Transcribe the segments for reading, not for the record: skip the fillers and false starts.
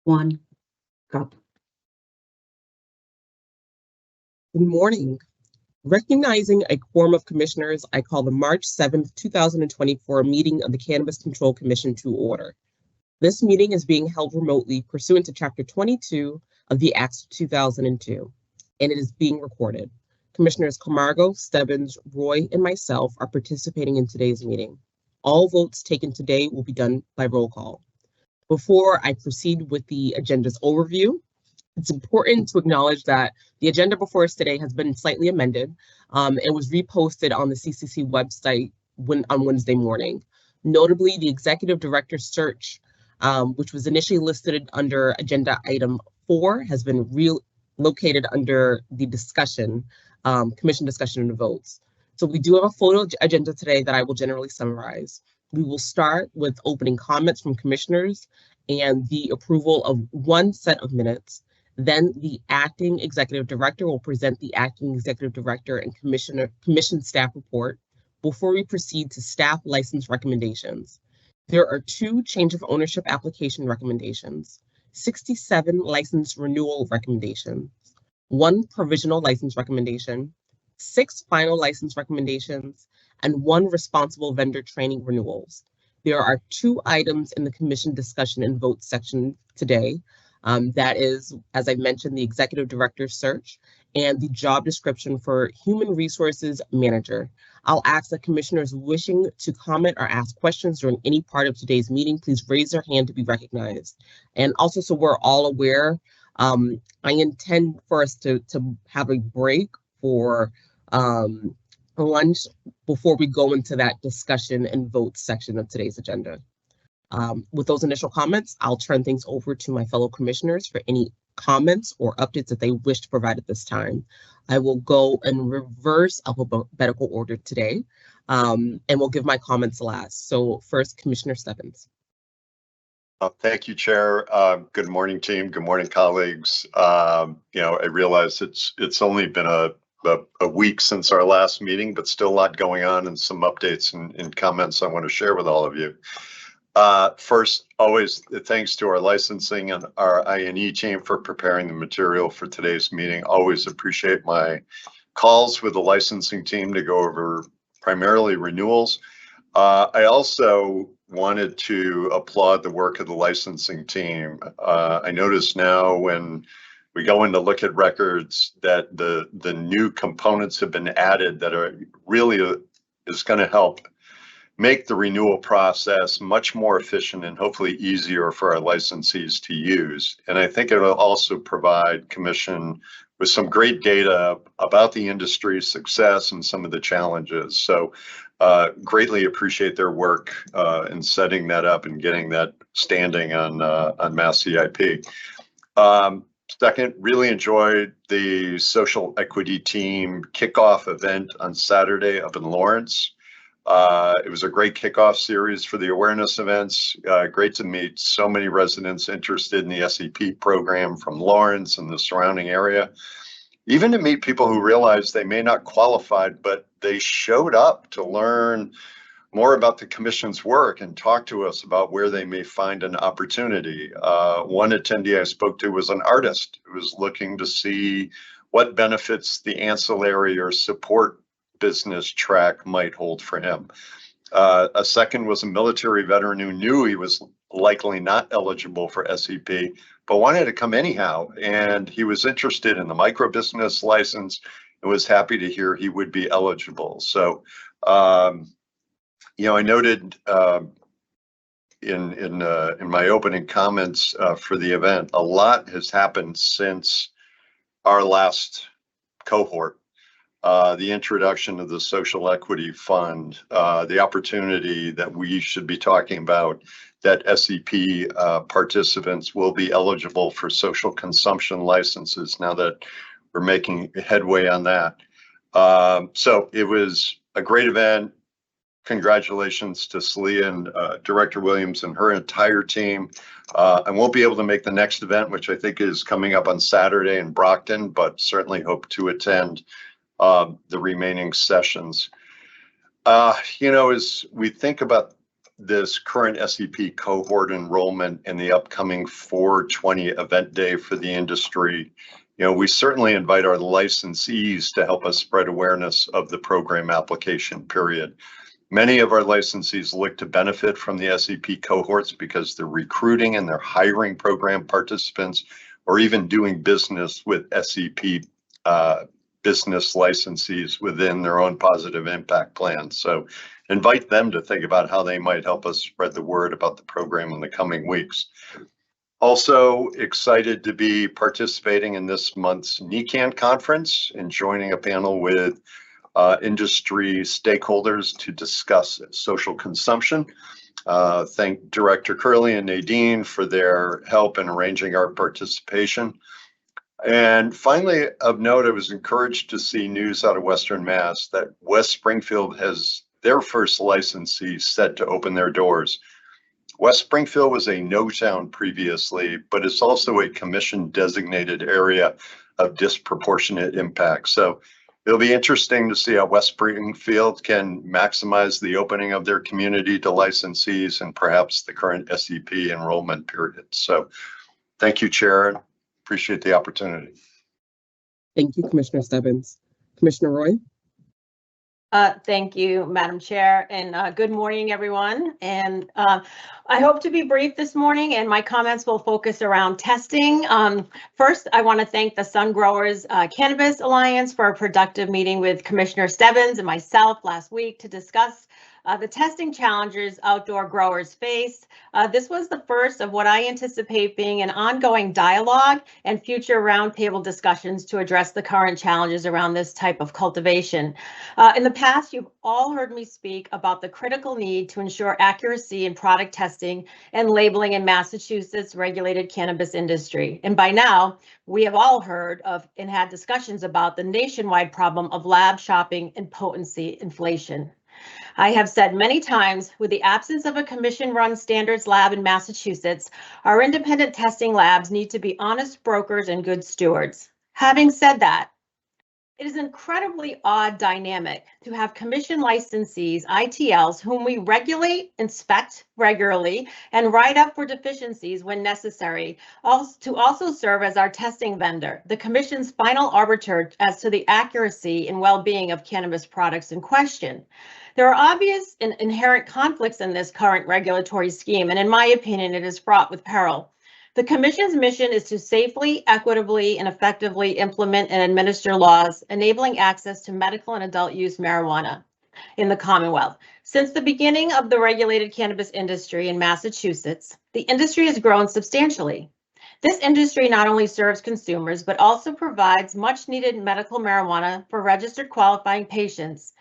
One, go. Good morning. Recognizing a quorum of commissioners, I call the March 7th, 2024 meeting of the Cannabis Control Commission to order. This meeting is being held remotely pursuant to Chapter 22 of the Acts of 2002, and it is being recorded. Commissioners Camargo, Stebbins, Roy, and myself are participating in today's meeting. All votes taken today will be done by roll call. Before I proceed with the agenda's overview, it's important to acknowledge that the agenda before us today has been slightly amended and was reposted on the CCC website on Wednesday morning. Notably, the executive director search, which was initially listed under agenda item 4, has been relocated under the discussion, commission discussion and votes. So we do have a full agenda today that I will generally summarize. We will start with opening comments from commissioners and the approval of one set of minutes. Then the acting executive director will present the acting executive director and commission staff report before we proceed to staff license recommendations. There are 2 change of ownership application recommendations, 67 license renewal recommendations, 1 provisional license recommendation, 6 final license recommendations, and 1 responsible vendor training renewals. There are 2 items in the commission discussion and vote section today. That is, as I mentioned, the executive director search and the job description for human resources manager. I'll ask that commissioners wishing to comment or ask questions during any part of today's meeting, please raise their hand to be recognized. And also, so we're all aware, I intend for us to have a break for lunch before we go into that discussion and vote section of today's agenda. With those initial comments, I'll turn things over to my fellow commissioners for any comments or updates that they wish to provide at this time. I will go in reverse alphabetical order today, and we'll give my comments last. So first, Commissioner Stebbins. Thank you, Chair. Good morning, team. Good morning, colleagues. I realize it's only been a week since our last meeting, but still a lot going on and some updates and comments I want to share with all of you. First, always thanks to our licensing and our I&E team for preparing the material for today's meeting. Always appreciate my calls with the licensing team to go over primarily renewals. I also wanted to applaud the work of the licensing team. I notice now when we go in to look at records that the new components have been added that are really is going to help make the renewal process much more efficient and hopefully easier for our licensees to use. And I think it will also provide Commission with some great data about the industry's success and some of the challenges. So greatly appreciate their work in setting that up and getting that standing on Mass CIP. Second, really enjoyed the social equity team kickoff event on Saturday up in Lawrence. It was a great kickoff series for the awareness events. Great to meet so many residents interested in the SEP program from Lawrence and the surrounding area. Even to meet people who realized they may not qualify, but they showed up to learn more about the Commission's work and talk to us about where they may find an opportunity. One attendee I spoke to was an artist who was looking to see what benefits the ancillary or support business track might hold for him. A second was a military veteran who knew he was likely not eligible for SEP, but wanted to come anyhow. And he was interested in the micro business license and was happy to hear he would be eligible. So, I noted in my opening comments for the event, a lot has happened since our last cohort. The introduction of the Social Equity Fund, the opportunity that we should be talking about, that SEP participants will be eligible for social consumption licenses now that we're making headway on that. So it was a great event. Congratulations to Celia and Director Williams and her entire team. I won't be able to make the next event, which I think is coming up on Saturday in Brockton, but certainly hope to attend the remaining sessions. As we think about this current SEP cohort enrollment and the upcoming 4/20 event day for the industry, we certainly invite our licensees to help us spread awareness of the program application period. Many of our licensees look to benefit from the SEP cohorts because they're recruiting and they're hiring program participants or even doing business with SEP business licensees within their own positive impact plans. So invite them to think about how they might help us spread the word about the program in the coming weeks. Also excited to be participating in this month's NECAN conference and joining a panel with industry stakeholders to discuss social consumption. Thank Director Curley and Nadine for their help in arranging our participation. And finally, of note, I was encouraged to see news out of Western Mass that West Springfield has their first licensee set to open their doors. West Springfield was a no town previously, but it's also a commission designated area of disproportionate impact. So it'll be interesting to see how West Springfield can maximize the opening of their community to licensees and perhaps the current SEP enrollment period. So thank you, Chair. Appreciate the opportunity. Thank you, Commissioner Stebbins. Commissioner Roy? Thank you, Madam Chair, and good morning, everyone. And I hope to be brief this morning, and my comments will focus around testing. First, I want to thank the Sun Growers Cannabis Alliance for a productive meeting with Commissioner Stebbins and myself last week to discuss the testing challenges outdoor growers face. This was the first of what I anticipate being an ongoing dialogue and future roundtable discussions to address the current challenges around this type of cultivation. In the past, you've all heard me speak about the critical need to ensure accuracy in product testing and labeling in Massachusetts regulated cannabis industry. And by now, we have all heard of and had discussions about the nationwide problem of lab shopping and potency inflation. I have said many times, with the absence of a commission-run standards lab in Massachusetts, our independent testing labs need to be honest brokers and good stewards. Having said that, it is an incredibly odd dynamic to have commission licensees, ITLs, whom we regulate, inspect regularly, and write up for deficiencies when necessary, to also serve as our testing vendor, the commission's final arbiter as to the accuracy and well-being of cannabis products in question. There are obvious and inherent conflicts in this current regulatory scheme, and in my opinion, it is fraught with peril. The Commission's mission is to safely, equitably, and effectively implement and administer laws enabling access to medical and adult use marijuana in the Commonwealth. Since the beginning of the regulated cannabis industry in Massachusetts, the industry has grown substantially. This industry not only serves consumers, but also provides much needed medical marijuana for registered qualifying patients.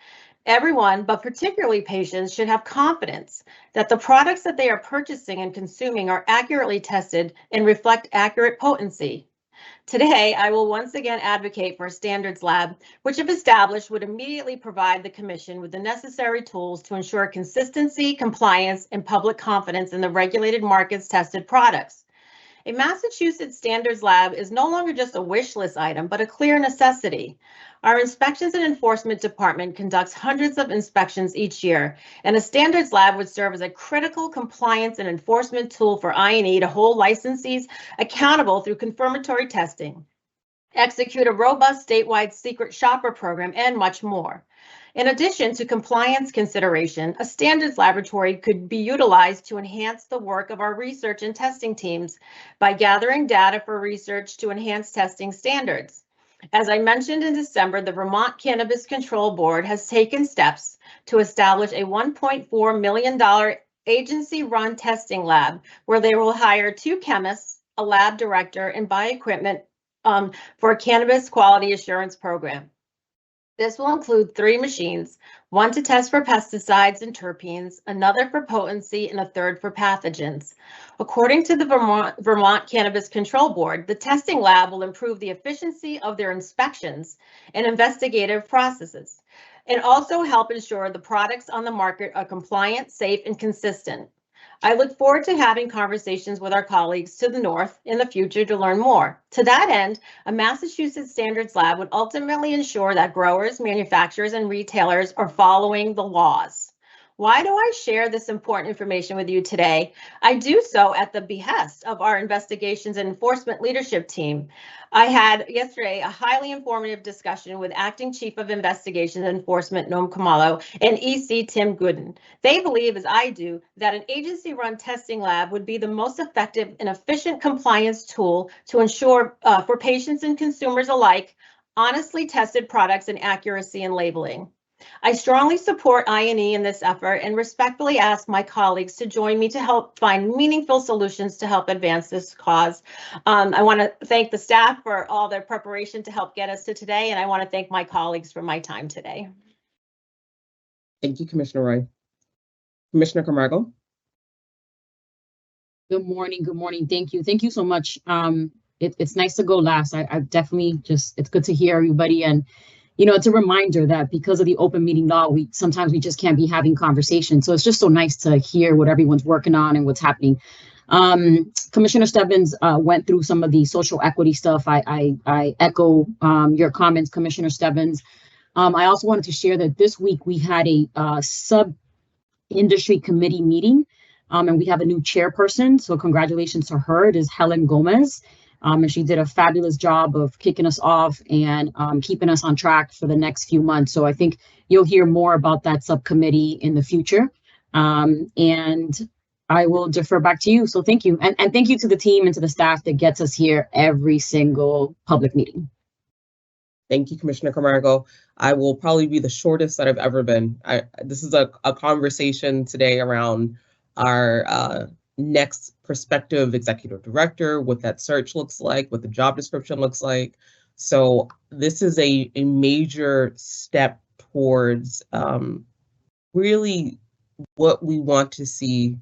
Everyone, but particularly patients, should have confidence that the products that they are purchasing and consuming are accurately tested and reflect accurate potency. Today, I will once again advocate for a standards lab, which if established would immediately provide the Commission with the necessary tools to ensure consistency, compliance, and public confidence in the regulated markets tested products. A Massachusetts standards lab is no longer just a wish list item, but a clear necessity. Our Inspections and Enforcement Department conducts hundreds of inspections each year, and a standards lab would serve as a critical compliance and enforcement tool for I&E to hold licensees accountable through confirmatory testing, execute a robust statewide secret shopper program, and much more. In addition to compliance consideration, a standards laboratory could be utilized to enhance the work of our research and testing teams by gathering data for research to enhance testing standards. As I mentioned in December, the Vermont Cannabis Control Board has taken steps to establish a $1.4 million agency-run testing lab where they will hire 2 chemists, a lab director, and buy equipment for a cannabis quality assurance program. This will include 3 machines, 1 to test for pesticides and terpenes, another for potency, and a third for pathogens. According to the Vermont Cannabis Control Board, the testing lab will improve the efficiency of their inspections and investigative processes, and also help ensure the products on the market are compliant, safe, and consistent. I look forward to having conversations with our colleagues to the north in the future to learn more. To that end, a Massachusetts standards lab would ultimately ensure that growers, manufacturers, and retailers are following the laws. Why do I share this important information with you today? I do so at the behest of our investigations and enforcement leadership team. I had yesterday a highly informative discussion with Acting Chief of Investigations and Enforcement Noam Kamalo and EC Tim Gooden. They believe, as I do, that an agency-run testing lab would be the most effective and efficient compliance tool to ensure for patients and consumers alike honestly tested products and accuracy in labeling. I strongly support I&E in this effort and respectfully ask my colleagues to join me to help find meaningful solutions to help advance this cause. I want to thank the staff for all their preparation to help get us to today, and I want to thank my colleagues for my time today. Thank you, Commissioner Roy. Commissioner Camargo. Good morning. Good morning. Thank you. Thank you so much. It's nice to go last. I definitely it's good to hear everybody. And, you know, it's a reminder that because of the open meeting law, sometimes we just can't be having conversations. So it's just so nice to hear what everyone's working on and what's happening. Commissioner Stebbins went through some of the social equity stuff. I echo your comments, Commissioner Stebbins. I also wanted to share that this week we had a sub-industry committee meeting, and we have a new chairperson. So congratulations to her. It is Helen Gomez. And she did a fabulous job of kicking us off and keeping us on track for the next few months. So I think you'll hear more about that subcommittee in the future. And I will defer back to you. So thank you. And thank you to the team and to the staff that gets us here every single public meeting. Thank you, Commissioner Camargo. I will probably be the shortest that I've ever been. This is a conversation today around our next prospective executive director, what that search looks like, what the job description looks like. So this is a major step towards really what we want to see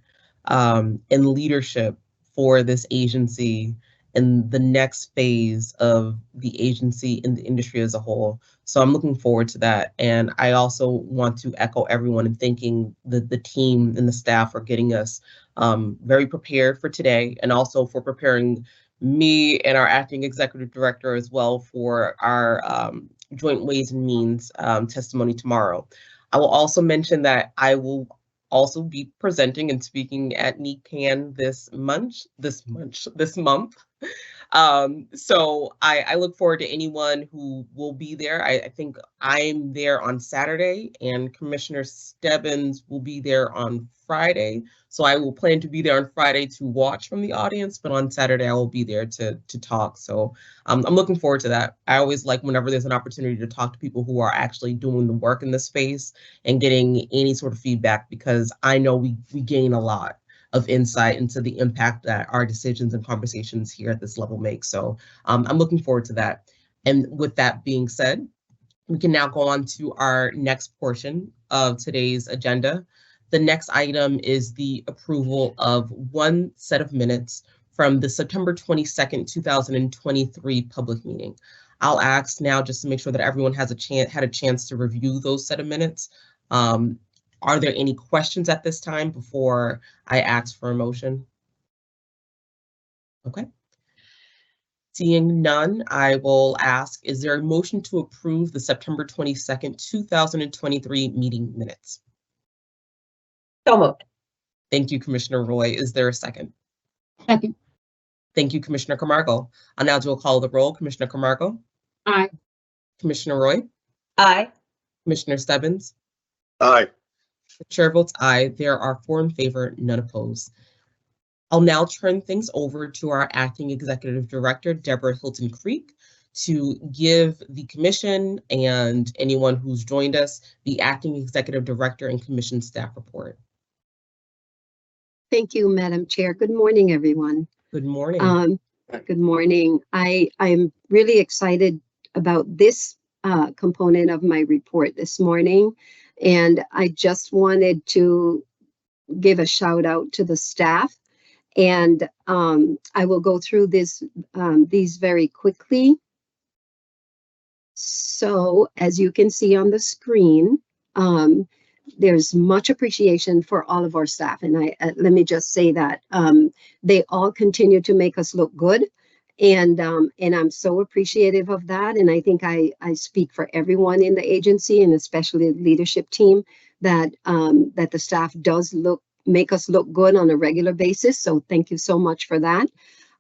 in leadership for this agency and the next phase of the agency and the industry as a whole. So I'm looking forward to that. And I also want to echo everyone in thanking the team and the staff for getting us very prepared for today, and also for preparing me and our acting executive director as well for our Joint Ways and Means testimony tomorrow. I will also mention that I will also be presenting and speaking at NECAN this month. So I look forward to anyone who will be there. I think I'm there on Saturday, and Commissioner Stebbins will be there on Friday. So I will plan to be there on Friday to watch from the audience, but on Saturday I will be there to talk. So I'm looking forward to that. I always like whenever there's an opportunity to talk to people who are actually doing the work in this space and getting any sort of feedback, because I know we gain a lot of insight into the impact that our decisions and conversations here at this level make. So I'm looking forward to that. And with that being said, we can now go on to our next portion of today's agenda. The next item is the approval of one set of minutes from the September 22nd, 2023 public meeting. I'll ask now, just to make sure that everyone has had a chance to review those set of minutes. Are there any questions at this time before I ask for a motion? Okay. Seeing none, I will ask, is there a motion to approve the September 22nd, 2023 meeting minutes? So moved. Thank you, Commissioner Roy. Is there a second? Second. Thank you, Commissioner Camargo. I'll now do a call of the roll. Commissioner Camargo? Aye. Commissioner Roy? Aye. Commissioner Stebbins? Aye. The chair votes aye. There are 4 in favor, none opposed. I'll now turn things over to our acting executive director, Deborah Hilton Creek, to give the commission and anyone who's joined us the acting executive director and commission staff report. Thank you, Madam Chair. Good morning, everyone. Good morning. Good morning. I'm really excited about this component of my report this morning. And I just wanted to give a shout out to the staff. And I will go through these very quickly. So as you can see on the screen, there's much appreciation for all of our staff. And let me just say that they all continue to make us look good. And I'm so appreciative of that. And I think I speak for everyone in the agency, and especially the leadership team, that that the staff does make us look good on a regular basis. So thank you so much for that.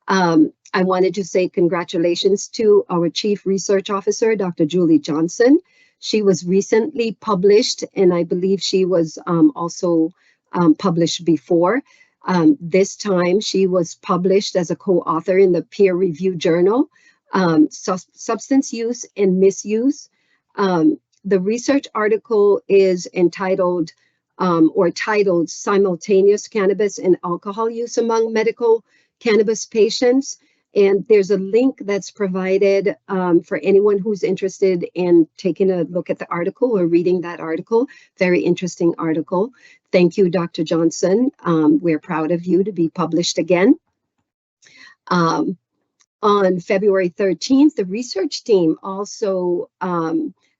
I wanted to say congratulations to our Chief Research Officer, Dr. Julie Johnson. She was recently published, and I believe she was also published before. This time she was published as a co-author in the peer-reviewed journal, Substance Use and Misuse. The research article is entitled titled Simultaneous Cannabis and Alcohol Use Among Medical Cannabis Patients. And there's a link that's provided for anyone who's interested in taking a look at the article or reading that article. Very interesting article. Thank you, Dr. Johnson. We're proud of you to be published again. On February 13th, the research team also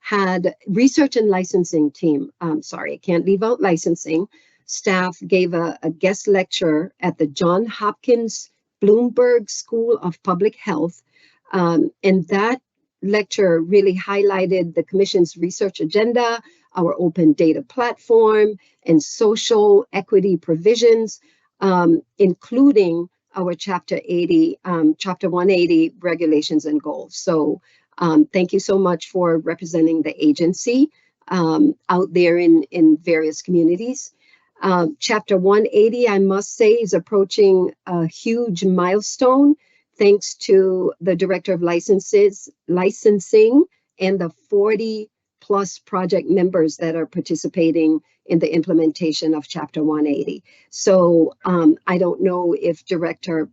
had research and licensing team. Sorry, I can't leave out licensing. Staff gave a guest lecture at the Johns Hopkins Bloomberg School of Public Health. And that lecture really highlighted the Commission's research agenda, our open data platform, and social equity provisions, including our Chapter 180 regulations and goals. So thank you so much for representing the agency out there in various communities. Chapter 180, I must say, is approaching a huge milestone thanks to the Director of Licensing and the 40 plus project members that are participating in the implementation of Chapter 180. So I don't know if Director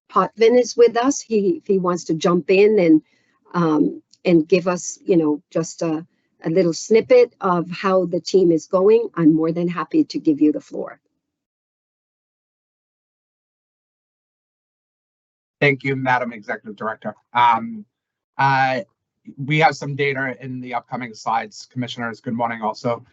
Potvin is with us. If he wants to jump in and give us, just a little snippet of how the team is going, I'm more than happy to give you the floor. Thank you, Madam Executive Director. We have some data in the upcoming slides, Commissioners. Good morning also.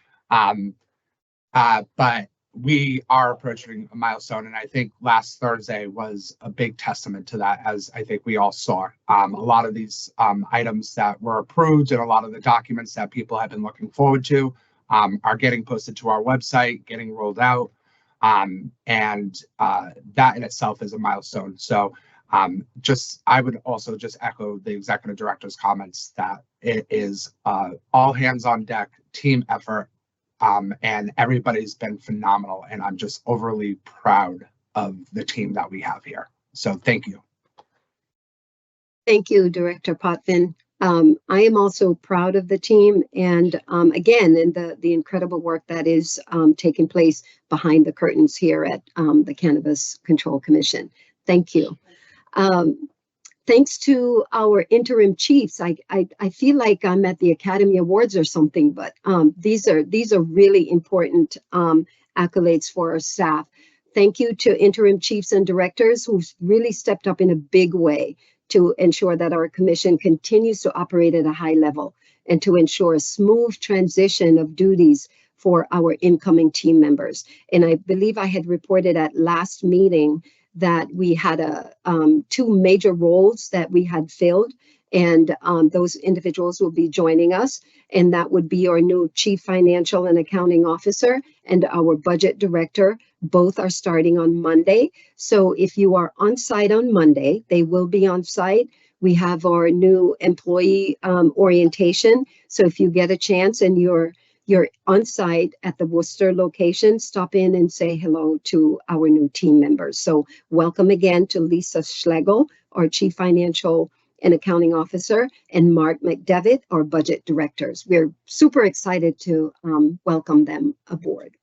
But we are approaching a milestone, and I think last Thursday was a big testament to that, as I think we all saw. A lot of these items that were approved and a lot of the documents that people have been looking forward to are getting posted to our website, getting rolled out, and that in itself is a milestone. So I would also just echo the Executive Director's comments that it is all hands on deck, team effort, and everybody's been phenomenal, and I'm just overly proud of the team that we have here. So thank you. Thank you, Director Potvin. I am also proud of the team and again, in the incredible work that is taking place behind the curtains here at the Cannabis Control Commission. Thank you. Thanks to our interim chiefs, I feel like I'm at the Academy Awards or something, but these are really important accolades for our staff. Thank you to interim chiefs and directors who've really stepped up in a big way to ensure that our commission continues to operate at a high level and to ensure a smooth transition of duties for our incoming team members. And I believe I had reported at last meeting that we had two major roles that we had filled, and those individuals will be joining us, and that would be our new Chief Financial and Accounting Officer and our Budget Director. Both are starting on Monday. So if you are on site on Monday, they will be on site. We have our new employee orientation. So if you get a chance and you're on site at the Worcester location, stop in and say hello to our new team members. So welcome again to Lisa Schlegel, our Chief Financial and Accounting Officer, and Mark McDevitt, our Budget Directors. We're super excited to welcome them aboard.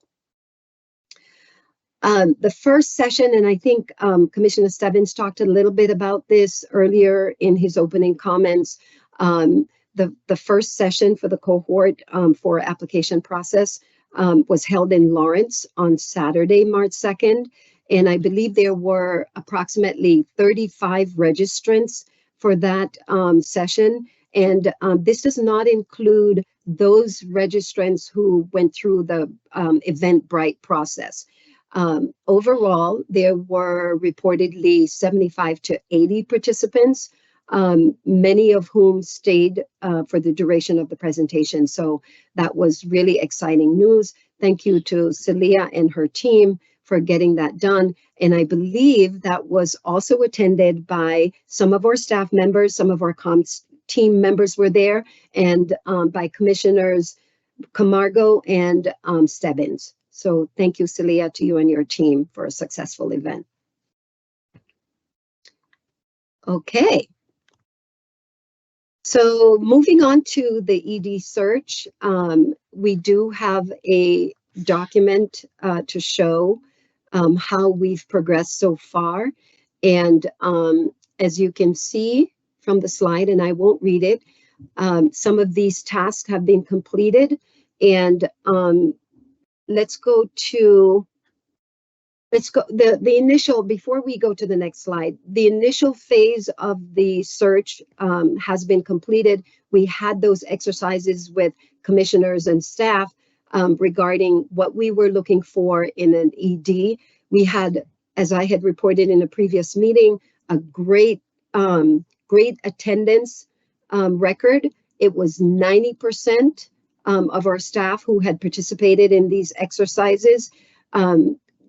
The first session, and I think Commissioner Stebbins talked a little bit about this earlier in his opening comments, the first session for the cohort for application process was held in Lawrence on Saturday, March 2nd. And I believe there were approximately 35 registrants for that session. And this does not include those registrants who went through the Eventbrite process. Overall, there were reportedly 75 to 80 participants, many of whom stayed for the duration of the presentation. So that was really exciting news. thank you to Celia and her team for getting that done. And I believe that was also attended by some of our staff members, some of our comms team members were there, and by Commissioners Camargo and Stebbins. So thank you, Celia, to you and your team for a successful event. Okay. So moving on to the ED search, we do have a document to show how we've progressed so far. And as you can see from the slide, and I won't read it, some of these tasks have been completed. And let's go the initial, before we go to the next slide, the initial phase of the search has been completed. We had those exercises with commissioners and staff regarding what we were looking for in an ED. We had, as I had reported in a previous meeting, a great attendance record. It was 90% of our staff who had participated in these exercises.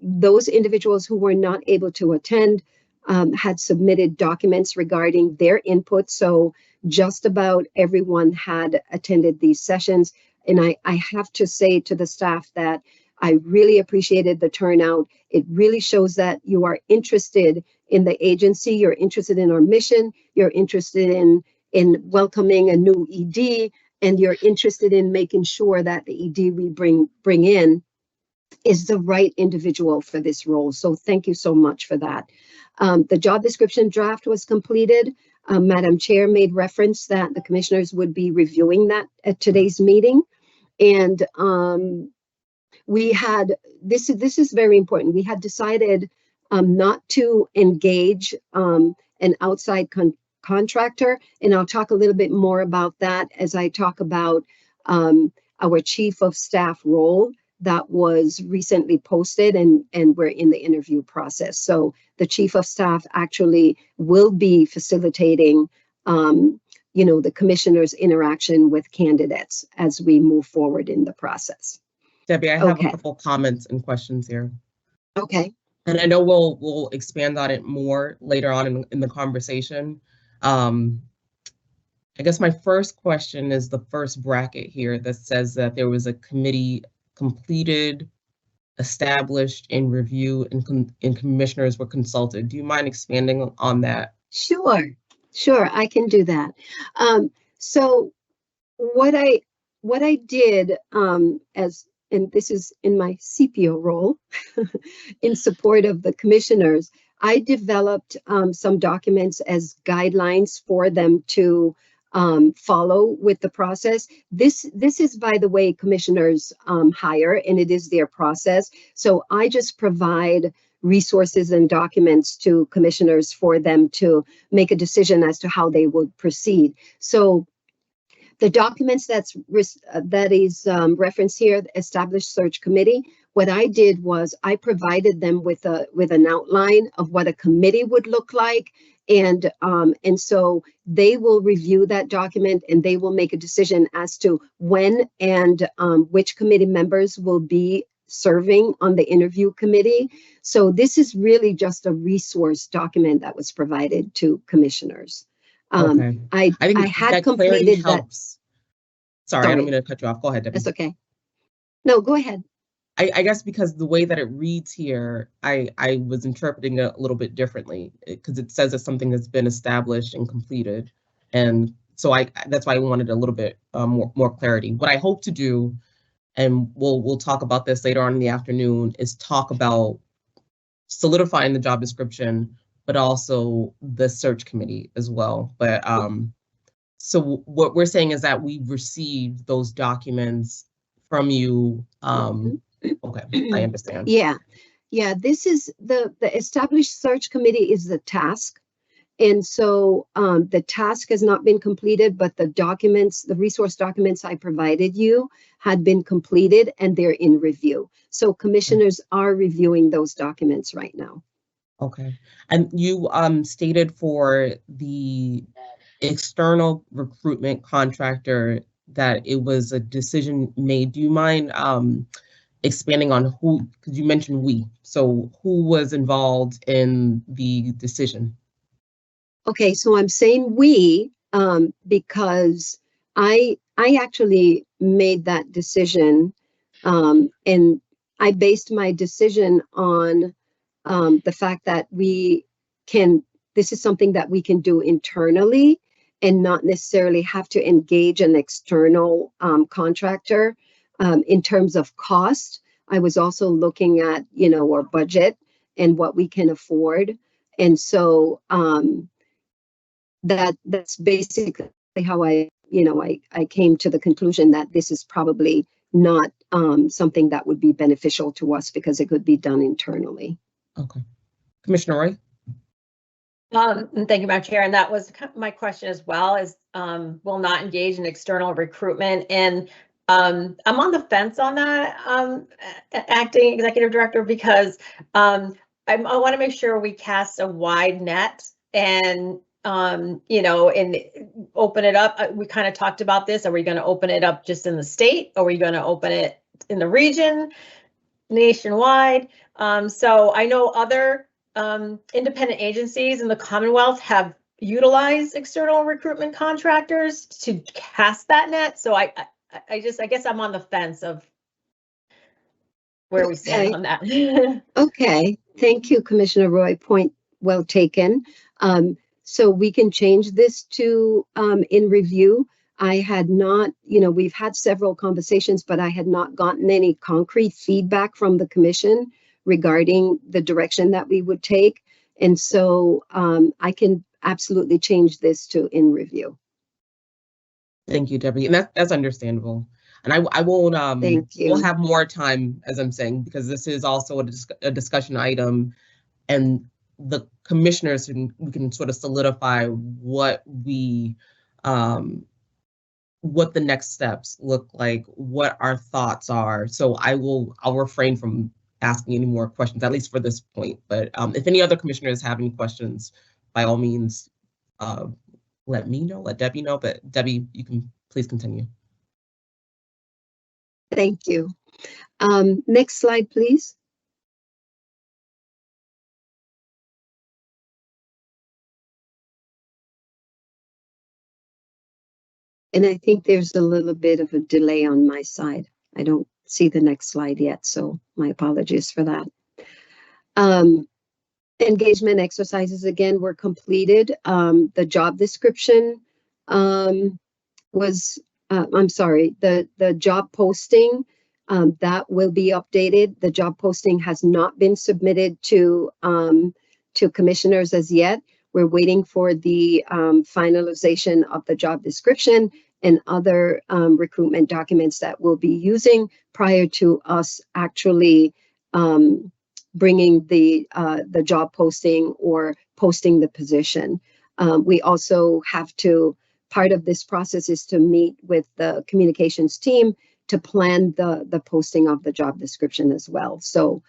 Those individuals who were not able to attend had submitted documents regarding their input. So just about everyone had attended these sessions. And I have to say to the staff that I really appreciated the turnout. It really shows that you are interested in the agency, you're interested in our mission, you're interested in welcoming a new ED, and you're interested in making sure that the ED we bring in is the right individual for this role. So thank you so much for that. The job description draft was completed. Madam Chair made reference that the commissioners would be reviewing that at today's meeting. And we had, this is very important. We had decided not to engage an outside contractor. And I'll talk a little bit more about that as I talk about our chief of staff role that was recently posted, and we're in the interview process. So the chief of staff actually will be facilitating, the commissioner's interaction with candidates as we move forward in the process. Debbie, I have a couple comments and questions here. Okay. And I know we'll expand on it more later on in the conversation. I guess my first question is the first bracket here that says that there was a committee completed, established, and reviewed, and commissioners were consulted. Do you mind expanding on that? Sure, I can do that. So what I did and this is in my CPO role in support of the commissioners, I developed some documents as guidelines for them to follow with the process. This is, by the way, commissioners hire, and it is their process. So I just provide resources and documents to commissioners for them to make a decision as to how they would proceed. So the documents that is referenced here, the established search committee, what I did was I provided them with an outline of what a committee would look like. And so they will review that document and they will make a decision as to when and which committee members will be serving on the interview committee. So this is really just a resource document that was provided to commissioners. Okay. I had completed that. Sorry, I don't mean to cut you off. Go ahead, Debbie. That's okay. No, go ahead. I guess because the way that it reads here, I was interpreting it a little bit differently because it says that something has been established and completed. And so that's why I wanted a little bit more clarity. What I hope to do, and we'll talk about this later on in the afternoon, is talk about solidifying the job description, but also the search committee as well. But so what we're saying is that we've received those documents from you. Okay, I understand. Yeah. This is the established search committee is the task. And so the task has not been completed, but the documents, the resource documents I provided you had been completed and they're in review. So commissioners are reviewing those documents right now. Okay. And you stated for the external recruitment contractor that it was a decision made. Do you mind expanding on who, because you mentioned we, so who was involved in the decision? Okay, so I'm saying we because I actually made that decision, and I based my decision on the fact that this is something that we can do internally and not necessarily have to engage an external contractor. In terms of cost, I was also looking at, our budget and what we can afford. And so that's basically how I came to the conclusion that this is probably not something that would be beneficial to us because it could be done internally. Okay. Commissioner Roy? And thank you, Madam Chair. And that was my question as well, is will not engage in external recruitment. And I'm on the fence on that, acting executive director, because I want to make sure we cast a wide net and and open it up. We kind of talked about this. Are we going to open it up just in the state? Are we going to open it in the region, nationwide? So I know other independent agencies in the Commonwealth have utilized external recruitment contractors to cast that net. So I guess I'm on the fence of where we stand on that. Okay, thank you, Commissioner Roy. Point well taken. So we can change this to in review. I had not, we've had several conversations, but I had not gotten any concrete feedback from the commission regarding the direction that we would take. And so I can absolutely change this to in review. Thank you, Debbie. And that's understandable. And I won't, Thank you. we'll have more time, as I'm saying, because this is also a discussion item, and the commissioners, we can sort of solidify what what the next steps look like, what our thoughts are. So I'll refrain from asking any more questions, at least for this point. But if any other commissioners have any questions, by all means, let me know, let Debbie know. But Debbie, you can please continue. Thank you. Next slide, please. And I think there's a little bit of a delay on my side. I don't see the next slide yet, so my apologies for that. Engagement exercises, again, were completed. The job description was, I'm sorry, the job posting, that will be updated. The job posting has not been submitted to commissioners as yet. We're waiting for the finalization of the job description and other recruitment documents that we'll be using prior to us actually bringing the job posting or posting the position. We also have to, part of this process is to meet with the communications team to plan the posting of the job description as well. So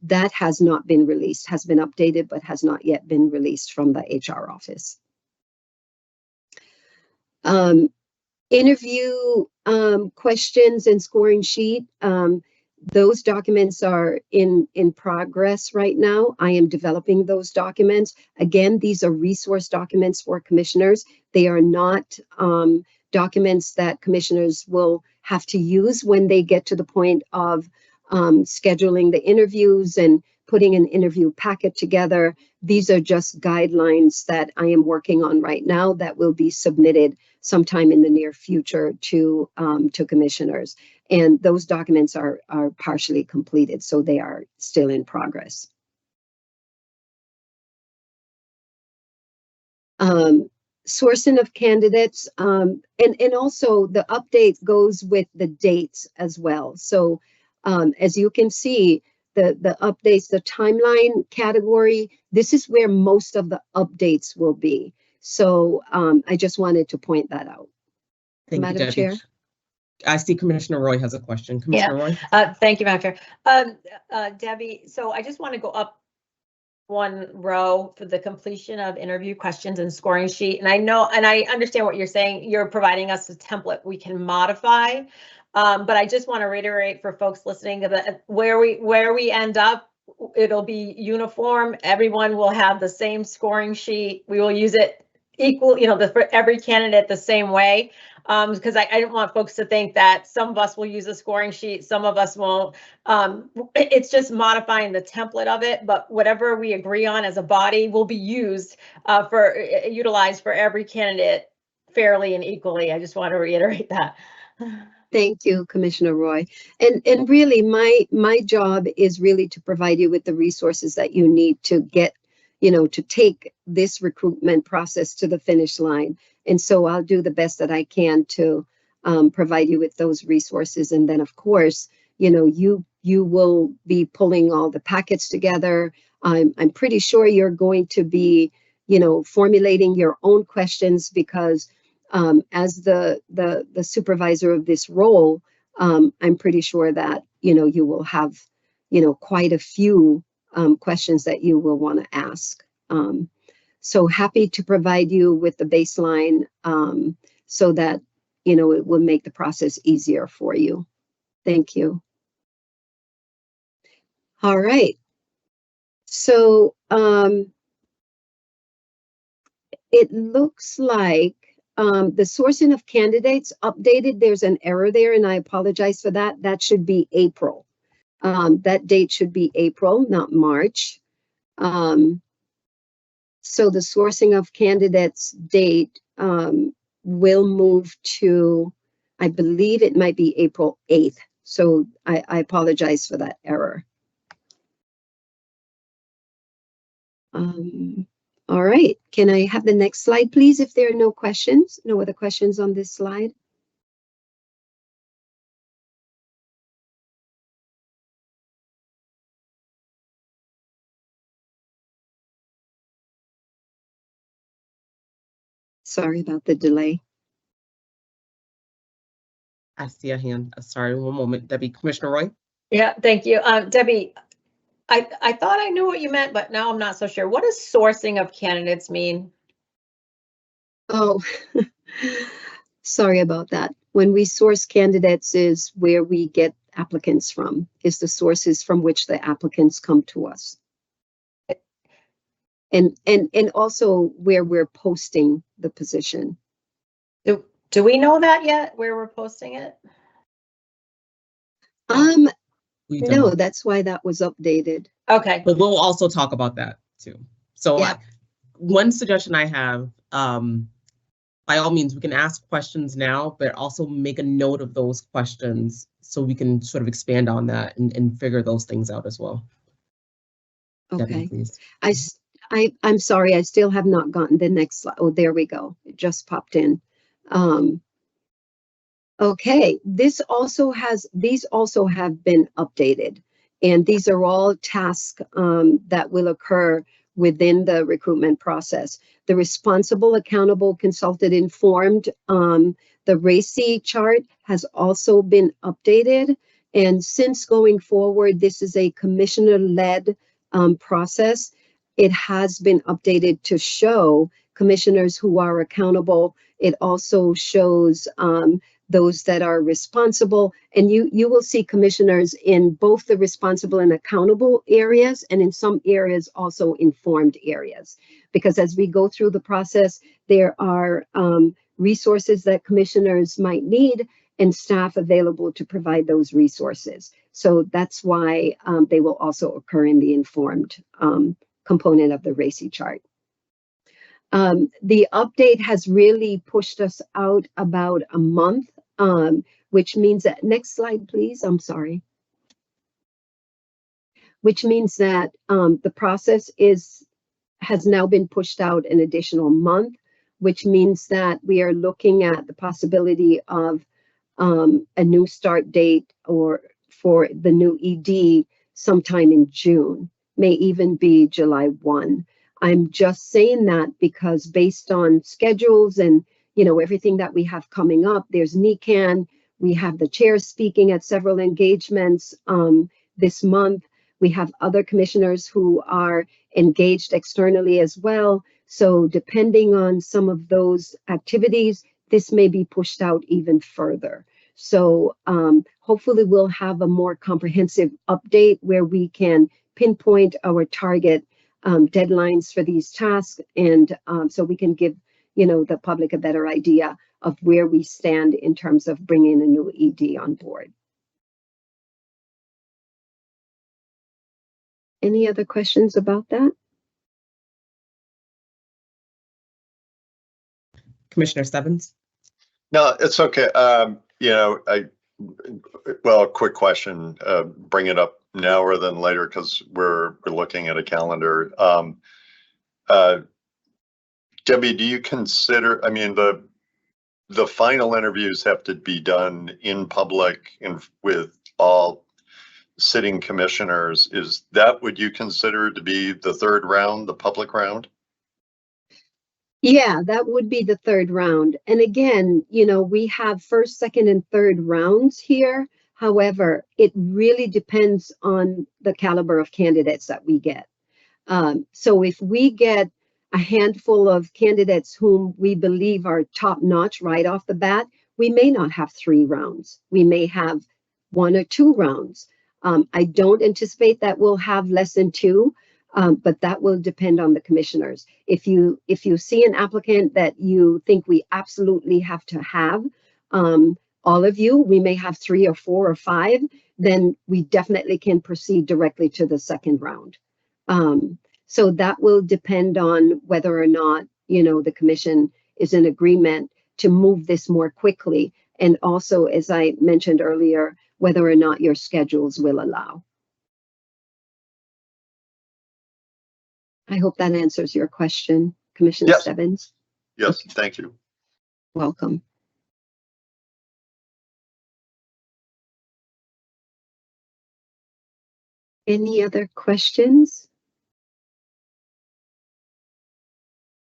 that has not been released, has been updated, but has not yet been released from the HR office. Interview questions and scoring sheet. Those documents are in progress right now. I am developing those documents. Again, these are resource documents for commissioners. They are not documents that commissioners will have to use when they get to the point of scheduling the interviews and putting an interview packet together. These are just guidelines that I am working on right now that will be submitted sometime in the near future to commissioners. And those documents are partially completed, so they are still in progress. Sourcing of candidates, and also the update goes with the dates as well. So as you can see, the updates, the timeline category, this is where most of the updates will be. So I just wanted to point that out. Thank you, Madam Debbie. Chair. I see Commissioner Roy has a question. Commissioner Roy? Thank you, Madam Chair. Debbie, so I just want to go up one row for the completion of interview questions and scoring sheet. And I know, and I understand what you're saying. You're providing us a template we can modify. But I just want to reiterate for folks listening that where we end up, it'll be uniform. Everyone will have the same scoring sheet. We will use it equal, for every candidate the same way. Because I don't want folks to think that some of us will use a scoring sheet, some of us won't. It's just modifying the template of it, but whatever we agree on as a body will be used utilized for every candidate fairly and equally. I just want to reiterate that. Thank you, Commissioner Roy. And really, my job is really to provide you with the resources that you need to get, to take this recruitment process to the finish line. And so I'll do the best that I can to provide you with those resources. And then, of course, you will be pulling all the packets together. I'm pretty sure you're going to be, formulating your own questions, because as the supervisor of this role, I'm pretty sure that, you will have, quite a few questions that you will want to ask. So happy to provide you with the baseline so that, it will make the process easier for you. Thank you. All right. So it looks like the sourcing of candidates updated. There's an error there, and I apologize for that. That should be April. That date should be April, not March. So the sourcing of candidates date will move to, I believe it might be April 8th. So I apologize for that error. All right, can I have the next slide, please, if there are no questions, no other questions on this slide? Sorry about the delay. I see a hand. Sorry, one moment. Debbie, Commissioner Roy? Yeah, thank you. Debbie, I thought I knew what you meant, but now I'm not so sure. What does sourcing of candidates mean? Oh, sorry about that. When we source candidates is where we get applicants from, is the sources from which the applicants come to us. And also where we're posting the position. Do we know that yet, where we're posting it? No, that's why that was updated. Okay. But we'll also talk about that too. So Yeah. One suggestion I have, by all means, we can ask questions now, but also make a note of those questions so we can sort of expand on that and figure those things out as well. Okay. Debbie, please. I'm sorry, I still have not gotten the next slide. Oh, there we go. It just popped in. Okay, these also have been updated, and these are all tasks that will occur within the recruitment process. The responsible, accountable, consulted, informed, the RACI chart has also been updated. And since going forward, this is a commissioner-led process. It has been updated to show commissioners who are accountable. It also shows those that are responsible, and you will see commissioners in both the responsible and accountable areas, and in some areas also informed areas, because as we go through the process, there are resources that commissioners might need and staff available to provide those resources. So that's why they will also occur in the informed component of the RACI chart. The update has really pushed us out about a month, which means that, next slide, please. I'm sorry. Which means that the process has now been pushed out an additional month, which means that we are looking at the possibility of a new start date or for the new ED sometime in June, may even be July 1. I'm just saying that because based on schedules and everything that we have coming up, there's NECAN, we have the chair speaking at several engagements this month. We have other commissioners who are engaged externally as well. So depending on some of those activities, this may be pushed out even further. So hopefully we'll have a more comprehensive update where we can pinpoint our target deadlines for these tasks, and so we can give the public a better idea of where we stand in terms of bringing a new ED on board. Any other questions about that? Commissioner Stebbins? No, it's okay. Well, quick question, bring it up now rather than later because we're looking at a calendar. Debbie, do you consider, I mean, the final interviews have to be done in public and with all sitting commissioners. Is that what you consider to be the third round, the public round? Yeah, that would be the third round. And again, we have first, second, and third rounds here. However, it really depends on the caliber of candidates that we get. So if we get a handful of candidates whom we believe are top notch right off the bat, we may not have 3 rounds. We may have 1 or 2 rounds. I don't anticipate that we'll have less than 2, but that will depend on the commissioners. If you see an applicant that you think we absolutely have to have, all of you, we may have 3 or 4 or 5, then we definitely can proceed directly to the second round. So that will depend on whether or not, the commission is in agreement to move this more quickly. And also, as I mentioned earlier, whether or not your schedules will allow. I hope that answers your question, Commissioner Yes. Stebbins. Yes, Okay. thank you. Welcome. Any other questions?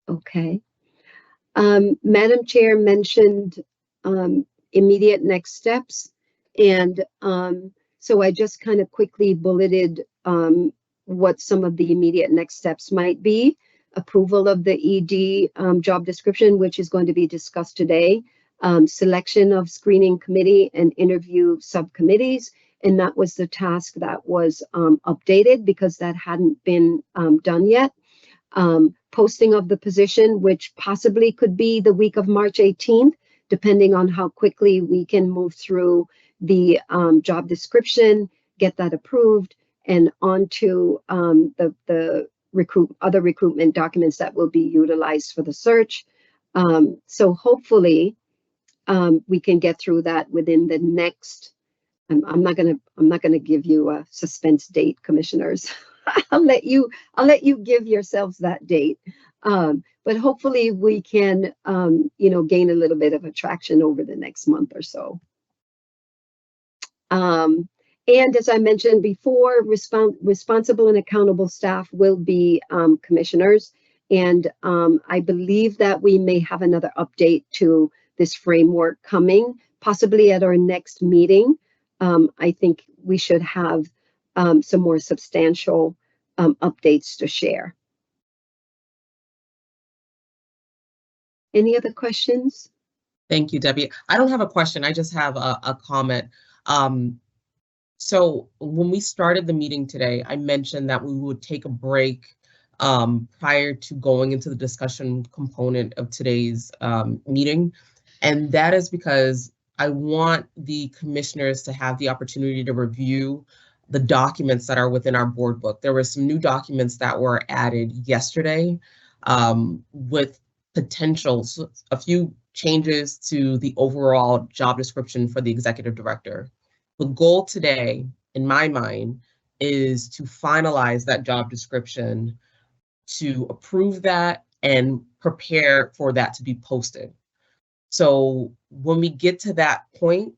Okay. Madam Chair mentioned immediate next steps. And so I just kind of quickly bulleted what some of the immediate next steps might be. Approval of the ED job description, which is going to be discussed today. Selection of screening committee and interview subcommittees. And that was the task that was updated because that hadn't been done yet. Posting of the position, which possibly could be the week of March 18th, depending on how quickly we can move through the job description, get that approved, and onto the other recruitment documents that will be utilized for the search. So hopefully we can get through that within the next. I'm not gonna give you a suspense date, commissioners. I'll let you give yourselves that date. But hopefully we can, gain a little bit of attraction over the next month or so. And as I mentioned before, responsible and accountable staff will be commissioners. And I believe that we may have another update to this framework coming, possibly at our next meeting. I think we should have some more substantial updates to share. Any other questions? Thank you, Debbie. I don't have a question. I just have a comment. So when we started the meeting today, I mentioned that we would take a break prior to going into the discussion component of today's meeting. And that is because I want the commissioners to have the opportunity to review the documents that are within our board book. There were some new documents that were added yesterday with potentials, a few changes to the overall job description for the executive director. The goal today, in my mind, is to finalize that job description, to approve that and prepare for that to be posted. So when we get to that point,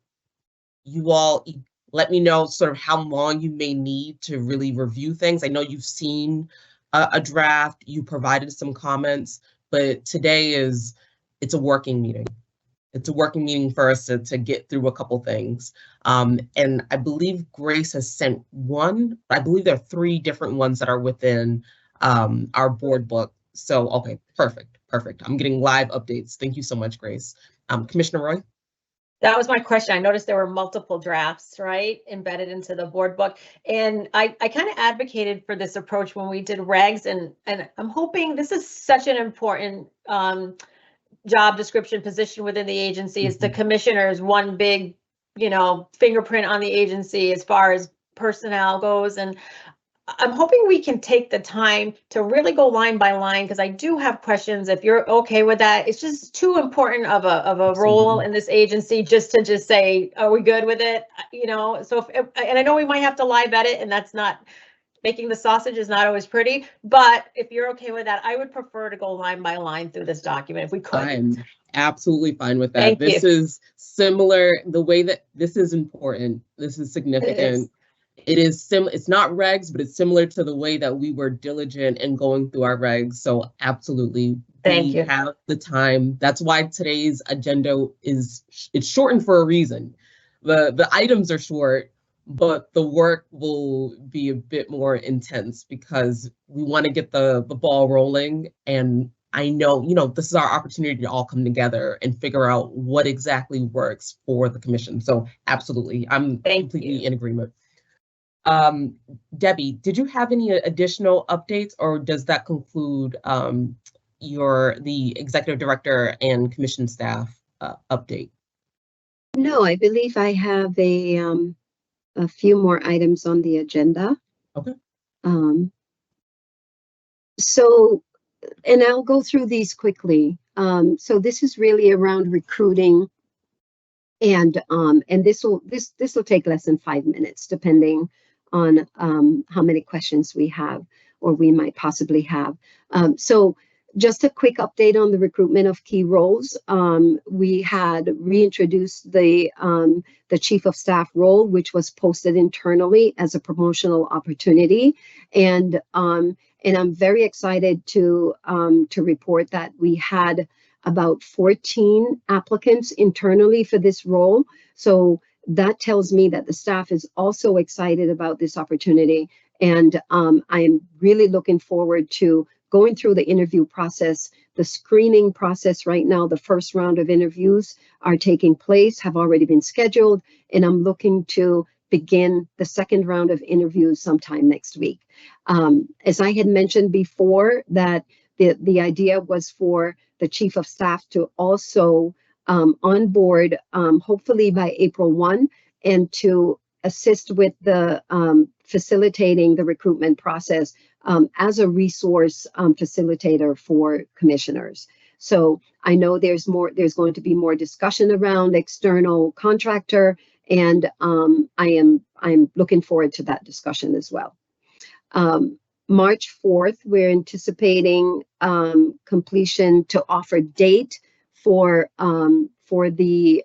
you all let me know sort of how long you may need to really review things. I know you've seen a draft, you provided some comments, but today it's a working meeting. It's a working meeting for us to get through a couple things. And I believe Grace has sent one. I believe there are 3 different ones that are within our board book. So, okay, perfect. I'm getting live updates. Thank you so much, Grace. Commissioner Roy? That was my question. I noticed there were multiple drafts, right, embedded into the board book. And I kind of advocated for this approach when we did regs, and I'm hoping this is such an important job description position within the agency. Is the commissioner's one big, fingerprint on the agency as far as personnel goes. And I'm hoping we can take the time to really go line by line, because I do have questions. If you're okay with that, it's just too important of a role in this agency just to say, are we good with it? So and I know we might have to live edit, and that's not, making the sausage is not always pretty, but if you're okay with that, I would prefer to go line by line through this document if we could. I'm absolutely fine with that. Thank This you. is similar, the way that this is important, this is significant. It's not regs, but it's similar to the way that we were diligent in going through our regs. So absolutely, Thank you. have the time. That's why today's agenda it's shortened for a reason. The items are short, but the work will be a bit more intense because we want to get the ball rolling. And I know, this is our opportunity to all come together and figure out what exactly works for the commission. So absolutely, I'm completely in agreement. Debbie, did you have any additional updates, or does that conclude the executive director and commission staff update? No, I believe I have a few more items on the agenda. Okay. So, and I'll go through these quickly. So this is really around recruiting, and this will take less than 5 minutes, depending on how many questions we have or we might possibly have. So just a quick update on the recruitment of key roles. We had reintroduced the chief of staff role, which was posted internally as a promotional opportunity, and I'm very excited to report that we had about 14 applicants internally for this role. So that tells me that the staff is also excited about this opportunity, and I am really looking forward to going through the interview process, the screening process. Right now, the first round of interviews are taking place, have already been scheduled, and I'm looking to begin the second round of interviews sometime next week. As I had mentioned before, that the idea was for the chief of staff to also onboard, hopefully by April 1, and to assist with the facilitating the recruitment process as a resource facilitator for commissioners. So I know there's going to be more discussion around external contractor, and I'm looking forward to that discussion as well. March 4th, we're anticipating completion to offer date for the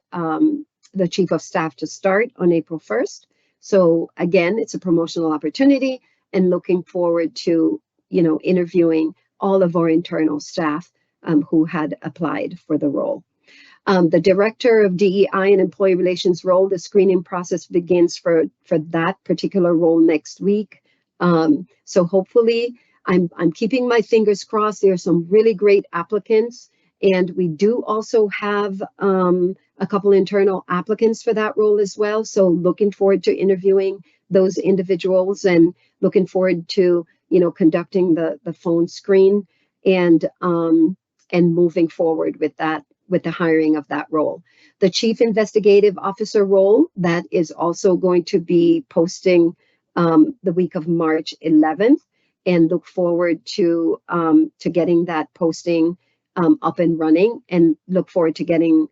chief of staff to start on April 1st. So again, it's a promotional opportunity, and looking forward to, interviewing all of our internal staff who had applied for the role. The director of DEI and employee relations role, the screening process begins for that particular role next week. So hopefully, I'm keeping my fingers crossed. There are some really great applicants, and we do also have a couple internal applicants for that role as well. So looking forward to interviewing those individuals, and looking forward to, conducting the phone screen and moving forward with that, with the hiring of that role. The chief investigative officer role, that is also going to be posting the week of March 11th, and look forward to getting that posting up and running, and look forward to getting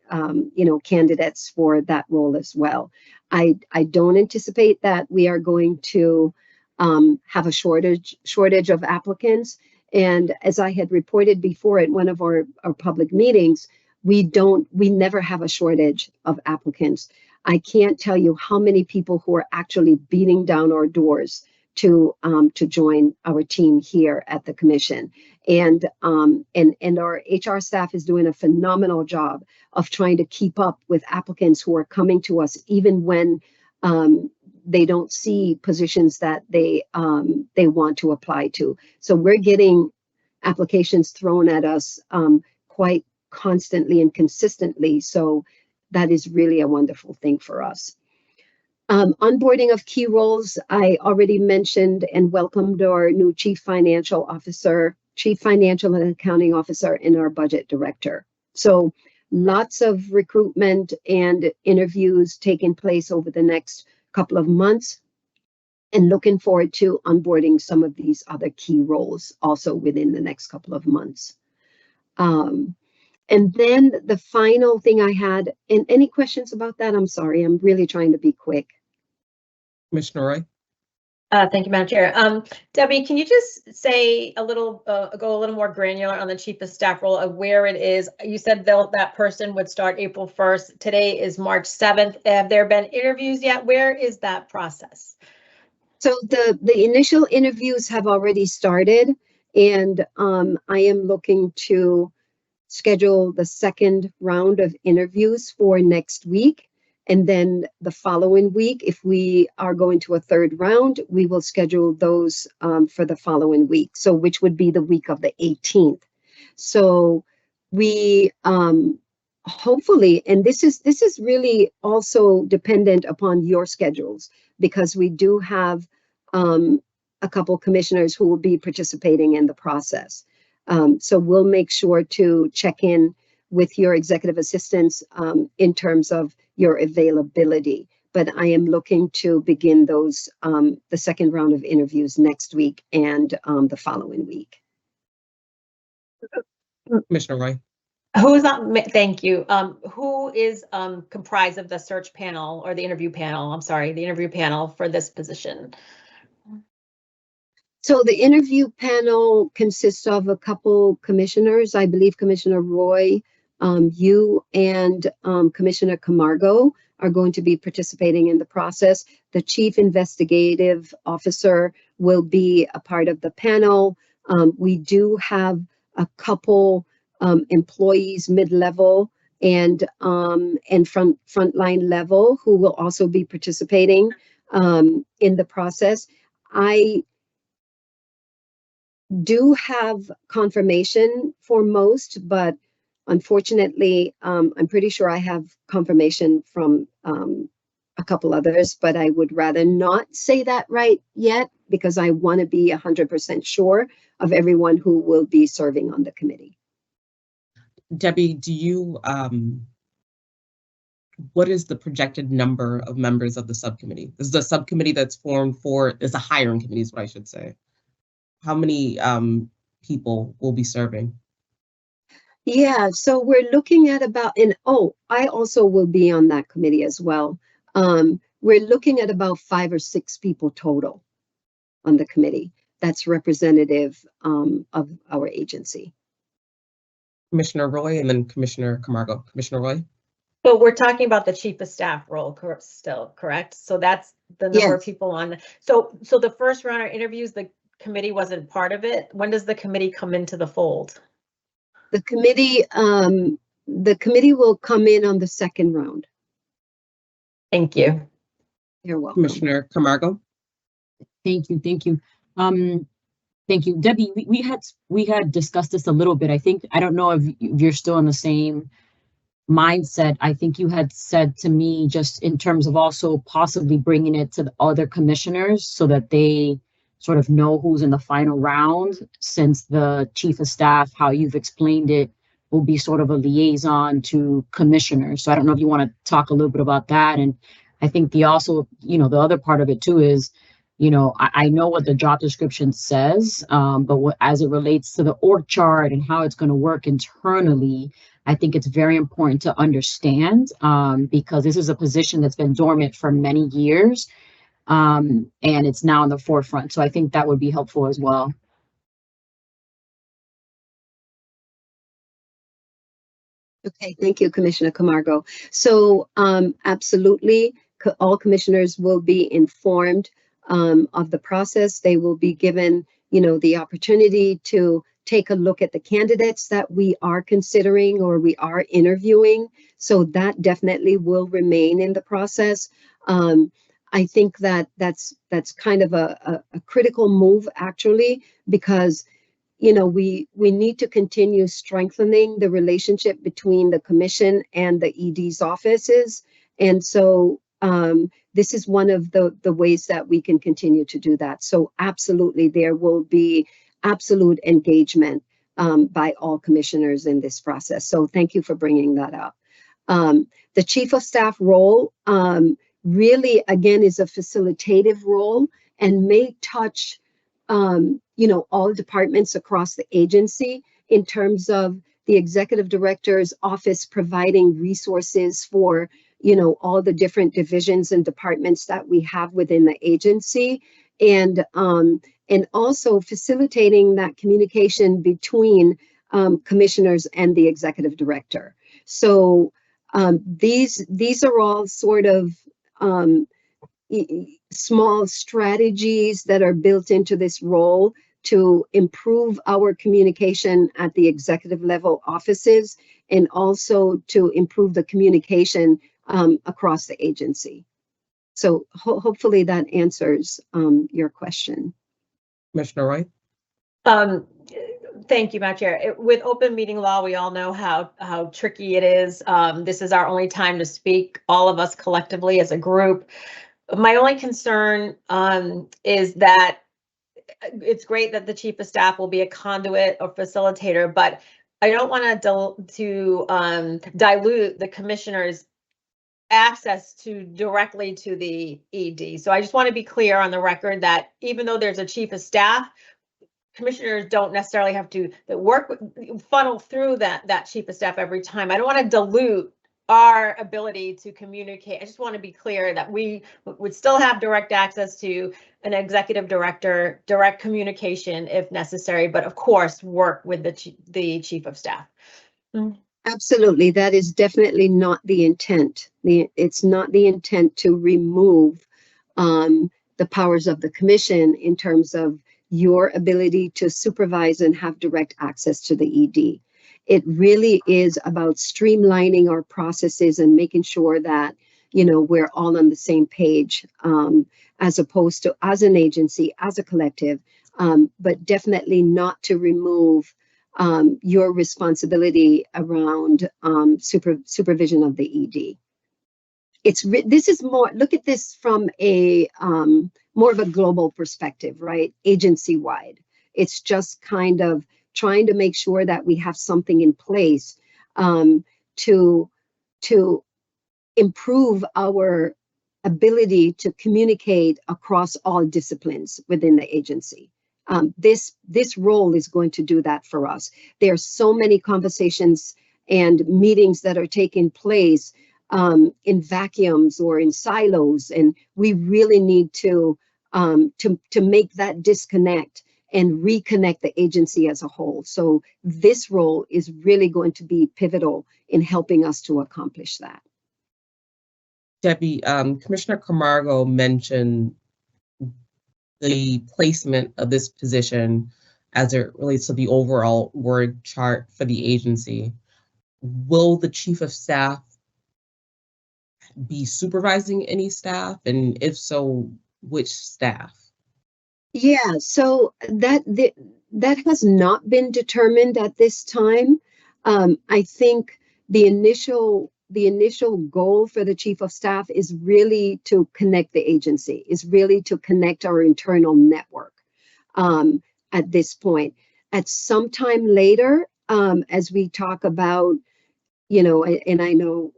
candidates for that role as well. I don't anticipate that we are going to have a shortage of applicants. And as I had reported before at one of our public meetings, we never have a shortage of applicants. I can't tell you how many people who are actually beating down our doors to join our team here at the commission. And our HR staff is doing a phenomenal job of trying to keep up with applicants who are coming to us, even when they don't see positions that they want to apply to. So we're getting applications thrown at us quite constantly and consistently. So that is really a wonderful thing for us. Onboarding of key roles, I already mentioned and welcomed our new Chief Financial and Accounting Officer, and our Budget Director. So lots of recruitment and interviews taking place over the next couple of months, and looking forward to onboarding some of these other key roles also within the next couple of months. And then the final thing I had, and any questions about that? I'm sorry, I'm really trying to be quick. Commissioner Roy? Thank you, Madam Chair. Debbie, can you just say a little, go a little more granular on the Chief of Staff role of where it is? You said that person would start April 1st. Today is March 7th. Have there been interviews yet? Where is that process? So the initial interviews have already started, and I am looking to schedule the second round of interviews for next week. And then the following week, if we are going to a third round, we will schedule those for the following week. So which would be the week of the 18th. So we hopefully, and this is really also dependent upon your schedules, because we do have a couple commissioners who will be participating in the process. So we'll make sure to check in with your executive assistants in terms of your availability. But I am looking to begin those, the second round of interviews next week and the following week. Commissioner Roy? Who's on? Thank you. Who is comprised of the search panel or the interview panel? I'm sorry, the interview panel for this position. So the interview panel consists of a couple commissioners. I believe Commissioner Roy, you and Commissioner Camargo are going to be participating in the process. The Chief Investigative Officer will be a part of the panel. We do have a couple employees mid-level and frontline level who will also be participating in the process. I do have confirmation for most, but unfortunately, I'm pretty sure I have confirmation from a couple others, but I would rather not say that right yet because I want to be 100% sure of everyone who will be serving on the committee. Debbie, do you, what is the projected number of members of the subcommittee? This is the subcommittee that's formed for, it's a hiring committee is what I should say. How many people will be serving? Yeah, so we're looking at about, and oh, I also will be on that committee as well. We're looking at about 5 or 6 people total on the committee. That's representative of our agency. Commissioner Roy and then Commissioner Camargo. Commissioner Roy? So we're talking about the Chief of Staff role still, correct? So that's the number of people on. So the first round of interviews, the committee wasn't part of it. When does the committee come into the fold? The committee will come in on the second round. Thank you. You're welcome. Commissioner Camargo? Thank you. Thank you, Debbie. We had discussed this a little bit. I think, I don't know if you're still in the same mindset. I think you had said to me just in terms of also possibly bringing it to the other commissioners so that they sort of know who's in the final round, since the Chief of Staff, how you've explained it, will be sort of a liaison to commissioners. So I don't know if you want to talk a little bit about that. And I think the also, the other part of it too is, I know what the job description says, but as it relates to the org chart and how it's going to work internally, I think it's very important to understand because this is a position that's been dormant for many years. And it's now in the forefront. So I think that would be helpful as well. Okay, thank you, Commissioner Camargo. So absolutely, all commissioners will be informed of the process. They will be given, the opportunity to take a look at the candidates that we are considering or we are interviewing. So that definitely will remain in the process. I think that that's kind of a critical move, actually, because you know, we need to continue strengthening the relationship between the commission and the ED's offices. And so this is one of the ways that we can continue to do that. So absolutely, there will be absolute engagement by all commissioners in this process. So thank you for bringing that up. The chief of staff role really, again, is a facilitative role and may touch, you know, all departments across the agency in terms of the executive director's office providing resources for, you know, all the different divisions and departments that we have within the agency, and also facilitating that communication between commissioners and the executive director. So these are all sort of small strategies that are built into this role to improve our communication at the executive level offices, and also to improve the communication across the agency. So hopefully that answers your question. Commissioner Roy? Thank you, Madam Chair. With open meeting law, we all know how tricky it is. This is our only time to speak, all of us collectively as a group. My only concern is that it's great that the chief of staff will be a conduit or facilitator, but I don't want to dilute the commissioner's access directly to the ED. So I just want to be clear on the record that even though there's a chief of staff, commissioners don't necessarily have to funnel through that chief of staff every time. I don't want to dilute our ability to communicate. I just want to be clear that we would still have direct access to an executive director, direct communication if necessary, but of course work with the chief of staff. Absolutely, that is definitely not the intent. It's not the intent to remove the powers of the commission in terms of your ability to supervise and have direct access to the ED. It really is about streamlining our processes and making sure that, you know, we're all on the same page, as opposed to as an agency, as a collective, but definitely not to remove your responsibility around supervision of the ED. This is more, look at this from a more of a global perspective, right? Agency-wide. It's just kind of trying to make sure that we have something in place to improve our ability to communicate across all disciplines within the agency. This role is going to do that for us. There are so many conversations and meetings that are taking place in vacuums or in silos, and we really need to make that disconnect and reconnect the agency as a whole. So this role is really going to be pivotal in helping us to accomplish that. Debbie, Commissioner Camargo mentioned the placement of this position as it relates to the overall org chart for the agency. Will the chief of staff be supervising any staff? And if so, which staff? Yeah, so that has not been determined at this time. I think the initial goal for the chief of staff is really to connect the agency, is really to connect our internal network at this point. At some time later, as we talk about, you know, and I know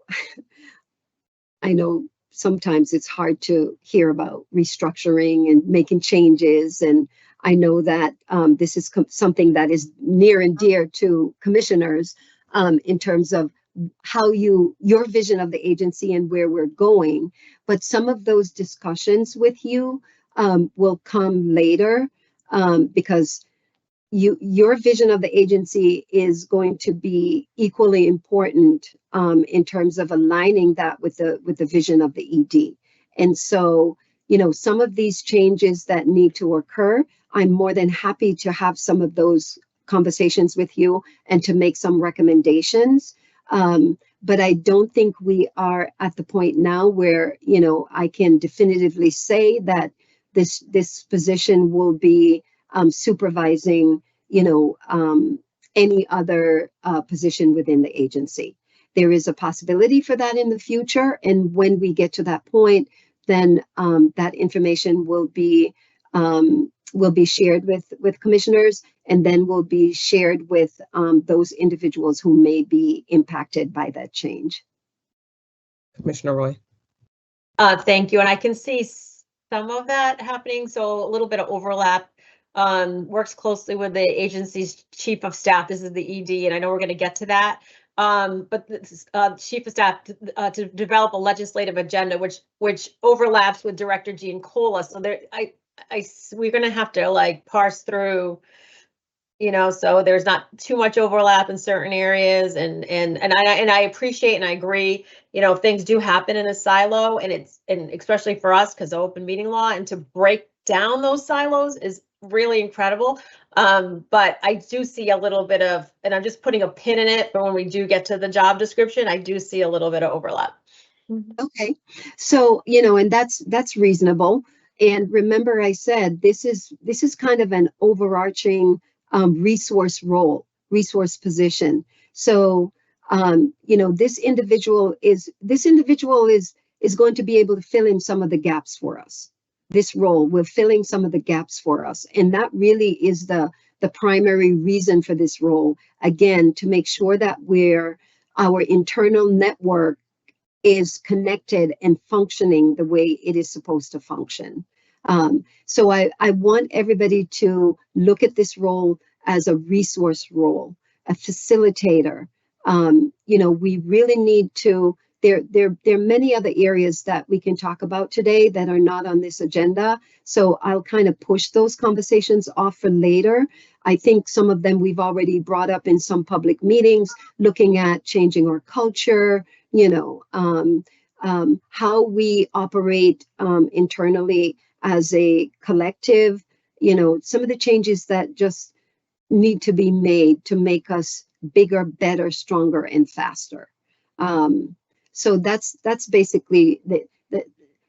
sometimes it's hard to hear about restructuring and making changes. And I know that this is something that is near and dear to commissioners in terms of how your vision of the agency and where we're going. But some of those discussions with you will come later because your vision of the agency is going to be equally important in terms of aligning that with the vision of the ED. And so, you know, some of these changes that need to occur, I'm more than happy to have some of those conversations with you and to make some recommendations. But I don't think we are at the point now where, you know, I can definitively say that this position will be supervising, any other position within the agency. There is a possibility for that in the future, and when we get to that point, then that information will be shared with commissioners, and then will be shared with those individuals who may be impacted by that change. Commissioner Roy. Thank you, and I can see some of that happening, so a little bit of overlap. Works closely with the agency's chief of staff. This is the ED, and I know we're going to get to that. But the chief of staff to develop a legislative agenda, which overlaps with Director Giancola. So there, we're going to have to like parse through, so there's not too much overlap in certain areas, and I appreciate and I agree, things do happen in a silo, and especially for us because of open meeting law, and to break down those silos is really incredible. But I do see a little bit of, and I'm just putting a pin in it, but when we do get to the job description, I do see a little bit of overlap. Okay, so and that's reasonable. And remember, I said this is kind of an overarching resource position. So this individual is going to be able to fill in some of the gaps for us. This role will fill in some of the gaps for us, and that really is the primary reason for this role. Again, to make sure that our internal network is connected and functioning the way it is supposed to function. So I want everybody to look at this role as a resource role, a facilitator. We really need to. There are many other areas that we can talk about today that are not on this agenda. So I'll kind of push those conversations off for later. I think some of them we've already brought up in some public meetings, looking at changing our culture, how we operate internally as a collective, some of the changes that just need to be made to make us bigger, better, stronger, and faster. So that's basically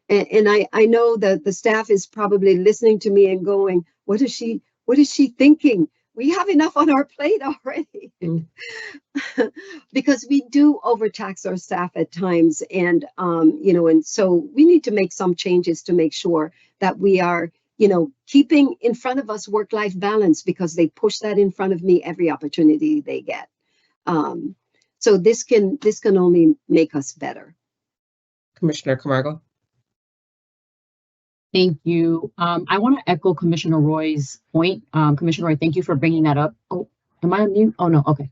and I know that the staff is probably listening to me and going, what is she thinking? We have enough on our plate already. Because we do overtax our staff at times, and and so we need to make some changes to make sure that we are keeping in front of us work-life balance, because they push that in front of me every opportunity they get. So this can only make us better. Commissioner Camargo. Thank you. I want to echo Commissioner Roy's point. Commissioner Roy, thank you for bringing that up. Oh, am I on mute? Oh, no. Okay.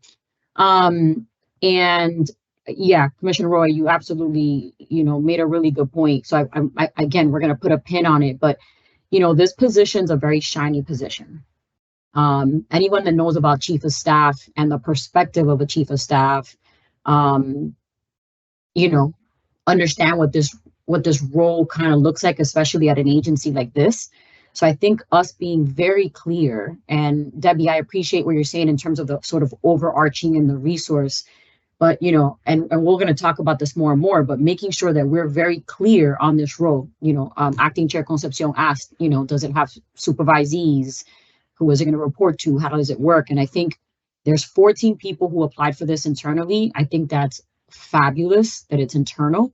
And yeah, Commissioner Roy, you absolutely, made a really good point. So again, we're going to put a pin on it, but, this position's a very shiny position. Anyone that knows about chief of staff and the perspective of a chief of staff, understand what this role kind of looks like, especially at an agency like this. So I think us being very clear, and Debbie, I appreciate what you're saying in terms of the sort of overarching and the resource, but, and we're going to talk about this more and more, but making sure that we're very clear on this role. Acting Chair Concepcion asked, does it have supervisees? Who is it going to report to? How does it work? And I think there's 14 people who applied for this internally. I think that's fabulous that it's internal,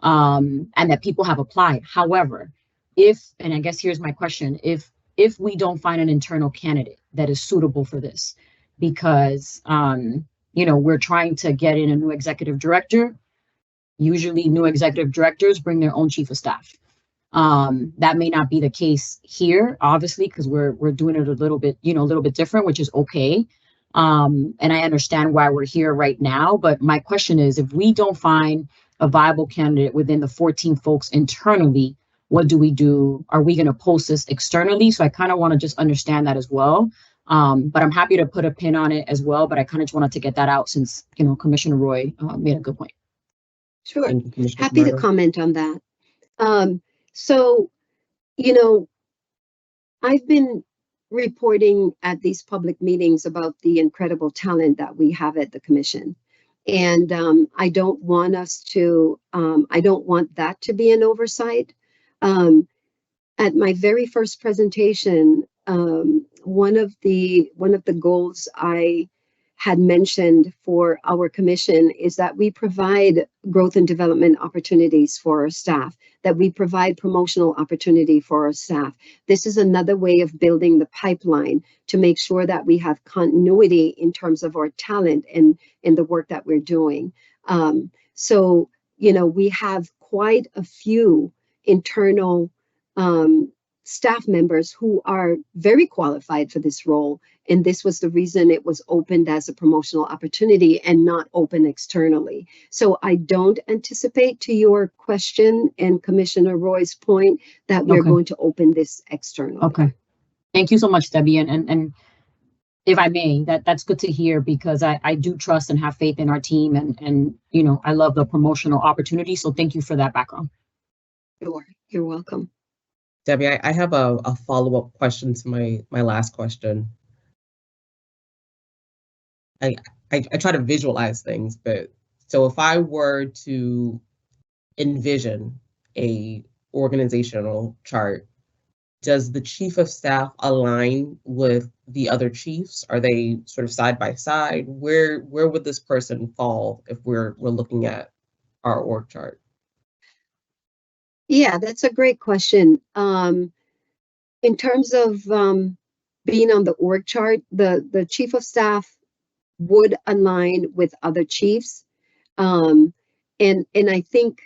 and that people have applied. However, and I guess here's my question, if we don't find an internal candidate that is suitable for this, because, we're trying to get in a new executive director, usually new executive directors bring their own chief of staff. That may not be the case here, obviously, because we're doing it a little bit different, which is okay. And I understand why we're here right now. But my question is, if we don't find a viable candidate within the 14 folks internally, what do we do? Are we going to post this externally? So I kind of want to just understand that as well. But I'm happy to put a pin on it as well. But I kind of just wanted to get that out since, Commissioner Roy made a good point. Sure. Happy to comment on that. So, I've been reporting at these public meetings about the incredible talent that we have at the commission. And I don't want that to be an oversight. At my very first presentation one of the goals I had mentioned for our commission is that we provide growth and development opportunities for our staff, that we provide promotional opportunity for our staff. This is another way of building the pipeline to make sure that we have continuity in terms of our talent and in the work that we're doing. So, you know, we have quite a few internal staff members who are very qualified for this role. And this was the reason it was opened as a promotional opportunity and not open externally. So I don't anticipate, to your question and Commissioner Roy's point, that we're going to open this externally. Okay. Thank you so much, Debbie. And if I may, that's good to hear, because I do trust and have faith in our team, and you know, I love the promotional opportunity. So thank you for that background. Sure, you're welcome. Debbie, I have a follow-up question to my last question. I try to visualize things, but so if I were to envision a organizational chart, does the chief of staff align with the other chiefs? Are they sort of side by side? Where would this person fall if we're looking at our org chart? Yeah, that's a great question. In terms of being on the org chart, the chief of staff would align with other chiefs. And I think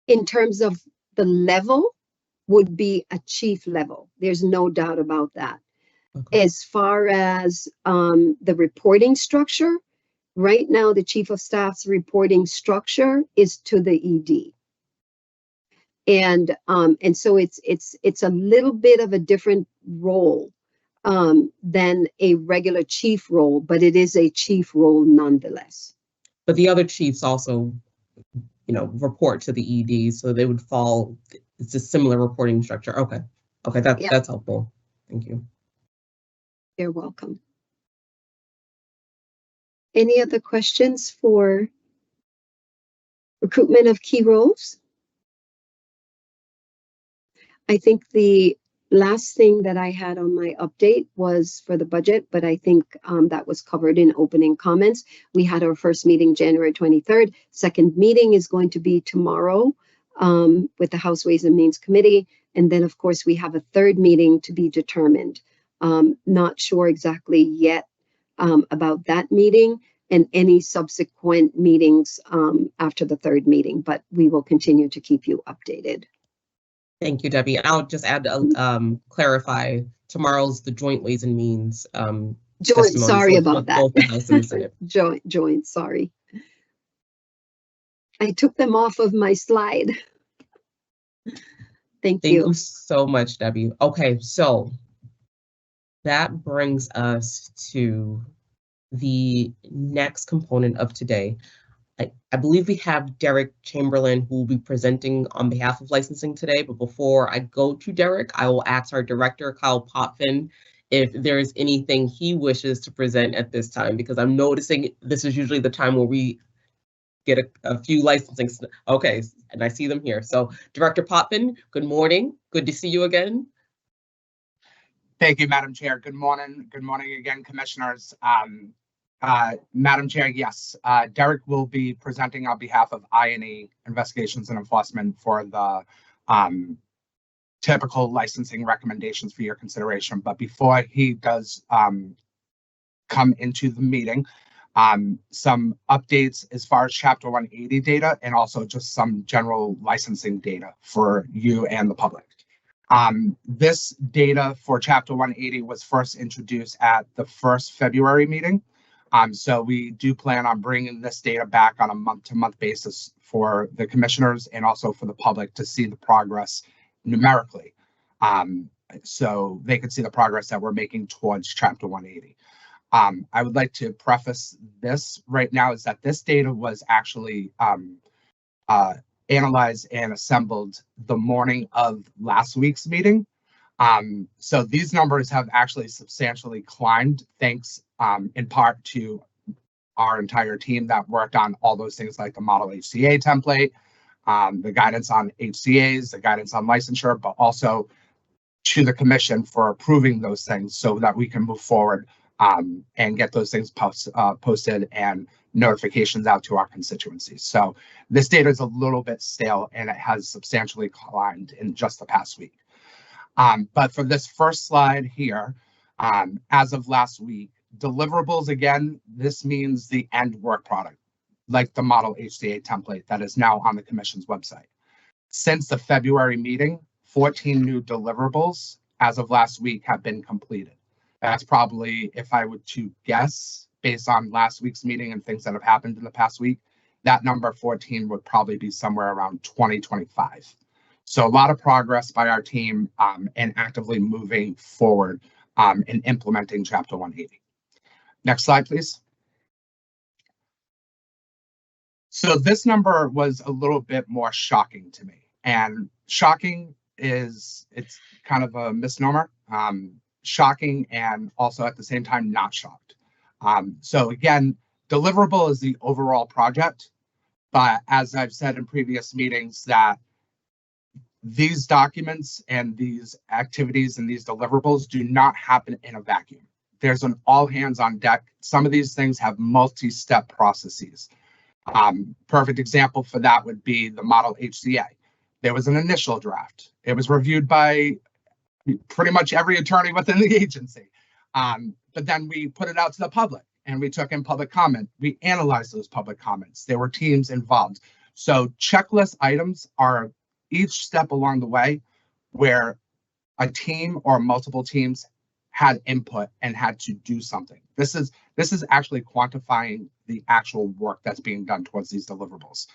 in terms of the level would be a chief level. There's no doubt about that. Okay. As far as the reporting structure, right now the chief of staff's reporting structure is to the ED. And so it's a little bit of a different role than a regular chief role, but it is a chief role nonetheless. But the other chiefs also, you know, report to the ED, so they would fall. It's a similar reporting structure. Okay, that's helpful. Thank you. You're welcome. Any other questions for recruitment of key roles? I think the last thing that I had on my update was for the budget, but I think that was covered in opening comments. We had our first meeting January 23rd. Second meeting is going to be tomorrow with the House Ways and Means Committee. And then, of course, we have a third meeting to be determined. Not sure exactly yet about that meeting and any subsequent meetings after the third meeting, but we will continue to keep you updated. Thank you, Debbie. I'll just add to clarify, tomorrow's the Joint Ways and Means. Joint, sorry about that. Both the House and the Senate. Joint, sorry. I took them off of my slide. Thank you. Thank you so much, Debbie. Okay, so that brings us to the next component of today. I believe we have Derek Chamberlain, who will be presenting on behalf of licensing today. But before I go to Derek, I will ask our director, Kyle Potvin, if there is anything he wishes to present at this time, because I'm noticing this is usually the time where we get a few licensing. Okay, and I see them here. So Director Potvin, good morning. Good to see you again. Thank you, Madam Chair. Good morning. Good morning again, commissioners. Madam Chair, yes, Derek will be presenting on behalf of I&E Investigations and Enforcement for the typical licensing recommendations for your consideration. But before he does come into the meeting, some updates as far as Chapter 180 data and also just some general licensing data for you and the public. This data for Chapter 180 was first introduced at the first February meeting. So we do plan on bringing this data back on a month-to-month basis for the commissioners and also for the public to see the progress numerically. So they can see the progress that we're making towards Chapter 180. I would like to preface this right now is that this data was actually analyzed and assembled the morning of last week's meeting. So these numbers have actually substantially climbed thanks in part to our entire team that worked on all those things like the model HCA template, the guidance on HCAs, the guidance on licensure, but also to the commission for approving those things so that we can move forward and get those things posted and notifications out to our constituencies. So this data is a little bit stale and it has substantially climbed in just the past week. But for this first slide here, as of last week, deliverables, again, this means the end work product, like the model HCA template that is now on the commission's website. Since the February meeting, 14 new deliverables as of last week have been completed. That's probably, if I were to guess, based on last week's meeting and things that have happened in the past week, that number 14 would probably be somewhere around 2025. So a lot of progress by our team and actively moving forward in implementing Chapter 180. Next slide, please. So this number was a little bit more shocking to me, and shocking it's kind of a misnomer. Shocking and also at the same time not shocked. So again, deliverable is the overall project, but as I've said in previous meetings, that these documents and these activities and these deliverables do not happen in a vacuum. There's an all hands on deck. Some of these things have multi-step processes. Perfect example for that would be the model HCA. There was an initial draft. It was reviewed by pretty much every attorney within the agency. But then we put it out to the public and we took in public comment. We analyzed those public comments. There were teams involved. So checklist items are each step along the way where a team or multiple teams had input and had to do something. This is actually quantifying the actual work that's being done towards these deliverables.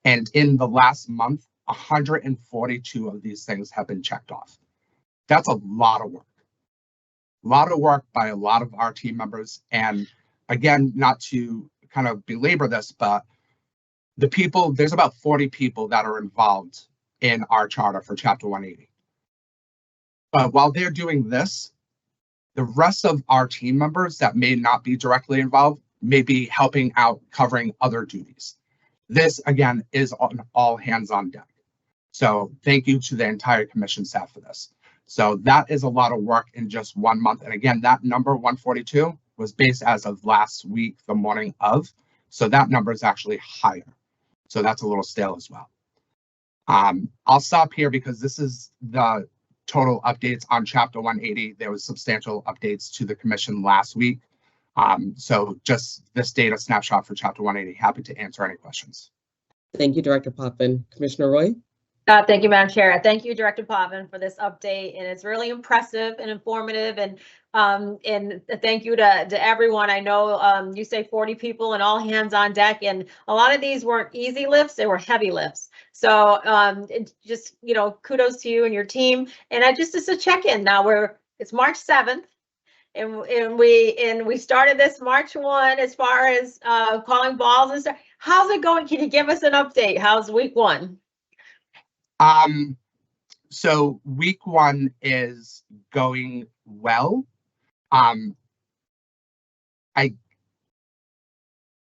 And in the last month, 142 of these things have been checked off. That's a lot of work. A lot of work by a lot of our team members. And again, not to kind of belabor this, but the people, there's about 40 people that are involved in our charter for Chapter 180. But while they're doing this, the rest of our team members that may not be directly involved may be helping out covering other duties. This, again, is on all hands on deck. So thank you to the entire commission staff for this. So that is a lot of work in just 1 month. And again, that number 142 was based as of last week, the morning of. So that number is actually higher. So that's a little stale as well. I'll stop here because this is the total updates on Chapter 180. There was substantial updates to the commission last week. So just this data snapshot for Chapter 180. Happy to answer any questions. Thank you, Director Potvin. Commissioner Roy? Thank you, Madam Chair. Thank you, Director Potvin, for this update, and it's really impressive and informative. And thank you to everyone. I know you say 40 people and all hands on deck, and a lot of these weren't easy lifts; they were heavy lifts. So just kudos to you and your team. And just as a check-in, now it's March 7th. And we started this March 1 as far as calling balls and stuff. How's it going? Can you give us an update? How's week 1? So week 1 is going well.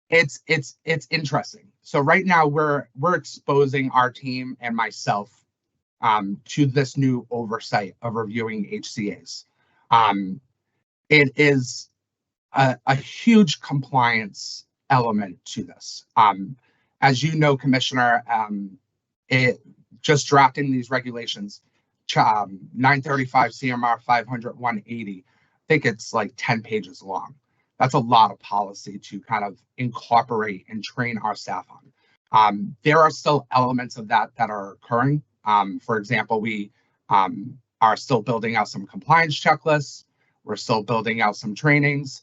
It's interesting. So right now we're exposing our team and myself to this new oversight of reviewing HCAs. It is a huge compliance element to this. As you know, Commissioner, just drafting these regulations, 935 CMR 500-180, I think it's like 10 pages long. That's a lot of policy to kind of incorporate and train our staff on. There are still elements of that are occurring. For example, we are still building out some compliance checklists. We're still building out some trainings.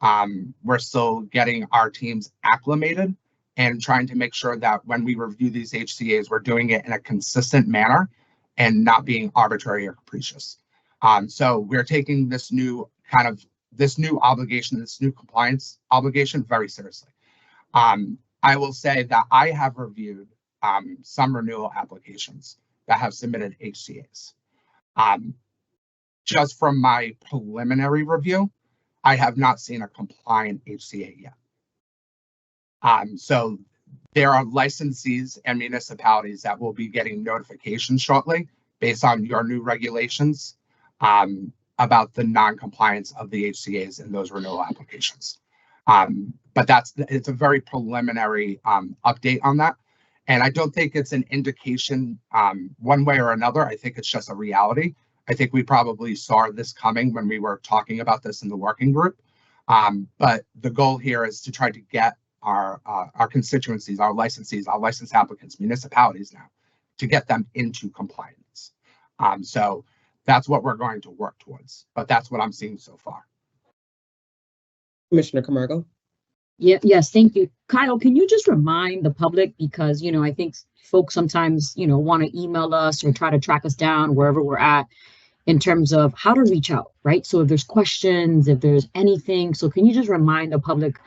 We're still getting our teams acclimated and trying to make sure that when we review these HCAs, we're doing it in a consistent manner and not being arbitrary or capricious. So we're taking this new obligation, this new compliance obligation very seriously. I will say that I have reviewed some renewal applications that have submitted HCAs. Just from my preliminary review, I have not seen a compliant HCA yet. So there are licensees and municipalities that will be getting notifications shortly based on your new regulations. about the non-compliance of the HCAs in those renewal applications. But it's a very preliminary update on that. And I don't think it's an indication one way or another. I think it's just a reality. I think we probably saw this coming when we were talking about this in the working group. But the goal here is to try to get our constituencies, our licensees, our license applicants, municipalities now, to get them into compliance. So that's what we're going to work towards, but that's what I'm seeing so far. Commissioner Camargo. Yeah, yes, thank you. Kyle, can you just remind the public, because, you know, I think folks sometimes, you know, want to email us or try to track us down wherever we're at in terms of how to reach out, right? So if there's questions, if there's anything, so can you just remind the public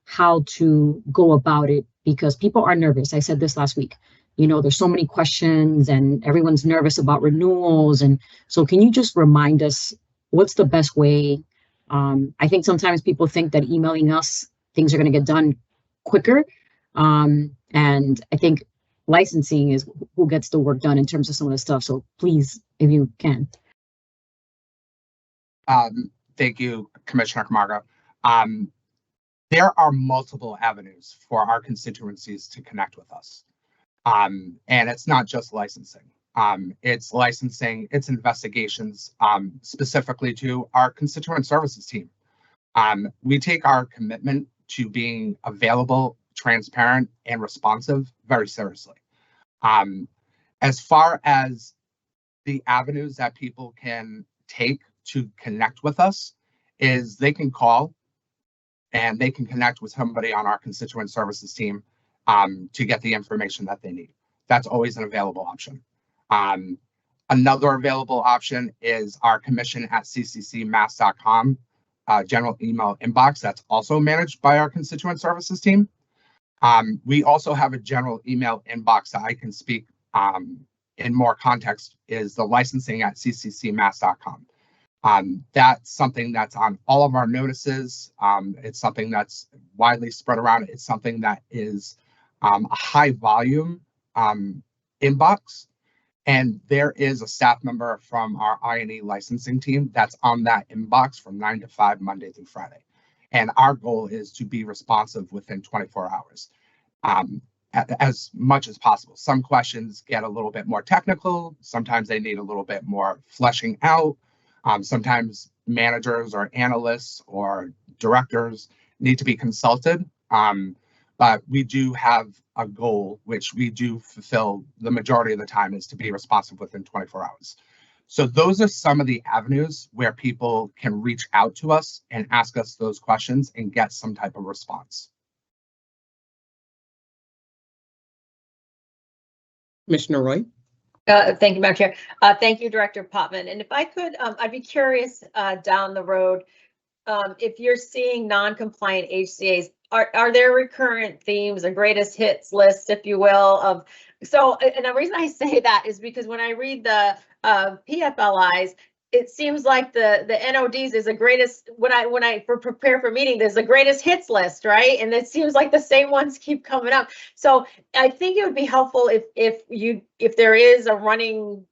how to go about it? Because people are nervous. I said this last week. You know, there's so many questions and everyone's nervous about renewals. And so can you just remind us what's the best way? I think sometimes people think that emailing us, things are going to get done quicker. And I think licensing is who gets the work done in terms of some of the stuff. So please, if you can. Thank you, Commissioner Camargo. There are multiple avenues for our constituencies to connect with us. And it's not just licensing. It's licensing, it's investigations, specifically to our constituent services team. We take our commitment to being available, transparent, and responsive very seriously. As far as the avenues that people can take to connect with us, is they can call and they can connect with somebody on our constituent services team to get the information that they need. That's always an available option. Another available option is our commission@cccmass.com general email inbox that's also managed by our constituent services team. We also have a general email inbox that I can speak in more context, is the licensing@cccmass.com. That's something that's on all of our notices. It's something that's widely spread around. It's something that is a high volume inbox. And there is a staff member from our I&E licensing team that's on that inbox from 9 to 5, Monday through Friday. And our goal is to be responsive within 24 hours, as much as possible. Some questions get a little bit more technical. Sometimes they need a little bit more fleshing out. Sometimes managers or analysts or directors need to be consulted. But we do have a goal, which we do fulfill the majority of the time, is to be responsive within 24 hours. So those are some of the avenues where people can reach out to us and ask us those questions and get some type of response. Commissioner Roy. Thank you, Madam Chair. Thank you, Director Popman. And if I could, I'd be curious down the road, if you're seeing non-compliant HCAs, are there recurrent themes, a greatest hits list, if you will, of and the reason I say that is because when I read the PFLIs, it seems like the NODs is the greatest, when I prepare for meeting, there's the greatest hits list, right? And it seems like the same ones keep coming up. So I think it would be helpful if there is a running,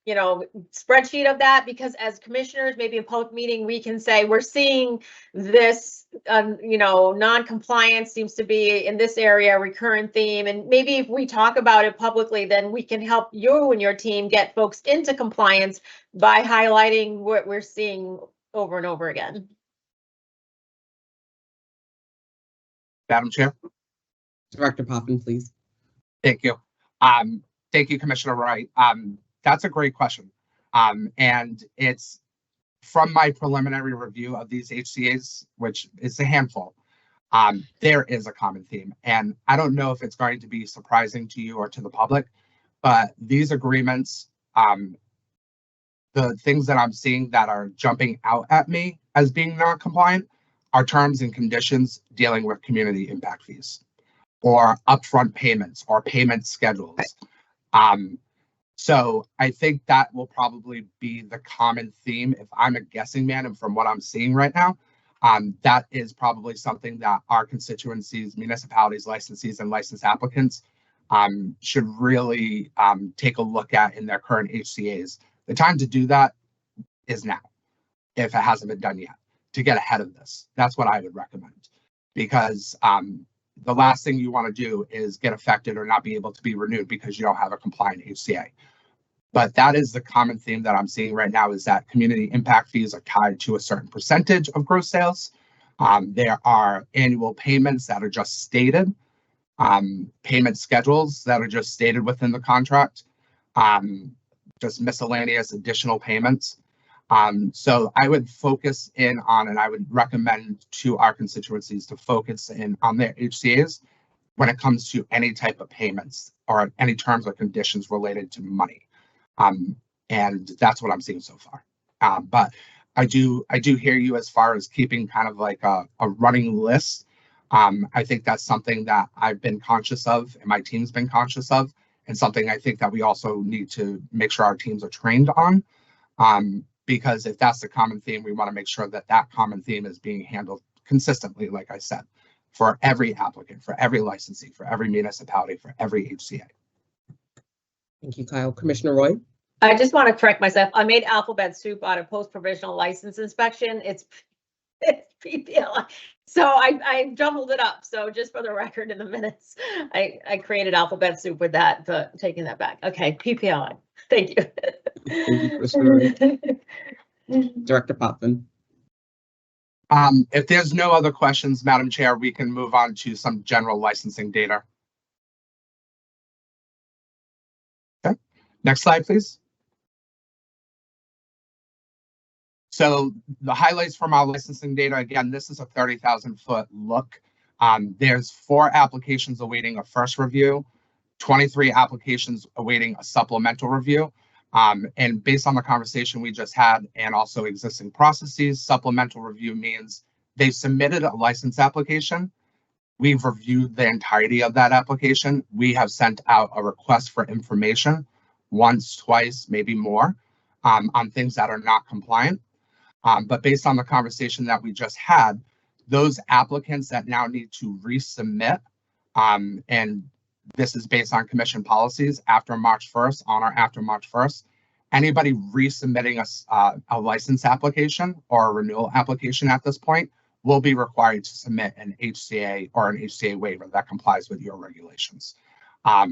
you know, spreadsheet of that, because as commissioners, maybe in public meeting, we can say we're seeing this, you know, non-compliance seems to be in this area, a recurrent theme. And maybe if we talk about it publicly, then we can help you and your team get folks into compliance by highlighting what we're seeing over and over again. Madam Chair. Director Poppin, please. Thank you. Thank you, Commissioner Wright. That's a great question. And it's from my preliminary review of these HCAs, which is a handful, there is a common theme. And I don't know if it's going to be surprising to you or to the public, but these agreements, the things that I'm seeing that are jumping out at me as being non-compliant are terms and conditions dealing with community impact fees or upfront payments or payment schedules. So I think that will probably be the common theme if I'm a guessing man, and from what I'm seeing right now, that is probably something that our constituencies, municipalities, licensees, and license applicants should really take a look at in their current HCAs. The time to do that is now, if it hasn't been done yet, to get ahead of this. That's what I would recommend, because the last thing you want to do is get affected or not be able to be renewed because you don't have a compliant HCA. But that is the common theme that I'm seeing right now, is that community impact fees are tied to a certain percentage of gross sales. There are annual payments that are just stated, payment schedules that are just stated within the contract, just miscellaneous additional payments. So I would focus in on, and I would recommend to our constituencies to focus in on their HCAs when it comes to any type of payments or any terms or conditions related to money. And that's what I'm seeing so far. But I do hear you as far as keeping kind of like a running list. I think that's something that I've been conscious of and my team's been conscious of, and something I think that we also need to make sure our teams are trained on. Because if that's the common theme, we want to make sure that that common theme is being handled consistently, like I said, for every applicant, for every licensee, for every municipality, for every HCA. Thank you, Kyle. Commissioner Roy? I just want to correct myself. I made alphabet soup out of post-provisional license inspection. It's PPLI. So I jumbled it up. So just for the record in the minutes, I created alphabet soup with that, taking that back. Okay, PPLI. Thank you. Thank you, Commissioner Roy. Director Potvin. If there's no other questions, Madam Chair, we can move on to some general licensing data. Okay, next slide, please. So the highlights from our licensing data, again, this is a 30,000-foot look. There's 4 applications awaiting a first review, 23 applications awaiting a supplemental review. And based on the conversation we just had and also existing processes, supplemental review means they've submitted a license application. We've reviewed the entirety of that application. We have sent out a request for information once, twice, maybe more, on things that are not compliant. But based on the conversation that we just had, those applicants that now need to resubmit, and this is based on commission policies after March 1st, on or after March 1st, anybody resubmitting a license application or a renewal application at this point will be required to submit an HCA or an HCA waiver that complies with your regulations.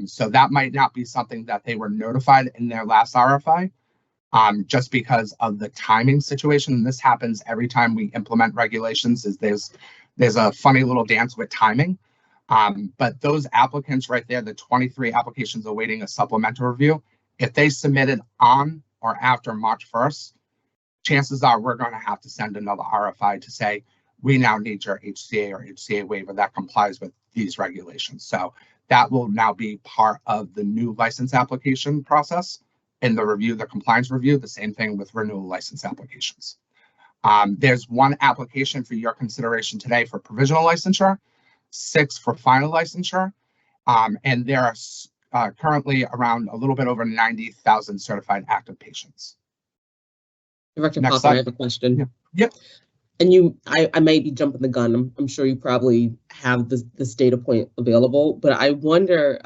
So that might not be something that they were notified in their last RFI, just because of the timing situation. And this happens every time we implement regulations, is there's a funny little dance with timing. But those applicants right there, the 23 applications awaiting a supplemental review, if they submitted on or after March 1st, chances are we're going to have to send another RFI to say, we now need your HCA or HCA waiver that complies with these regulations. So that will now be part of the new license application process in the review, the compliance review, the same thing with renewal license applications. There's 1 application for your consideration today for provisional licensure, 6 for final licensure, and there are currently around a little bit over 90,000 certified active patients. Director Potvin, I have a question. Yep. And I might be jumping the gun. I'm sure you probably have this data point available, but I wonder,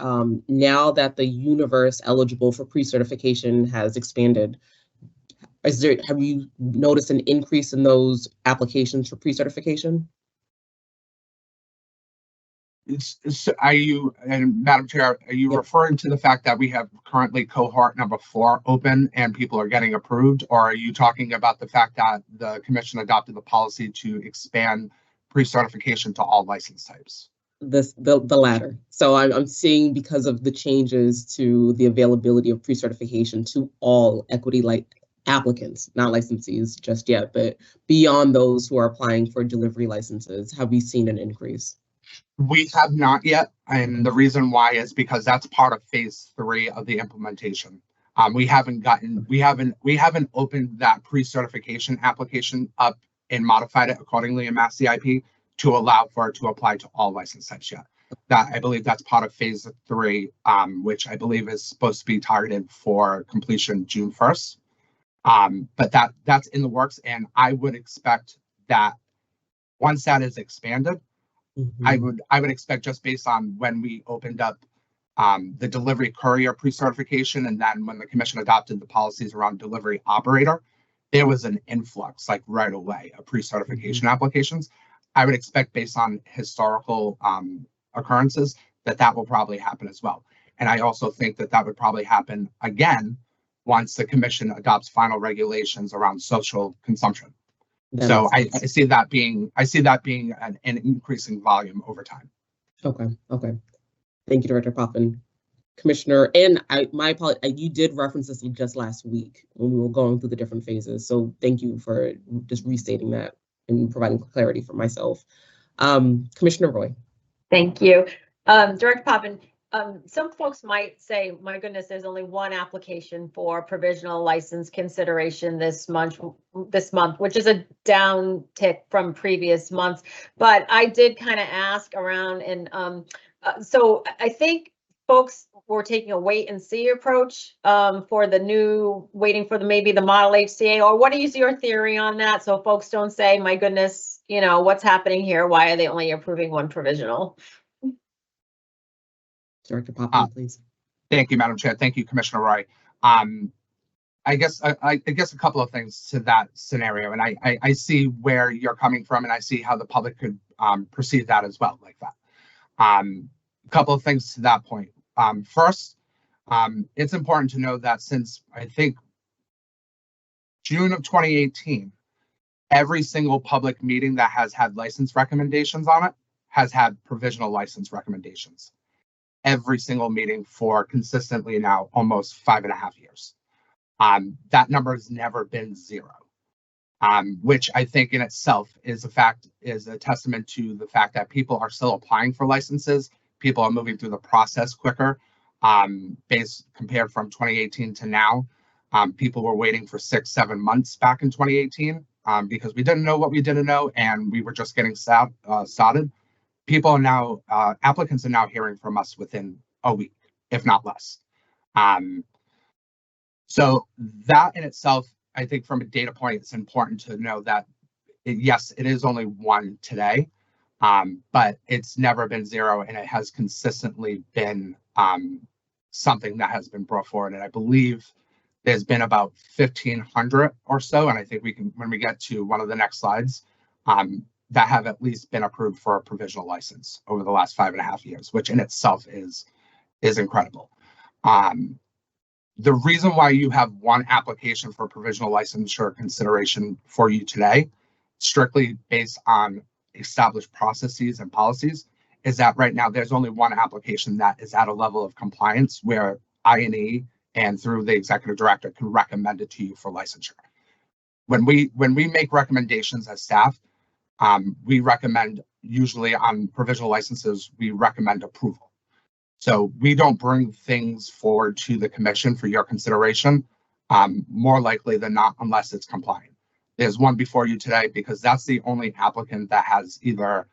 now that the universe eligible for pre-certification has expanded, have you noticed an increase in those applications for pre-certification? Are you, and Madam Chair, are you referring to the fact that we have currently cohort number 4 open and people are getting approved, or are you talking about the fact that the commission adopted the policy to expand pre-certification to all license types? The latter. So I'm seeing, because of the changes to the availability of pre-certification to all equity-like applicants, not licensees just yet, but beyond those who are applying for delivery licenses, have we seen an increase? We have not yet, and the reason why is because that's part of phase 3 of the implementation. We haven't opened that pre-certification application up and modified it accordingly in Mass CIP to allow for it to apply to all license types yet. That, I believe that's part of phase 3, which I believe is supposed to be targeted for completion June 1st. But that's in the works, and I would expect that once that is expanded, I would expect, just based on when we opened up the delivery courier pre-certification, and then when the commission adopted the policies around delivery operator, there was an influx like right away of pre-certification applications. I would expect, based on historical occurrences, that will probably happen as well. And I also think that would probably happen again once the commission adopts final regulations around social consumption. So I see that being an increasing volume over time. Okay. Thank you, Director Potvin. Commissioner, and my apologies, you did reference this just last week when we were going through the different phases. So thank you for just restating that and providing clarity for myself. Commissioner Roy. Thank you. Director Potvin, some folks might say, my goodness, there's only one application for provisional license consideration this month, which is a downtick from previous months. But I did kind of ask around, and so I think folks were taking a wait and see approach for the new, waiting for maybe the model HCA, or what is your theory on that? So folks don't say, my goodness, what's happening here? Why are they only approving one provisional? Director Potvin, please. Thank you, Madam Chair. Thank you, Commissioner Roy. I guess a couple of things to that scenario, and I see where you're coming from, and I see how the public could perceive that as well, like that. A couple of things to that point. First, it's important to know that since I think June of 2018, every single public meeting that has had license recommendations on it has had provisional license recommendations. Every single meeting for consistently now almost 5.5 years. That number has never been zero, which I think in itself is a testament to the fact that people are still applying for licenses. People are moving through the process quicker, compared from 2018 to now. People were waiting for 6-7 months back in 2018 because we didn't know what we didn't know, and we were just getting started. People are now, applicants are now hearing from us within a week, if not less. So that in itself, I think from a data point, it's important to know that, yes, it is only one today, but it's never been zero, and it has consistently been something that has been brought forward. And I believe there's been about 1,500 or so, and I think we can, when we get to one of the next slides, that have at least been approved for a provisional license over the last 5.5 years, which in itself is incredible. The reason why you have one application for provisional licensure consideration for you today, strictly based on established processes and policies, is that right now there's only one application that is at a level of compliance where I&E and through the executive director can recommend it to you for licensure. When we make recommendations as staff, we recommend, usually on provisional licenses, we recommend approval. So we don't bring things forward to the commission for your consideration, more likely than not, unless it's compliant. There's one before you today because that's the only applicant that has either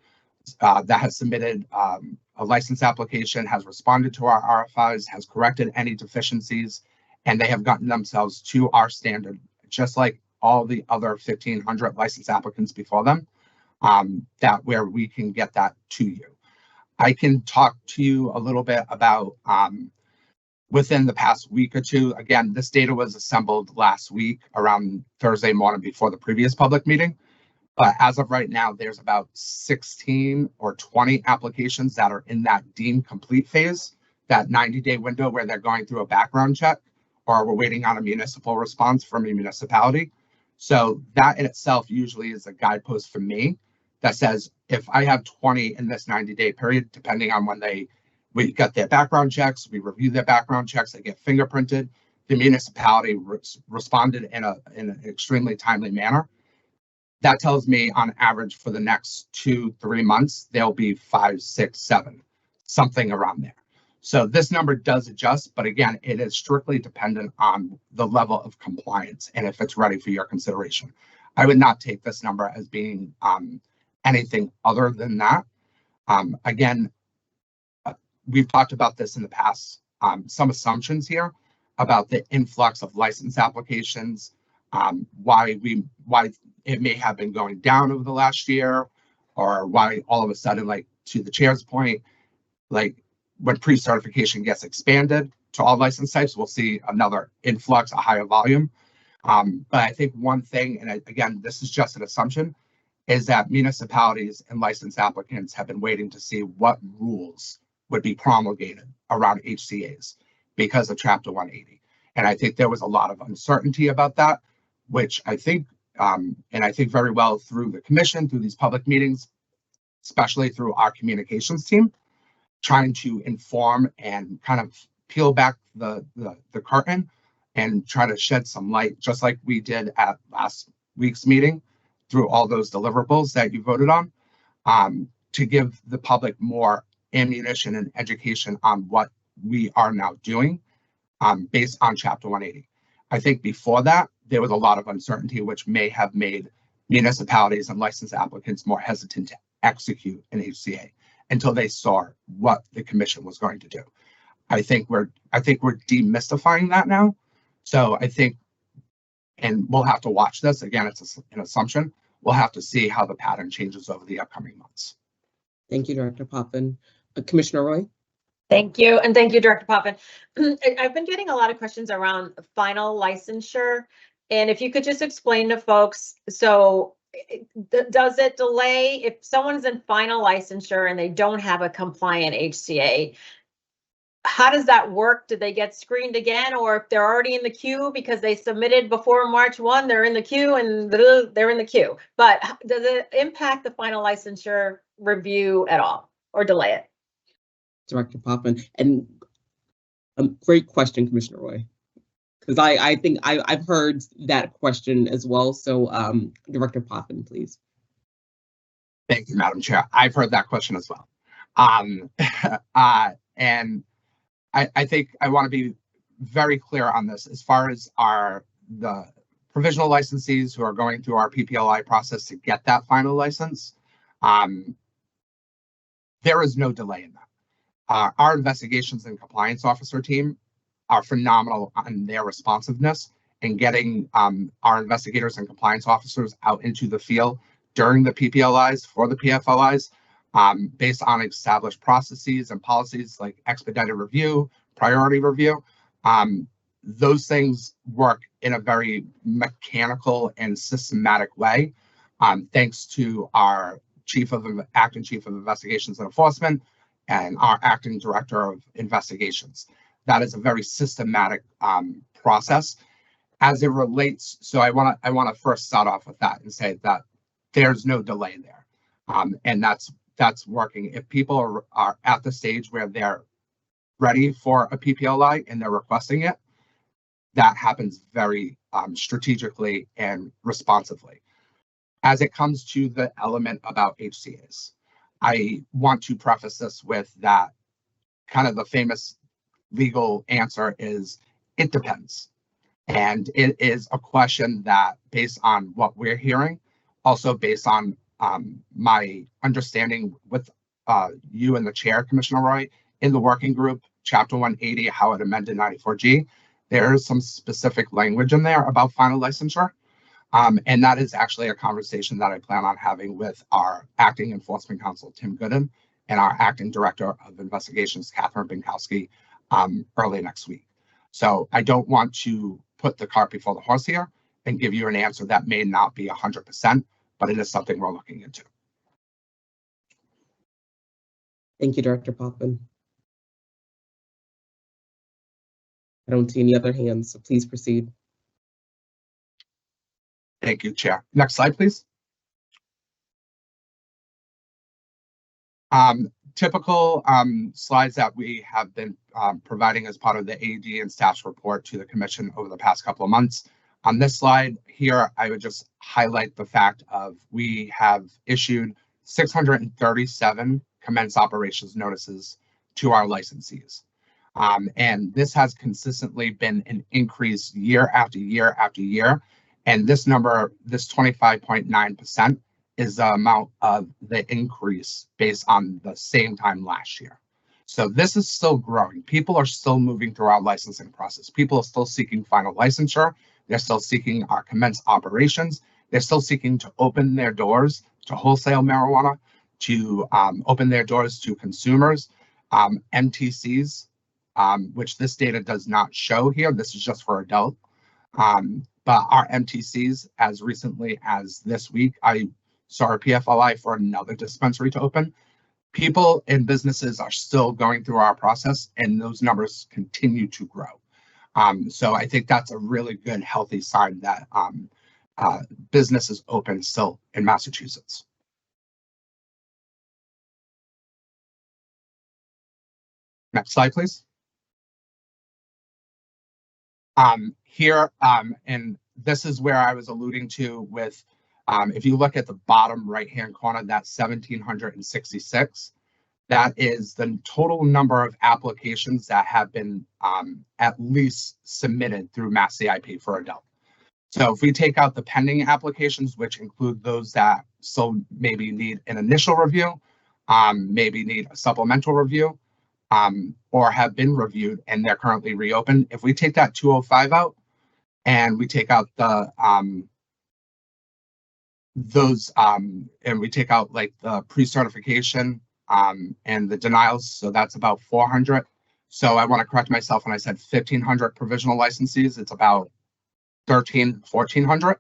that has submitted a license application, has responded to our RFIs, has corrected any deficiencies, and they have gotten themselves to our standard, just like all the other 1,500 license applicants before them. That where we can get that to you. I can talk to you a little bit about within the past week or two. Again, this data was assembled last week around Thursday morning before the previous public meeting. But as of right now, there's about 16 or 20 applications that are in that deemed complete phase, that 90-day window where they're going through a background check, or we're waiting on a municipal response from a municipality. So that in itself usually is a guidepost for me that says if I have 20 in this 90-day period, depending on when we got their background checks, we review their background checks, they get fingerprinted, the municipality responded in an extremely timely manner. That tells me on average for the next 2-3 months, there'll be 5, 6, 7, something around there. So this number does adjust, but again, it is strictly dependent on the level of compliance and if it's ready for your consideration. I would not take this number as being anything other than that. Again, we've talked about this in the past, some assumptions here about the influx of license applications, why it may have been going down over the last year, or why all of a sudden, like to the chair's point, like when pre-certification gets expanded to all license types, we'll see another influx, a higher volume. But I think one thing, and again, this is just an assumption, is that municipalities and licensed applicants have been waiting to see what rules would be promulgated around HCAs because of Chapter 180. And I think there was a lot of uncertainty about that, which I think, and I think very well through the commission, through these public meetings, especially through our communications team, trying to inform and kind of peel back the curtain and try to shed some light, just like we did at last week's meeting, through all those deliverables that you voted on, to give the public more ammunition and education on what we are now doing based on Chapter 180. I think before that, there was a lot of uncertainty, which may have made municipalities and licensed applicants more hesitant to execute an HCA until they saw what the commission was going to do. I think we're demystifying that now. So I think, and we'll have to watch this. Again, it's an assumption. We'll have to see how the pattern changes over the upcoming months. Thank you, Director Potvin. Commissioner Roy? Thank you. And thank you, Director Potvin. I've been getting a lot of questions around final licensure. And if you could just explain to folks, so does it delay if someone's in final licensure and they don't have a compliant HCA? How does that work? Do they get screened again, or if they're already in the queue because they submitted before March 1, they're in the queue and they're in the queue? But does it impact the final licensure review at all or delay it? Director Potvin, and a great question, Commissioner Roy, because I think I've heard that question as well. So Director Potvin, please. Thank you, Madam Chair. I've heard that question as well. And I think I want to be very clear on this as far as the provisional licensees who are going through our PPLI process to get that final license. There is no delay in that. Our investigations and compliance officer team are phenomenal on their responsiveness in getting our investigators and compliance officers out into the field during the PPLIs for the PFLIs based on established processes and policies like expedited review, priority review. Those things work in a very mechanical and systematic way, thanks to our acting chief of investigations and enforcement and our acting director of investigations. That is a very systematic process as it relates. So I want to first start off with that and say that there's no delay there, and that's working. If people are at the stage where they're ready for a PPLI and they're requesting it, that happens very strategically and responsively. As it comes to the element about HCAs, I want to preface this with that kind of the famous legal answer is it depends. And it is a question that, based on what we're hearing, also based on my understanding with you and the chair, Commissioner Roy, in the working group, Chapter 180, how it amended 94G, there is some specific language in there about final licensure. And that is actually a conversation that I plan on having with our acting enforcement counsel, Tim Gooden, and our acting director of investigations, Catherine Binkowski, early next week. So I don't want to put the cart before the horse here and give you an answer that may not be 100%, but it is something we're looking into. Thank you, Director Potvin. I don't see any other hands, so please proceed. Thank you, Chair. Next slide, please. Typical slides that we have been providing as part of the AD and staff's report to the Commission over the past couple of months. On this slide here, I would just highlight the fact of we have issued 637 commence operations notices to our licensees. And this has consistently been an increase year after year after year. And this number, this 25.9%, is the amount of the increase based on the same time last year. So this is still growing. People are still moving through our licensing process. People are still seeking final licensure. They're still seeking our commence operations. They're still seeking to open their doors to wholesale marijuana, to open their doors to consumers, MTCs, which this data does not show here. This is just for adult. But our MTCs, as recently as this week, I saw a PFLI for another dispensary to open. People and businesses are still going through our process, and those numbers continue to grow. So I think that's a really good, healthy sign that business is open still in Massachusetts. Next slide, please. Here, and this is where I was alluding to with, if you look at the bottom right-hand corner, that's 1,766. That is the total number of applications that have been at least submitted through Mass CIP for adult. So if we take out the pending applications, which include those that still maybe need an initial review, maybe need a supplemental review, or have been reviewed and they're currently reopened. If we take that 205 out and we take out the and we take out like the pre-certification and the denials, so that's about 400. So I want to correct myself when I said 1,500 provisional licensees. It's about 1,400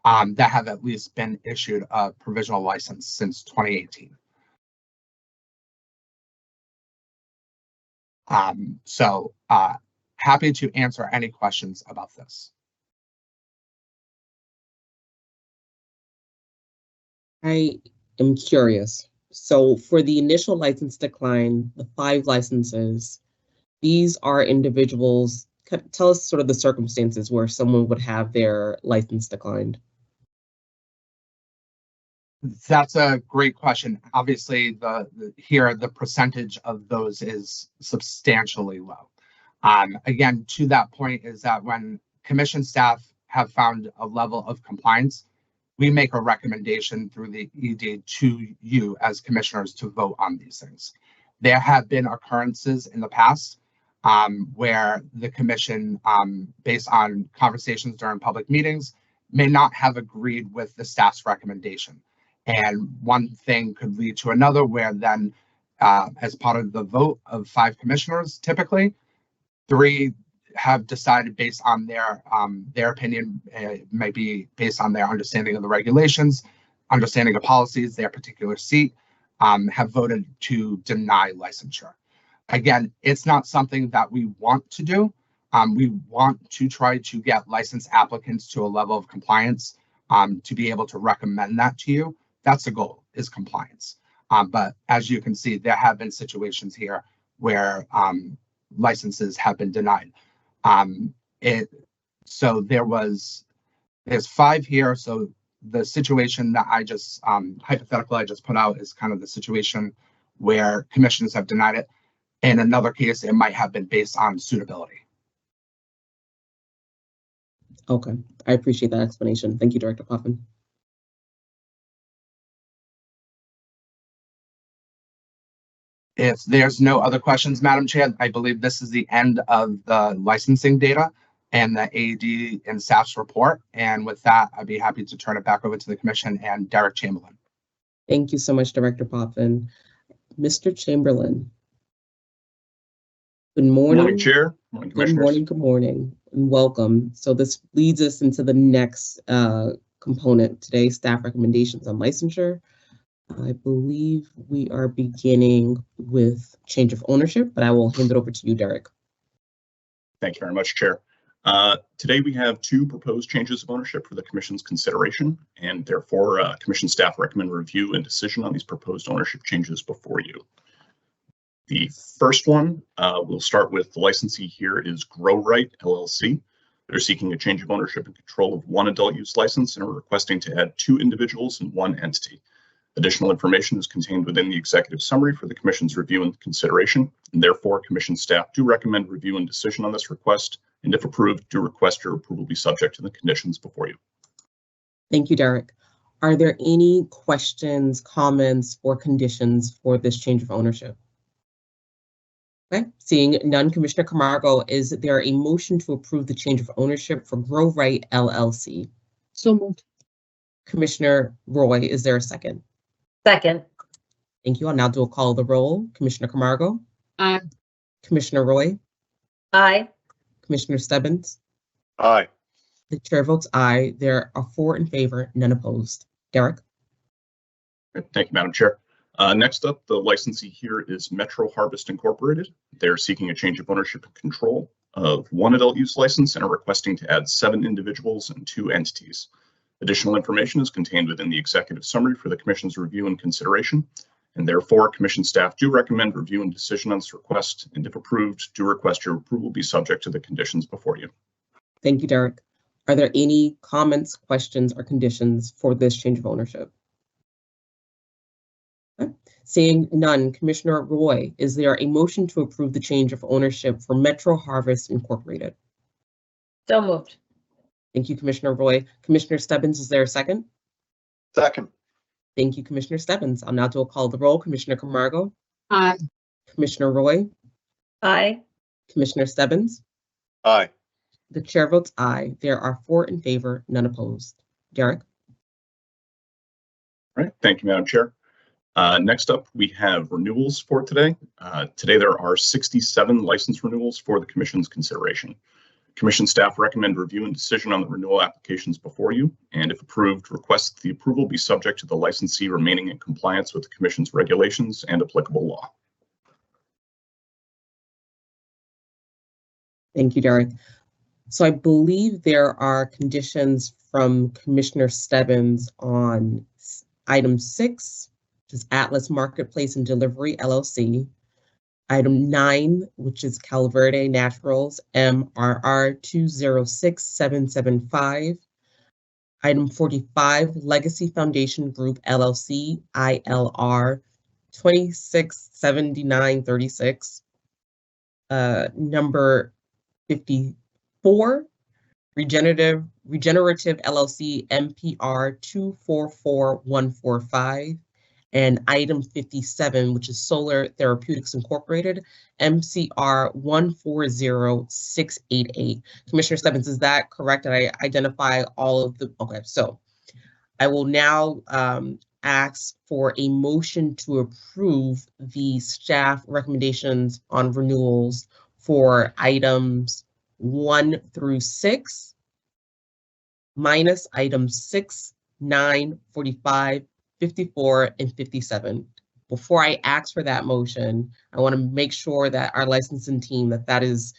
that have at least been issued a provisional license since 2018. So happy to answer any questions about this. I am curious. So for the initial license decline, the 5 licenses, these are individuals. Tell us sort of the circumstances where someone would have their license declined. That's a great question. Obviously, the percentage of those is substantially low. Again, to that point is that when commission staff have found a level of compliance, we make a recommendation through the ED to you as commissioners to vote on these things. There have been occurrences in the past where the commission, based on conversations during public meetings, may not have agreed with the staff's recommendation. And one thing could lead to another where then, as part of the vote of 5 commissioners, typically 3 have decided based on their opinion, might be based on their understanding of the regulations, understanding of policies, their particular seat, have voted to deny licensure. Again, it's not something that we want to do. We want to try to get licensed applicants to a level of compliance to be able to recommend that to you. That's the goal, is compliance. But as you can see, there have been situations here where licenses have been denied. So there's 5 here. So the situation that I just hypothetical I just put out is kind of the situation where commissions have denied it. In another case, it might have been based on suitability. Okay, I appreciate that explanation. Thank you, Director Coffin. If there's no other questions, Madam Chair, I believe this is the end of the licensing data and the AD and staff's report. And with that, I'd be happy to turn it back over to the Commission and Derek Chamberlain. Thank you so much, Director Potvin. Mr. Chamberlain. Good morning. Morning, Chair. Morning, Commissioners. Good morning, and welcome. So this leads us into the next component today, staff recommendations on licensure. I believe we are beginning with change of ownership, but I will hand it over to you, Derek. Thank you very much, Chair. Today we have 2 proposed changes of ownership for the Commission's consideration, and therefore Commission staff recommend review and decision on these proposed ownership changes before you. The first one, we'll start with the licensee here is Grow Right LLC. They're seeking a change of ownership and control of 1 adult use license and are requesting to add 2 individuals and 1 entity. Additional information is contained within the executive summary for the Commission's review and consideration, and therefore Commission staff do recommend review and decision on this request, and if approved, do request your approval be subject to the conditions before you. Thank you, Derek. Are there any questions, comments, or conditions for this change of ownership? Okay, seeing none, Commissioner Camargo, is there a motion to approve the change of ownership for Grow Right LLC? So moved. Commissioner Roy, is there a second? Second. Thank you. I'll now do a call of the roll. Commissioner Camargo? Aye. Commissioner Roy? Aye. Commissioner Stebbins? Aye. The chair votes aye. There are 4 in favor, none opposed. Derek? Thank you, Madam Chair. Next up, the licensee here is Metro Harvest Incorporated. They're seeking a change of ownership and control of 1 adult use license and are requesting to add 7 individuals and 2 entities. Additional information is contained within the executive summary for the Commission's review and consideration, and therefore Commission staff do recommend review and decision on this request, and if approved, do request your approval be subject to the conditions before you. Thank you, Derek. Are there any comments, questions, or conditions for this change of ownership? Okay. Seeing none, Commissioner Roy, is there a motion to approve the change of ownership for Metro Harvest Incorporated? So moved. Thank you, Commissioner Roy. Commissioner Stebbins, is there a second? Second. Thank you, Commissioner Stebbins. I'll now do a call of the roll. Commissioner Camargo? Aye. Commissioner Roy? Aye. Commissioner Stebbins? Aye. The chair votes aye. There are 4 in favor, none opposed. Derek? All right, thank you, Madam Chair. Next up, we have renewals for today. Today, there are 67 license renewals for the Commission's consideration. Commission staff recommend review and decision on the renewal applications before you, and if approved, request the approval be subject to the licensee remaining in compliance with the Commission's regulations and applicable law. Thank you, Derek. So I believe there are conditions from Commissioner Stebbins on item 6, which is Atlas Marketplace and Delivery, LLC. Item 9, which is Calverde Naturals, MRR 206775. Item 45, Legacy Foundation Group, LLC, ILR 267936. Number 54, Regenerative LLC, MPR 244145. And item 57, which is Solar Therapeutics Incorporated, MCR 140688. Commissioner Stebbins, is that correct? Did I identify all of the, okay, so I will now ask for a motion to approve the staff recommendations on renewals for items 1 through 6, minus items 6, 9, 45, 54, and 57. Before I ask for that motion, I want to make sure that our licensing team, that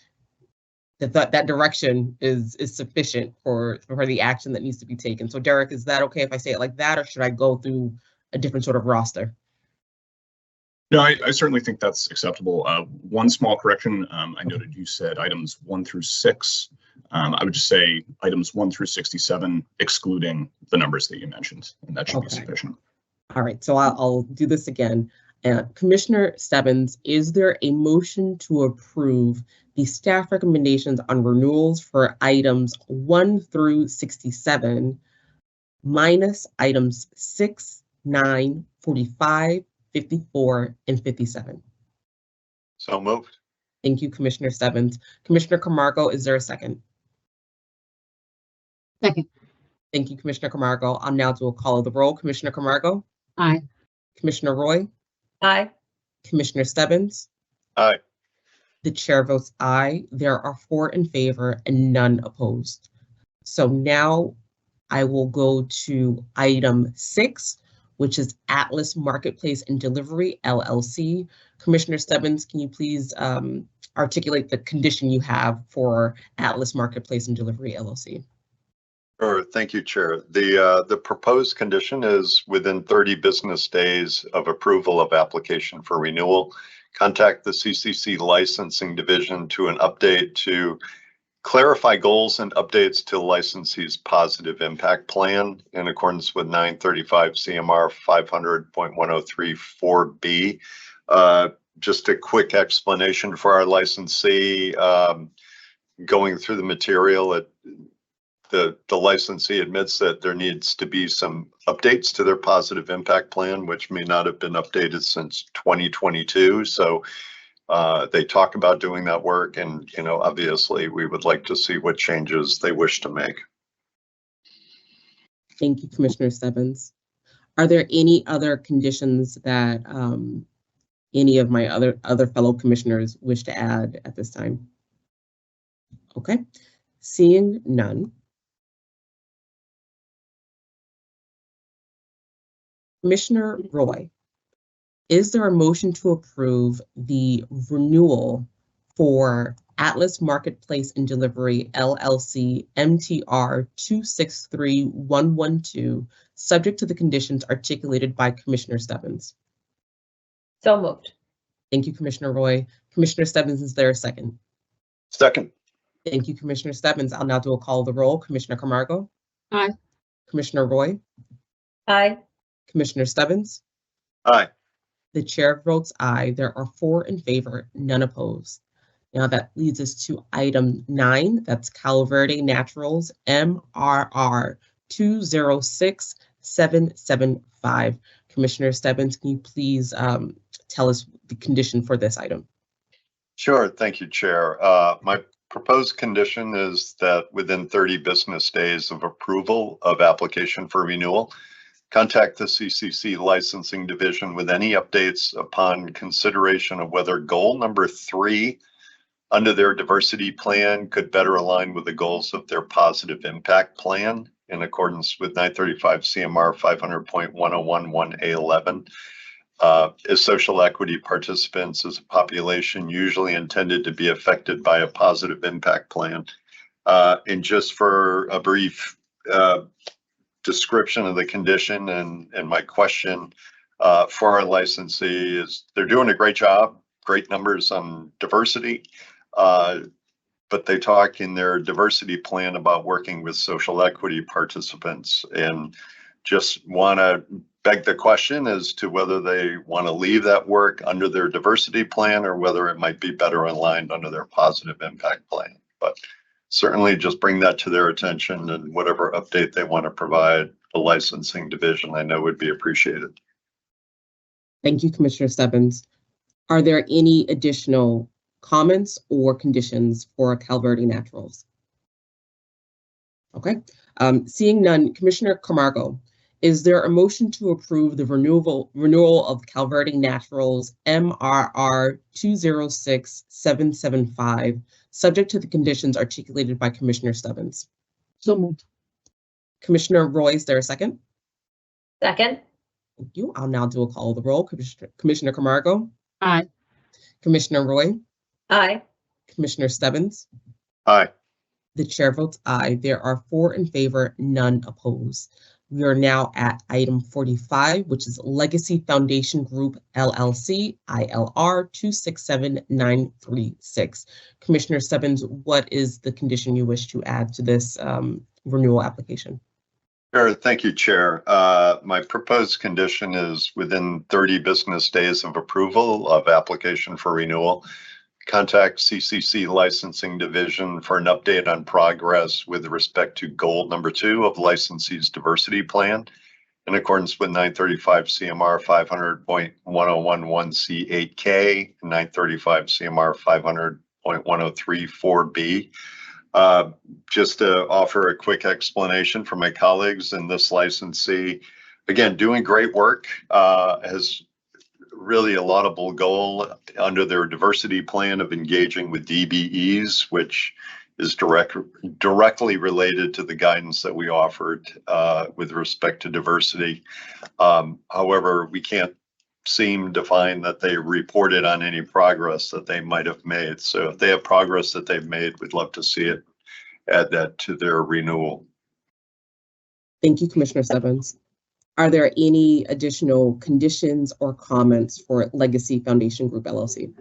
direction is sufficient for the action that needs to be taken. So Derek, is that okay if I say it like that, or should I go through a different sort of roster? No, I certainly think that's acceptable. One small correction, I noted you said items 1 through 6. I would just say items 1 through 67, excluding the numbers that you mentioned, and that should be sufficient. All right, so I'll do this again. Commissioner Stebbins, is there a motion to approve the staff recommendations on renewals for items 1 through 67, minus items 6, 9, 45, 54, and 57? So moved. Thank you, Commissioner Stebbins. Commissioner Camargo, is there a second? Second. Thank you, Commissioner Camargo. I'll now do a call of the roll. Commissioner Camargo? Aye. Commissioner Roy? Aye. Commissioner Stebbins? Aye. The chair votes aye. There are 4 in favor and none opposed. So now I will go to item 6, which is Atlas Marketplace and Delivery, LLC. Commissioner Stebbins, can you please articulate the condition you have for Atlas Marketplace and Delivery, LLC? Sure. Thank you, Chair. The proposed condition is within 30 business days of approval of application for renewal, contact the CCC licensing division to an update to clarify goals and updates to licensee's positive impact plan in accordance with 935 CMR 500.1034B. Just a quick explanation for our licensee. Going through the material, the licensee admits that there needs to be some updates to their positive impact plan, which may not have been updated since 2022. So they talk about doing that work, and obviously we would like to see what changes they wish to make. Thank you, Commissioner Stebbins. Are there any other conditions that any of my other fellow commissioners wish to add at this time? Okay, seeing none, Commissioner Roy, is there a motion to approve the renewal for Atlas Marketplace and Delivery LLC MTR 263112, subject to the conditions articulated by Commissioner Stebbins? So moved. Thank you, Commissioner Roy. Commissioner Stebbins, is there a second? Second. Thank you, Commissioner Stebbins. I'll now do a call of the roll. Commissioner Camargo? Aye. Commissioner Roy? Aye. Commissioner Stebbins? Aye. The chair votes aye. There are 4 in favor, none opposed. Now that leads us to item 9. That's Cal Verde Naturals MRR 206775. Commissioner Stebbins, can you please tell us the condition for this item? Sure. Thank you, Chair. My proposed condition is that within 30 business days of approval of application for renewal, contact the CCC Licensing Division with any updates upon consideration of whether goal number 3 under their diversity plan could better align with the goals of their positive impact plan in accordance with 935 CMR 500.1011A11. As social equity participants as a population usually intended to be affected by a positive impact plan. And just for a brief description of the condition and my question for our licensee is they're doing a great job, great numbers on diversity, but they talk in their diversity plan about working with social equity participants, and just want to beg the question as to whether they want to leave that work under their diversity plan or whether it might be better aligned under their positive impact plan. But certainly just bring that to their attention, and whatever update they want to provide the licensing division, I know would be appreciated. Thank you, Commissioner Stebbins. Are there any additional comments or conditions for Cal Verde Naturals? Okay, seeing none, Commissioner Camargo, is there a motion to approve the renewal of Cal Verde Naturals MRR 206775, subject to the conditions articulated by Commissioner Stebbins? So moved. Commissioner Roy, is there a second? Second. Thank you. I'll now do a call of the roll. Commissioner Camargo? Aye. Commissioner Roy? Aye. Commissioner Stebbins? Aye. The chair votes aye. There are 4 in favor, none opposed. We are now at item 45, which is Legacy Foundation Group LLC, ILR 267936. Commissioner Stebbins, what is the condition you wish to add to this renewal application? Sure. Thank you, Chair. My proposed condition is within 30 business days of approval of application for renewal, contact CCC Licensing Division for an update on progress with respect to goal number 2 of licensee's diversity plan in accordance with 935 CMR 500.1011C8K and 935 CMR 500.1034B. Just to offer a quick explanation for my colleagues in this licensee, again, doing great work, has really a laudable goal under their diversity plan of engaging with DBEs, which is directly related to the guidance that we offered with respect to diversity. However, we can't seem to find that they reported on any progress that they might have made. So if they have progress that they've made, we'd love to see it, add that to their renewal. Thank you, Commissioner Stebbins. Are there any additional conditions or comments for Legacy Foundation Group LLC?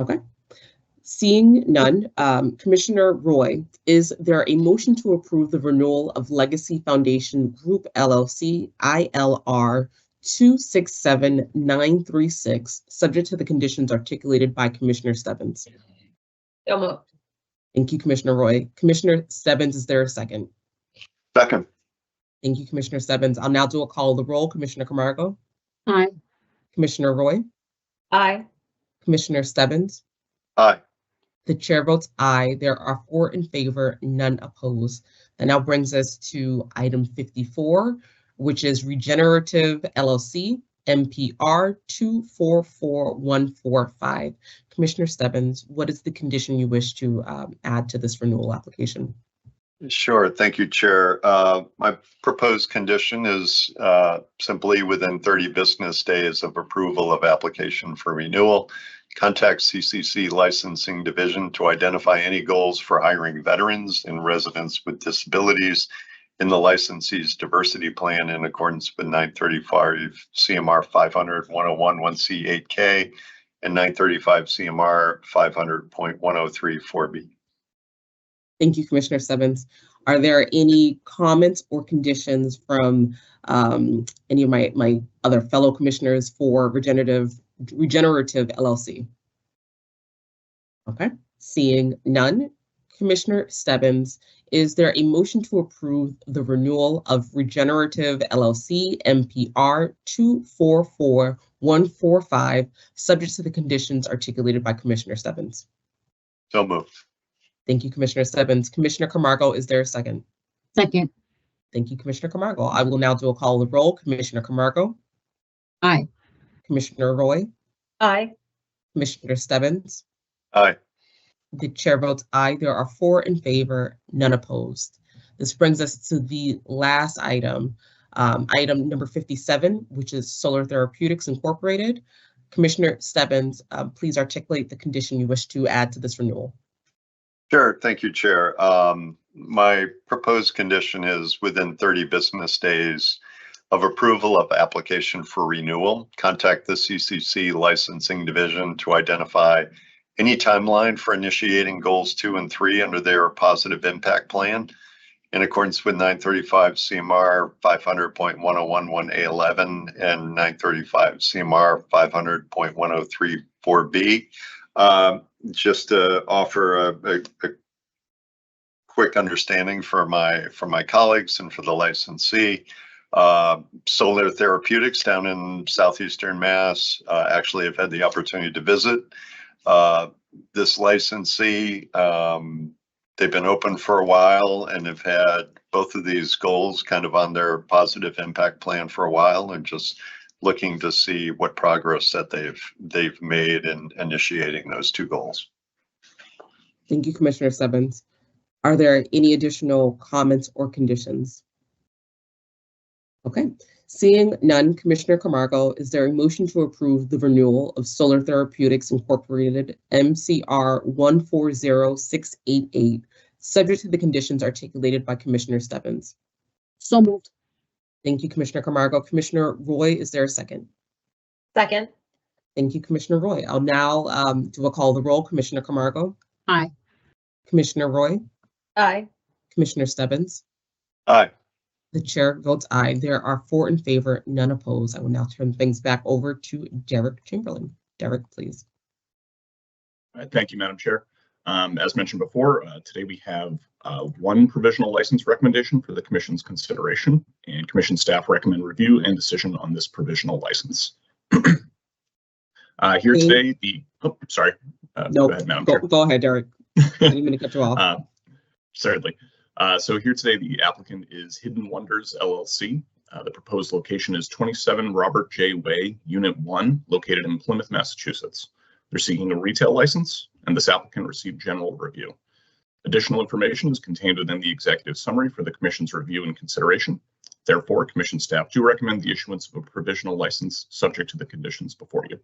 Okay. Seeing none, Commissioner Roy, is there a motion to approve the renewal of Legacy Foundation Group LLC, ILR 267936, subject to the conditions articulated by Commissioner Stebbins? So moved. Thank you, Commissioner Roy. Commissioner Stebbins, is there a second? Second. Thank you, Commissioner Stebbins. I'll now do a call of the roll. Commissioner Camargo? Aye. Commissioner Roy? Aye. Commissioner Stebbins? Aye. The chair votes aye. There are 4 in favor, none opposed. That now brings us to item 54, which is Regenerative LLC, MPR 244145. Commissioner Stebbins, what is the condition you wish to add to this renewal application? Sure. Thank you, Chair. My proposed condition is simply within 30 business days of approval of application for renewal, contact CCC Licensing Division to identify any goals for hiring veterans and residents with disabilities in the licensee's diversity plan in accordance with 935 CMR 500-101-1C8K and 935 CMR 500.103-4B. Thank you, Commissioner Stebbins. Are there any comments or conditions from any of my other fellow commissioners for Regenerative LLC? Okay, seeing none. Commissioner Stebbins, is there a motion to approve the renewal of Regenerative LLC MPR 244145, subject to the conditions articulated by Commissioner Stebbins? So moved. Thank you, Commissioner Stebbins. Commissioner Camargo, is there a second? Second. Thank you, Commissioner Camargo. I will now do a call of the roll. Commissioner Camargo, Aye. Commissioner Roy, Aye. Commissioner Stebbins. Aye. The chair votes aye. There are 4 in favor, none opposed. This brings us to the last item, item number 57, which is Solar Therapeutics Incorporated. Commissioner Stebbins, please articulate the condition you wish to add to this renewal. Sure. Thank you, Chair. My proposed condition is within 30 business days of approval of application for renewal, contact the CCC Licensing Division to identify any timeline for initiating goals 2 and 3 under their positive impact plan in accordance with 935 CMR 500.101-1A11 and 935 CMR 500.103-4B. Just to offer a quick understanding for my colleagues and for the licensee, Solar Therapeutics down in southeastern Mass, actually have had the opportunity to visit this licensee. They've been open for a while and have had both of these goals kind of on their positive impact plan for a while, and just looking to see what progress that they've made in initiating those 2 goals. Thank you, Commissioner Stebbins. Are there any additional comments or conditions? Okay, seeing none, Commissioner Camargo, is there a motion to approve the renewal of Solar Therapeutics Incorporated MCR 140688, subject to the conditions articulated by Commissioner Stebbins? So moved. Thank you, Commissioner Camargo. Commissioner Roy, is there a second? Second. Thank you, Commissioner Roy. I'll now do a call of the roll. Commissioner Camargo. Aye. Commissioner Roy. Aye. Commissioner Stebbins. Aye. The chair votes aye. There are 4 in favor, none opposed. I will now turn things back over to Derek Chamberlain. Derek, please. All right, thank you, Madam Chair. As mentioned before, today we have 1 provisional license recommendation for the Commission's consideration, and Commission staff recommend review and decision on this provisional license. Here today, sorry. No, go ahead, Madam Chair. Go ahead, Derek. I didn't mean to cut you off. Certainly. So here today, the applicant is Hidden Wonders LLC. The proposed location is 27 Robert J. Way, Unit 1, located in Plymouth, Massachusetts. They're seeking a retail license, and this applicant received general review. Additional information is contained within the executive summary for the Commission's review and consideration. Therefore, Commission staff do recommend the issuance of a provisional license subject to the conditions before you.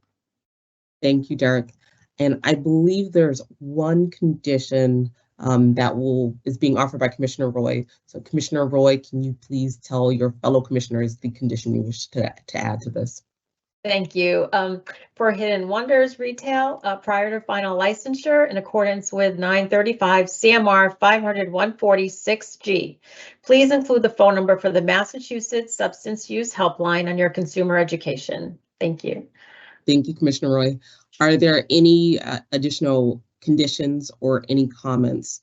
Thank you, Derek. And I believe there's 1 condition that is being offered by Commissioner Roy. So Commissioner Roy, can you please tell your fellow commissioners the condition you wish to add to this? Thank you. For Hidden Wonders Retail, prior to final licensure in accordance with 935 CMR 500-146G, please include the phone number for the Massachusetts Substance Use Helpline on your consumer education. Thank you. Thank you, Commissioner Roy. Are there any additional conditions or any comments?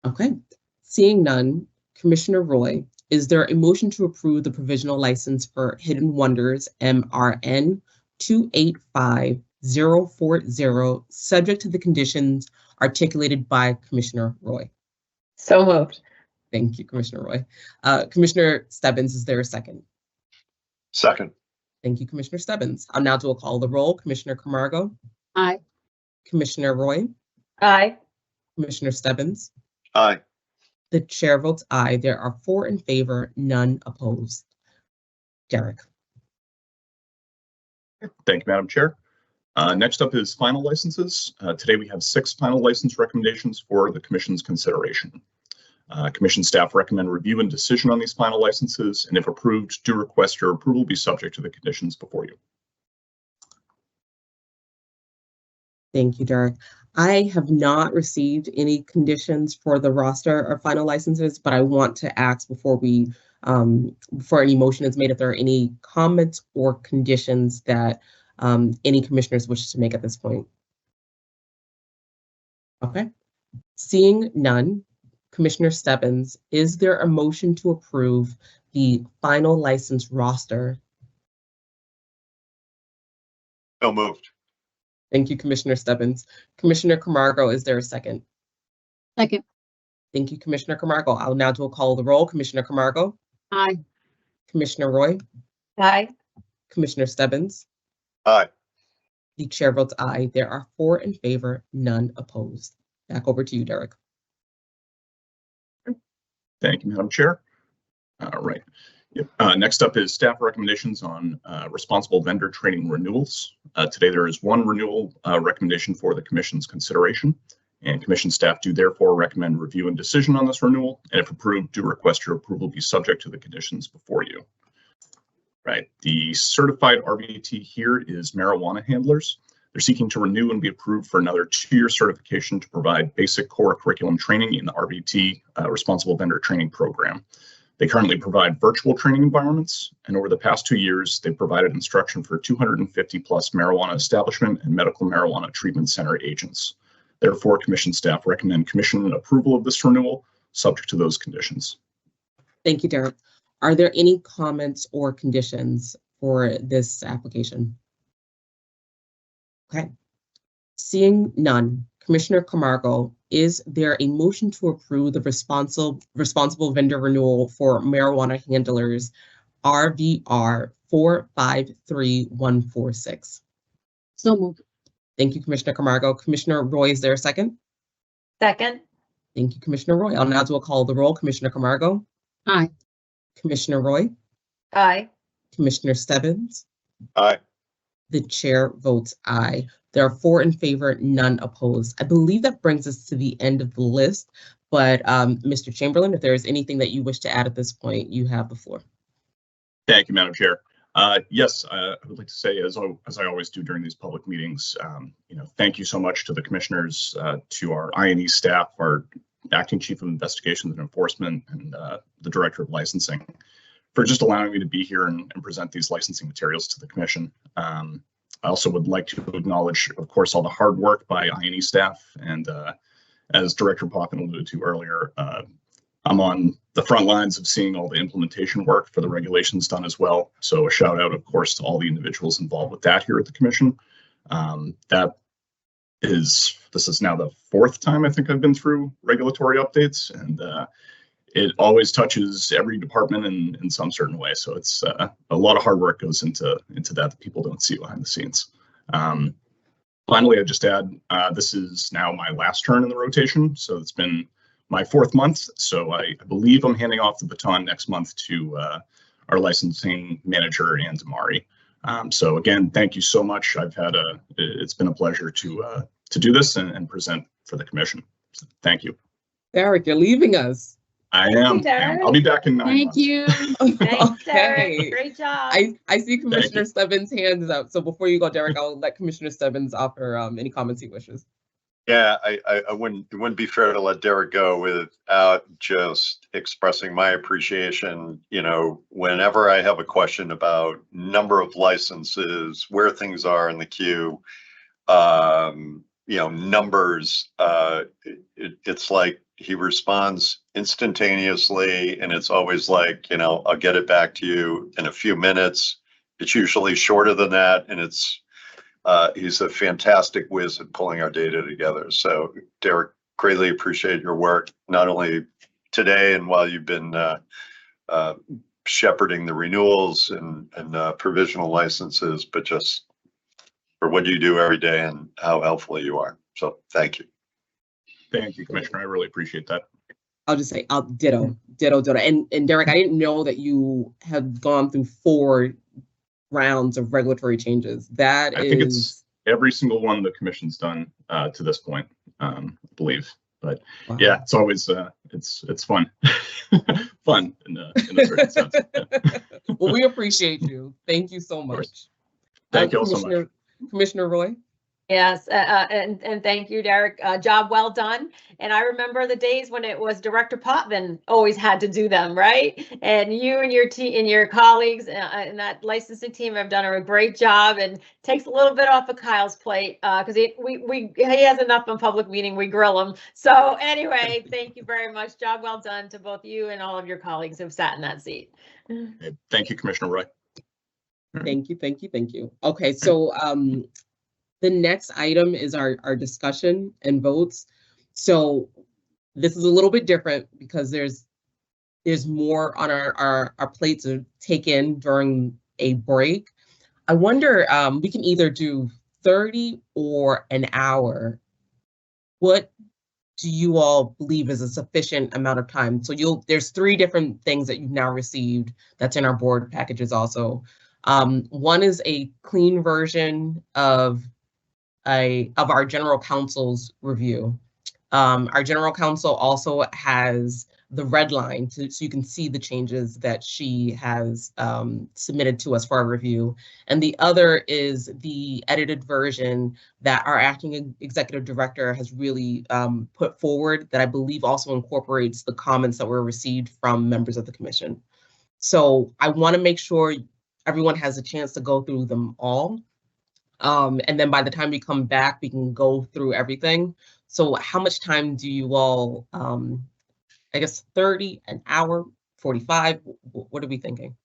Okay, seeing none, Commissioner Roy, is there a motion to approve the provisional license for Hidden Wonders MRN 285040, subject to the conditions articulated by Commissioner Roy? So moved. Thank you, Commissioner Roy. Commissioner Stebbins, is there a second? Second. Thank you, Commissioner Stebbins. I'll now do a call of the roll. Commissioner Camargo. Aye. Commissioner Roy. Aye. Commissioner Stebbins. Aye. The chair votes aye. There are 4 in favor, none opposed. Derek. Thank you, Madam Chair. Next up is final licenses. Today we have 6 final license recommendations for the Commission's consideration. Commission staff recommend review and decision on these final licenses, and if approved, do request your approval be subject to the conditions before you. Thank you, Derek. I have not received any conditions for the roster or final licenses, but I want to ask before any motion is made if there are any comments or conditions that any commissioners wish to make at this point. Okay. Seeing none, Commissioner Stebbins, is there a motion to approve the final license roster? So moved. Thank you, Commissioner Stebbins. Commissioner Camargo, is there a second? Second. Thank you, Commissioner Camargo. I'll now do a call of the roll. Commissioner Camargo? Aye. Commissioner Roy? Aye. Commissioner Stebbins? Aye. The chair votes aye. There are 4 in favor, none opposed. Back over to you, Derek. Thank you, Madam Chair. All right. Yep. Next up is staff recommendations on responsible vendor training renewals. Today there is 1 renewal recommendation for the Commission's consideration, and Commission staff do therefore recommend review and decision on this renewal, and if approved, do request your approval be subject to the conditions before you. Right. The certified RVT here is marijuana handlers. They're seeking to renew and be approved for another 2-year certification to provide basic core curriculum training in the RVT Responsible Vendor Training Program. They currently provide virtual training environments, and over the past 2 years, they've provided instruction for 250 plus marijuana establishment and medical marijuana treatment center agents. Therefore, Commission staff recommend Commission approval of this renewal, subject to those conditions. Thank you, Derek. Are there any comments or conditions for this application? Okay. Seeing none, Commissioner Camargo, is there a motion to approve the responsible vendor renewal for marijuana handlers RVR 453146? So moved. Thank you, Commissioner Camargo. Commissioner Roy, is there a second? Second. Thank you, Commissioner Roy. I'll now do a call of the roll. Commissioner Camargo? Aye. Commissioner Roy? Aye. Commissioner Stebbins? Aye. The chair votes aye. There are 4 in favor, none opposed. I believe that brings us to the end of the list, but Mr. Chamberlain, if there is anything that you wish to add at this point, you have the floor. Thank you, Madam Chair. Yes, I would like to say, as I always do during these public meetings, thank you so much to the commissioners, to our I&E staff, our Acting Chief of Investigations and Enforcement, and the Director of Licensing, for just allowing me to be here and present these licensing materials to the Commission. I also would like to acknowledge, of course, all the hard work by I&E staff, and as Director Poppin alluded to earlier, I'm on the front lines of seeing all the implementation work for the regulations done as well. So a shout out, of course, to all the individuals involved with that here at the Commission. This is now the 4th time I think I've been through regulatory updates, and it always touches every department in some certain way. So it's a lot of hard work goes into that people don't see behind the scenes. Finally, I just add, this is now my last turn in the rotation. So it's been my 4th month. So I believe I'm handing off the baton next month to our licensing manager, Ann Damari. So again, thank you so much. It's been a pleasure to do this and present for the Commission. So thank you. Derek, you're leaving us. I am. I'll be back in 9 months. Thank you. Thanks, Derek. Okay. Great job. I see Commissioner Stebbins' hand is up. So before you go, Derek, I'll let Commissioner Stebbins offer any comments he wishes. Yeah, it wouldn't be fair to let Derek go without just expressing my appreciation. Whenever I have a question about number of licenses, where things are in the queue, numbers, it's like he responds instantaneously, and it's always like, I'll get it back to you in a few minutes. It's usually shorter than that, and he's a fantastic whiz at pulling our data together. So Derek, greatly appreciate your work, not only today and while you've been shepherding the renewals and provisional licenses, but just for what you do every day and how helpful you are. So thank you. Thank you, Commissioner. I really appreciate that. I'll just say ditto. And Derek, I didn't know that you had gone through 4 rounds of regulatory changes. That I think it's every single one the commission's done to this point, I believe. But wow. yeah, it's always it's fun, fun in a certain sense. Well, we appreciate you. Thank you so much. Thank you all so much. Commissioner Roy. Yes, and thank you, Derek. Job well done. And I remember the days when it was Director Potvin always had to do them, right? And you and your team and your colleagues and that licensing team have done a great job, and takes a little bit off of Kyle's plate because he has enough in public meeting. We grill him. So anyway, thank you very much. Job well done to both you and all of your colleagues who've sat in that seat. Thank you, Commissioner Roy. Thank you. Okay, so the next item is our discussion and votes. So this is a little bit different because there's more on our plate to take in during a break. I wonder, we can either do 30 or an hour. What do you all believe is a sufficient amount of time? So there's 3 different things that you've now received that's in our board packages also. One is a clean version of our general counsel's review. Our general counsel also has the red line so you can see the changes that she has submitted to us for our review. And the other is the edited version that our acting executive director has really put forward, that I believe also incorporates the comments that were received from members of the commission. So I want to make sure everyone has a chance to go through them all. And then by the time we come back, we can go through everything. So how much time do you all, I guess 30, an hour, 45, what are we thinking?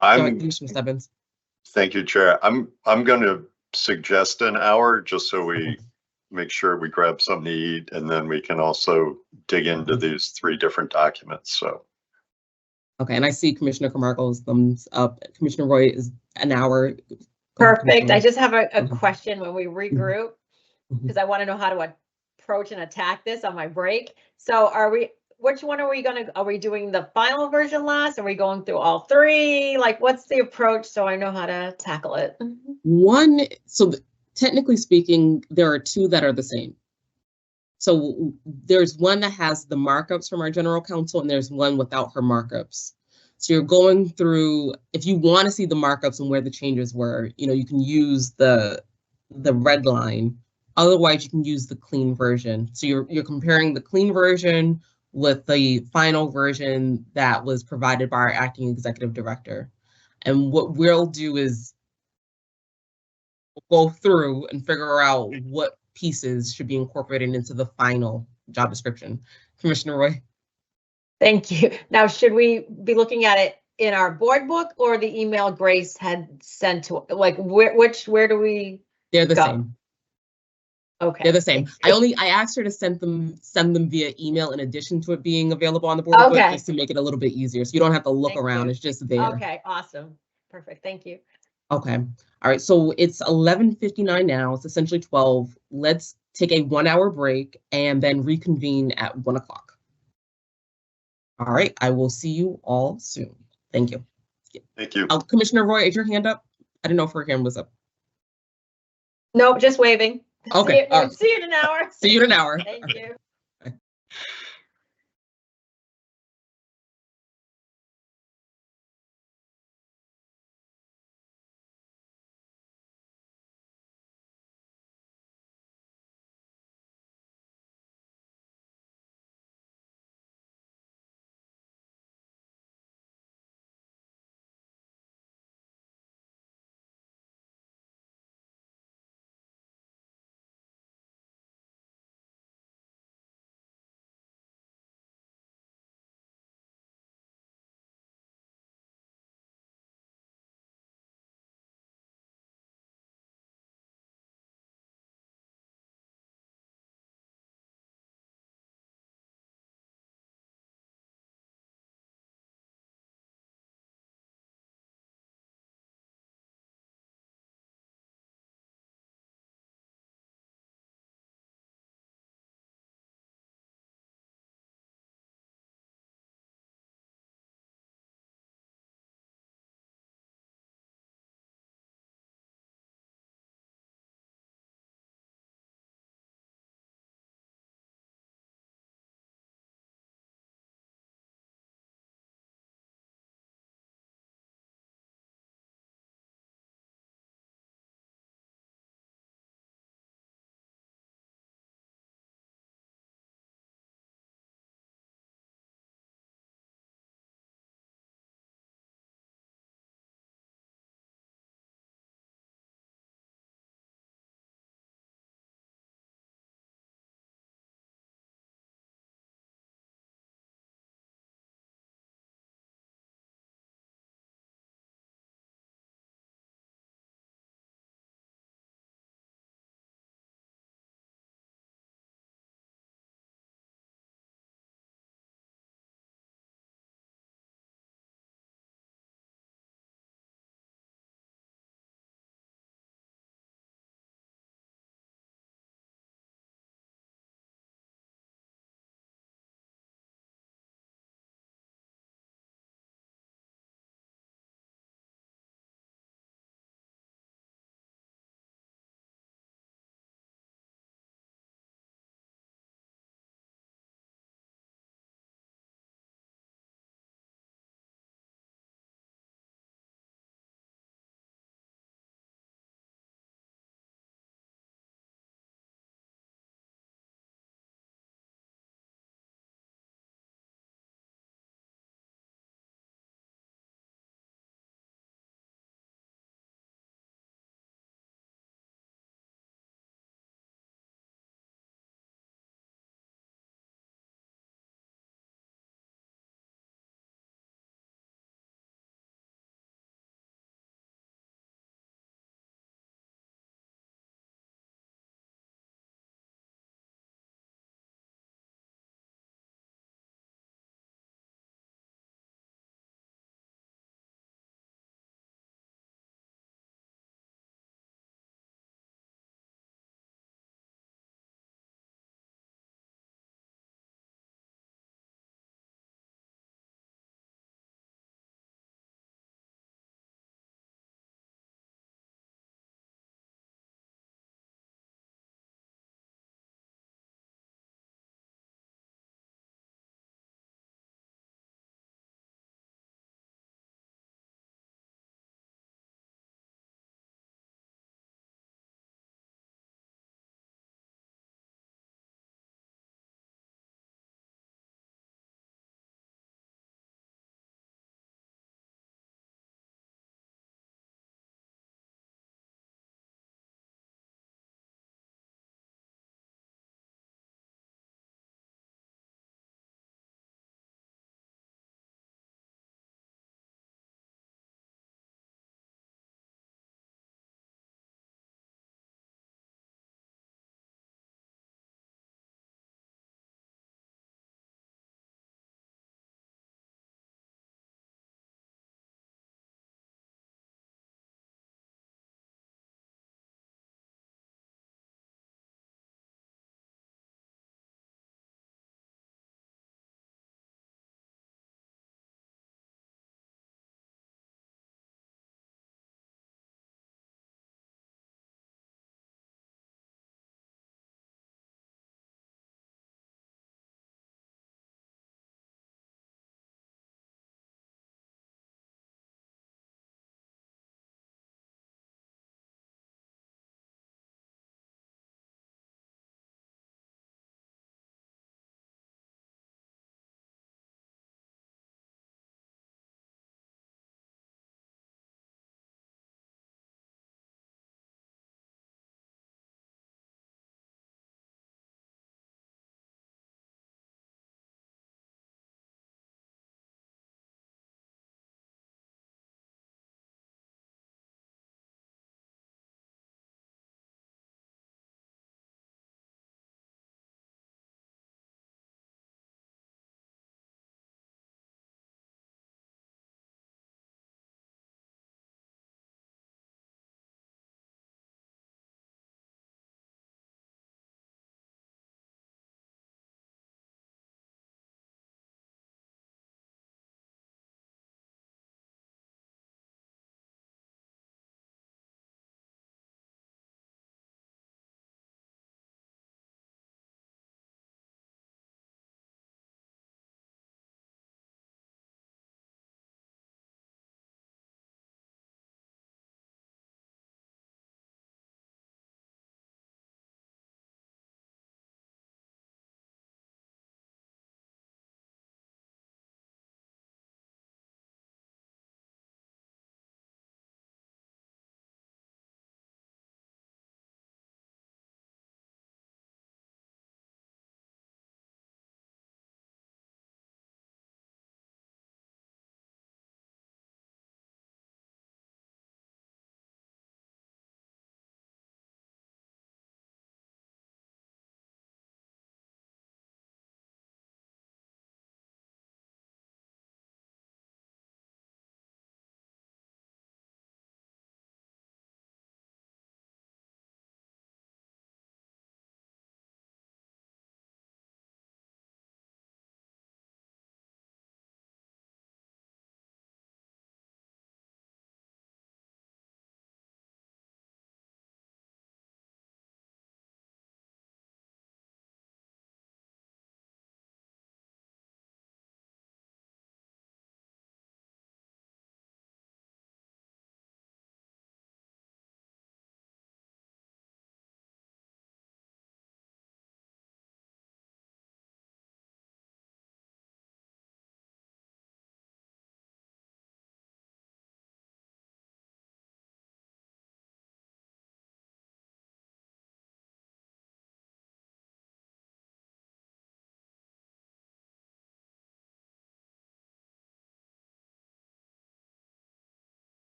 Commissioner Stebbins. Thank you, Chair. I'm going to suggest an hour just so we make sure we grab something to eat, and then we can also dig into these 3 different documents. So. Okay, and I see Commissioner Carmichael's thumbs up. Commissioner Roy is an hour. Perfect. I just have a question when we regroup, because I want to know how to approach and attack this on my break. So which one are we doing the final version last? Are we going through all 3? Like, what's the approach so I know how to tackle it? Technically speaking, there are 2 that are the same. So there's one that has the markups from our general counsel, and there's one without her markups. So you're going through, if you want to see the markups and where the changes were, you can use the red line. Otherwise, you can use the clean version. So you're comparing the clean version with the final version that was provided by our acting executive director. And what we'll do is go through and figure out what pieces should be incorporated into the final job description. Commissioner Roy. Thank you. Now, should we be looking at it in our board book or the email Grace had sent to, like, where do we? They're the same. Okay. They're the same. I asked her to send them via email in addition to it being available on the board book, just to make it a little bit easier. So you don't have to look around. It's just there. Okay, awesome. Perfect. Thank you. Okay. All right. So it's 11:59 now. It's essentially 12. Let's take a 1-hour break and then reconvene at 1 o'clock. All right. I will see you all soon. Thank you. Thank you. Commissioner Roy, is your hand up? I didn't know if her hand was up. No, just waving. Okay. See you in an hour. See you in an hour. Thank you.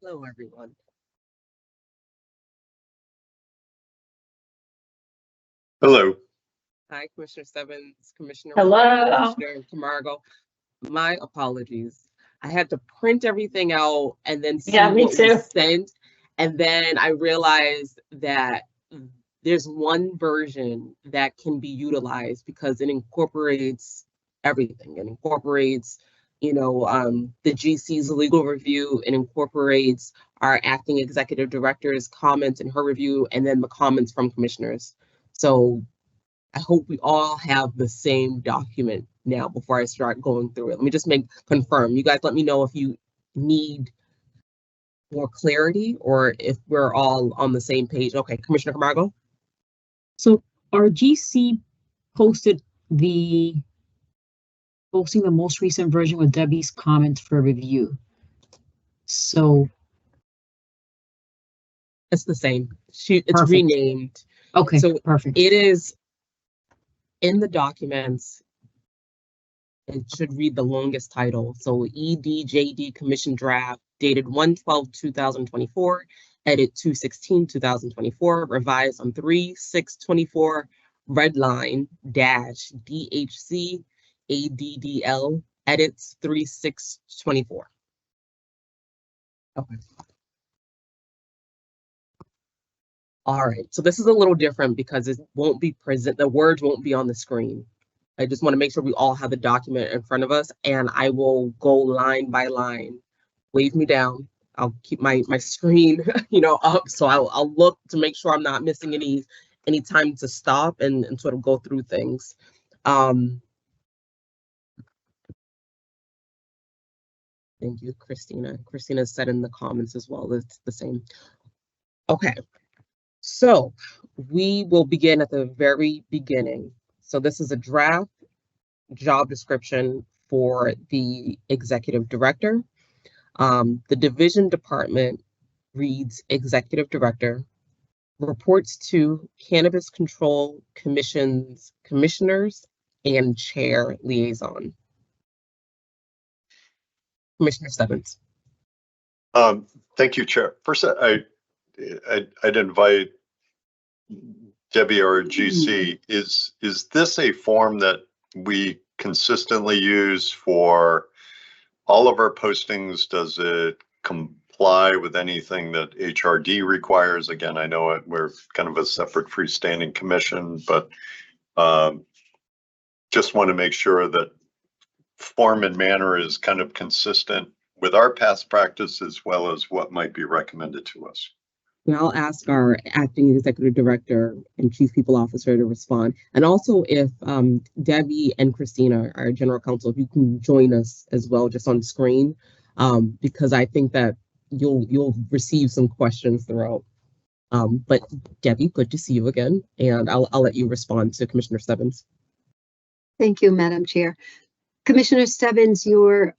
Hello, everyone. Hello. Hi, Commissioner Stebbins, Commissioner Hello. Commissioner Camargo. My apologies. I had to print everything out and then see Yeah, me what too. was sent. And then I realized that there's one version that can be utilized because it incorporates everything. It incorporates, the GC's legal review. It incorporates our acting executive director's comments in her review, and then the comments from commissioners. So I hope we all have the same document now before I start going through it. Let me just confirm. You guys let me know if you need more clarity or if we're all on the same page. Okay, Commissioner Camargo? So our GC posted posting the most recent version with Debbie's comments for review. So It's the same. It's Perfect. renamed. okay, So perfect. it is in the documents. It should read the longest title. So EDJD Commission Draft dated 1/12/2024, edit 2/16/2024, revised on 3/6/24, red line dash DHC ADDL, edits 3/6/24. Okay. All right, so this is a little different because it won't be present, the words won't be on the screen. I just want to make sure we all have the document in front of us, and I will go line by line. Wave me down. I'll keep my screen, up, so I'll look to make sure I'm not missing any time to stop and sort of go through things. Thank you, Christina. Christina said in the comments as well, it's the same. Okay, so we will begin at the very beginning. So this is a draft job description for the executive director. The division department reads executive director, reports to Cannabis Control Commission's commissioners and chair liaison. Commissioner Stebbins. Thank you, Chair. First, I'd invite Debbie or GC. Is this a form that we consistently use for all of our postings? Does it comply with anything that HRD requires? Again, I know we're kind of a separate freestanding commission, but just want to make sure that form and manner is kind of consistent with our past practice as well as what might be recommended to us. And I'll ask our acting executive director and chief people officer to respond. And also if Debbie and Christina, our general counsel, if you can join us as well, just on screen, because I think that you'll receive some questions throughout. But Debbie, good to see you again. And I'll let you respond to Commissioner Stebbins. Thank you, Madam Chair. Commissioner Stebbins, your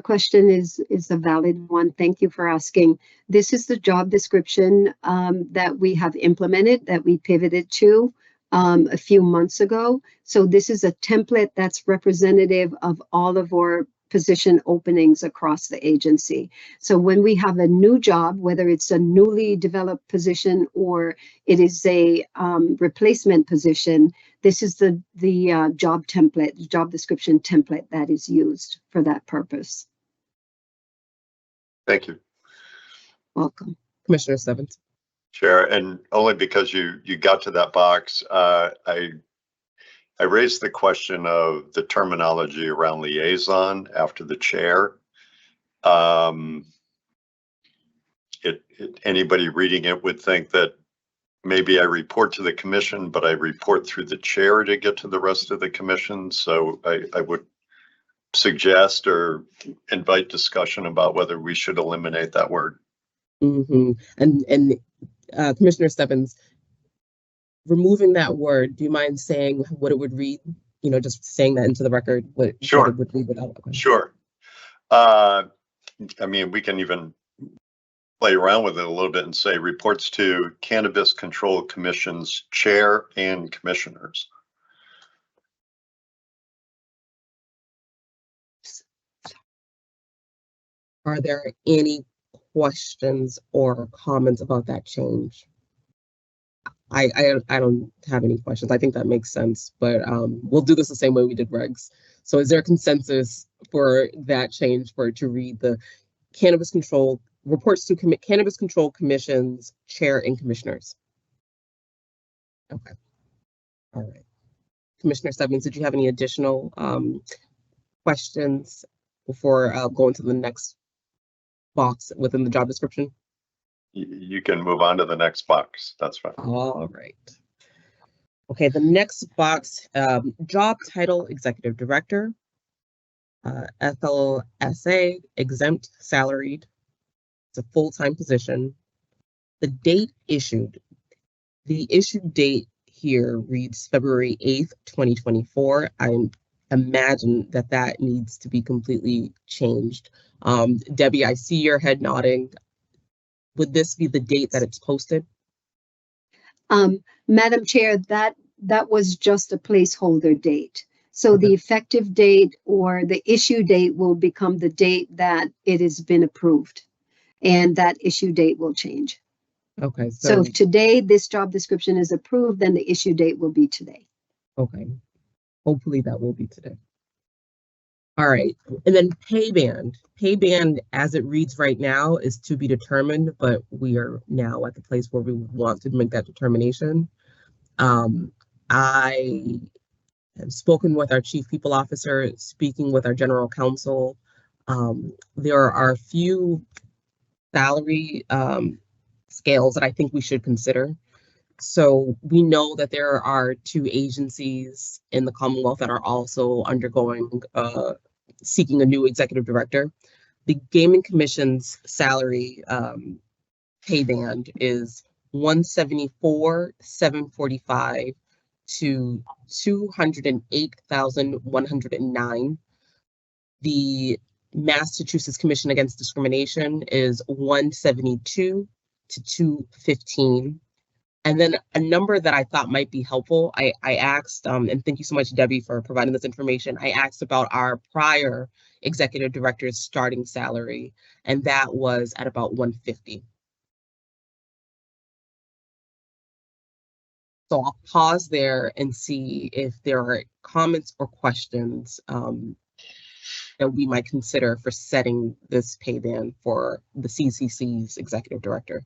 question is a valid one. Thank you for asking. This is the job description that we have implemented, that we pivoted to a few months ago. So this is a template that's representative of all of our position openings across the agency. So when we have a new job, whether it's a newly developed position or it is a replacement position, this is the job template, job description template that is used for that purpose. Thank you. Welcome. Commissioner Stebbins. Chair, and only because you got to that box, I raised the question of the terminology around liaison after the chair. Anybody reading it would think that maybe I report to the commission, but I report through the chair to get to the rest of the commission. So I would suggest or invite discussion about whether we should eliminate that word. Mm-hmm. And Commissioner Stebbins, removing that word, do you mind saying what it would read? Just saying that into the record, what it would read without. Okay. Sure. I mean, we can even play around with it a little bit and say reports to Cannabis Control Commission's chair and commissioners. Are there any questions or comments about that change? I don't have any questions. I think that makes sense, but we'll do this the same way we did regs. So is there a consensus for that change for it to read the Cannabis Control reports to Cannabis Control Commission's chair and commissioners? Okay. All right. Commissioner Stebbins, did you have any additional questions before going to the next box within the job description? You can move on to the next box. That's fine. All right. Okay, the next box, job title, Executive Director, FLSA, exempt, salaried. It's a full-time position. The date issued, the issue date here reads February 8th, 2024. I imagine that that needs to be completely changed. Debbie, I see your head nodding. Would this be the date that it's posted? Madam Chair, that was just a placeholder date. So Okay. the effective date or the issue date will become the date that it has been approved. And that issue date will change. Okay, So if today this job description is approved, then the issue date will be today. okay. Hopefully that will be today. All right, and then pay band. Pay band as it reads right now is to be determined, but we are now at the place where we want to make that determination. I have spoken with our chief people officer, speaking with our general counsel. There are a few salary scales that I think we should consider. So we know that there are 2 agencies in the Commonwealth that are also undergoing, seeking a new executive director. The Gaming Commission's salary pay band is $174,745 to $208,109. The Massachusetts Commission Against Discrimination is $172 to $215. And then a number that I thought might be helpful, I asked, and thank you so much, Debbie, for providing this information. I asked about our prior executive director's starting salary, and that was at about $150. So I'll pause there and see if there are comments or questions that we might consider for setting this pay band for the CCC's executive director.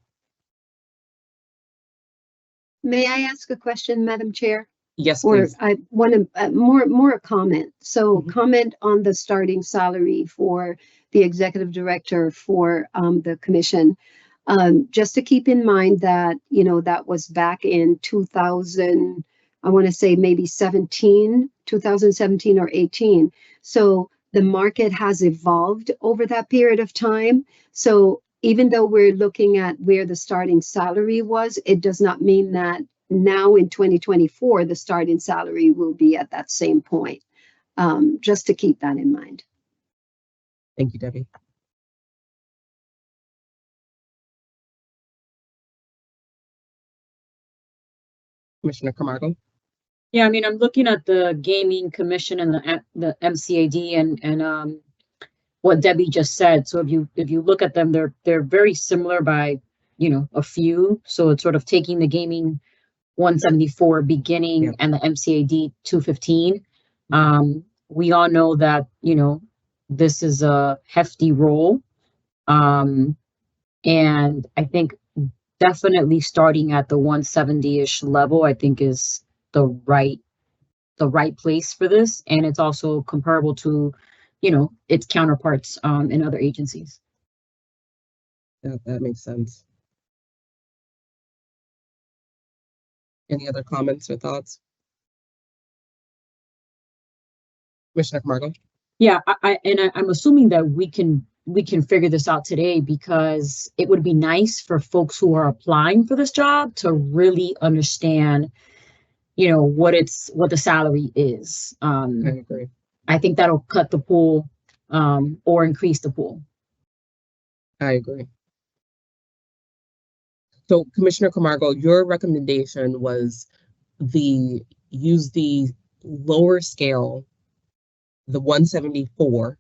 May I ask a question, Madam Chair? Yes, Or please. I want to more a comment. So Mhm. comment on the starting salary for the executive director for the commission. Just to keep in mind that, you know, that was back in 2000, I want to say maybe 2017 or 18. So the market has evolved over that period of time. So even though we're looking at where the starting salary was, it does not mean that now in 2024, the starting salary will be at that same point. Just to keep that in mind. Thank you, Debbie. Commissioner Camargo? Yeah, I mean, I'm looking at the Gaming Commission and the MCAD and what Debbie just said. So if you look at them, they're very similar by, you know, a few. So it's sort of taking the Gaming 174 beginning Yeah. and the MCAD 215. We all know that, you know, this is a hefty role. And I think definitely starting at the 170-ish level, I think is the right place for this. And it's also comparable to, you know, its counterparts in other agencies. That makes sense. Any other comments or thoughts? Commissioner Camargo? Yeah, I'm assuming that we can figure this out today, because it would be nice for folks who are applying for this job to really understand, you know, what the salary is. I agree. I think that'll cut the pool or increase the pool. I agree. So Commissioner Camargo, your recommendation was use the lower scale, the 174,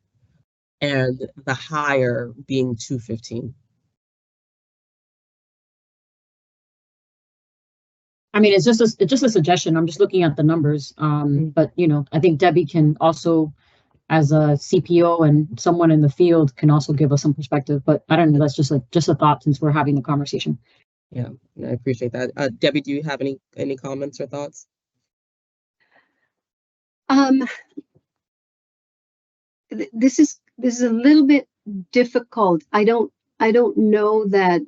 and the higher being 215. I mean, it's just a suggestion. I'm just looking at the numbers. But you know, I think Debbie can also, as a CPO and someone in the field, can also give us some perspective. But I don't know. That's just a thought since we're having the conversation. Yeah, I appreciate that. Debbie, do you have any comments or thoughts? This is a little bit difficult. I don't know that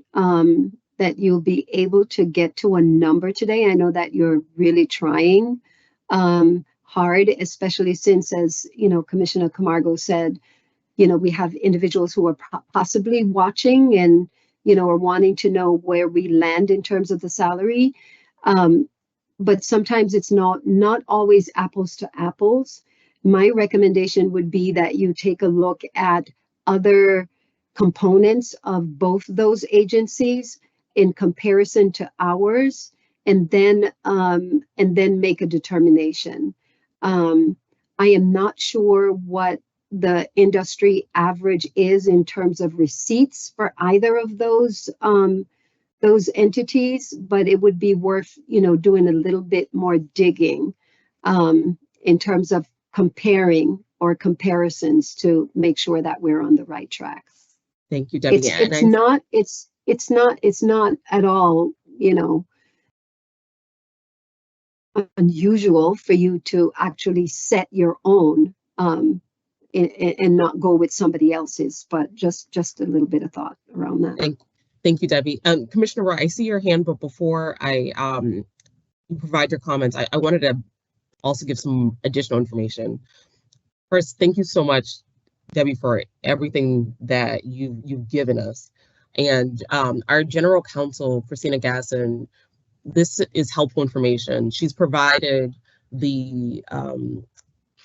that you'll be able to get to a number today. I know that you're really trying hard, especially since, as you know, Commissioner Camargo said, you know, we have individuals who are possibly watching and, you know, are wanting to know where we land in terms of the salary. But sometimes it's not always apples to apples. My recommendation would be that you take a look at other components of both those agencies in comparison to ours, and then make a determination. I am not sure what the industry average is in terms of receipts for either of those entities, but it would be worth, you know, doing a little bit more digging in terms of comparing or comparisons to make sure that we're on the right track. Thank you, Debbie. It's not at all, you know, unusual for you to actually set your own and not go with somebody else's, but just a little bit of thought around that. Thank you, Debbie. Commissioner Roy, I see your hand, but before you provide your comments, I wanted to also give some additional information. First, thank you so much, Debbie, for everything that you've given us. And our General Counsel, Christina Gasson, this is helpful information. She's provided the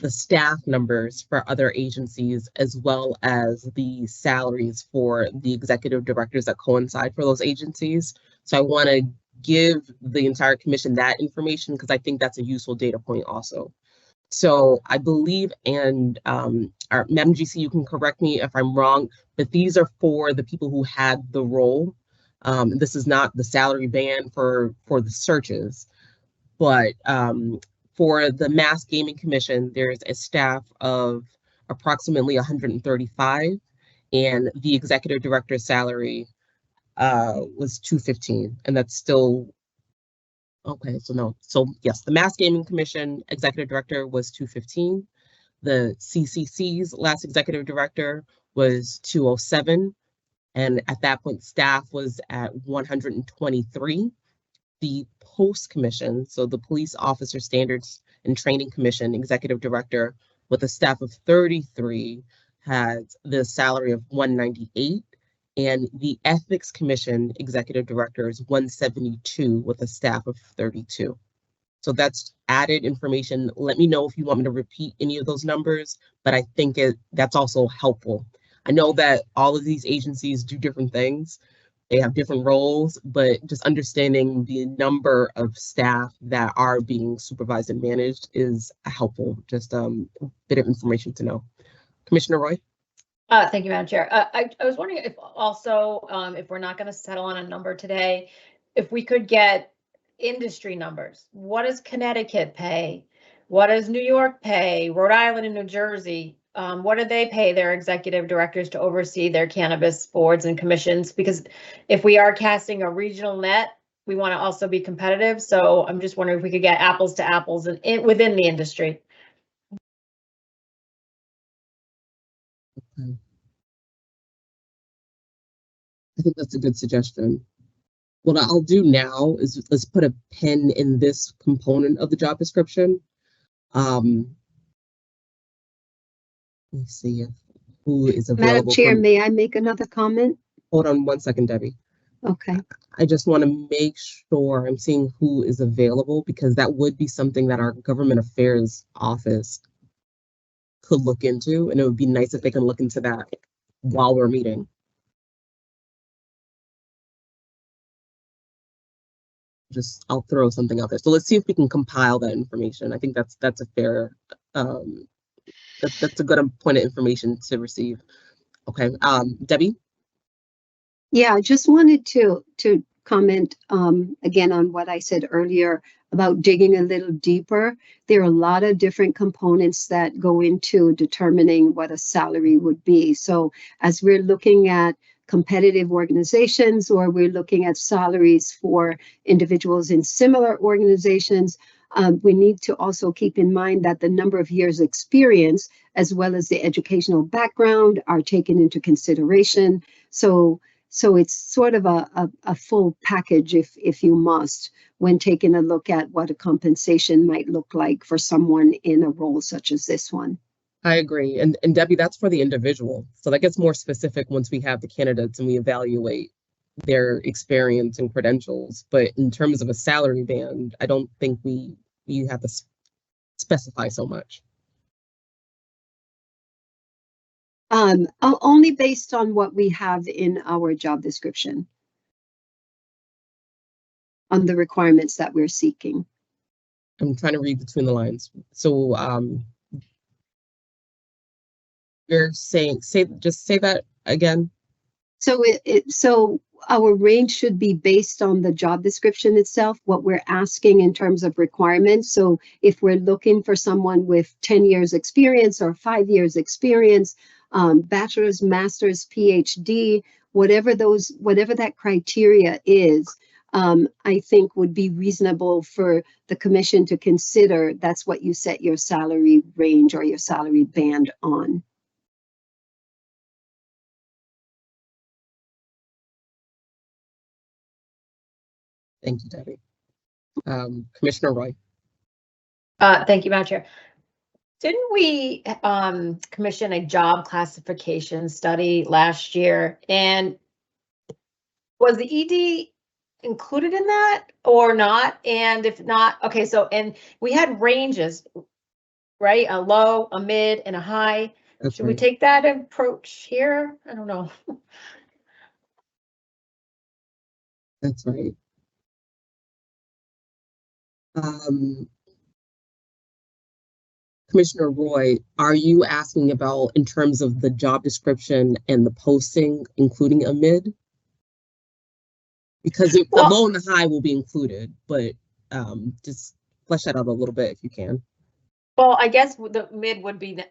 staff numbers for other agencies, as well as the salaries for the executive directors that coincide for those agencies. So I want to give the entire commission that information because I think that's a useful data point also. So I believe, and our Madam GC, you can correct me if I'm wrong, but these are for the people who had the role. This is not the salary band for the searches, but for the Mass Gaming Commission, there's a staff of approximately 135, and the executive director's salary was $215, and that's still okay. So no, so yes, the Mass Gaming Commission executive director was $215. The CCC's last executive director was $207, and at that point, staff was at 123. The Post Commission, so the Police Officer Standards and Training Commission executive director with a staff of 33 has the salary of 198, and the Ethics Commission executive director is 172 with a staff of 32. So that's added information. Let me know if you want me to repeat any of those numbers, but I think that's also helpful. I know that all of these agencies do different things. They have different roles, but just understanding the number of staff that are being supervised and managed is helpful. Just a bit of information to know. Commissioner Roy? Thank you, Madam Chair. I was wondering if also, if we're not going to settle on a number today, if we could get industry numbers. What does Connecticut pay? What does New York pay? Rhode Island and New Jersey? What do they pay their executive directors to oversee their cannabis boards and commissions? Because if we are casting a regional net, we want to also be competitive. So I'm just wondering if we could get apples to apples within the industry. Okay. I think that's a good suggestion. What I'll do now is let's put a pin in this component of the job description. Let me see if who is available. Madam Chair, may I make another comment? Hold on one second, Debbie. Okay. I just want to make sure I'm seeing who is available, because that would be something that our Government Affairs Office could look into, and it would be nice if they can look into that while we're meeting. I'll throw something out there. So let's see if we can compile that information. I think that's a fair, that's a good point of information to receive. Okay, Debbie? Yeah, I just wanted to comment again on what I said earlier about digging a little deeper. There are a lot of different components that go into determining what a salary would be. So as we're looking at competitive organizations, or we're looking at salaries for individuals in similar organizations, we need to also keep in mind that the number of years experience as well as the educational background are taken into consideration. So it's sort of a full package, if you must, when taking a look at what a compensation might look like for someone in a role such as this one. I agree. And Debbie, that's for the individual. So that gets more specific once we have the candidates and we evaluate their experience and credentials. But in terms of a salary band, I don't think you have to specify so much. Only based on what we have in our job description, on the requirements that we're seeking. I'm trying to read between the lines. So you're saying, just say that again. So so our range should be based on the job description itself, what we're asking in terms of requirements. So if we're looking for someone with 10 years experience or 5 years experience, bachelor's, master's, PhD, whatever that criteria is, I think would be reasonable for the commission to consider. That's what you set your salary range or your salary band on. Thank you, Debbie. Commissioner Roy. Thank you, Madam Chair. Didn't we commission a job classification study last year? And was the ED included in that or not? And if not, okay, so, and we had ranges, right? A low, a mid, and a high. That's Should we right. take that approach here? I don't know. That's right. Commissioner Roy, are you asking about in terms of the job description and the posting, including a mid? Because the low and the high will be included, but just flesh that out a little bit if you can. Well, I guess the mid would be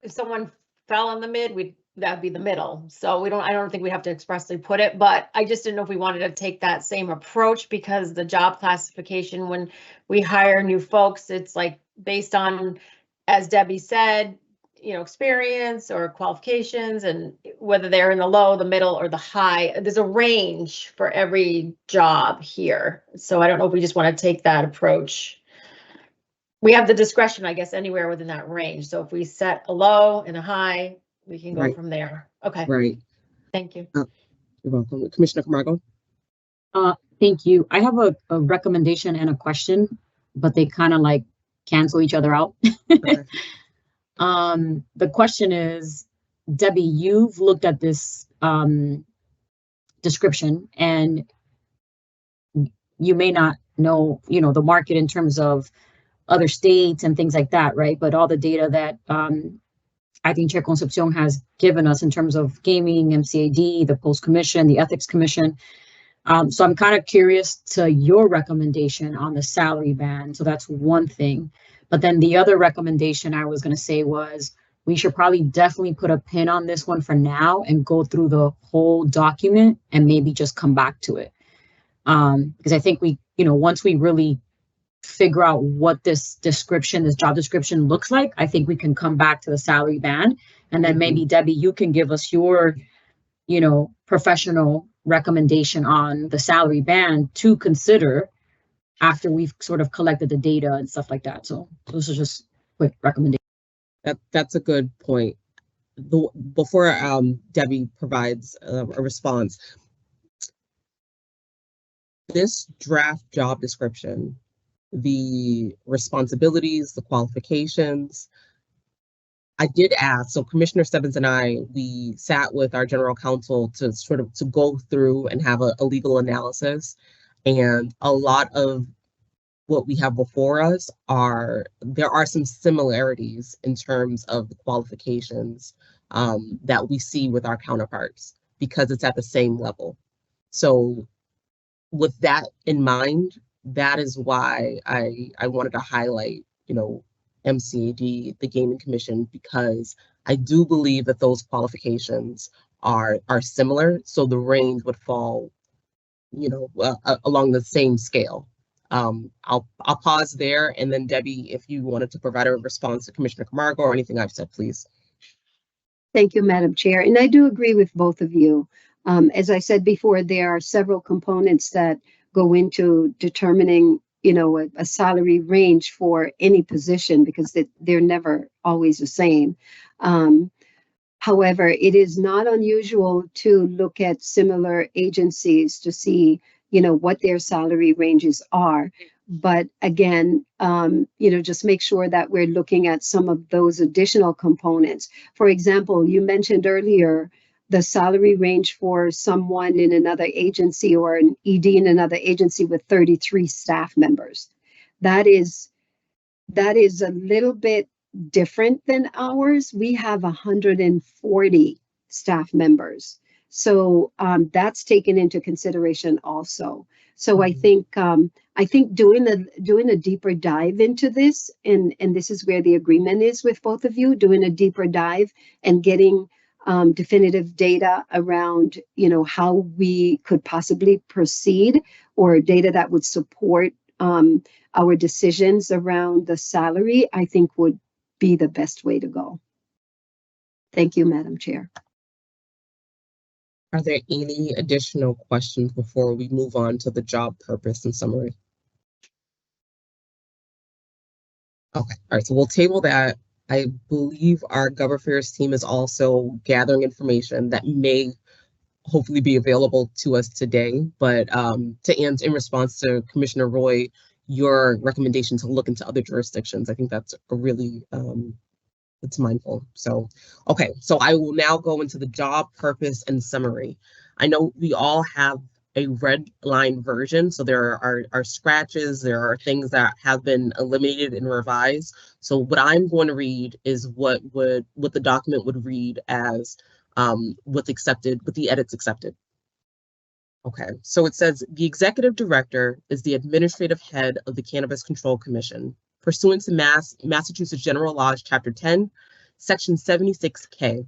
if someone fell on the mid, that'd be the middle. So I don't think we have to expressly put it, but I just didn't know if we wanted to take that same approach, because the job classification, when we hire new folks, it's like based on, as Debbie said, experience or qualifications, and whether they're in the low, the middle, or the high. There's a range for every job here. So I don't know if we just want to take that approach. We have the discretion, I guess, anywhere within that range. So if we set a low and a high, we can go from there. Okay. Right. Thank you. You're welcome. Commissioner Camargo. Thank you. I have a recommendation and a question, but they kind of like cancel each other out. Okay. The question is, Debbie, you've looked at this description, and you may not know, the market in terms of other states and things like that, right? But all the data that I think Chair Concepcion has given us in terms of gaming, MCAD, the Post Commission, the Ethics Commission. So I'm kind of curious to your recommendation on the salary band. So that's one thing. But then the other recommendation I was going to say was we should probably definitely put a pin on this one for now and go through the whole document and maybe just come back to it. Because I think we, once we really figure out what this job description looks like, I think we can come back to the salary band. And then maybe, Debbie, you can give us your, professional recommendation on the salary band to consider after we've sort of collected the data and stuff like that. So those are just quick recommendations. That's a good point. Before Debbie provides a response, this draft job description, the responsibilities, the qualifications, I did ask, so Commissioner Stebbins and I, we sat with our general counsel to go through and have a legal analysis. And a lot of what we have before us there are some similarities in terms of the qualifications that we see with our counterparts, because it's at the same level. So with that in mind, that is why I wanted to highlight, MCAD, the Gaming Commission, because I do believe that those qualifications are similar. So the range would fall, along the same scale. I'll pause there, and then Debbie, if you wanted to provide a response to Commissioner Camargo or anything I've said, please. Thank you, Madam Chair. And I do agree with both of you. As I said before, there are several components that go into determining, a salary range for any position, because they're never always the same. However, it is not unusual to look at similar agencies to see, what their salary ranges are. But again, just make sure that we're looking at some of those additional components. For example, you mentioned earlier the salary range for someone in another agency or an ED in another agency with 33 staff members. That is a little bit different than ours. We have 140 staff members. So that's taken into consideration also. So I think doing a deeper dive into this, and this is where the agreement is with both of you, doing a deeper dive and getting definitive data around, how we could possibly proceed, or data that would support our decisions around the salary, I think would be the best way to go. Thank you, Madam Chair. Are there any additional questions before we move on to the job purpose and summary? Okay, all right, so we'll table that. I believe our Gov Affairs team is also gathering information that may hopefully be available to us today. But to answer, in response to Commissioner Roy, your recommendation to look into other jurisdictions, I think that's a really, it's mindful. So, okay, so I will now go into the job purpose and summary. I know we all have a red line version, so there are scratches, there are things that have been eliminated and revised. So what I'm going to read is what the document would read as with the edits accepted. Okay, so it says the executive director is the administrative head of the Cannabis Control Commission pursuant to Massachusetts General Laws, Chapter 10, Section 76K.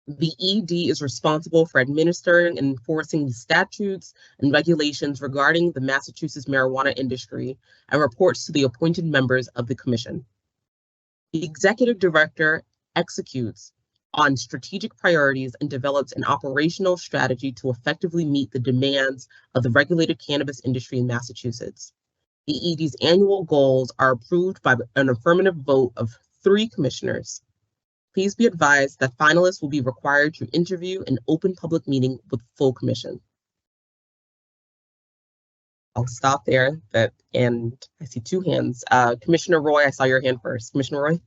The ED is responsible for administering and enforcing the statutes and regulations regarding the Massachusetts marijuana industry and reports to the appointed members of the commission. The executive director executes on strategic priorities and develops an operational strategy to effectively meet the demands of the regulated cannabis industry in Massachusetts. The ED's annual goals are approved by an affirmative vote of 3 commissioners. Please be advised that finalists will be required to interview an open public meeting with full commission. I'll stop there, and I see 2 hands. Commissioner Roy, I saw your hand first. Commissioner Roy?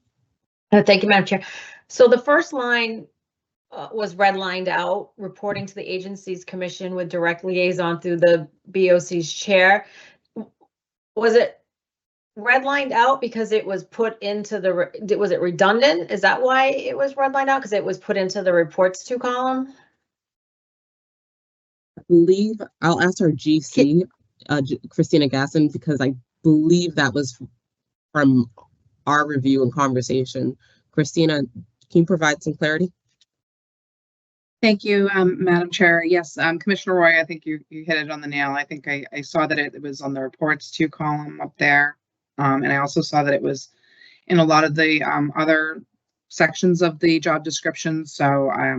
Thank you, Madam Chair. So the first line was redlined out, reporting to the agency's commission with direct liaison through the BOC's chair. Was it redlined out because it was put into was it redundant? Is that why it was redlined out? Because it was put into the reports to column? I believe I'll ask our GC, Christina Gasson, because I believe that was from our review and conversation. Christina, can you provide some clarity? Thank you, Madam Chair. Yes, Commissioner Roy, I think you hit it on the nail. I think I saw that it was on the reports to column up there. And I also saw that it was in a lot of the other sections of the job description. So, I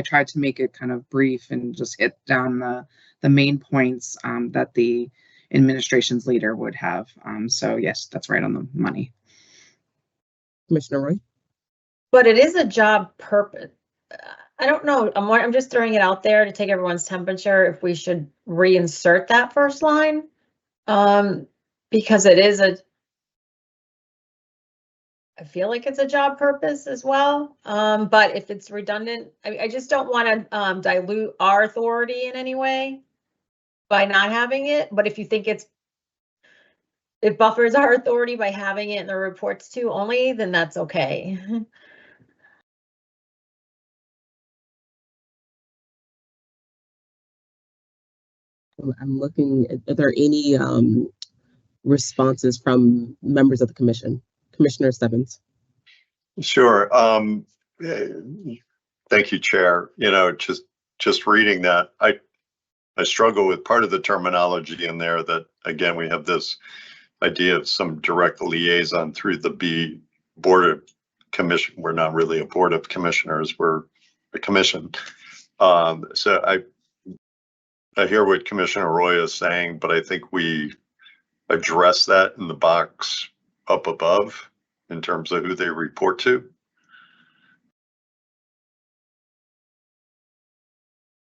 tried to make it kind of brief and just hit down the main points that the administration's leader would have. So yes, that's right on the money. Commissioner Roy? But it is a job purpose. I don't know. I'm just throwing it out there to take everyone's temperature if we should reinsert that first line. Because it is I feel like it's a job purpose as well. But if it's redundant, I just don't want to dilute our authority in any way by not having it. But if you think it buffers our authority by having it in the reports too only, then that's okay. I'm looking, are there any responses from members of the commission? Commissioner Stebbins. Sure. Thank you, Chair. Just reading that, I struggle with part of the terminology in there that, again, we have this idea of some direct liaison through the Board of Commission. We're not really a Board of Commissioners, we're a commission. So I hear what Commissioner Roy is saying, but I think we address that in the box up above in terms of who they report to.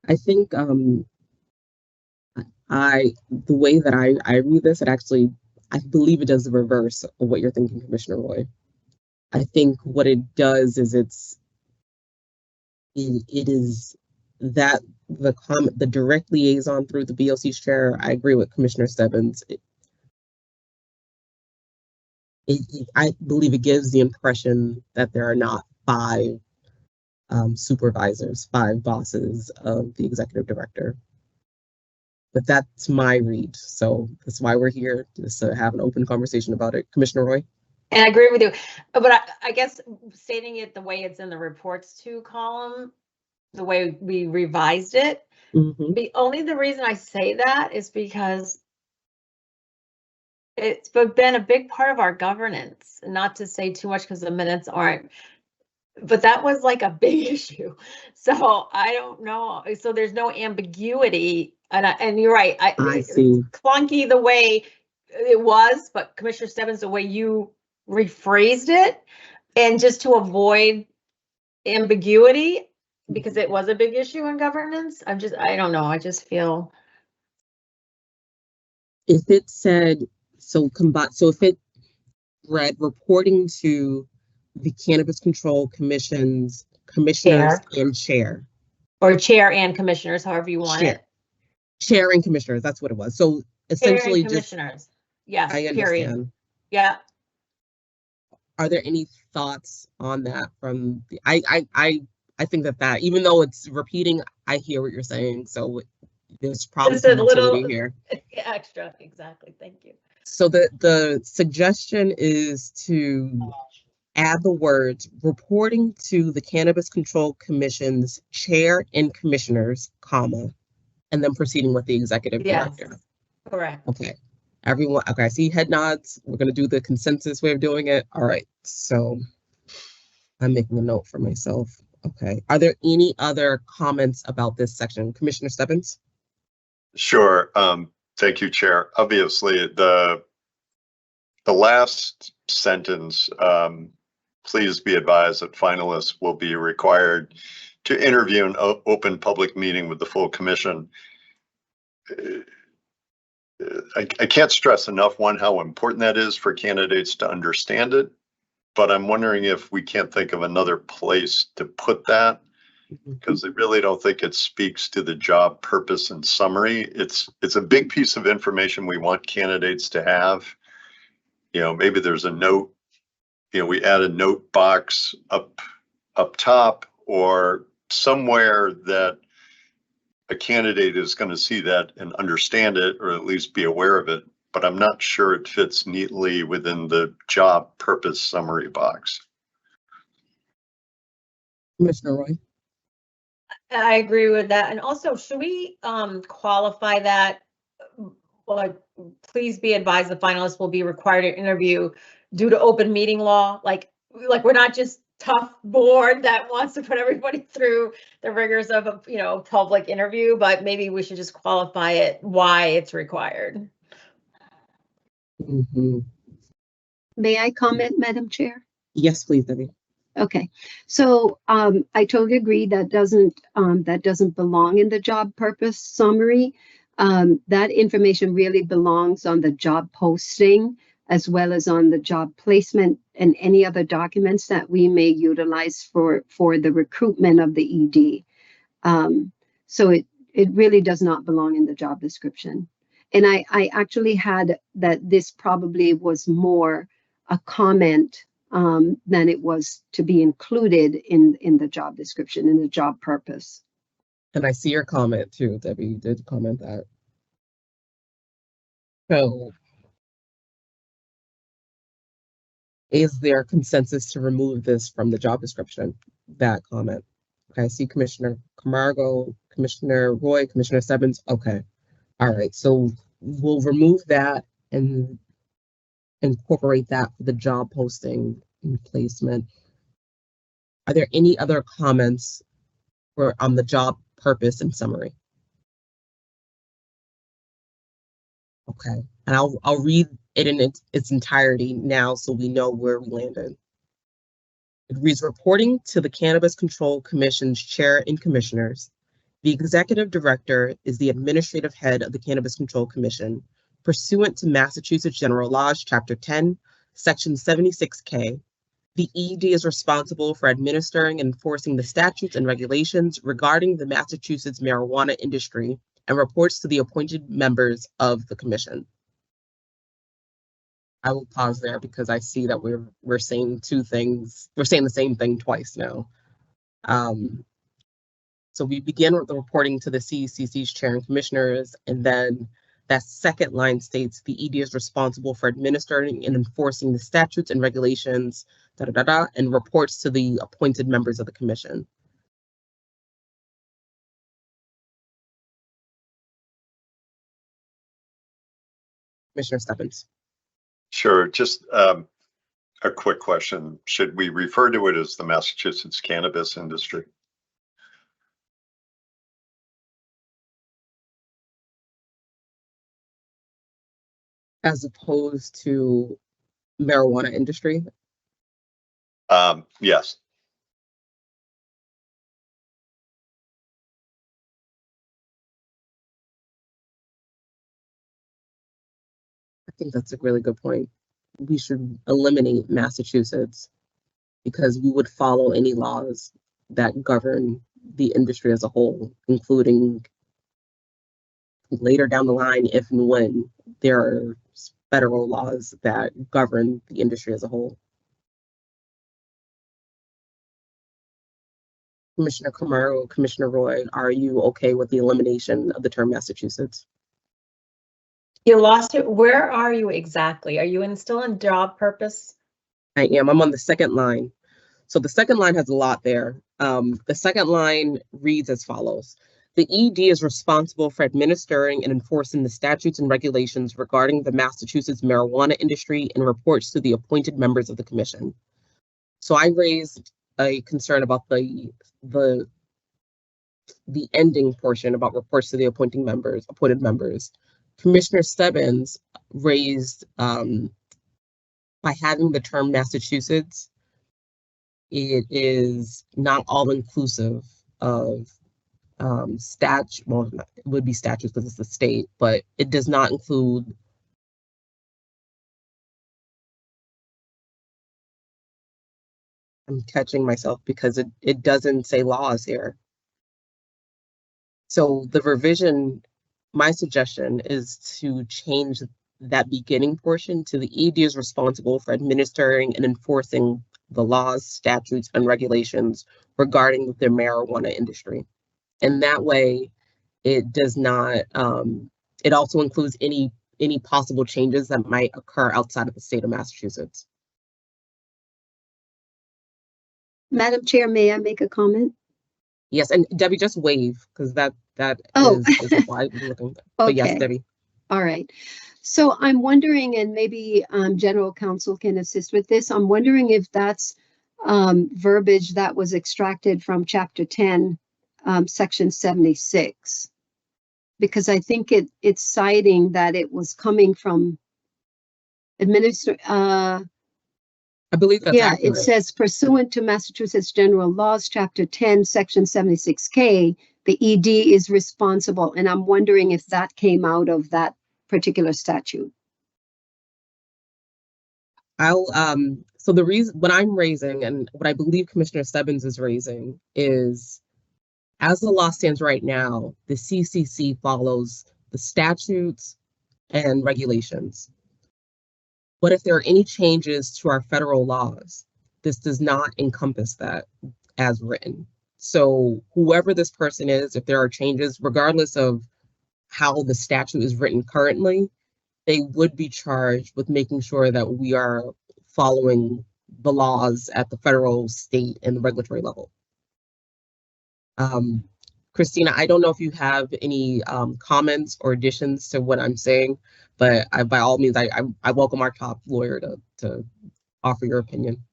I think the way that I read this, I believe it does the reverse of what you're thinking, Commissioner Roy. I think what it does is it is that the direct liaison through the BOC's chair. I agree with Commissioner Stebbins. I believe it gives the impression that there are not 5 supervisors, 5 bosses of the executive director. But that's my read. So that's why we're here, just to have an open conversation about it. Commissioner Roy? And I agree with you, but I guess stating it the way it's in the reports to column, the way we revised it, the reason I say that is because it's been a big part of our governance, not to say too much because the minutes aren't, but that was like a big issue. So I don't know. So there's no ambiguity. And you're right. I see. It's clunky the way it was, but Commissioner Stebbins, the way you rephrased it, and just to avoid ambiguity, because it was a big issue in governance. I don't know. I just feel. If it said, so if it read reporting to the Cannabis Control Commission's commissioners and chair. Or chair and commissioners, however you want it. Chair and commissioners, that's what it was. So essentially commissioners. Yes, I understand. Period. Yeah. Are there any thoughts on that from the, I think that even though it's repeating, I hear what you're saying. So there's probably some utility here. Extra, exactly. Thank you. So the suggestion is to add the words reporting to the Cannabis Control Commission's chair and commissioners, comma, and then proceeding with the executive director. Correct. Okay. Everyone, okay, I see head nods. We're going to do the consensus way of doing it. All right. So I'm making a note for myself. Okay. Are there any other comments about this section? Commissioner Stebbins? Sure. Thank you, Chair. Obviously, the last sentence, please be advised that finalists will be required to interview an open public meeting with the full commission. I can't stress enough, one, how important that is for candidates to understand it, but I'm wondering if we can't think of another place to put that, because I really don't think it speaks to the job purpose and summary. It's a big piece of information we want candidates to have. Maybe there's a note, we add a note box up top or somewhere that a candidate is going to see that and understand it, or at least be aware of it, but I'm not sure it fits neatly within the job purpose summary box. Commissioner Roy? I agree with that. And also, should we qualify that, like, please be advised the finalists will be required to interview due to open meeting law? Like we're not just tough board that wants to put everybody through the rigors of a public interview, but maybe we should just qualify it why it's required. May I comment, Madam Chair? Yes, please, Debbie. Okay, so I totally agree that doesn't belong in the job purpose summary. That information really belongs on the job posting, as well as on the job placement and any other documents that we may utilize for the recruitment of the ED. So it really does not belong in the job description. And I actually had that this probably was more a comment than it was to be included in the job description, in the job purpose. And I see your comment too, Debbie. You did comment that. So is there consensus to remove this from the job description, that comment? Okay, I see Commissioner Camargo, Commissioner Roy, Commissioner Stebbins. Okay. All right. So we'll remove that and incorporate that for the job posting and placement. Are there any other comments on the job purpose and summary? Okay, and I'll read it in its entirety now so we know where we landed. It reads, reporting to the Cannabis Control Commission's chair and commissioners. The executive director is the administrative head of the Cannabis Control Commission, pursuant to Massachusetts General Laws, Chapter 10, Section 76K. The ED is responsible for administering and enforcing the statutes and regulations regarding the Massachusetts marijuana industry and reports to the appointed members of the commission. I will pause there because I see that we're saying two things. We're saying the same thing twice now. So we begin with the reporting to the CECC's chair and commissioners, and then that second line states the ED is responsible for administering and enforcing the statutes and regulations, and reports to the appointed members of the commission. Commissioner Stebbins. Sure. Just a quick question. Should we refer to it as the Massachusetts cannabis industry? As opposed to marijuana industry? Yes. I think that's a really good point. We should eliminate Massachusetts because we would follow any laws that govern the industry as a whole, including later down the line, if and when there are federal laws that govern the industry as a whole. Commissioner Camargo, Commissioner Roy, are you okay with the elimination of the term Massachusetts? You lost it. Where are you exactly? Are you still in job purpose? I am. I'm on the second line. So the second line has a lot there. The second line reads as follows. The ED is responsible for administering and enforcing the statutes and regulations regarding the Massachusetts marijuana industry and reports to the appointed members of the commission. So I raised a concern about the ending portion about reports to the appointed members. Commissioner Stebbins raised by having the term Massachusetts, it is not all inclusive of statute. Well, it would be statutes because it's the state, but it does not include I'm catching myself because it doesn't say laws here. So the revision, my suggestion is to change that beginning portion to the ED is responsible for administering and enforcing the laws, statutes, and regulations regarding the marijuana industry. And that way, it does not, it also includes any possible changes that might occur outside of the state of Massachusetts. Madam Chair, may I make a comment? Yes, and Debbie, just wave, because that Oh. is why I'm looking. But yes, Okay. Debbie. All right. So I'm wondering, and maybe General Counsel can assist with this. I'm wondering if that's verbiage that was extracted from Chapter 10, Section 76. Because I think it's citing that it was coming from I believe that's yeah, accurate. it says pursuant to Massachusetts General Laws, Chapter 10, Section 76K, the ED is responsible. And I'm wondering if that came out of that particular statute. So the reason what I'm raising and what I believe Commissioner Stebbins is raising is, as the law stands right now, the CCC follows the statutes and regulations. But if there are any changes to our federal laws, this does not encompass that as written. So whoever this person is, if there are changes, regardless of how the statute is written currently, they would be charged with making sure that we are following the laws at the federal, state, and the regulatory level. Christina, I don't know if you have any comments or additions to what I'm saying, but by all means, I welcome our top lawyer to offer your opinion.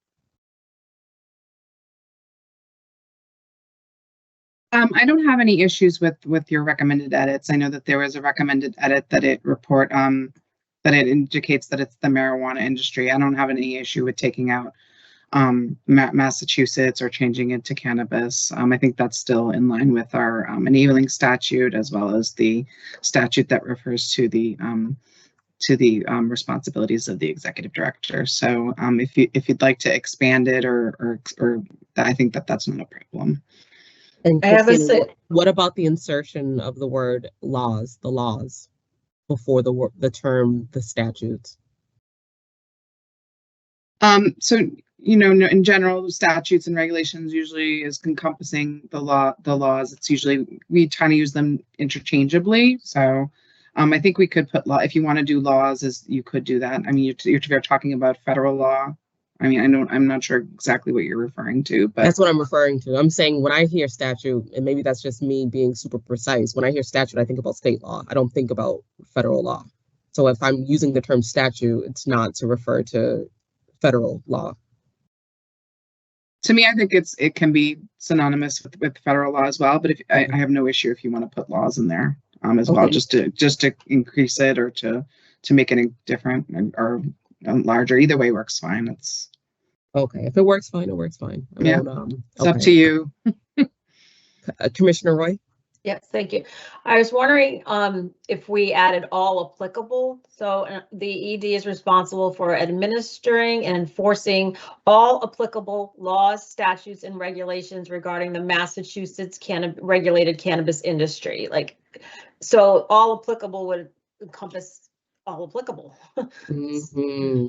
I don't have any issues with your recommended edits. I know that there is a recommended edit that it indicates that it's the marijuana industry. I don't have any issue with taking out Massachusetts or changing it to cannabis. I think that's still in line with our enabling statute, as well as the statute that refers to the responsibilities of the executive director. So if you'd like to expand it or I think that's not a problem. And I have Christina, what about the insertion of the word laws, the laws, before the term the statutes? So, you know, in general, statutes and regulations usually is encompassing the laws. It's usually, we try to use them interchangeably. So I think we could put law, if you want to do laws, as you could do that. I mean, you're talking about federal law. I mean, I'm not sure exactly what you're referring to, but that's what I'm referring to. I'm saying when I hear statute, and maybe that's just me being super precise, when I hear statute, I think about state law. I don't think about federal law. So if I'm using the term statute, it's not to refer to federal law. To me, I think it can be synonymous with federal law as well. But I have no issue if you want to put laws in there as well, just to increase it or to make it different or larger. Either way works fine. It's okay. If it works fine, it works fine. It's up to you. Commissioner Roy? Yes, thank you. I was wondering if we added all applicable. So the ED is responsible for administering and enforcing all applicable laws, statutes, and regulations regarding the Massachusetts regulated cannabis industry. So all applicable would encompass all applicable. Mm-hmm.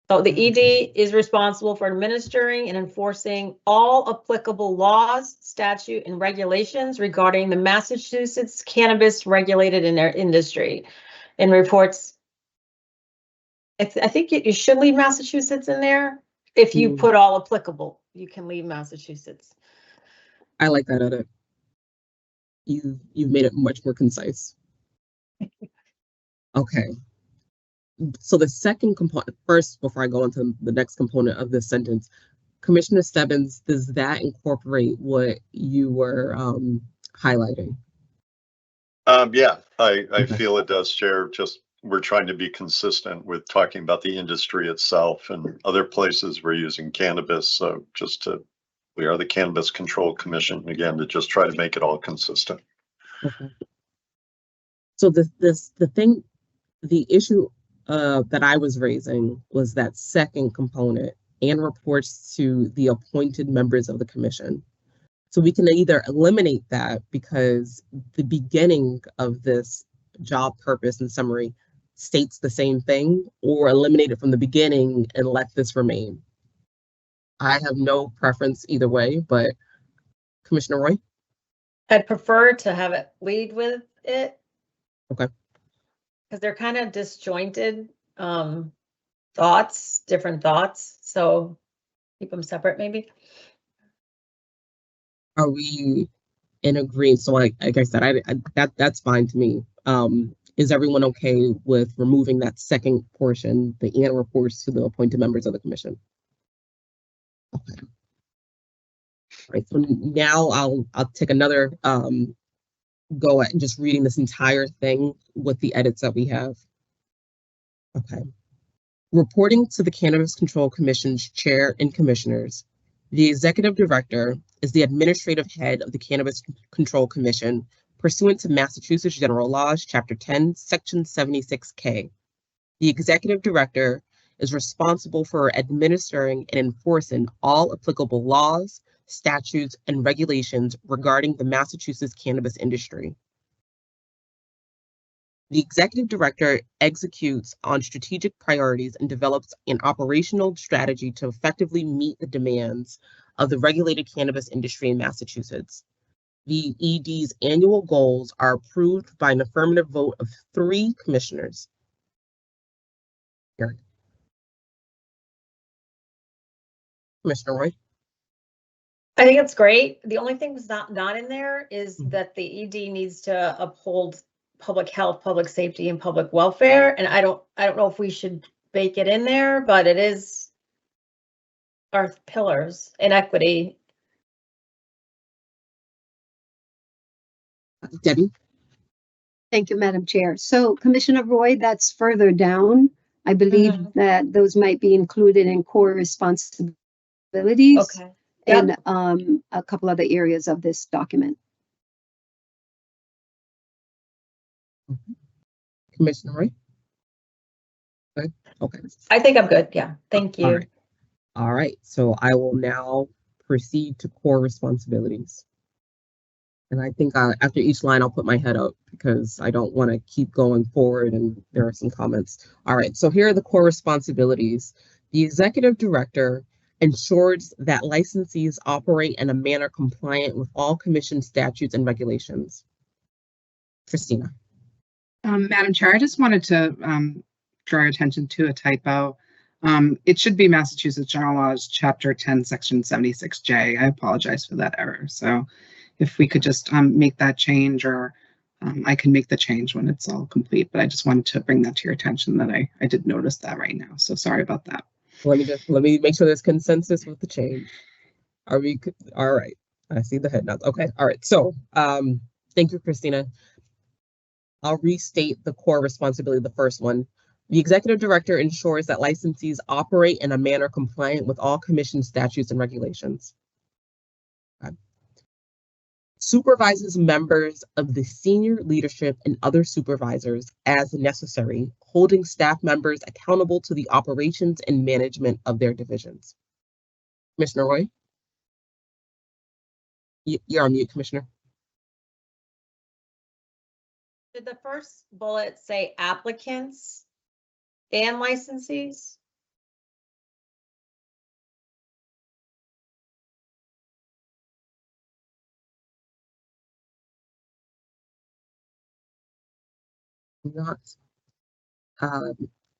So the ED is responsible for administering and enforcing all applicable laws, statute, and regulations regarding the Massachusetts cannabis regulated in their industry, and reports. I think you should leave Massachusetts in there. If you put all applicable, you can leave Massachusetts. I like that edit. You've made it much more concise. Okay. So the second component, first, before I go into the next component of this sentence, Commissioner Stebbins, does that incorporate what you were highlighting? Yeah, I feel it does, Chair. Just we're trying to be consistent with talking about the industry itself, and other places we're using cannabis. So we are the Cannabis Control Commission, again, to just try to make it all consistent. Okay. So the issue that I was raising was that second component, and reports to the appointed members of the commission. So we can either eliminate that because the beginning of this job purpose and summary states the same thing, or eliminate it from the beginning and let this remain. I have no preference either way, but Commissioner Roy? I'd prefer to have it lead with it. Okay. Because they're kind of disjointed thoughts, different thoughts. So keep them separate, maybe. Are we in agreement? So like I said, that's fine to me. Is everyone okay with removing that second portion, the and reports to the appointed members of the commission? Okay. All right, so now I'll take another go at just reading this entire thing with the edits that we have. Okay. Reporting to the Cannabis Control Commission's chair and commissioners, the executive director is the administrative head of the Cannabis Control Commission pursuant to Massachusetts General Laws, Chapter 10, Section 76K. The executive director is responsible for administering and enforcing all applicable laws, statutes, and regulations regarding the Massachusetts cannabis industry. The executive director executes on strategic priorities and develops an operational strategy to effectively meet the demands of the regulated cannabis industry in Massachusetts. The ED's annual goals are approved by an affirmative vote of 3 commissioners. Here. Commissioner Roy? I think it's great. The only thing that's not in there is that the ED needs to uphold public health, public safety, and public welfare. And I don't know if we should bake it in there, but it is our pillars in equity. Debbie? Thank you, Madam Chair. So Commissioner Roy, that's further down. I believe that those might be included in core responsibilities. Okay. Yep. And a couple other areas of this document. Commissioner Roy? Okay. I think I'm good. Yeah. Thank you. All right. So I will now proceed to core responsibilities. And I think after each line, I'll put my head up because I don't want to keep going forward and there are some comments. All right. So here are the core responsibilities. The executive director ensures that licensees operate in a manner compliant with all commission statutes and regulations. Christina. Madam Chair, I just wanted to draw your attention to a typo. It should be Massachusetts General Laws, Chapter 10, Section 76J. I apologize for that error. So if we could just make that change, or I can make the change when it's all complete, but I just wanted to bring that to your attention that I did notice that right now. So sorry about that. Let me make sure there's consensus with the change. Are we all right? I see the head nods. Okay, all right. So thank you, Christina. I'll restate the core responsibility, the first one. The executive director ensures that licensees operate in a manner compliant with all commission statutes and regulations. Okay. Supervises members of the senior leadership and other supervisors as necessary, holding staff members accountable to the operations and management of their divisions. Commissioner Roy? You're on mute, Commissioner. Did the first bullet say applicants and licensees? Not.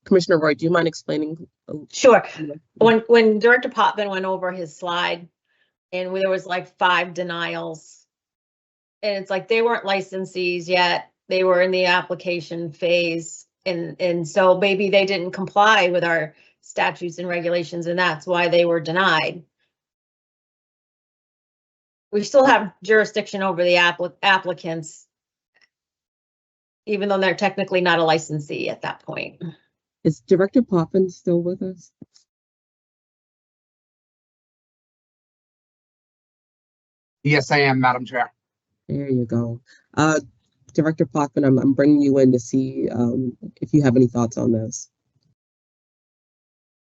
Commissioner Roy, do you mind explaining? Sure. When Director Potvin went over his slide and there was like 5 denials, and it's like they weren't licensees yet. They were in the application phase. And so maybe they didn't comply with our statutes and regulations, and that's why they were denied. We still have jurisdiction over the applicants, even though they're technically not a licensee at that point. Is Director Potvin still with us? Yes, I am, Madam Chair. There you go. Director Potvin, I'm bringing you in to see if you have any thoughts on this.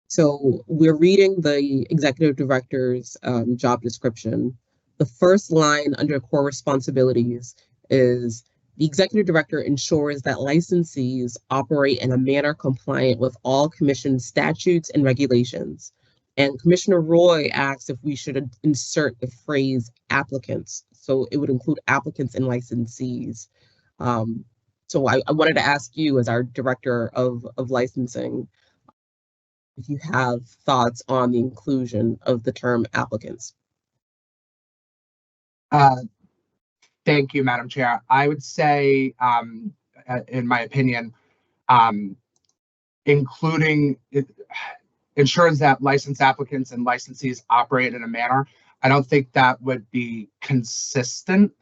So we're reading the executive director's job description. The first line under core responsibilities is the executive director ensures that licensees operate in a manner compliant with all commission statutes and regulations. And Commissioner Roy asked if we should insert the phrase applicants. So it would include applicants and licensees. So I wanted to ask you, as our director of licensing, if you have thoughts on the inclusion of the term applicants. Thank you, Madam Chair. I would say, in my opinion, including it ensures that licensed applicants and licensees operate in a manner. I don't think that would be consistent,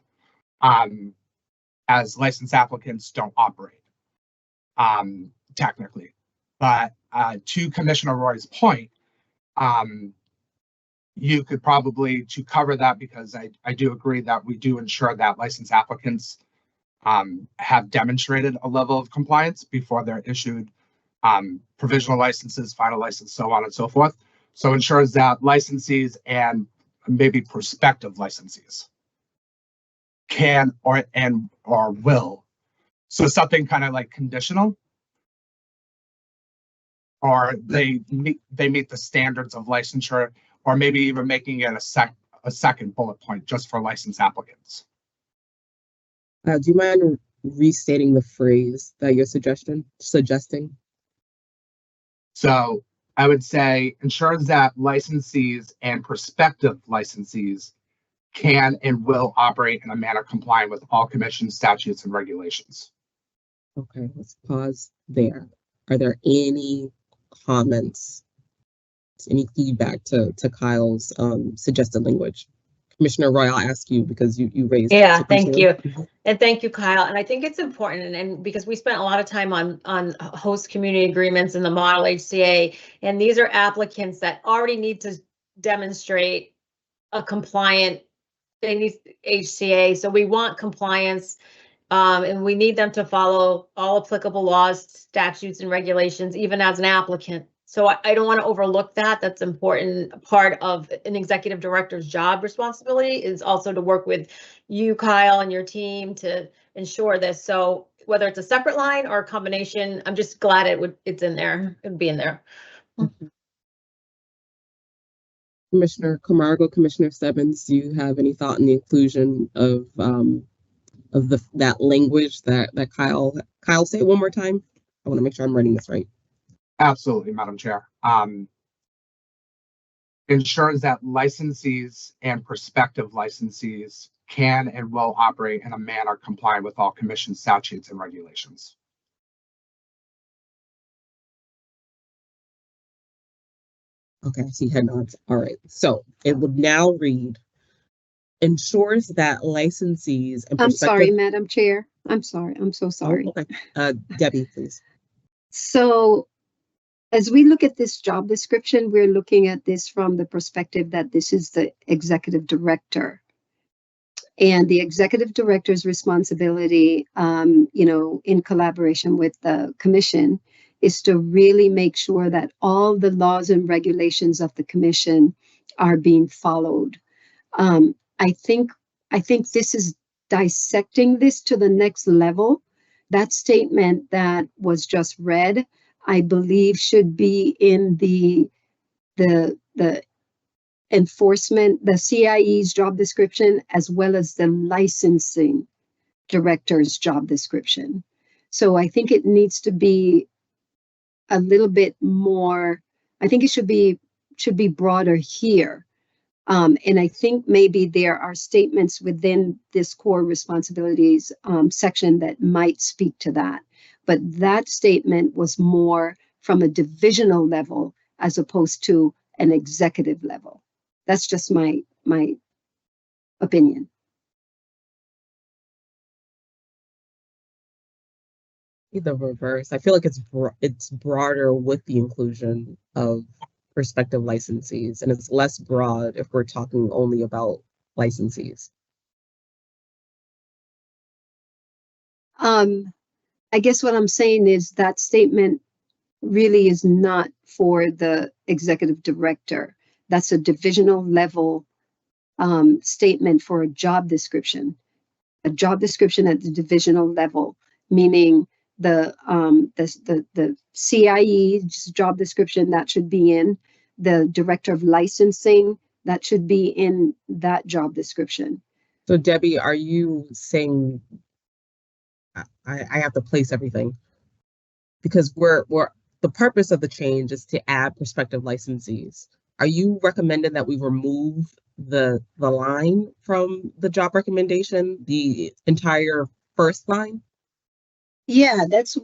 as licensed applicants don't operate technically. But to Commissioner Roy's point, you could probably, to cover that, because I do agree that we do ensure that licensed applicants have demonstrated a level of compliance before they're issued provisional licenses, final license, so on and so forth. So ensures that licensees and maybe prospective licensees can or will. So something kind of like conditional, or they meet the standards of licensure, or maybe even making it a second bullet point just for licensed applicants. Do you mind restating the phrase that you're suggesting? So I would say ensures that licensees and prospective licensees can and will operate in a manner compliant with all commission statutes and regulations. Okay, let's pause there. Are there any comments, any feedback to Kyle's suggested language? Commissioner Roy, I'll ask you because you raised. Yeah, thank you. And thank you, Kyle. And I think it's important, and because we spent a lot of time on host community agreements in the model HCA, and these are applicants that already need to demonstrate a compliant, they need HCA. So we want compliance, and we need them to follow all applicable laws, statutes, and regulations, even as an applicant. So I don't want to overlook that. That's important. Part of an executive director's job responsibility is also to work with you, Kyle, and your team to ensure this. So whether it's a separate line or a combination, I'm just glad it's in there, it'd be in there. Commissioner Camargo, Commissioner Stebbins, do you have any thought on the inclusion of that language that Kyle, say it one more time? I want to make sure I'm writing this right. Absolutely, Madam Chair. Ensures that licensees and prospective licensees can and will operate in a manner compliant with all commission statutes and regulations. Okay, I see head nods. All right, so it would now read, ensures that licensees and I'm sorry, Madam Chair. I'm sorry. I'm so sorry. Oh, okay, Debbie, please. So as we look at this job description, we're looking at this from the perspective that this is the executive director. And the executive director's responsibility, in collaboration with the commission, is to really make sure that all the laws and regulations of the commission are being followed. I think this is dissecting this to the next level. That statement that was just read, I believe, should be in the enforcement, the CIE's job description, as well as the licensing director's job description. So I think it needs to be a little bit more, I think it should be broader here. And I think maybe there are statements within this core responsibilities section that might speak to that. But that statement was more from a divisional level as opposed to an executive level. That's just my opinion. The reverse. I feel like it's broader with the inclusion of prospective licensees, and it's less broad if we're talking only about licensees. I guess what I'm saying is that statement really is not for the executive director. That's a divisional level statement for a job description at the divisional level, meaning the CIE's job description that should be in the director of licensing, that should be in that job description. So Debbie, are you saying I have to place everything because the purpose of the change is to add prospective licensees? Are you recommending that we remove the line from the job recommendation, the entire first line? Yeah, that's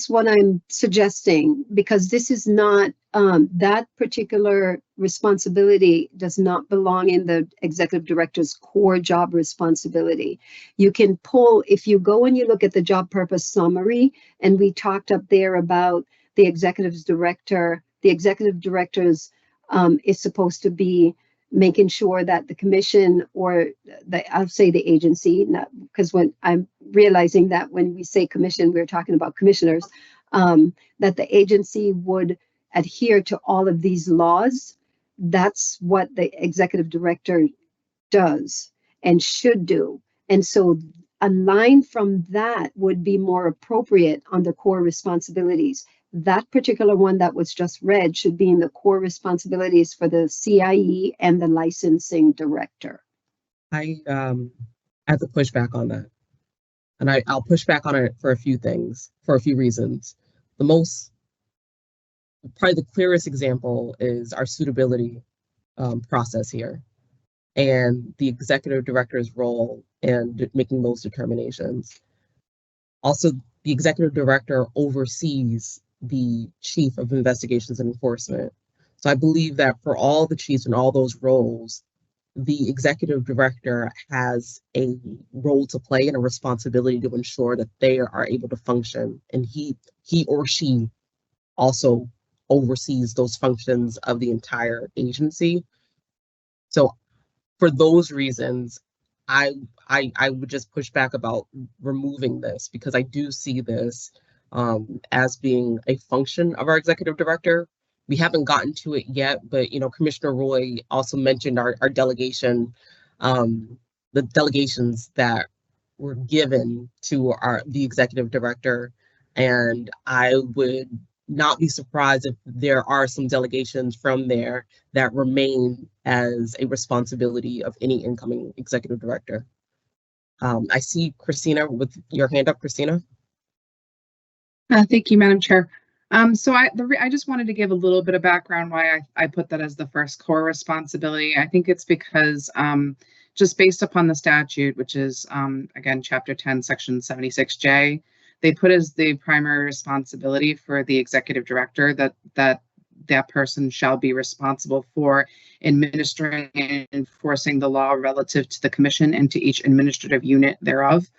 what I'm suggesting, because this is not that particular responsibility does not belong in the executive director's core job responsibility. You can pull, if you go and you look at the job purpose summary, and we talked up there about the executive director's is supposed to be making sure that the commission, or I'll say the agency, because when I'm realizing that when we say commission, we're talking about commissioners, that the agency would adhere to all of these laws. That's what the executive director does and should do. And so a line from that would be more appropriate on the core responsibilities. That particular one that was just read should be in the core responsibilities for the CIE and the licensing director. I have to push back on that. and I'll push back on it for a few things, for a few reasons. Probably the clearest example is our suitability process here and the executive director's role in making those determinations. Also, the executive director oversees the chief of investigations and enforcement. So I believe that for all the chiefs and all those roles, the executive director has a role to play and a responsibility to ensure that they are able to function. And he or she also oversees those functions of the entire agency. So for those reasons, I would just push back about removing this, because I do see this as being a function of our executive director. We haven't gotten to it yet, but Commissioner Roy also mentioned our delegation, the delegations that were given to the executive director, and I would not be surprised if there are some delegations from there that remain as a responsibility of any incoming executive director. I see Christina with your hand up, Christina. Thank you, Madam Chair. So I just wanted to give a little bit of background why I put that as the first core responsibility. I think it's because just based upon the statute, which is again, Chapter 10, Section 76J, they put as the primary responsibility for the executive director that person shall be responsible for administering and enforcing the law relative to the commission and to each administrative unit thereof.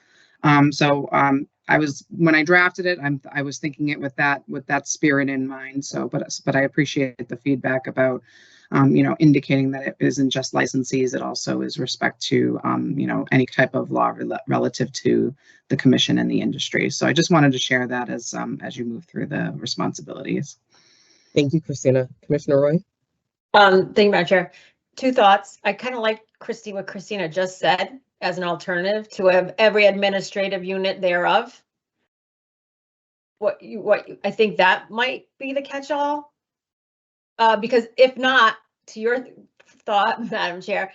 When I drafted it, I was thinking it with that spirit in mind. So, but I appreciate the feedback about, indicating that it isn't just licensees, it also is respect to, any type of law relative to the commission and the industry. So I just wanted to share that as you move through the responsibilities. Thank you, Christina. Commissioner Roy? Thank you, Madam Chair. Two thoughts. I kind of like what Christina just said as an alternative to have every administrative unit thereof. What I think that might be the catch-all. Because if not, to your thought, Madam Chair,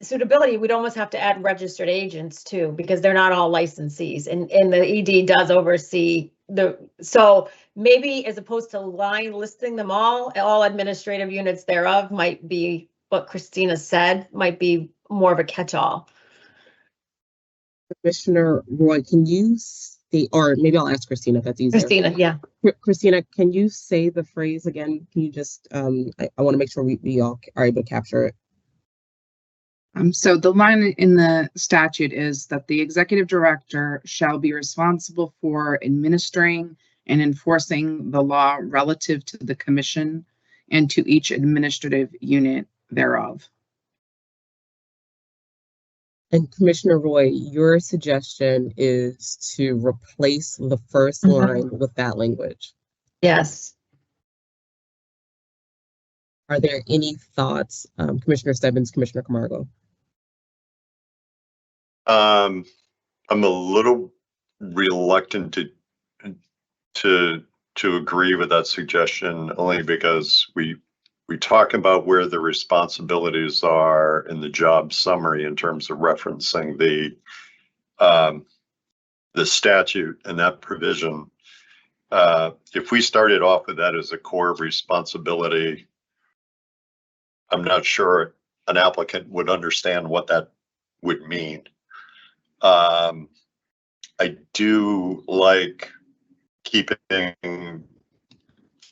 suitability, we'd almost have to add registered agents too, because they're not all licensees, and the ED does oversee so maybe as opposed to listing them all administrative units thereof might be what Christina said, might be more of a catch-all. Commissioner Roy, can you state, or maybe I'll ask Christina if that's easier. Christina, yeah. Christina, can you say the phrase again? Can you just, I want to make sure we all are able to capture it. So the line in the statute is that the executive director shall be responsible for administering and enforcing the law relative to the commission and to each administrative unit thereof. And Commissioner Roy, your suggestion is to replace the first line with that language. Yes. Are there any thoughts, Commissioner Stebbins, Commissioner Camargo? I'm a little reluctant to agree with that suggestion, only because we talk about where the responsibilities are in the job summary in terms of referencing the statute and that provision. If we started off with that as a core responsibility, I'm not sure an applicant would understand what that would mean. I do like keeping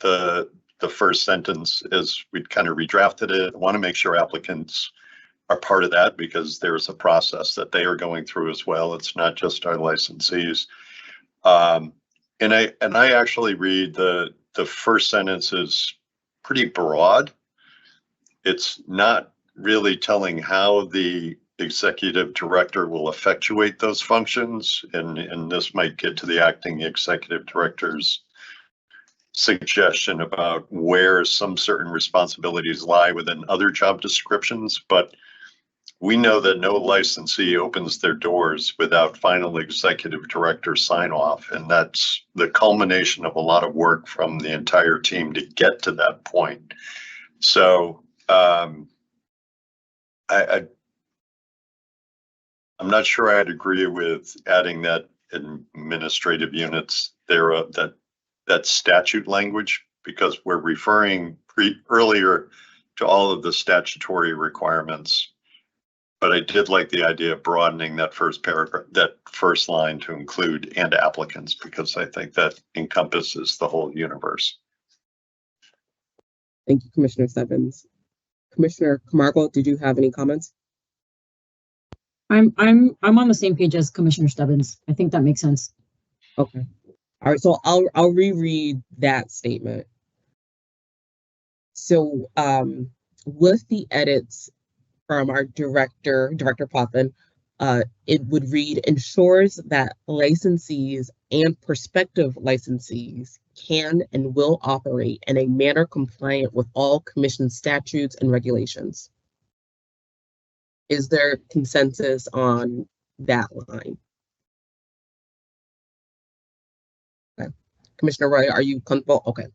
the first sentence as we'd kind of redrafted it. I want to make sure applicants are part of that, because there's a process that they are going through as well. It's not just our licensees. And I actually read the first sentence is pretty broad. It's not really telling how the executive director will effectuate those functions, and this might get to the acting executive director's suggestion about where some certain responsibilities lie within other job descriptions, but we know that no licensee opens their doors without final executive director sign off, and that's the culmination of a lot of work from the entire team to get to that point. So I'm not sure I'd agree with adding that administrative units there, that statute language, because we're referring earlier to all of the statutory requirements. But I did like the idea of broadening that first paragraph, that first line to include and applicants, because I think that encompasses the whole universe. Thank you, Commissioner Stebbins. Commissioner Camargo, did you have any comments? I'm on the same page as Commissioner Stebbins. I think that makes sense. Okay. All right, so I'll reread that statement. So with the edits from our Director Potvin, it would read, ensures that licensees and prospective licensees can and will operate in a manner compliant with all Commission statutes and regulations. Is there consensus on that line? Okay. Commissioner Roy, are you comfortable? Okay.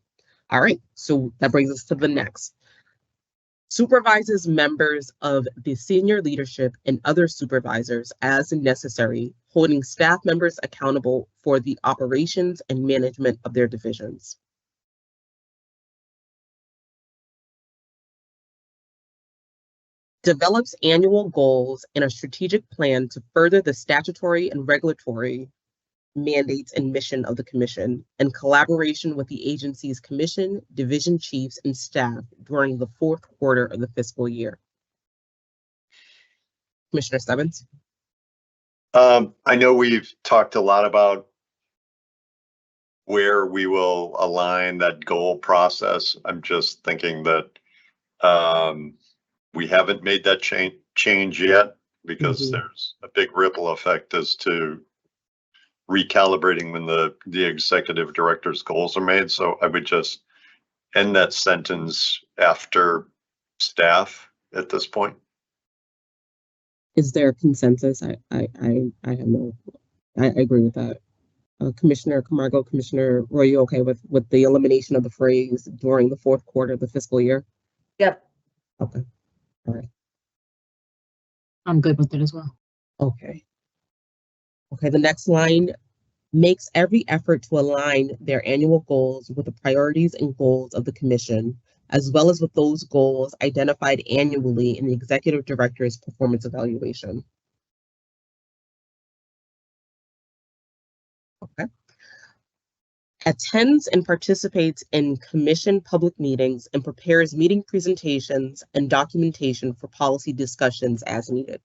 All right. So that brings us to the next. Supervises members of the senior leadership and other supervisors as necessary, holding staff members accountable for the operations and management of their divisions. Develops annual goals and a strategic plan to further the statutory and regulatory mandates and mission of the Commission in collaboration with the agency's Commission, division chiefs, and staff during the fourth quarter of the fiscal year. Commissioner Stebbins? I know we've talked a lot about where we will align that goal process. I'm just thinking that we haven't made that change yet, because there's a big ripple effect as to recalibrating when the executive director's goals are made. So I would just end that sentence after staff at this point. Is there consensus? I have no, I agree with that. Commissioner Camargo, Commissioner Roy, you okay with the elimination of the phrase during the fourth quarter of the fiscal year? Yep. Okay. All right. I'm good with it as well. Okay. Okay, the next line, makes every effort to align their annual goals with the priorities and goals of the Commission, as well as with those goals identified annually in the Executive Director's performance evaluation. Okay. Attends and participates in Commission public meetings and prepares meeting presentations and documentation for policy discussions as needed.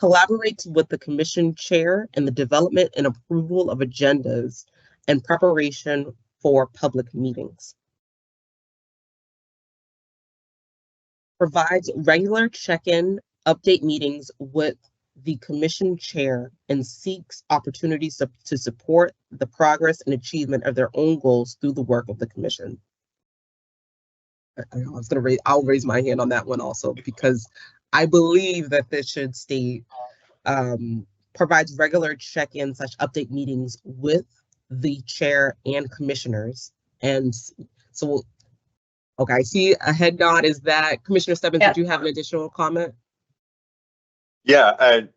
Collaborates with the Commission Chair in the development and approval of agendas and preparation for public meetings. Provides regular check-in update meetings with the Commission Chair and seeks opportunities to support the progress and achievement of their own goals through the work of the Commission. I'll raise my hand on that one also, because I believe that this should state provides regular check-in / update meetings with the chair and commissioners. And so, okay, I see a head nod. Is that Commissioner Stebbins? Did you have an additional comment? Yeah, I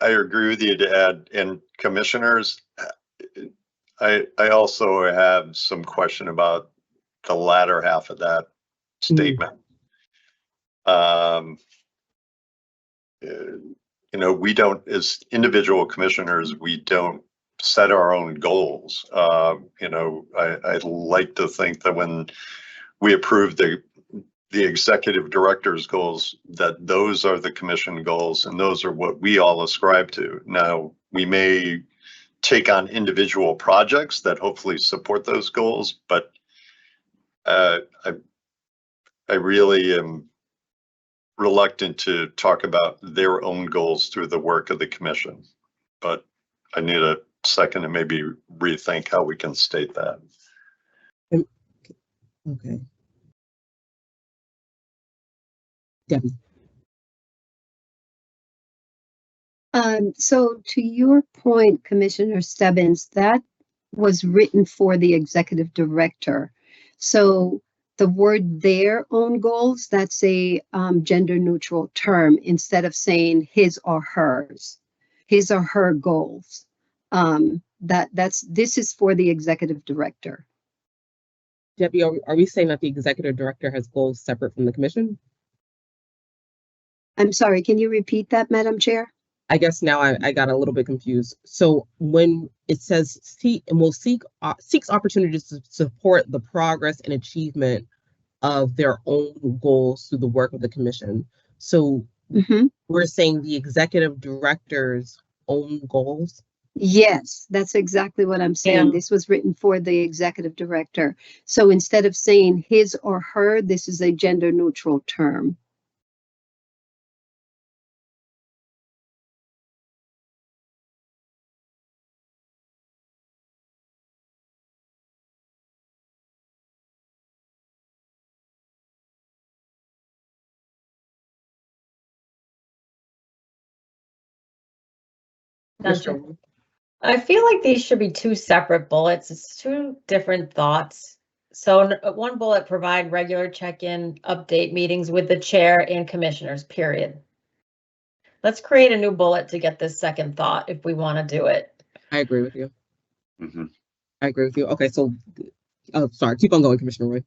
agree with you to add in commissioners. I also have some question about the latter half of that statement. You know, we don't, as individual commissioners, we don't set our own goals. You know, I like to think that when we approve the executive director's goals, that those are the commission goals and those are what we all ascribe to. Now, we may take on individual projects that hopefully support those goals, but I really am reluctant to talk about their own goals through the work of the commission, but I need a second to maybe rethink how we can state that. Okay. Debbie. So to your point, Commissioner Stebbins, that was written for the executive director. So the word their own goals, that's a gender neutral term instead of saying his or hers, his or her goals. This is for the executive director. Debbie, are we saying that the executive director has goals separate from the commission? I'm sorry, can you repeat that, Madam Chair? I guess now I got a little bit confused. So when it says seeks opportunities to support the progress and achievement of their own goals through the work of the commission. So we're saying the executive director's own goals? Yes, that's exactly what I'm saying. Yeah. This was written for the executive director. So instead of saying his or her, this is a gender neutral term. Gotcha. I feel like these should be two separate bullets. It's two different thoughts. So one bullet, provide regular check-in update meetings with the chair and commissioners, period. Let's create a new bullet to get this second thought if we want to do it. I agree with you. Mhm. I agree with you. Okay, so, sorry, keep on going, Commissioner Roy.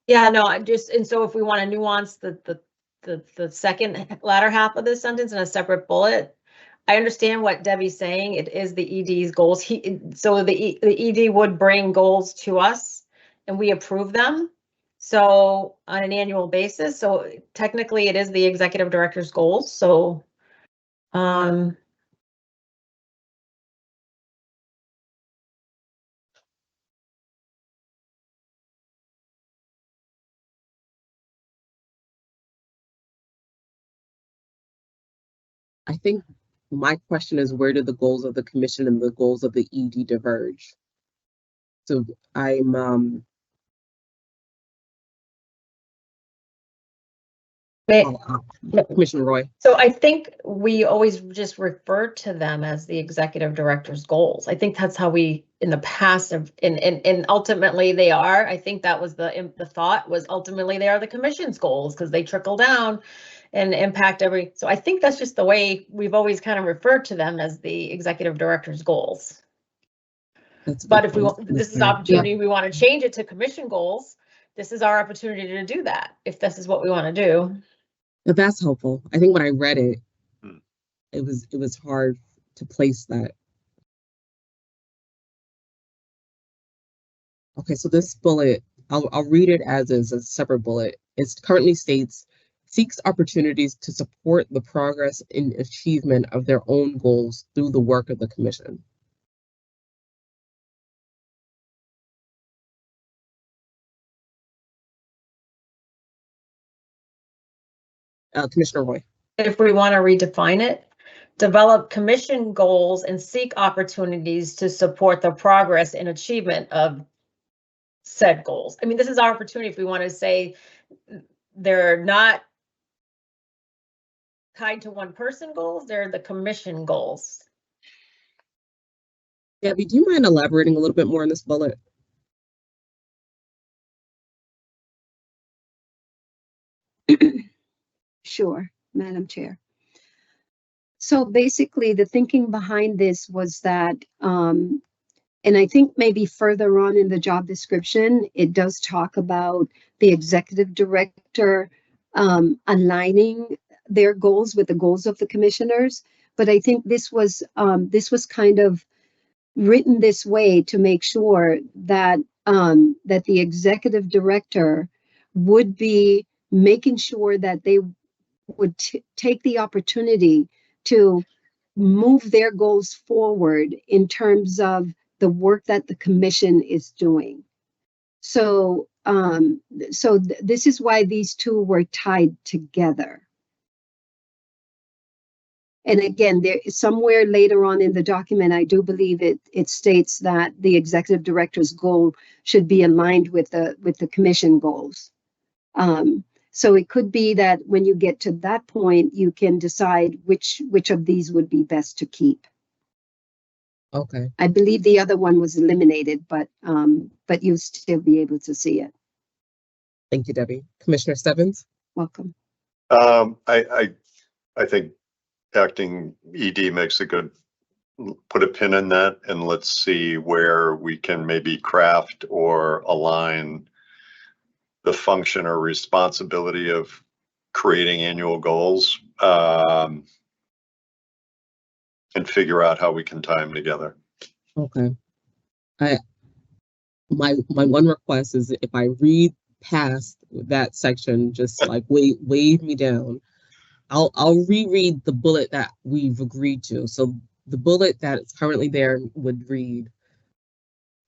Yeah, no, and so if we want to nuance the second latter half of this sentence in a separate bullet, I understand what Debbie's saying. It is the ED's goals. So the ED would bring goals to us and we approve them. So on an annual basis, so technically it is the executive director's goals. So, I think my question is, where did the goals of the commission and the goals of the ED diverge? So I'm Commissioner Roy. So I think we always just refer to them as the executive director's goals. I think that's how we, in the past, and ultimately they are. I think that was the thought was ultimately they are the commission's goals because they trickle down and impact every. So I think that's just the way we've always kind of referred to them as the executive director's goals. But if we want, this is an opportunity, we want to change it to commission goals. This is our opportunity to do that if this is what we want to do. But that's helpful. I think when I read it, it was hard to place that. Okay, so this bullet, I'll read it as is a separate bullet. It currently states, seeks opportunities to support the progress and achievement of their own goals through the work of the commission. Commissioner Roy. If we want to redefine it, develop commission goals and seek opportunities to support the progress and achievement of said goals. I mean, this is our opportunity if we want to say they're not tied to one person goals, they're the commission goals. Debbie, do you mind elaborating a little bit more on this bullet? Sure, Madam Chair. So basically, the thinking behind this was that, and I think maybe further on in the job description, it does talk about the executive director aligning their goals with the goals of the commissioners. But I think this was kind of written this way to make sure that that the executive director would be making sure that they would take the opportunity to move their goals forward in terms of the work that the commission is doing. So, this is why these two were tied together. And again, there somewhere later on in the document, I do believe it states that the executive director's goal should be aligned with the commission goals. So it could be that when you get to that point, you can decide which of these would be best to keep. Okay. I believe the other one was eliminated, but you'll still be able to see it. Thank you, Debbie. Commissioner Stebbins? Welcome. I think acting ED makes a good, put a pin in that, and let's see where we can maybe craft or align the function or responsibility of creating annual goals, and figure out how we can tie them together. Okay. My one request is if I read past that section, just like wave me down. I'll reread the bullet that we've agreed to. So the bullet that is currently there would read,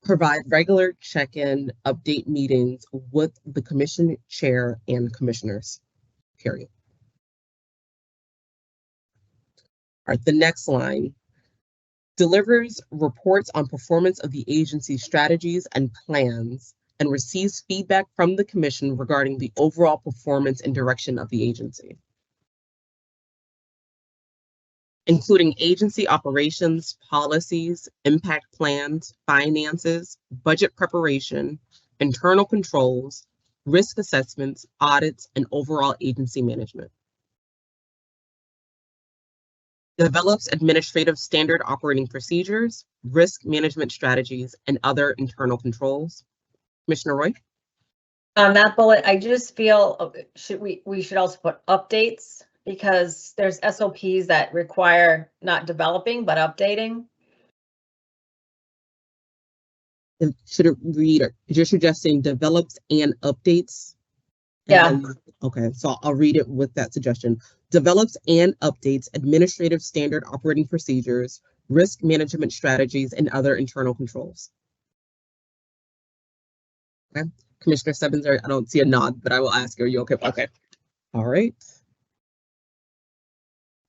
provide regular check-in update meetings with the commission chair and commissioners, period. All right, the next line. Delivers reports on performance of the agency's strategies and plans and receives feedback from the commission regarding the overall performance and direction of the agency, including agency operations, policies, impact plans, finances, budget preparation, internal controls, risk assessments, audits, and overall agency management. Develops administrative standard operating procedures, risk management strategies, and other internal controls. Commissioner Roy? On that bullet, I just feel we should also put updates, because there's SOPs that require not developing, but updating. Should it read, you're suggesting develops and updates? Yeah. Okay, so I'll read it with that suggestion. Develops and updates administrative standard operating procedures, risk management strategies, and other internal controls. Okay, Commissioner Stebbins, I don't see a nod, but I will ask, are you okay? Okay, all right.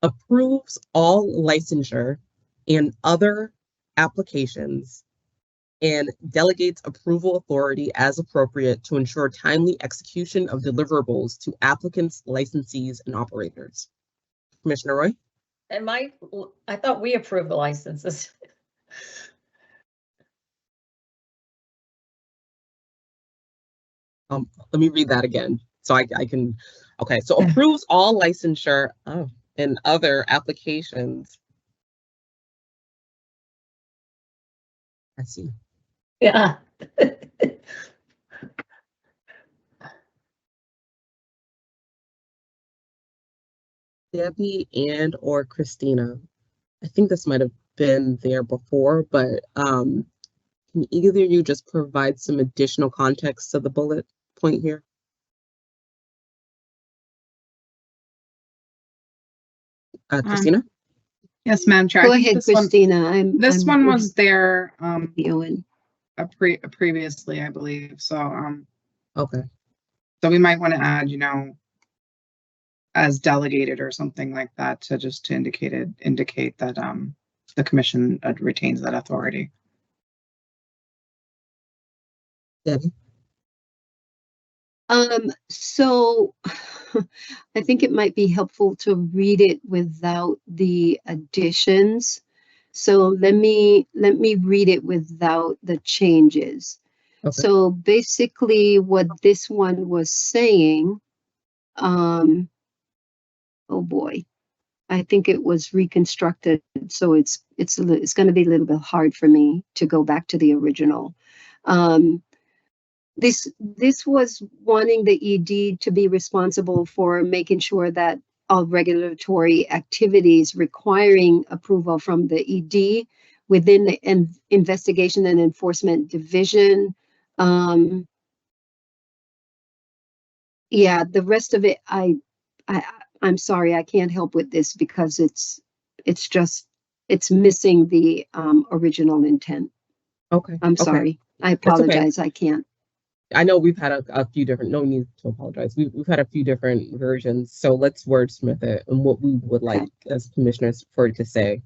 Approves all licensure and other applications and delegates approval authority as appropriate to ensure timely execution of deliverables to applicants, licensees, and operators. Commissioner Roy? And I thought we approved the licenses. Let me read that again so I can, okay, so approves all licensure and other applications. I see. Yeah. Debbie and or Christina. I think this might have been there before, but can either of you just provide some additional context to the bullet point here? Christina? Yes, Madam Chair. Go I think ahead, this one- Christina. This one was there Owen. previously, I believe. So Okay. so we might want to add, as delegated or something like that to just to indicate that the commission retains that authority. Debbie? So I think it might be helpful to read it without the additions. So let me read it without the changes. Okay. So basically what this one was saying, oh boy, I think it was reconstructed. So it's going to be a little bit hard for me to go back to the original. This was wanting the ED to be responsible for making sure that all regulatory activities requiring approval from the ED within the investigation and enforcement division. Yeah, the rest of it, I'm sorry, I can't help with this because it's missing the original intent. Okay. I'm sorry. I apologize. I can't. I know we've had a few different, no need to apologize. We've had a few different versions. So let's wordsmith it and what we would like as commissioners for it to say.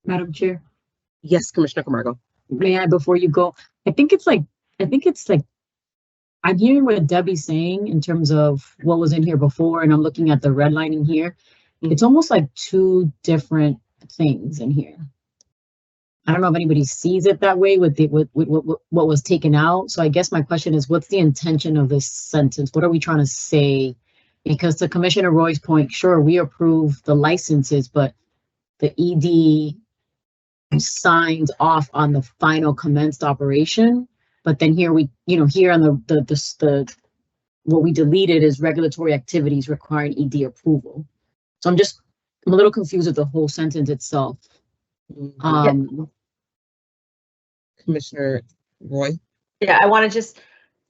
Madam Chair, Yes, Commissioner Camargo. may I, before you go, I think it's like, I'm hearing what Debbie's saying in terms of what was in here before, and I'm looking at the redlining here. It's almost like two different things in here. I don't know if anybody sees it that way with what was taken out. So I guess my question is, what's the intention of this sentence? What are we trying to say? Because to Commissioner Roy's point, sure, we approve the licenses, but the ED signs off on the final commenced operation. But then here here on the what we deleted is regulatory activities requiring ED approval. So I'm a little confused with the whole sentence itself. Commissioner Roy? Yeah, I want to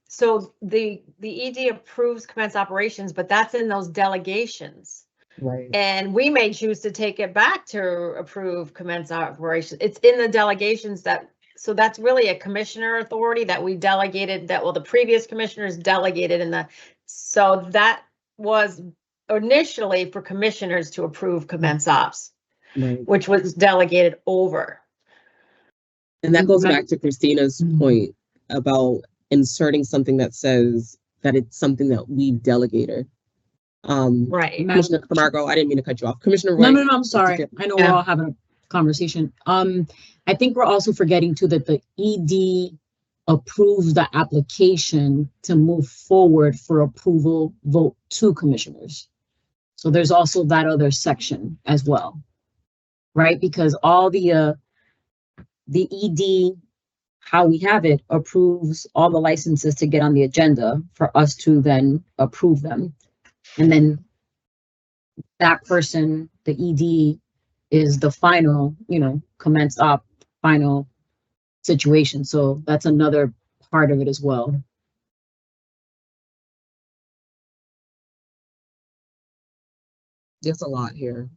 so the ED approves commence operations, but that's in those delegations. Right. And we may choose to take it back to approve commence operations. It's in the delegations so that's really a commissioner authority that we delegated the previous commissioners delegated so that was initially for commissioners to approve commence ops, Right. which was delegated over. And that goes back to Christina's point about inserting something that says that it's something that we've delegated. Right. Commissioner Camargo, I didn't mean to cut you off. Commissioner Roy. No, I'm sorry. I know we're all having a conversation. I think we're also forgetting too that the ED approves the application to move forward for approval vote to commissioners. So there's also that other section as well, right? Because all the ED, how we have it, approves all the licenses to get on the agenda for us to then approve them. And then that person, the ED, is the final, commenced op final situation. So that's another part of it as well. There's a lot here.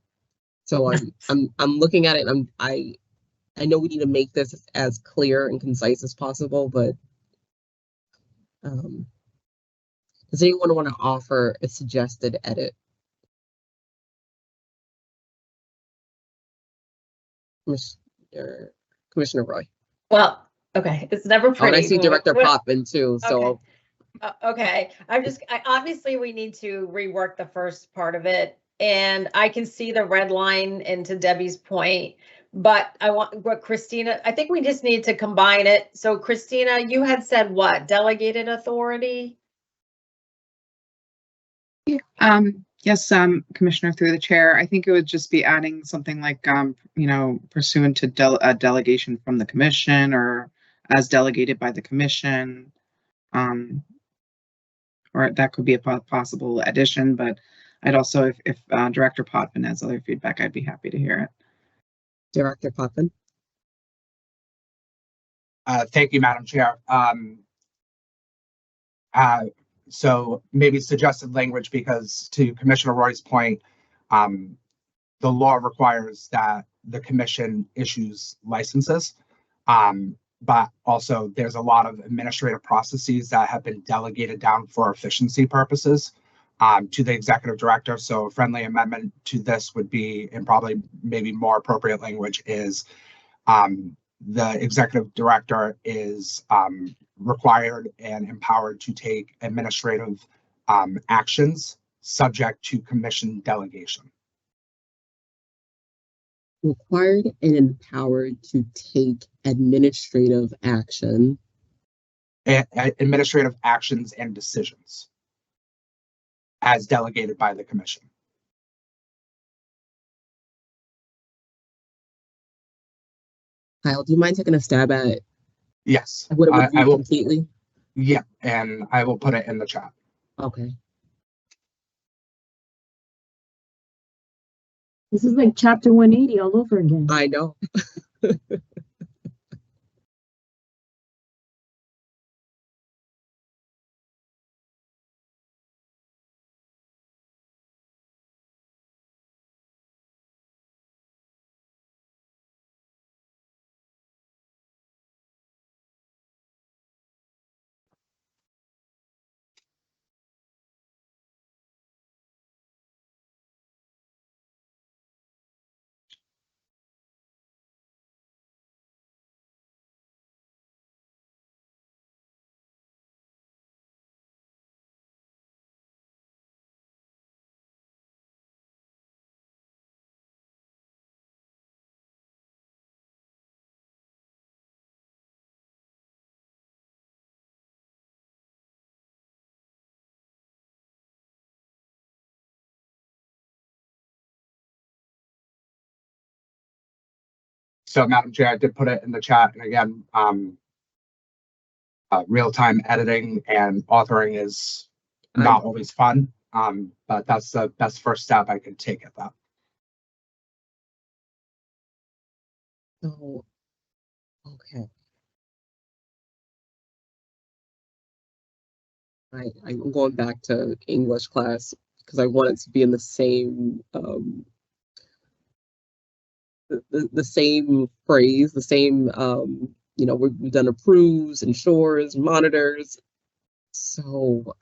So I'm looking at it and I know we need to make this as clear and concise as possible, but does anyone want to offer a suggested edit? Commissioner Roy. Well, okay, it's never pretty. Oh, and I see Director Potvin too, so. Okay, obviously we need to rework the first part of it, and I can see the red line, and to Debbie's point, but Christina, I think we just need to combine it. So Christina, you had said what? Delegated authority? Yes, Commissioner, through the chair, I think it would just be adding something like, pursuant to a delegation from the commission or as delegated by the commission. Or that could be a possible addition, but I'd also, if Director Potvin has other feedback, I'd be happy to hear it. Director Potvin. Thank you, Madam Chair. So maybe suggested language, because to Commissioner Roy's point, the law requires that the commission issues licenses. But also there's a lot of administrative processes that have been delegated down for efficiency purposes to the executive director. So a friendly amendment to this would be, and probably maybe more appropriate language is, the executive director is required and empowered to take administrative actions subject to commission delegation. Required and empowered to take administrative action. Administrative actions and decisions as delegated by the commission. Kyle, do you mind taking a stab at it? Yes, What it would I read will completely? Yeah, and I will put it in the chat. Okay. This is like chapter 180 all over again. I know. So Madam Chair, I did put it in the chat, and again, real-time editing and authoring is not always fun, but that's the best first step I could take at that. So, okay. I'm going back to English class because I want it to be in the same the same phrase, the same you know, we've done approves, ensures, monitors. So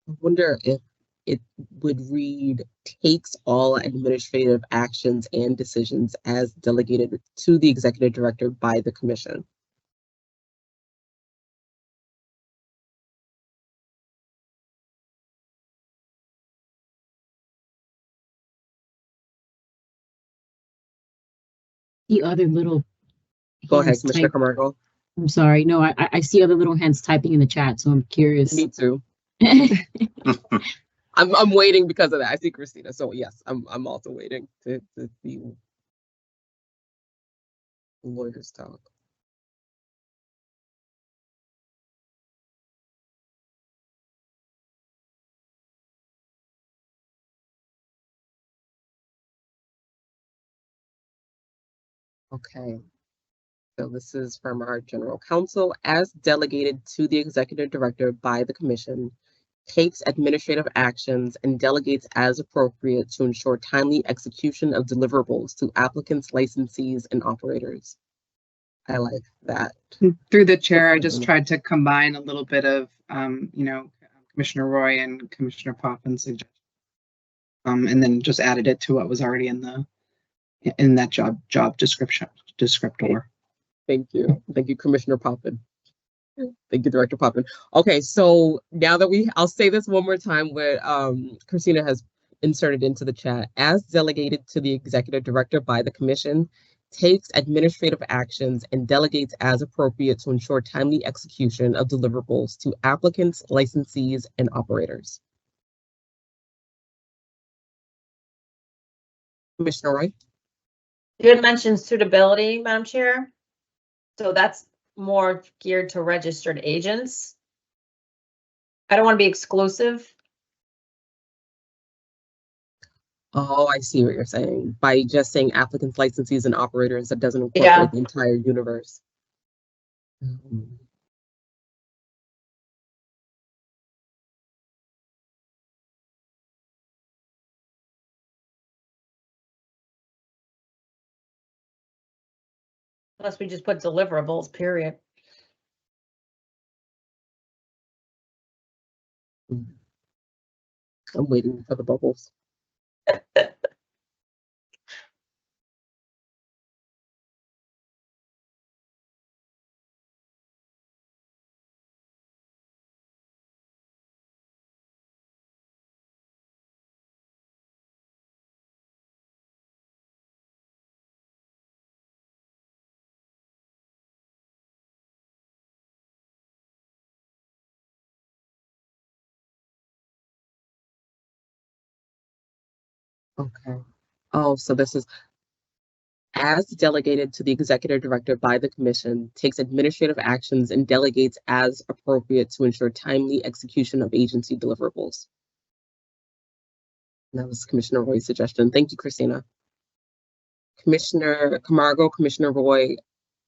I wonder if it would read takes all administrative actions and decisions as delegated to the executive director by the commission. The other little. Go ahead, hands Commissioner type- Camargo. I'm sorry. No, I see other little hands typing in the chat, so I'm curious. Me too. I'm waiting because of that. I see Christina. So yes, I'm also waiting to see lawyers talk. Okay. So this is from our general counsel, as delegated to the executive director by the commission, takes administrative actions and delegates as appropriate to ensure timely execution of deliverables to applicants, licensees, and operators. I like that. Through the chair, I just tried to combine a little bit of, you know, Commissioner Roy and Commissioner Poppin's suggestion, and then just added it to what was already in that job descriptor. Thank you. Thank you, Commissioner Poppin. Thank you, Director Poppin. Okay, so now that I'll say this one more time what Christina has inserted into the chat. As delegated to the executive director by the commission, takes administrative actions and delegates as appropriate to ensure timely execution of deliverables to applicants, licensees, and operators. Commissioner Roy? You had mentioned suitability, Madam Chair. So that's more geared to registered agents. I don't want to be exclusive. Oh, I see what you're saying. By just saying applicants, licensees, and operators, that doesn't incorporate the entire universe. Unless we just put deliverables, period. I'm waiting for the bubbles. Okay. Oh, so this is as delegated to the executive director by the commission, takes administrative actions and delegates as appropriate to ensure timely execution of agency deliverables. And that was Commissioner Roy's suggestion. Thank you, Christina. Commissioner Camargo, Commissioner Roy,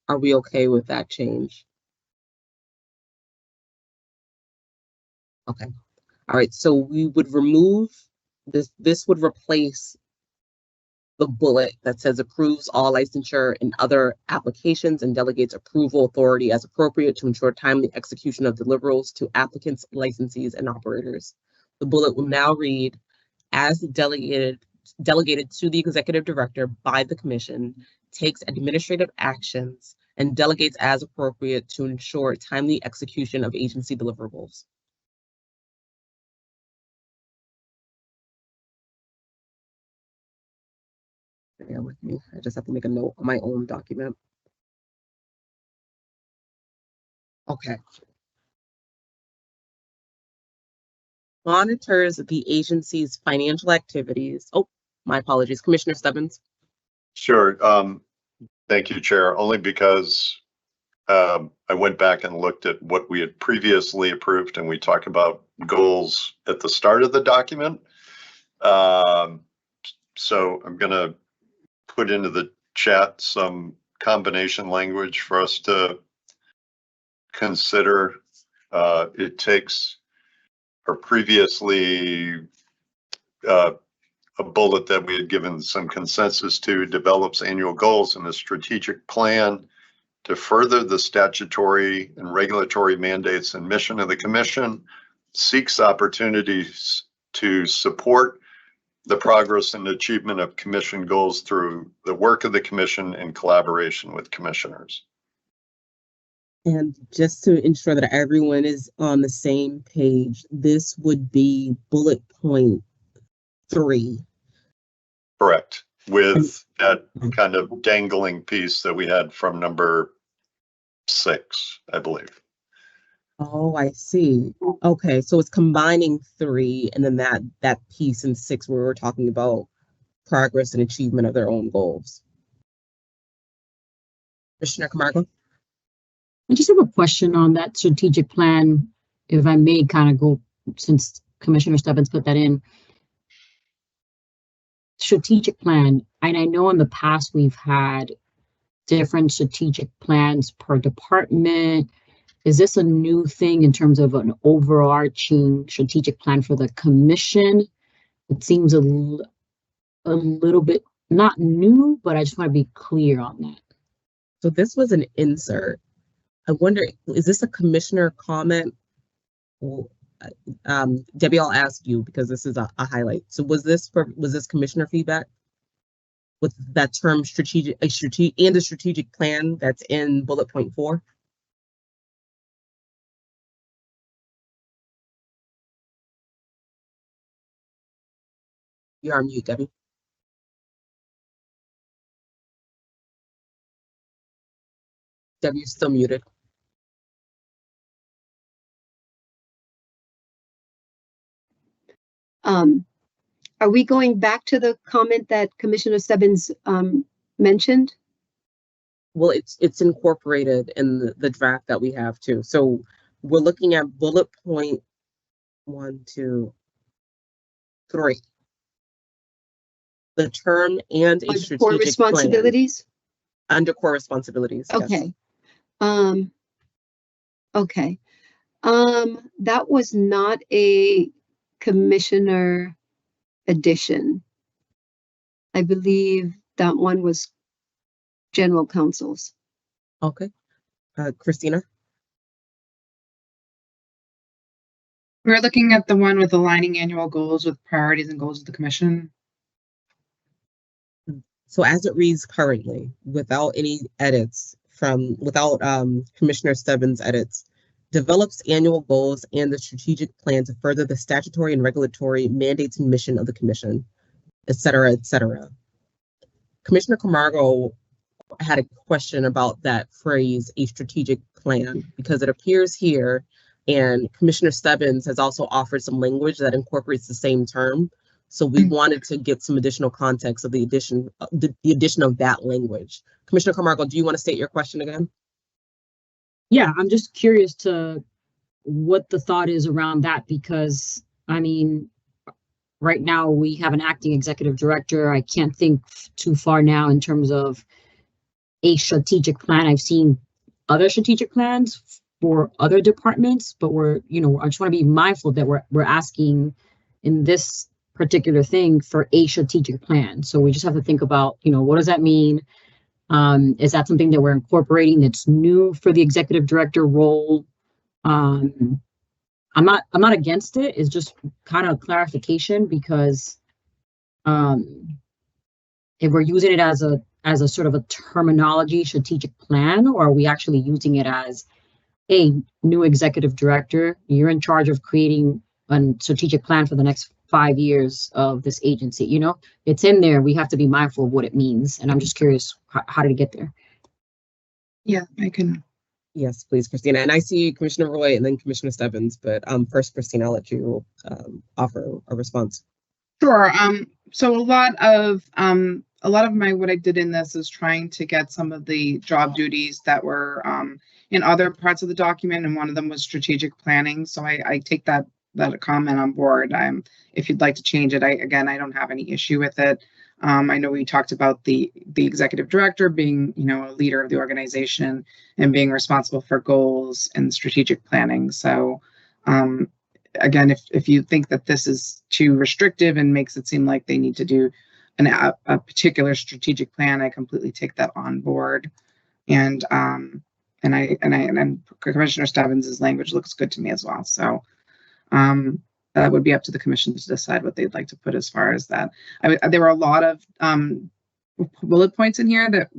are we okay with that change? Okay. All right, so we would remove this. This would replace the bullet that says approves all licensure and other applications and delegates approval authority as appropriate to ensure timely execution of deliverables to applicants, licensees, and operators. The bullet will now read, as delegated to the executive director by the commission, takes administrative actions and delegates as appropriate to ensure timely execution of agency deliverables. Bear with me. I just have to make a note on my own document. Okay. Monitors the agency's financial activities. Oh, my apologies, Commissioner Stebbins. Sure. Thank you, Chair. Only because I went back and looked at what we had previously approved, and we talk about goals at the start of the document. So I'm going to put into the chat some combination language for us to consider. It takes our previously a bullet that we had given some consensus to, develops annual goals and a strategic plan to further the statutory and regulatory mandates and mission of the Commission, seeks opportunities to support the progress and achievement of Commission goals through the work of the Commission in collaboration with Commissioners. And just to ensure that everyone is on the same page, this would be bullet point 3. Correct. With that kind of dangling piece that we had from number 6, I believe. Oh, I see. Okay, so it's combining 3 and then that piece in 6 where we're talking about progress and achievement of their own goals. Commissioner Camargo? I just have a question on that strategic plan, if I may kind of go, since Commissioner Stebbins put that in. Strategic plan, and I know in the past we've had different strategic plans per department. Is this a new thing in terms of an overarching strategic plan for the Commission? It seems a little bit not new, but I just want to be clear on that. So this was an insert. I wonder, is this a Commissioner comment? Well, Debbie, I'll ask you because this is a highlight. So was this Commissioner feedback with that term strategic and a strategic plan that's in bullet point 4? You're on mute, Debbie. Debbie, you're still muted. Are we going back to the comment that Commissioner Stebbins mentioned? Well, it's incorporated in the draft that we have too. So we're looking at bullet point 1, 2, 3. The term and a strategic core responsibilities? Plan. Under core responsibilities. Okay. Yes. Okay. That was not a Commissioner addition. I believe that one was General Counsel's. Okay. Christina? We're looking at the one with aligning annual goals with priorities and goals of the Commission. So as it reads currently, without any edits without Commissioner Stebbins' edits, develops annual goals and the strategic plan to further the statutory and regulatory mandates and mission of the Commission, et cetera, et cetera. Commissioner Camargo had a question about that phrase, a strategic plan, because it appears here, and Commissioner Stebbins has also offered some language that incorporates the same term. So we wanted to get some additional context of the addition of that language. Commissioner Camargo, do you want to state your question again? Yeah, I'm just curious to what the thought is around that, because I mean, right now we have an acting executive director. I can't think too far now in terms of a strategic plan. I've seen other strategic plans for other departments, but I just want to be mindful that we're asking in this particular thing for a strategic plan. So we just have to think about, what does that mean? Is that something that we're incorporating that's new for the executive director role? I'm not against it. It's just kind of clarification, because if we're using it as a sort of a terminology strategic plan, or are we actually using it as a new executive director? You're in charge of creating a strategic plan for the next 5 years of this agency. It's in there. We have to be mindful of what it means. And I'm just curious, how did it get there? Yeah, I can. Yes, please, Christina. And I see Commissioner Roy and then Commissioner Stebbins, but first, Christina, I'll let you offer a response. Sure. So a lot of a lot of what I did in this is trying to get some of the job duties that were in other parts of the document, and one of them was strategic planning. So I take that comment on board. If you'd like to change it, I don't have any issue with it. I know we talked about the executive director being, a leader of the organization and being responsible for goals and strategic planning. So again, if you think that this is too restrictive and makes it seem like they need to do a particular strategic plan, I completely take that on board. And Commissioner Stebbins' language looks good to me as well. So that would be up to the commission to decide what they'd like to put as far as that. There were a lot of bullet points in here that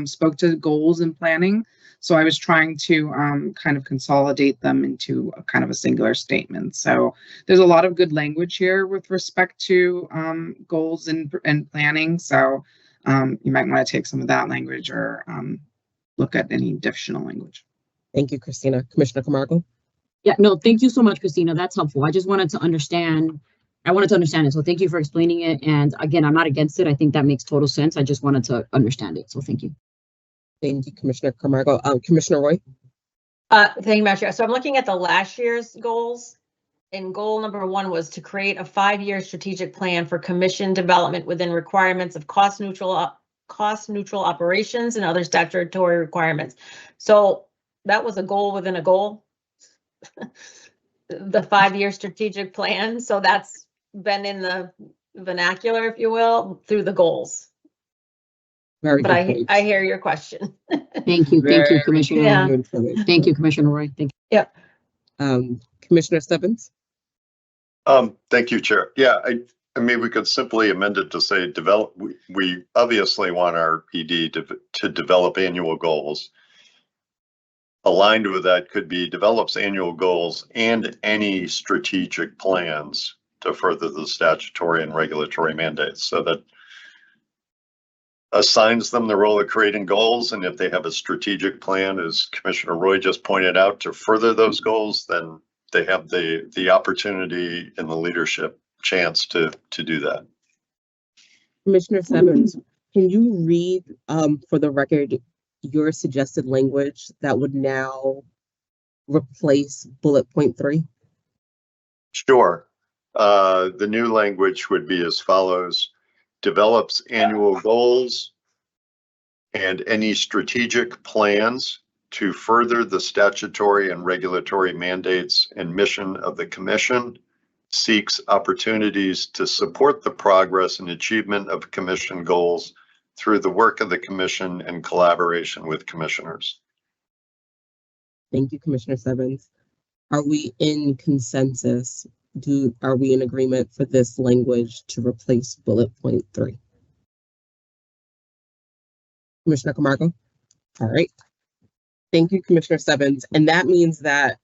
spoke to goals and planning. So I was trying to kind of consolidate them into a kind of a singular statement. So there's a lot of good language here with respect to goals and planning. So you might want to take some of that language or look at any additional language. Thank you, Christina. Commissioner Camargo? Yeah, no, thank you so much, Christina. That's helpful. I just wanted to understand. I wanted to understand it. So thank you for explaining it. And again, I'm not against it. I think that makes total sense. I just wanted to understand it. So thank you. Thank you, Commissioner Camargo. Commissioner Roy? Thank you, Madam Chair. So I'm looking at the last year's goals. And goal number 1 was to create a 5-year strategic plan for commission development within requirements of cost neutral operations and other statutory requirements. So that was a goal within a goal. The 5-year strategic plan. So that's been in the vernacular, if you will, through the goals. Very but I hear your question. Thank you. Thank you, Commissioner. Yeah. Thank you, Commissioner Roy. Thank you. Yeah. Commissioner Stebbins? Thank you, Chair. Yeah, I mean, we could simply amend it to say we obviously want our ED to develop annual goals. Aligned with that could be develops annual goals and any strategic plans to further the statutory and regulatory mandates, so that assigns them the role of creating goals. And if they have a strategic plan, as Commissioner Roy just pointed out, to further those goals, then they have the opportunity and the leadership chance to do that. Commissioner Stebbins, can you read for the record your suggested language that would now replace bullet point 3? Sure. The new language would be as follows: develops annual goals and any strategic plans to further the statutory and regulatory mandates and mission of the Commission, seeks opportunities to support the progress and achievement of Commission goals through the work of the Commission and collaboration with commissioners. Thank you, Commissioner Stebbins. Are we in consensus? Are we in agreement for this language to replace bullet point 3? Commissioner Camargo? All right. Thank you, Commissioner Stebbins. And that means that,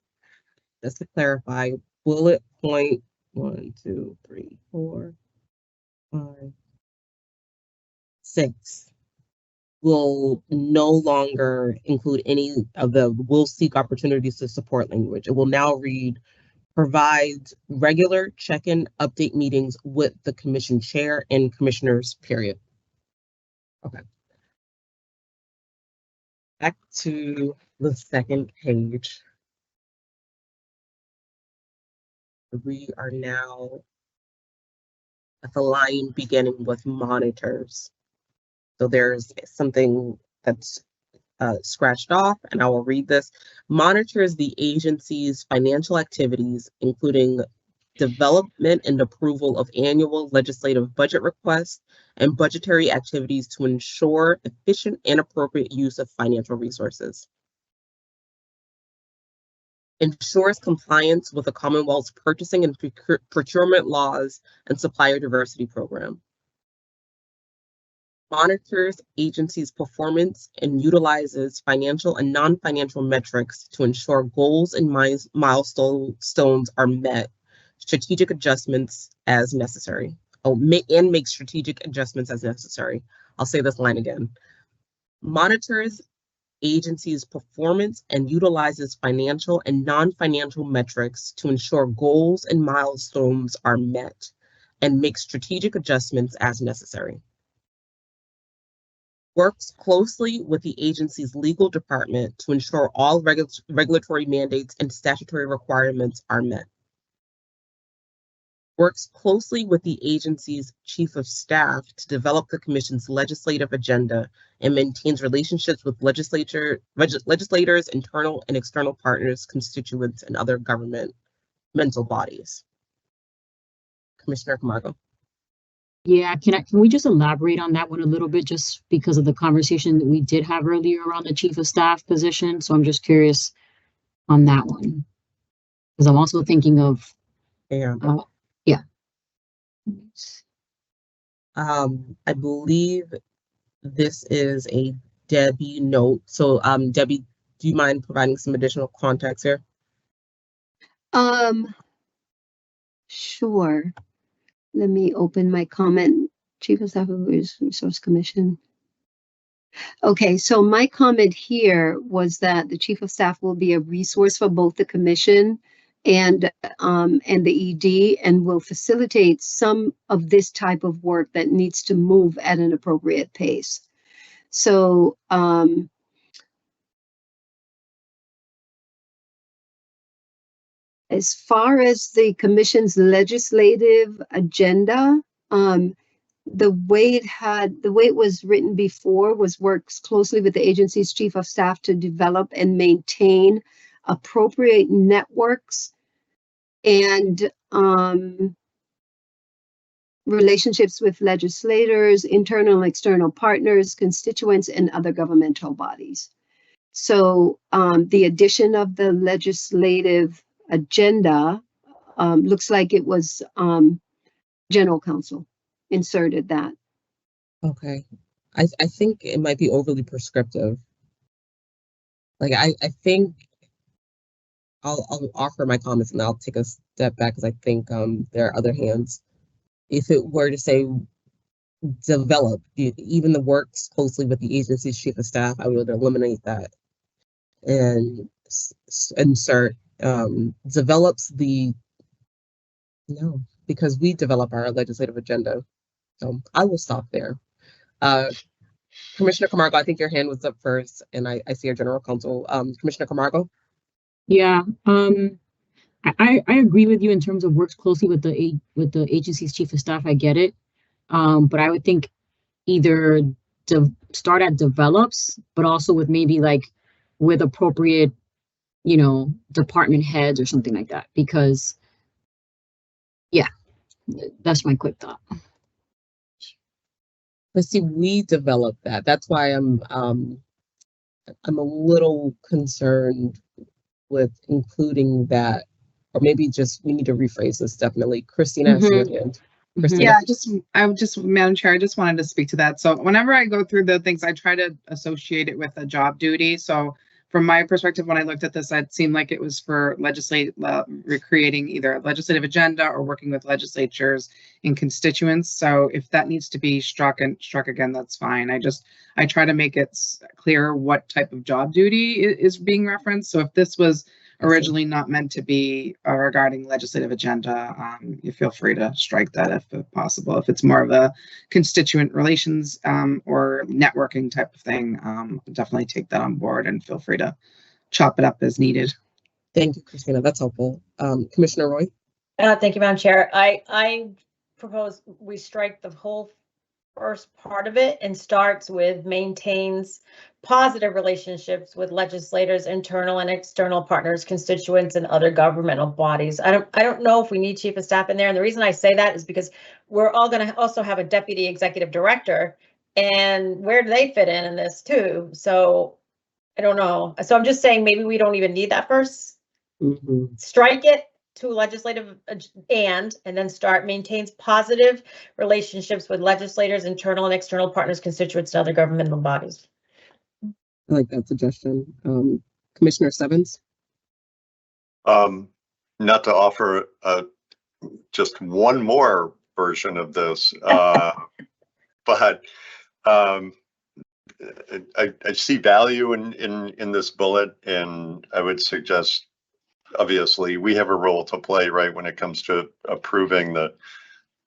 just to clarify, bullet point 1, 2, 3, 4, 5, 6 will no longer include any of the will seek opportunities to support language. It will now read, provide regular check-in update meetings with the commission chair and commissioners, period. Okay. Back to the second page. We are now at the line beginning with monitors. So there's something that's scratched off, and I will read this. Monitors the agency's financial activities, including development and approval of annual legislative budget requests and budgetary activities to ensure efficient and appropriate use of financial resources. Ensures compliance with the Commonwealth's purchasing and procurement laws and supplier diversity program. Monitors agency's performance and utilizes financial and non-financial metrics to ensure goals and milestones are met, strategic adjustments as necessary. And make strategic adjustments as necessary. I'll say this line again. Monitors agency's performance and utilizes financial and non-financial metrics to ensure goals and milestones are met and make strategic adjustments as necessary. works closely with the agency's legal department to ensure all regulatory mandates and statutory requirements are met. Works closely with the agency's chief of staff to develop the commission's legislative agenda and maintains relationships with legislators, internal and external partners, constituents, and other governmental bodies. Commissioner Camargo. Yeah, can we just elaborate on that one a little bit, just because of the conversation that we did have earlier around the chief of staff position? So I'm just curious on that one, because I'm also thinking of, Yeah. Yeah. I believe this is a Debbie note. So, Debbie, do you mind providing some additional context here? Sure. Let me open my comment. Chief of Staff of Resource Commission. Okay, so my comment here was that the Chief of Staff will be a resource for both the commission and the ED, and will facilitate some of this type of work that needs to move at an appropriate pace. So as far as the commission's legislative agenda, the way it was written before was works closely with the agency's chief of staff to develop and maintain appropriate networks and relationships with legislators, internal and external partners, constituents, and other governmental bodies. So the addition of the legislative agenda looks like it was general counsel inserted that. Okay. I think it might be overly prescriptive. Like, I think I'll offer my comments and I'll take a step back, because I think there are other hands. If it were to say develop, even the works closely with the agency's chief of staff, I would eliminate that and insert develops the, no, because we develop our legislative agenda. So I will stop there. Commissioner Camargo, I think your hand was up first, and I see our general counsel. Commissioner Camargo? Yeah, I agree with you in terms of works closely with the agency's chief of staff. I get it. But I would think either to start at develops, but also with maybe like with appropriate, department heads or something like that, because yeah, that's my quick thought. But see, we developed that. That's why I'm a little concerned with including that, or maybe just we need to rephrase this. Definitely, Christina, I see your hand. Christina. Yeah, Madam Chair, I just wanted to speak to that. So whenever I go through the things, I try to associate it with a job duty. So from my perspective, when I looked at this, it seemed like it was for creating either a legislative agenda or working with legislatures and constituents. So if that needs to be struck again, that's fine. I try to make it clear what type of job duty is being referenced. So if this was originally not meant to be regarding legislative agenda, you feel free to strike that if possible. If it's more of a constituent relations or networking type of thing, definitely take that on board and feel free to chop it up as needed. Thank you, Christina. That's helpful. Commissioner Roy? Thank you, Madam Chair. I propose we strike the whole first part of it and starts with maintains positive relationships with legislators, internal and external partners, constituents, and other governmental bodies. I don't know if we need chief of staff in there. And the reason I say that is because we're all going to also have a deputy executive director, and where do they fit in this too? So I don't know. So I'm just saying maybe we don't even need that first. Strike it to legislative and then start maintains positive relationships with legislators, internal and external partners, constituents, and other governmental bodies. I like that suggestion. Commissioner Stebbins? Not to offer just one more version of this, but I see value in this bullet, and I would suggest, obviously, we have a role to play, right, when it comes to approving the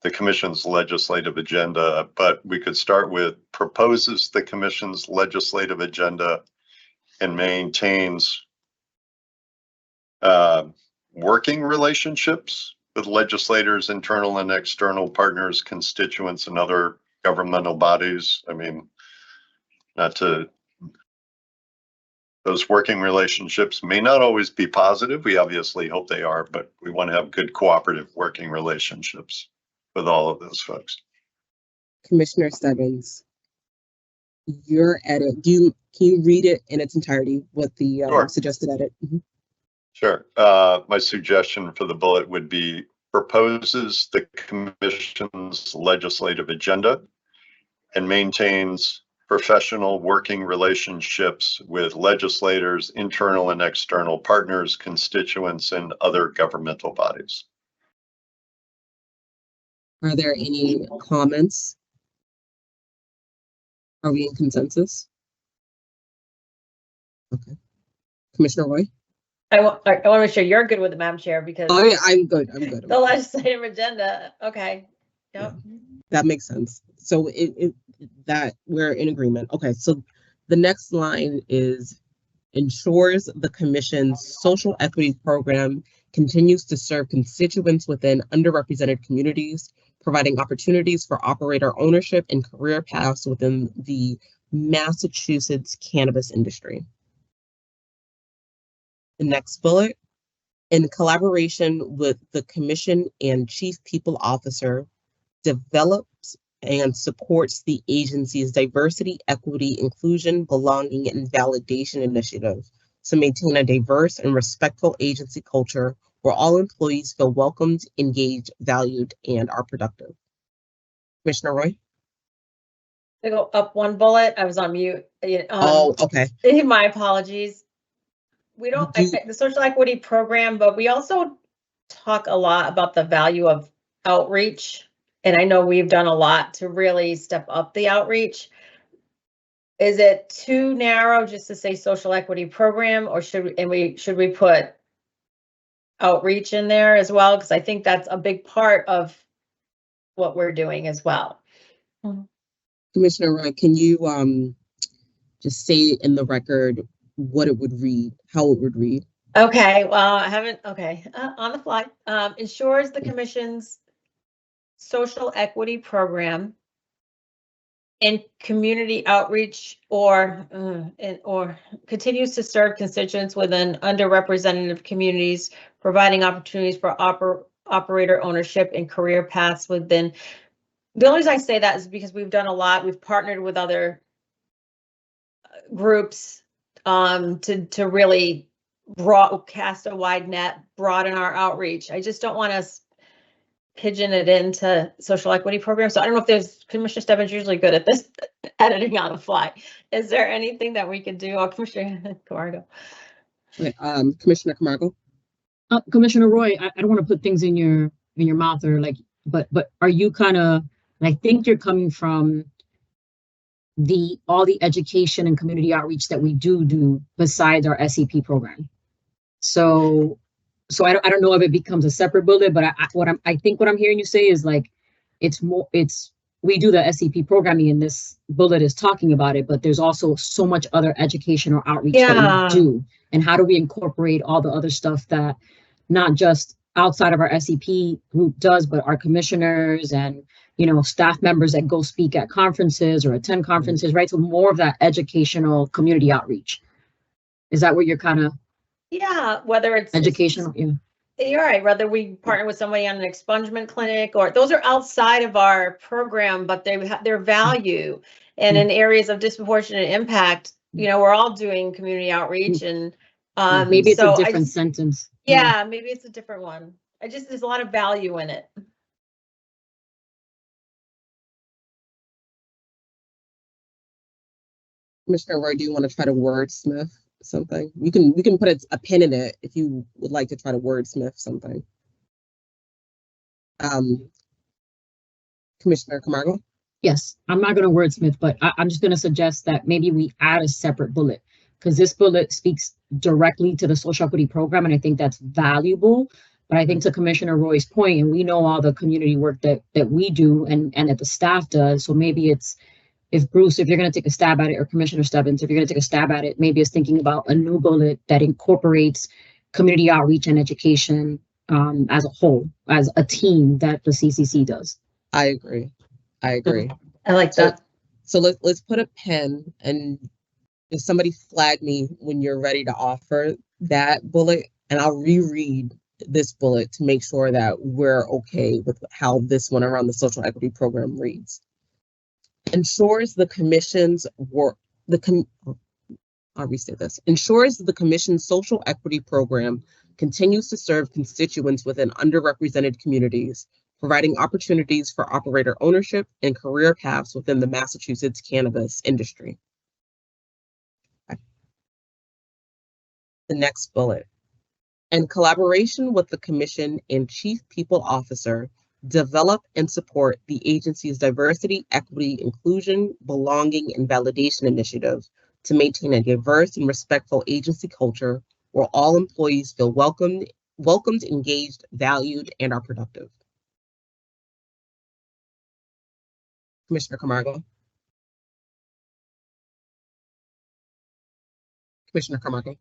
the commission's legislative agenda, but we could start with proposes the commission's legislative agenda and maintains working relationships with legislators, internal and external partners, constituents, and other governmental bodies. I mean, those working relationships may not always be positive. We obviously hope they are, but we want to have good cooperative working relationships with all of those folks. Commissioner Stebbins, your edit, can you read it in its entirety, what the Sure. suggested edit? Mm-hmm. Sure. My suggestion for the bullet would be proposes the commission's legislative agenda and maintains professional working relationships with legislators, internal and external partners, constituents, and other governmental bodies. Are there any comments? Are we in consensus? Okay. Commissioner Roy? I want to make sure you're good with it, Madam Chair, because Oh, yeah, I'm good. the legislative agenda. Okay. Yep. That makes sense. So that we're in agreement. Okay, so the next line is ensures the commission's social equity program continues to serve constituents within underrepresented communities, providing opportunities for operator ownership and career paths within the Massachusetts cannabis industry. The next bullet, in collaboration with the commission and chief people officer, develops and supports the agency's diversity, equity, inclusion, belonging, and validation initiative to maintain a diverse and respectful agency culture where all employees feel welcomed, engaged, valued, and are productive. Commissioner Roy? I go up one bullet. I was on mute. Oh, okay. My apologies. We don't, the social equity program, but we also talk a lot about the value of outreach. And I know we've done a lot to really step up the outreach. Is it too narrow just to say social equity program, or should we put outreach in there as well? Because I think that's a big part of what we're doing as well. Commissioner Roy, can you just say in the record what it would read, how it would read? Okay, well, I haven't, okay, on the fly. Ensures the commission's social equity program and community outreach or continues to serve constituents within underrepresented communities, providing opportunities for operator ownership and career paths within. The only reason I say that is because we've done a lot. We've partnered with other groups to really cast a wide net, broaden our outreach. I just don't want us pigeon it into social equity programs. So I don't know if there's, Commissioner Stebbins usually good at this editing on the fly. Is there anything that we could do? Oh, Commissioner Camargo. Okay, Commissioner Camargo. Commissioner Roy, I don't want to put things in your mouth or like, but are you kind of, and I think you're coming from all the education and community outreach that we do besides our SEP program. So I don't know if it becomes a separate bullet, but I think what I'm hearing you say is like, we do the SEP programming and this bullet is talking about it, but there's also so much other educational outreach that we do. And how do we incorporate all the other stuff that not just outside of our SEP group does, but our commissioners and, you know, staff members that go speak at conferences or attend conferences, right? So more of that educational community outreach. Is that what you're kind of? Yeah, whether it's educational. Yeah. You're right. Whether we partner with somebody on an expungement clinic or those are outside of our program, but they have their value and in areas of disproportionate impact, you know, we're all doing community outreach and maybe it's a different sentence. Yeah, maybe it's a different one. There's a lot of value in it. Commissioner Roy, do you want to try to wordsmith something? We can put a pin in it if you would like to try to wordsmith something. Commissioner Camargo? Yes, I'm not going to wordsmith, but I'm just going to suggest that maybe we add a separate bullet because this bullet speaks directly to the social equity program, and I think that's valuable. But I think to Commissioner Roy's point, and we know all the community work that we do and that the staff does. So maybe it's, if Bruce, if you're going to take a stab at it, or Commissioner Stebbins, if you're going to take a stab at it, maybe it's thinking about a new bullet that incorporates community outreach and education as a whole, as a team that the CCC does. I agree. I like that. So let's put a pin, and if somebody flag me when you're ready to offer that bullet, and I'll reread this bullet to make sure that we're okay with how this one around the social equity program reads. Ensures the commission's work, I'll restate this. Ensures the commission's social equity program continues to serve constituents within underrepresented communities, providing opportunities for operator ownership and career paths within the Massachusetts cannabis industry. Okay. The next bullet. In collaboration with the Commission and Chief People Officer, develop and support the agency's diversity, equity, inclusion, belonging, and validation initiative to maintain a diverse and respectful agency culture where all employees feel welcomed, engaged, valued, and are productive. Commissioner Camargo. Commissioner Camargo.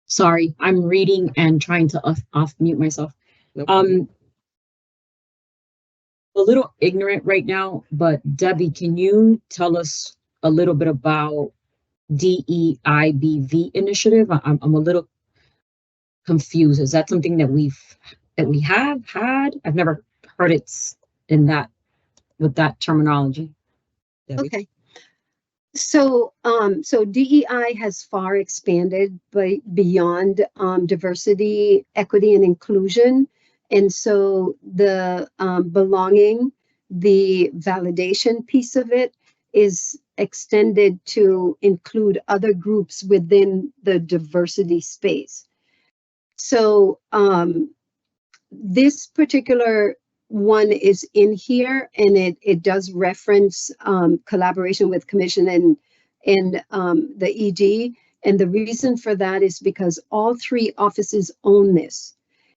Sorry, I'm reading and trying to off mute myself. Nope. A little ignorant right now, but Debbie, can you tell us a little bit about DEIBV initiative? I'm a little confused. Is that something that we have had? I've never heard it in that, with that terminology. Debbie? Okay. So, DEI has far expanded beyond diversity, equity, and inclusion. And so the belonging, the validation piece of it is extended to include other groups within the diversity space. So this particular one is in here, and it does reference collaboration with Commission and the ED. And the reason for that is because all three offices own this.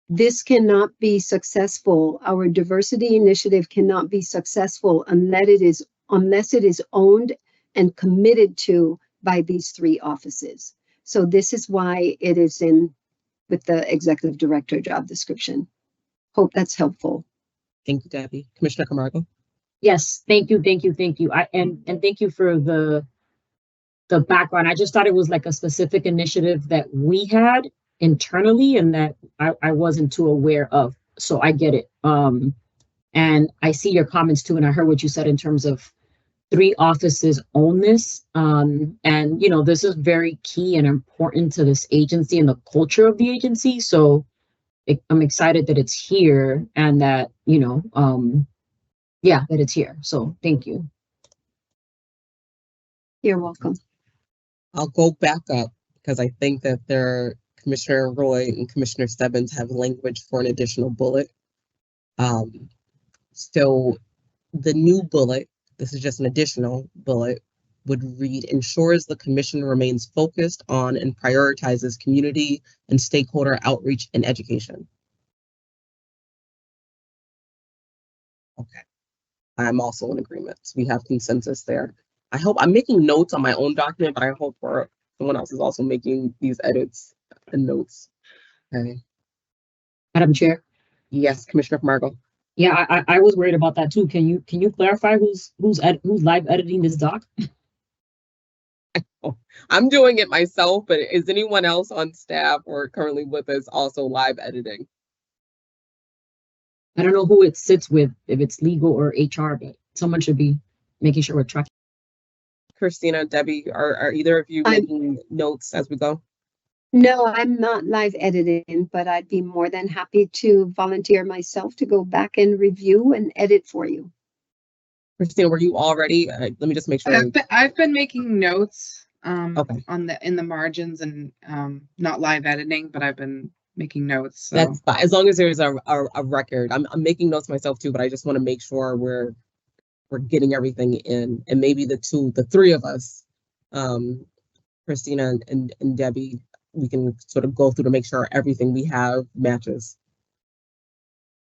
This cannot be successful. Our diversity initiative cannot be successful unless it is owned and committed to by these three offices. So this is why it is in with the executive director job description. Hope that's helpful. Thank you, Debbie. Commissioner Camargo. Yes, thank you. And thank you for the background. I just thought it was like a specific initiative that we had internally and that I wasn't too aware of. So I get it. And I see your comments too, and I heard what you said in terms of three offices own this. And you know, this is very key and important to this agency and the culture of the agency. So I'm excited that it's here and that, you know, that it's here. So thank you. You're welcome. I'll go back up because I think that Commissioner Roy and Commissioner Stebbins have language for an additional bullet. So the new bullet, this is just an additional bullet, would read, ensures the commission remains focused on and prioritizes community and stakeholder outreach and education. Okay, I'm also in agreement. We have consensus there. I hope I'm making notes on my own document, but I hope someone else is also making these edits and notes. Okay. Madam Chair. Yes, Commissioner Camargo. Yeah, I was worried about that too. Can you clarify who's live editing this doc? I'm doing it myself, but is anyone else on staff or currently with us also live editing? I don't know who it sits with, if it's legal or HR, but someone should be making sure we're tracking. Christina, Debbie, are either of you making notes as we go? No, I'm not live editing, but I'd be more than happy to volunteer myself to go back and review and edit for you. Christina, were you all ready? Let me just make sure. I've been making notes okay. in the margins and not live editing, but I've been making notes. So. That's fine. As long as there's a record. I'm making notes myself too, but I just want to make sure we're getting everything in, and maybe the three of us, Christina and Debbie, we can sort of go through to make sure everything we have matches.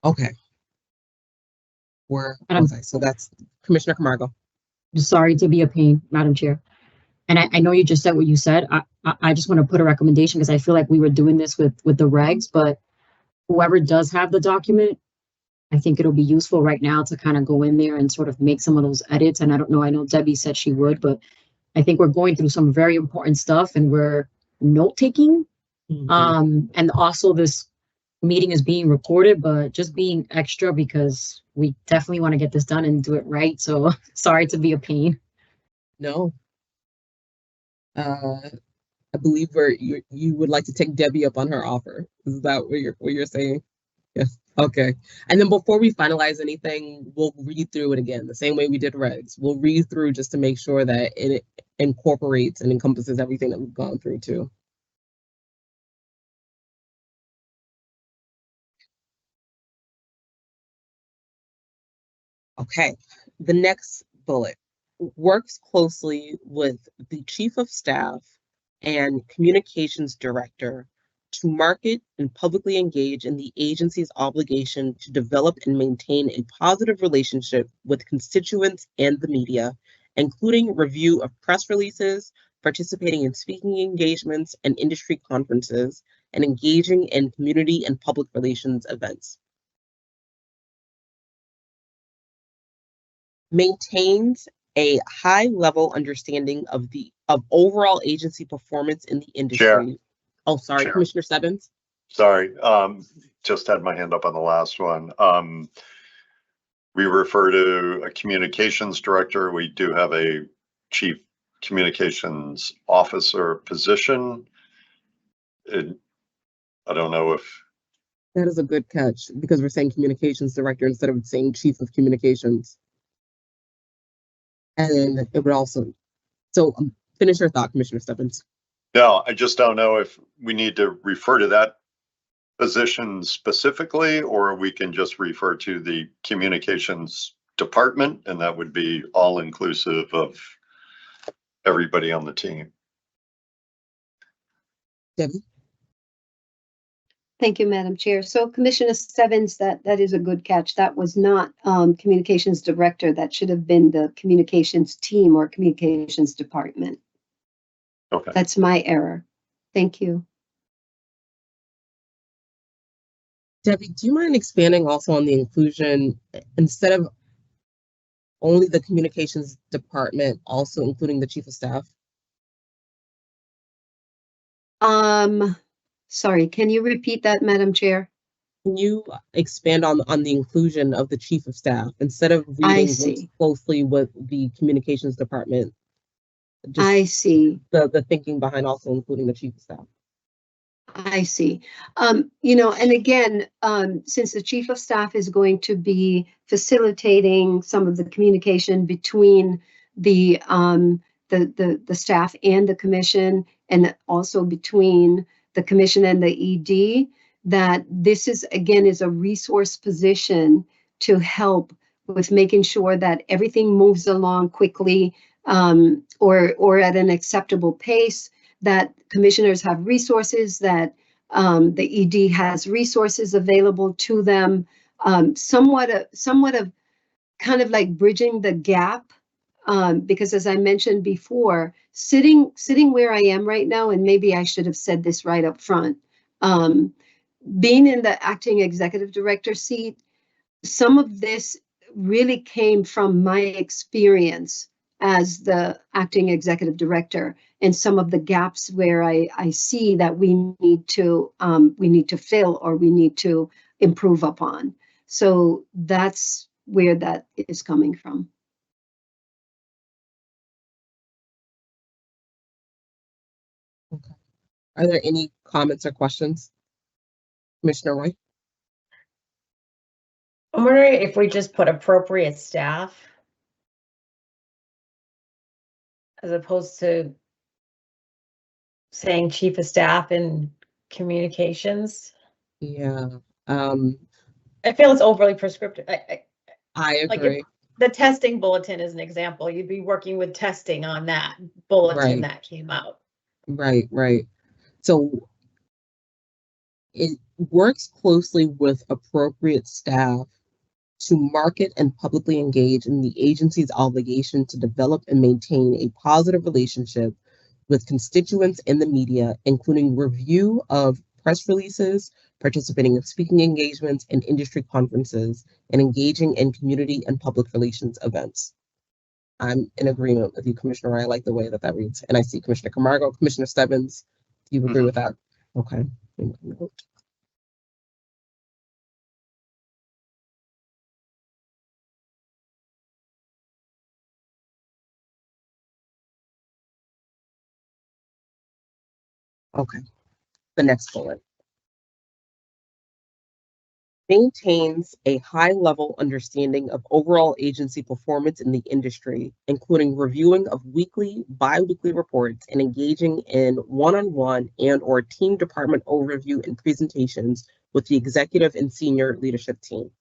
Okay. Where was I? So that's Commissioner Camargo. Sorry to be a pain, Madam Chair. And I know you just said what you said. I just want to put a recommendation because I feel like we were doing this with the regs, but whoever does have the document, I think it'll be useful right now to kind of go in there and sort of make some of those edits. And I don't know, I know Debbie said she would, but I think we're going through some very important stuff and we're note taking. And also this meeting is being recorded, but just being extra because we definitely want to get this done and do it right. So sorry to be a pain. No. I believe you would like to take Debbie up on her offer. Is that what you're saying? Yes. Okay. And then before we finalize anything, we'll read through it again, the same way we did regs. We'll read through just to make sure that it incorporates and encompasses everything that we've gone through too. Okay. The next bullet works closely with the Chief of Staff and Communications Director to market and publicly engage in the agency's obligation to develop and maintain a positive relationship with constituents and the media, including review of press releases, participating in speaking engagements and industry conferences, and engaging in community and public relations events. Maintains a high-level understanding of overall agency performance in the industry. Chair. Oh, sorry, Chair. Commissioner Stebbins. Sorry, just had my hand up on the last one. We refer to a communications director. We do have a chief communications officer position. I don't know if That is a good catch because we're saying communications director instead of saying chief of communications. And it would also, so finish your thought, Commissioner Stebbins. No, I just don't know if we need to refer to that position specifically, or we can just refer to the communications department, and that would be all inclusive of everybody on the team. Debbie? Thank you, Madam Chair. So Commissioner Stebbins, that is a good catch. That was not communications director. That should have been the communications team or communications department. Okay. That's my error. Thank you. Debbie, do you mind expanding also on the inclusion, instead of only the communications department, also including the chief of staff? Sorry, can you repeat that, Madam Chair? Can you expand on the inclusion of the chief of staff instead of reading works closely with the communications department? I see. The thinking behind also including the chief of staff. I see. You know, and again, since the chief of staff is going to be facilitating some of the communication between the staff and the commission, and also between the commission and the ED, that this is a resource position to help with making sure that everything moves along quickly, or at an acceptable pace, that commissioners have resources, that the ED has resources available to them, somewhat of kind of like bridging the gap, because as I mentioned before, sitting where I am right now, and maybe I should have said this right up front, being in the acting executive director seat, some of this really came from my experience as the acting executive director, and some of the gaps where I see that we need to fill or we need to improve upon. So that's where that is coming from. Okay. Are there any comments or questions? Commissioner Roy? I'm wondering if we just put appropriate staff as opposed to saying chief of staff and communications. Yeah. I feel it's overly prescriptive. I agree. Like the testing bulletin is an example. You'd be working with testing on that bulletin that came out. Right. So it works closely with appropriate staff to market and publicly engage in the agency's obligation to develop and maintain a positive relationship with constituents in the media, including review of press releases, participating in speaking engagements and industry conferences, and engaging in community and public relations events. I'm in agreement with you, Commissioner. I like the way that reads. And I see Commissioner Camargo, Commissioner Stebbins. Do you agree with that? Okay. Okay, the next bullet. Maintains a high-level understanding of overall agency performance in the industry, including reviewing of weekly, bi-weekly reports and engaging in one-on-one and/or team department overview and presentations with the executive and senior leadership team.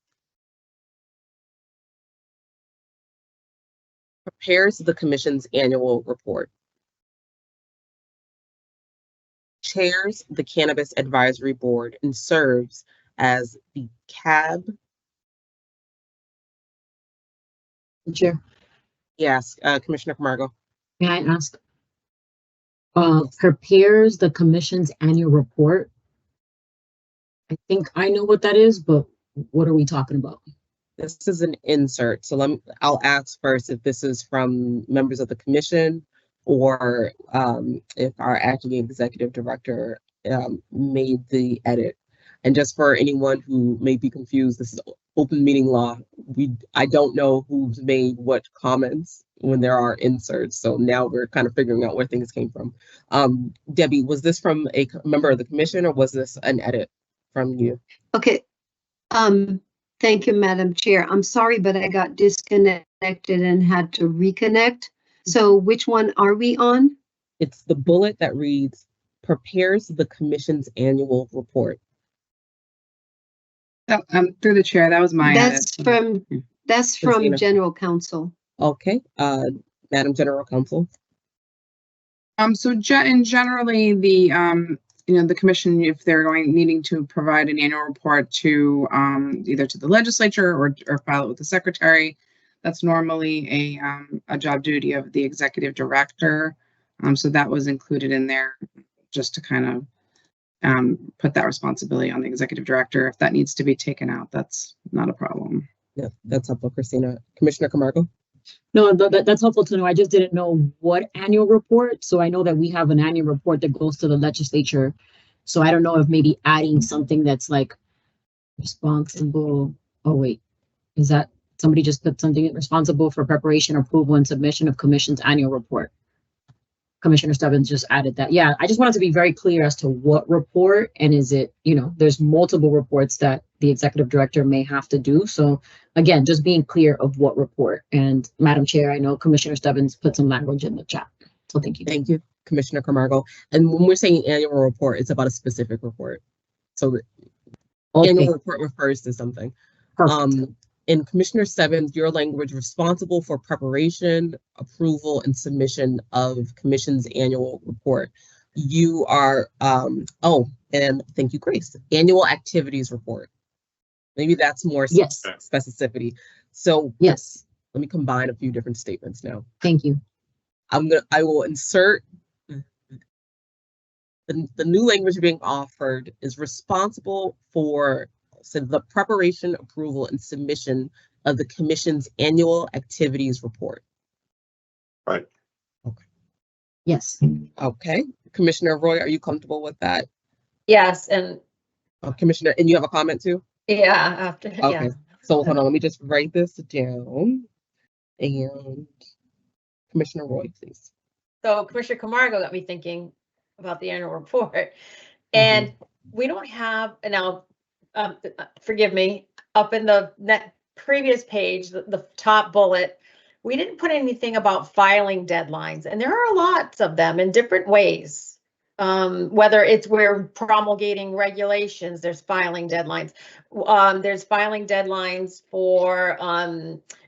Prepares the Commission's annual report. Chairs the Cannabis Advisory Board and serves as the CAB. Chair, Yes, Commissioner Camargo. may I ask? Prepares the commission's annual report. I think I know what that is, but what are we talking about? This is an insert, so I'll ask first if this is from members of the commission or if our acting executive director made the edit. And just for anyone who may be confused, this is open meeting law. I don't know who's made what comments when there are inserts. So now we're kind of figuring out where things came from. Debbie, was this from a member of the commission or was this an edit from you? Okay. Thank you, Madam Chair. I'm sorry, but I got disconnected and had to reconnect. So which one are we on? It's the bullet that reads, prepares the commission's annual report. Through the chair, that was my That's edit. from Christina. General Counsel. Okay, Madam General Counsel. So generally, the commission, if they're needing to provide an annual report to either to the legislature or file it with the secretary, that's normally a job duty of the executive director. So that was included in there just to kind of put that responsibility on the executive director. If that needs to be taken out, that's not a problem. Yeah, that's helpful, Christina. Commissioner Camargo. No, that's helpful to know. I just didn't know what annual report. So I know that we have an annual report that goes to the legislature. So I don't know if maybe adding something that's like responsible. Oh, wait, is that somebody just put something responsible for preparation, approval, and submission of commission's annual report? Commissioner Stebbins just added that. Yeah, I just wanted to be very clear as to what report, and is it, there's multiple reports that the executive director may have to do. So again, just being clear of what report. And Madam Chair, I know Commissioner Stebbins put some language in the chat. So thank you. Thank you, Commissioner Camargo. And when we're saying annual report, it's about a specific report. So the annual report refers to something. Perfect. In Commissioner Stebbins, your language responsible for preparation, approval, and submission of Commission's annual report. You are, and thank you, Grace, annual activities report. Maybe that's more Yes. specificity. So Yes. let me combine a few different statements now. Thank you. I will insert the new language being offered is responsible for the preparation, approval, and submission of the Commission's annual activities report. Right. Okay. Yes. Okay. Commissioner Roy, are you comfortable with that? Yes, and Commissioner, and you have a comment too? yeah, after, Okay. yeah. So hold on, let me just write this down. And Commissioner Roy, please. So Commissioner Camargo got me thinking about the annual report. And we don't have, and now, forgive me, up in the previous page, the top bullet, we didn't put anything about filing deadlines. And there are lots of them in different ways. whether it's we're promulgating regulations, there's filing deadlines. There's filing deadlines for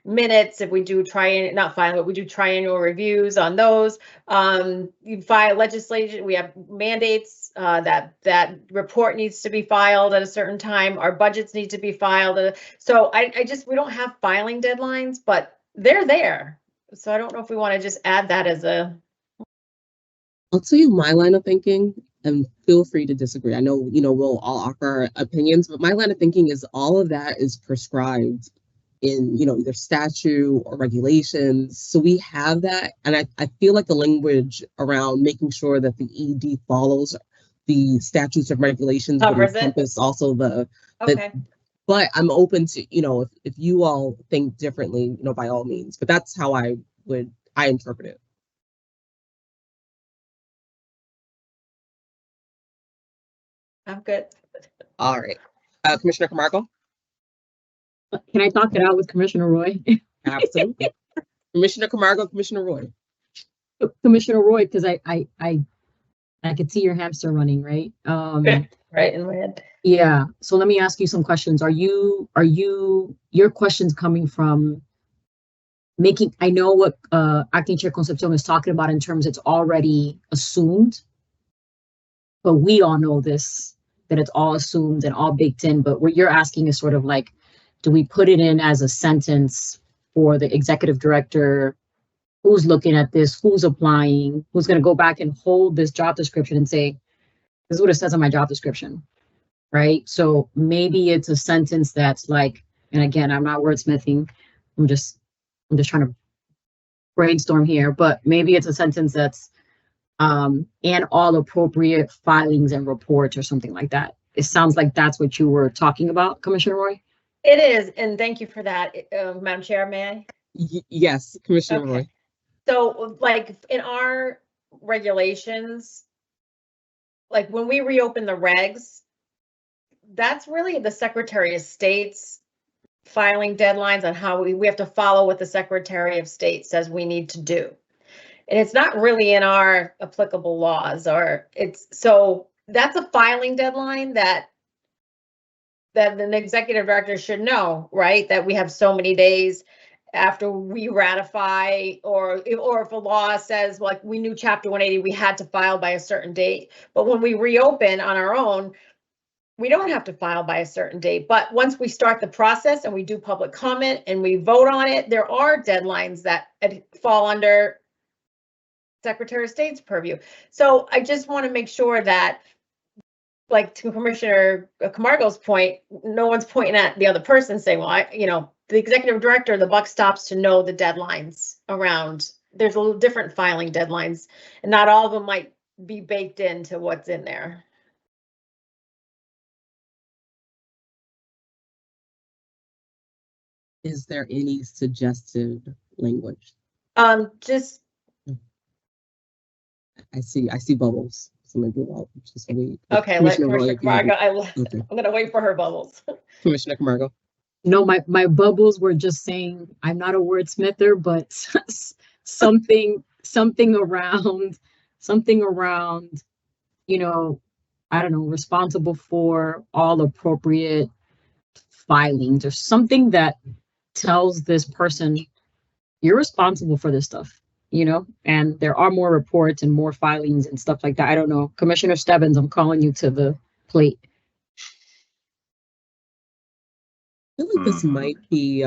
minutes if we do not filing, but we do triennial reviews on those. You file legislation, we have mandates that report needs to be filed at a certain time. Our budgets need to be filed. So we don't have filing deadlines, but they're there. So I don't know if we want to just add that as a. I'll tell you my line of thinking, and feel free to disagree. I know, we'll all offer our opinions, but my line of thinking is all of that is prescribed in, either statute or regulations. So we have that. And I feel like the language around making sure that the ED follows the statutes and regulations would encompass also Okay. But I'm open to, if you all think differently, by all means, but that's how I interpret it. I'm good. All right. Commissioner Camargo? Can I talk it out with Commissioner Roy? Absolutely. Commissioner Camargo, Commissioner Roy. Commissioner Roy, because I could see your hamster running, right? Right in my head. Yeah. So let me ask you some questions. Are your questions coming from I know what Acting Chair Concepcion is talking about in terms it's already assumed, but we all know this, that it's all assumed and all baked in, but what you're asking is sort of like, do we put it in as a sentence for the executive director? Who's looking at this? Who's applying? Who's going to go back and hold this job description and say, this is what it says on my job description, right? So maybe it's a sentence that's like, and again, I'm not wordsmithing. I'm just trying to brainstorm here, but maybe it's a sentence that's and all appropriate filings and reports or something like that. It sounds like that's what you were talking about, Commissioner Roy. It is, and thank you for that, Madam Chair. May I? Yes, Commissioner Roy. So, like in our regulations, like when we reopen the regs, that's really the Secretary of State's filing deadlines on how we have to follow what the Secretary of State says we need to do. And it's not really in our applicable laws, so that's a filing deadline that an executive director should know, right? That we have so many days after we ratify, or if a law says, like, we knew Chapter 180, we had to file by a certain date. But when we reopen on our own, we don't have to file by a certain date. But once we start the process and we do public comment and we vote on it, there are deadlines that fall under Secretary of State's purview. So I just want to make sure that, like, to Commissioner Camargo's point, no one's pointing at the other person saying, well, the executive director, the buck stops to know the deadlines around. There's a little different filing deadlines, and not all of them might be baked into what's in there. Is there any suggested language? Just. I see bubbles. So maybe I'll just wait. Okay, let Commissioner Camargo. Okay. I'm gonna wait for her bubbles. Commissioner Camargo. No, my bubbles were just saying I'm not a wordsmither, but something around, I don't know, responsible for all appropriate filings or something that tells this person you're responsible for this stuff, and there are more reports and more filings and stuff like that. I don't know. Commissioner Stebbins, I'm calling you to the plate. I feel like this might be,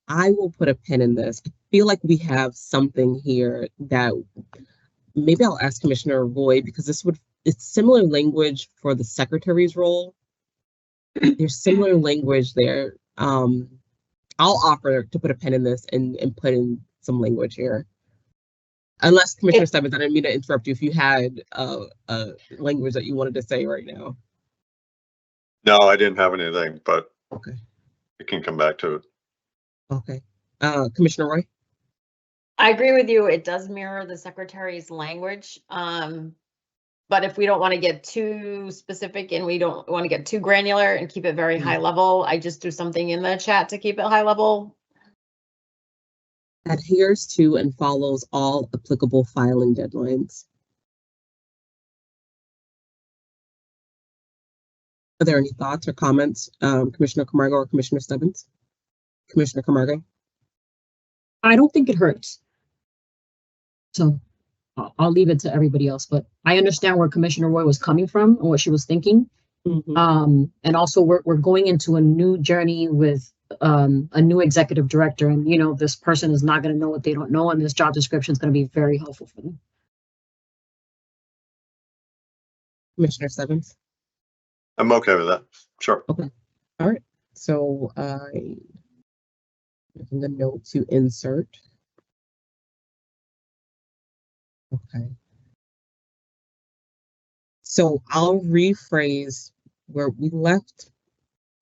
I will put a pin in this. I feel like we have something here that maybe I'll ask Commissioner Roy, because it's similar language for the secretary's role. There's similar language there. I'll offer to put a pin in this and put in some language here. Unless Commissioner Stebbins, I didn't mean to interrupt you if you had a language that you wanted to say right now. No, I didn't have anything, but okay, we can come back to it. Okay. Commissioner Roy? I agree with you. It does mirror the secretary's language. But if we don't want to get too specific and we don't want to get too granular and keep it very high level, I just threw something in the chat to keep it high level. Adheres to and follows all applicable filing deadlines. Are there any thoughts or comments, Commissioner Camargo or Commissioner Stebbins? Commissioner Camargo? I don't think it hurts. So I'll leave it to everybody else, but I understand where Commissioner Roy was coming from and what she was thinking. And also we're going into a new journey with a new executive director, and you know, this person is not going to know what they don't know, and this job description is going to be very helpful for them. Commissioner Stebbins? I'm okay with that. Sure. Okay. All right. So I'm making a note to insert. Okay. So I'll rephrase where we left.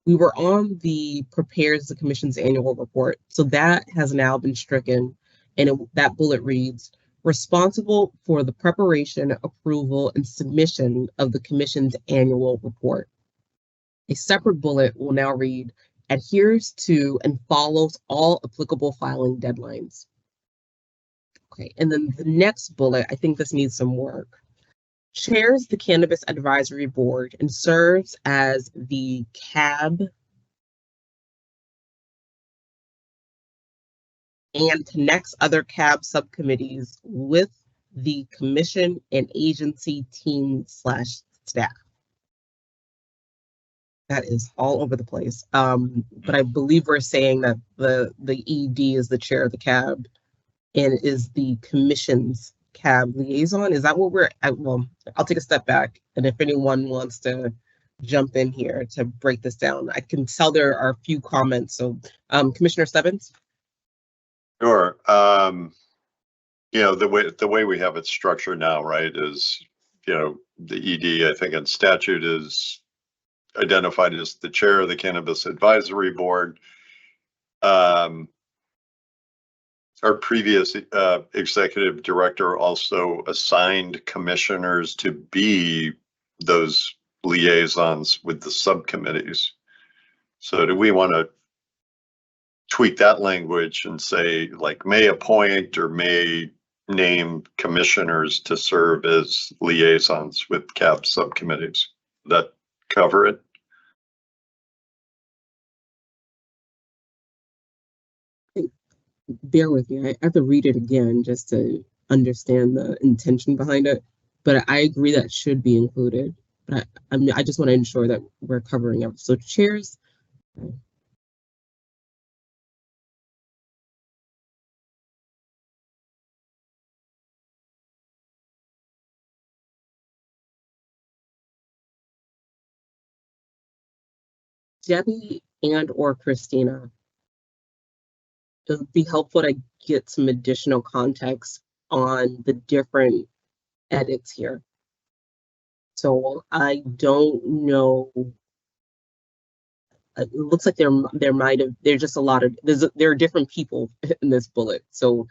We were on the prepares the commission's annual report. So that has now been stricken, and that bullet reads, responsible for the preparation, approval, and submission of the commission's annual report. A separate bullet will now read, adheres to and follows all applicable filing deadlines. Okay, and then the next bullet, I think this needs some work. Chairs the Cannabis Advisory Board and serves as the CAB and connects other CAB subcommittees with the commission and agency team / staff. That is all over the place. But I believe we're saying that the ED is the chair of the CAB and is the commission's CAB liaison. Is that what we're at? Well, I'll take a step back, and if anyone wants to jump in here to break this down, I can tell there are a few comments. So Commissioner Stebbins? Sure. You know, the way we have it structured now, right, is, you know, the ED, I think in statute, is identified as the chair of the Cannabis Advisory Board. Our previous executive director also assigned commissioners to be those liaisons with the subcommittees. So do we want to tweak that language and say, like, may appoint or may name commissioners to serve as liaisons with CAB subcommittees? That cover it? Bear with me. I have to read it again just to understand the intention behind it. But I agree that should be included. But I just want to ensure that we're covering it. So chairs. Debbie and or Christina, it would be helpful to get some additional context on the different edits here. So I don't know. It looks like there's just a lot of, there are different people in this bullet. So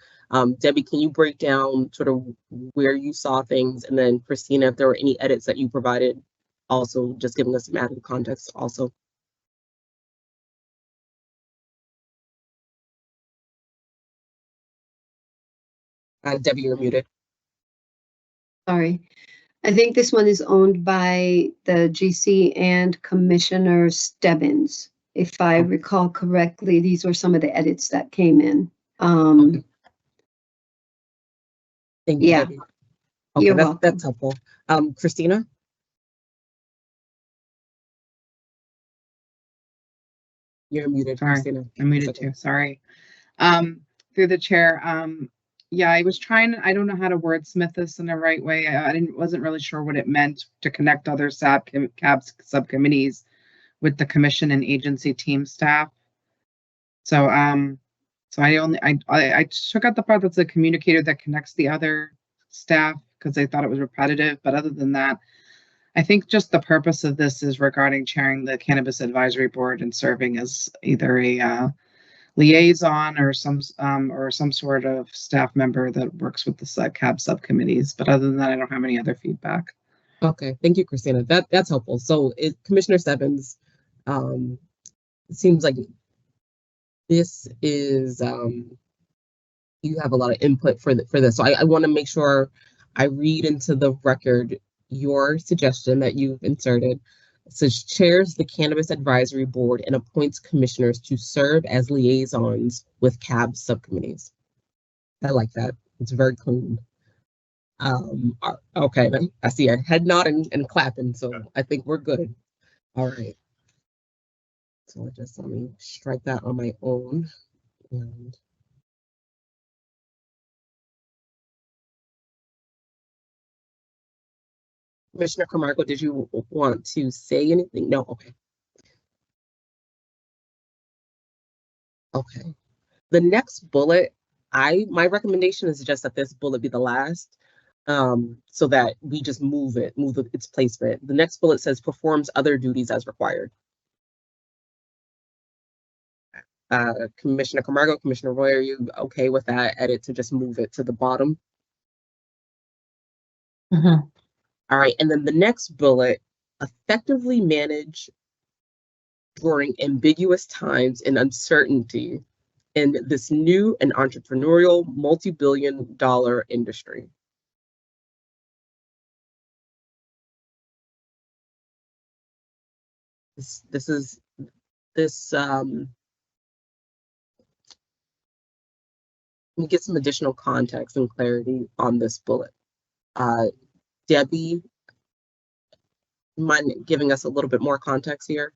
Debbie, can you break down sort of where you saw things? And then Christina, if there were any edits that you provided, also just giving us some added context also. Debbie, you're muted. Sorry. I think this one is owned by the GC and Commissioner Stebbins. If I recall correctly, these were some of the edits that came in. Okay. Thank you, Yeah. Debbie. Okay, You're welcome. That's helpful. Christina? You're muted, Sorry, Christina. I'm muted too. Sorry. Through the chair. Yeah, I was trying. I don't know how to wordsmith this in the right way. Wasn't really sure what it meant to connect other CAB subcommittees with the commission and agency team staff. So so I took out the part that's a communicator that connects the other staff because I thought it was repetitive. But other than that, I think just the purpose of this is regarding chairing the Cannabis Advisory Board and serving as either a liaison or some sort of staff member that works with the CAB subcommittees. But other than that, I don't have any other feedback. Okay, thank you, Christina. That's helpful. So Commissioner Stebbins, it seems like this is you have a lot of input for this. So I want to make sure I read into the record your suggestion that you've inserted. says chairs the Cannabis Advisory Board and appoints commissioners to serve as liaisons with CAB subcommittees. I like that. It's very clean. Okay, then I see a head nodding and clapping, so I think we're good. All right. So let me strike that on my own. And Commissioner Camargo, did you want to say anything? No, okay. Okay. The next bullet, my recommendation is just that this bullet be the last, so that we just move its placement. The next bullet says performs other duties as required. Commissioner Camargo, Commissioner Roy, are you okay with that edit to just move it to the bottom? Mhm. All right, and then the next bullet, effectively manage during ambiguous times and uncertainty in this new and entrepreneurial multi-billion-dollar industry. This let me get some additional context and clarity on this bullet. Debbie, mind giving us a little bit more context here?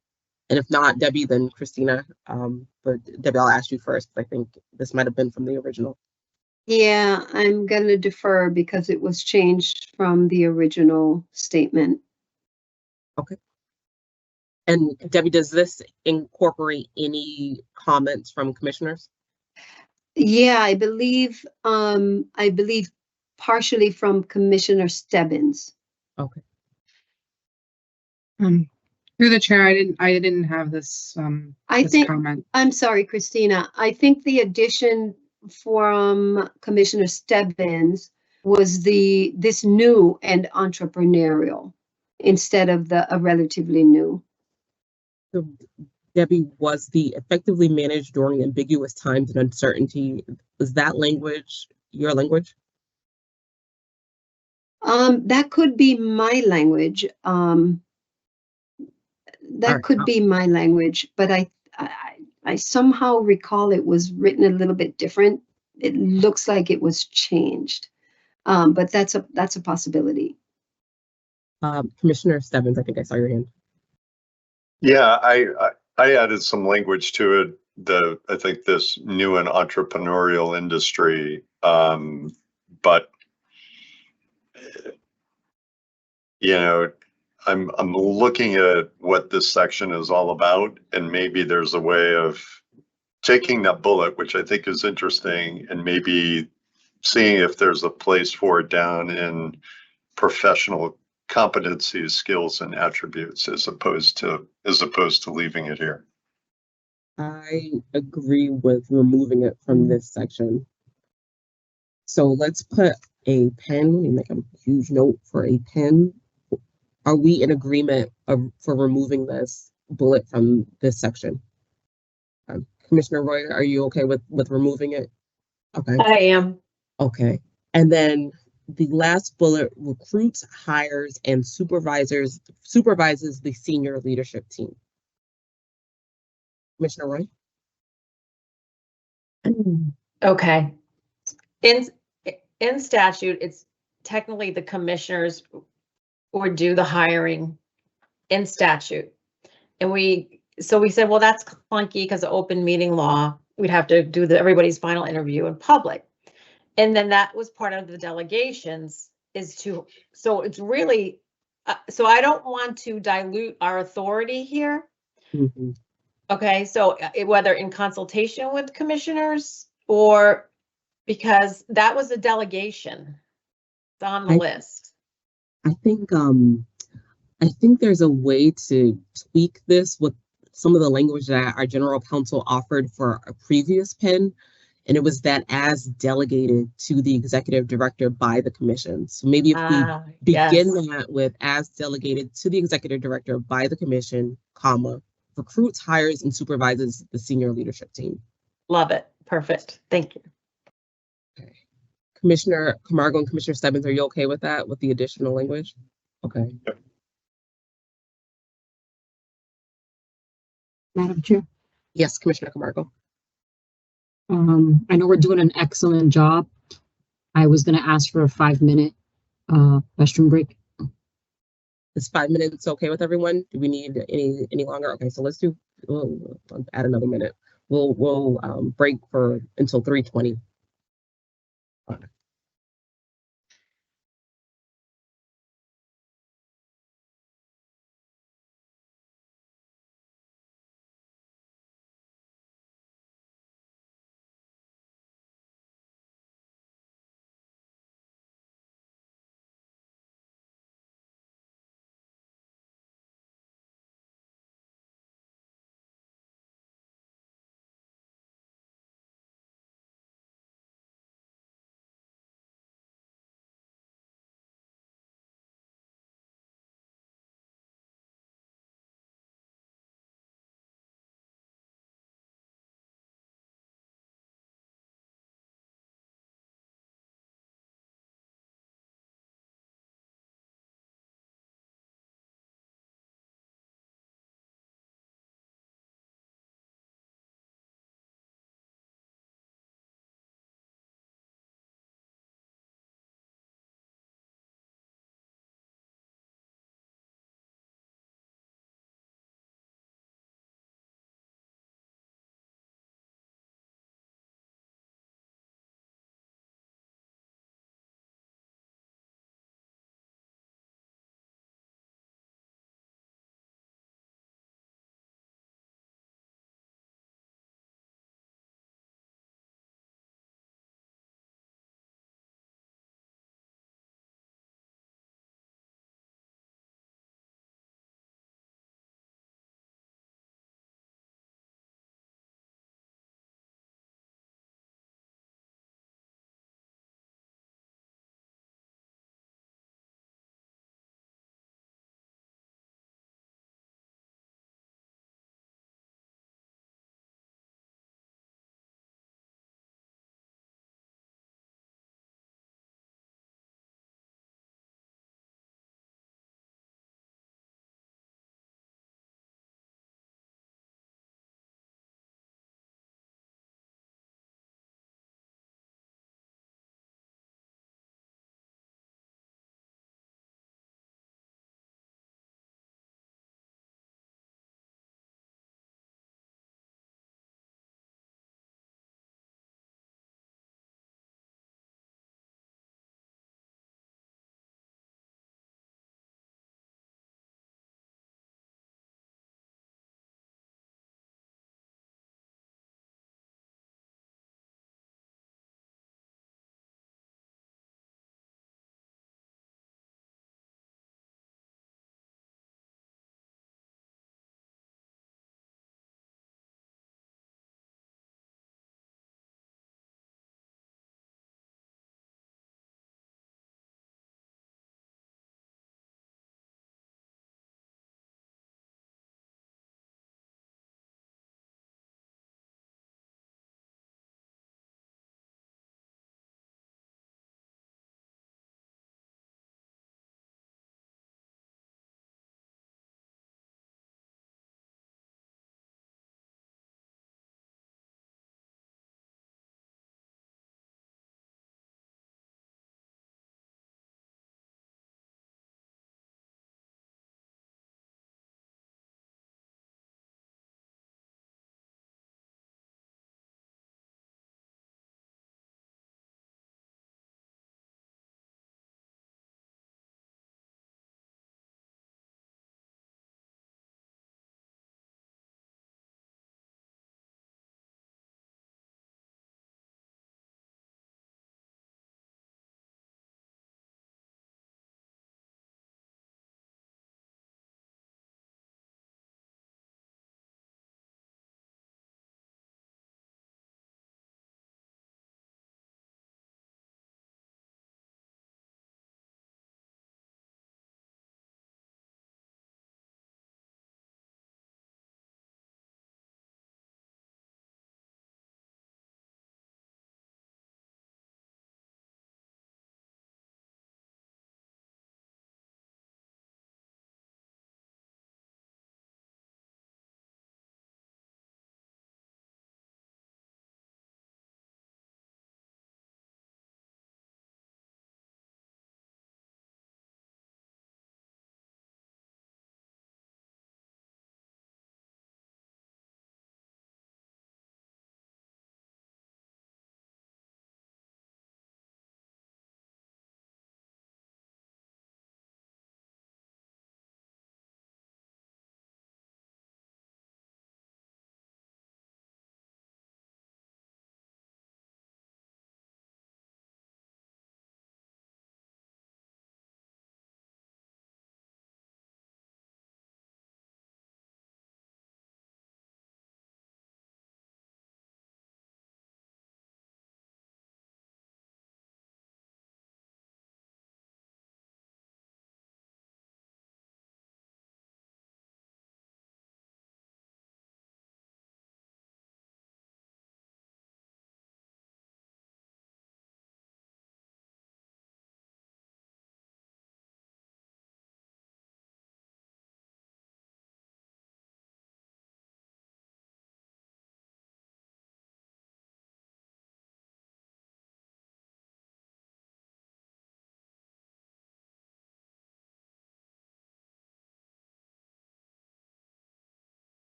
And if not Debbie, then Christina. But Debbie, I'll ask you first, because I think this might have been from the original. Yeah, I'm going to defer because it was changed from the original statement. Okay. And Debbie, does this incorporate any comments from commissioners? Yeah, I believe partially from Commissioner Stebbins. Okay. Through the chair, I didn't have this comment. I'm sorry, Christina. I think the addition from Commissioner Stebbins was this new and entrepreneurial instead of a relatively new. So Debbie, was the effectively managed during ambiguous times and uncertainty, was that language your language? That could be my language. That could be my language, but I somehow recall it was written a little bit different. It looks like it was changed, but that's a possibility. Commissioner Stebbins, I think I saw your hand. Yeah, I added some language to it. I think this new and entrepreneurial industry, but you know, I'm looking at what this section is all about, and maybe there's a way of taking that bullet, which I think is interesting, and maybe seeing if there's a place for it down in professional competencies, skills, and attributes, as opposed to leaving it here. I agree with removing it from this section. So let's put a pen. Let me make a huge note for a pen. Are we in agreement for removing this bullet from this section? Commissioner Roy, are you okay with removing it? Okay. I am. Okay. And then the last bullet, recruits, hires, and supervises the senior leadership team. Commissioner Roy? Okay. In statute, it's technically the commissioners would do the hiring in statute. And we said, well, that's clunky because of open meeting law. We'd have to do everybody's final interview in public. And then that was part of the delegations so it's really, so I don't want to dilute our authority here. Mm-hmm. Okay, so whether in consultation with commissioners or because that was a delegation. It's on the list. I think there's a way to tweak this with some of the language that our general counsel offered for a previous pen, and it was that as delegated to the executive director by the commission. So maybe if we begin that with as delegated to the executive director by the commission, comma, recruits, hires, and supervises the senior leadership team. Love it. Perfect. Thank you. Okay. Commissioner Camargo and Commissioner Stebbins, are you okay with that, with the additional language? Okay. Yep. Madam Chair. Yes, Commissioner Camargo. I know we're doing an excellent job. I was gonna ask for a 5-minute restroom break. Is 5 minutes okay with everyone? Do we need any longer? Okay, so we'll add another minute. We'll break for until 3:20.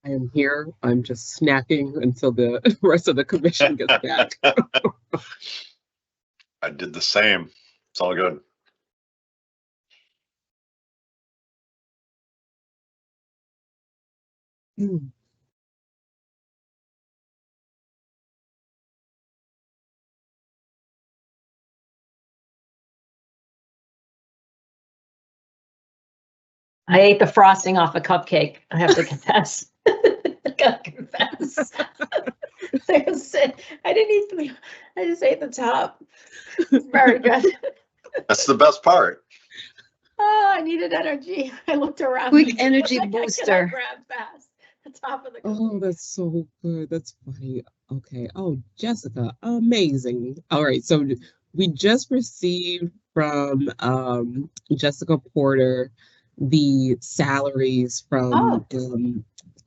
I am here. I'm just snacking until the rest of the commission gets back. I did the same. It's all good. Mm. I ate the frosting off a cupcake. I have to confess. I gotta confess. I didn't eat I just ate the top. It's very good. That's the best part. Oh, I needed energy. I looked around. Quick like, energy what can I booster. grab fast? The top of the Oh, cupcake. that's so good. That's funny. Okay. Oh, Jessica, amazing. All right. So we just received from Jessica Porter the salaries from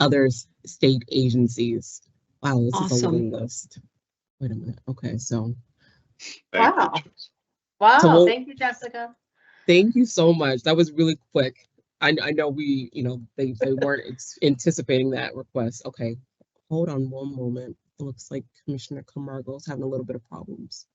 other state agencies. Wow, this is a Awesome. long list. Wait a minute. Okay, so Thank Wow. you. Wow. So- Thank you, Jessica. thank you so much. That was really quick. I know they weren't anticipating that request. Okay, hold on one moment. It looks like Commissioner Camargo is having a little bit of problems.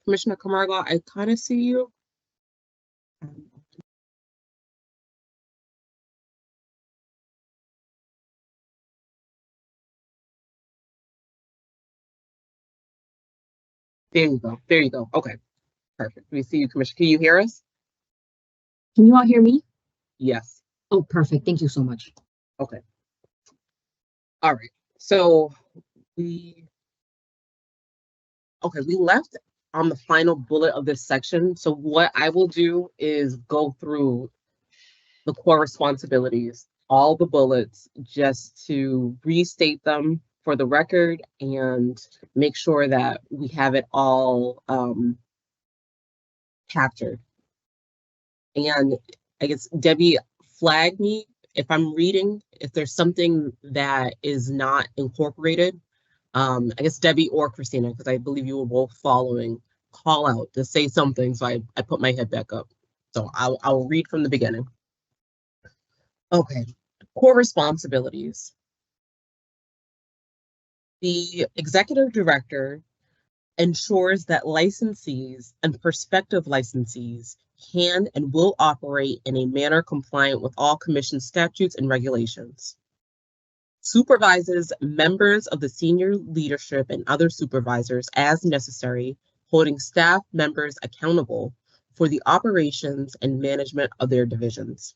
Commissioner Camargo, I kind of see you. There you go. There you go. Okay, perfect. We see you, Commissioner. Can you hear us? Can you all hear me? Yes. Oh, perfect. Thank you so much. Okay. All right. So we left on the final bullet of this section. So what I will do is go through the core responsibilities, all the bullets, just to restate them for the record and make sure that we have it all captured. And I guess Debbie, flag me if I'm reading, if there's something that is not incorporated. I guess Debbie or Christina, because I believe you were both following, call out to say something. So I put my head back up. So I'll read from the beginning. Okay, core responsibilities. The executive director ensures that licensees and prospective licensees can and will operate in a manner compliant with all commission statutes and regulations. Supervises members of the senior leadership and other supervisors as necessary, holding staff members accountable for the operations and management of their divisions.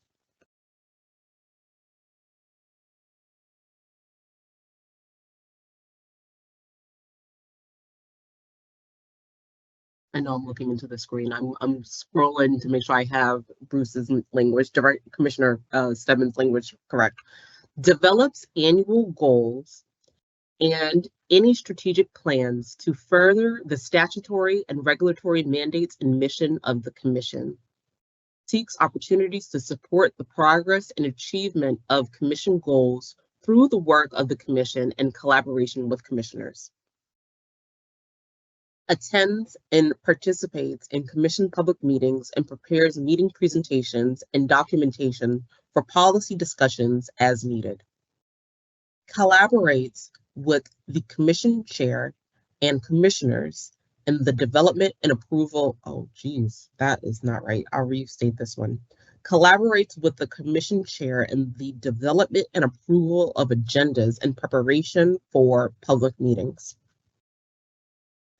I know I'm looking into the screen. I'm scrolling to make sure I have Bruce's language, Commissioner Stebbins' language correct. Develops annual goals and any strategic plans to further the statutory and regulatory mandates and mission of the Commission. Seeks opportunities to support the progress and achievement of Commission goals through the work of the Commission and collaboration with commissioners. Attends and participates in Commission public meetings and prepares meeting presentations and documentation for policy discussions as needed. Collaborates with the Commission Chair and Commissioners in the development and approval. Oh, geez, that is not right. I'll restate this one. Collaborates with the Commission Chair in the development and approval of agendas in preparation for public meetings.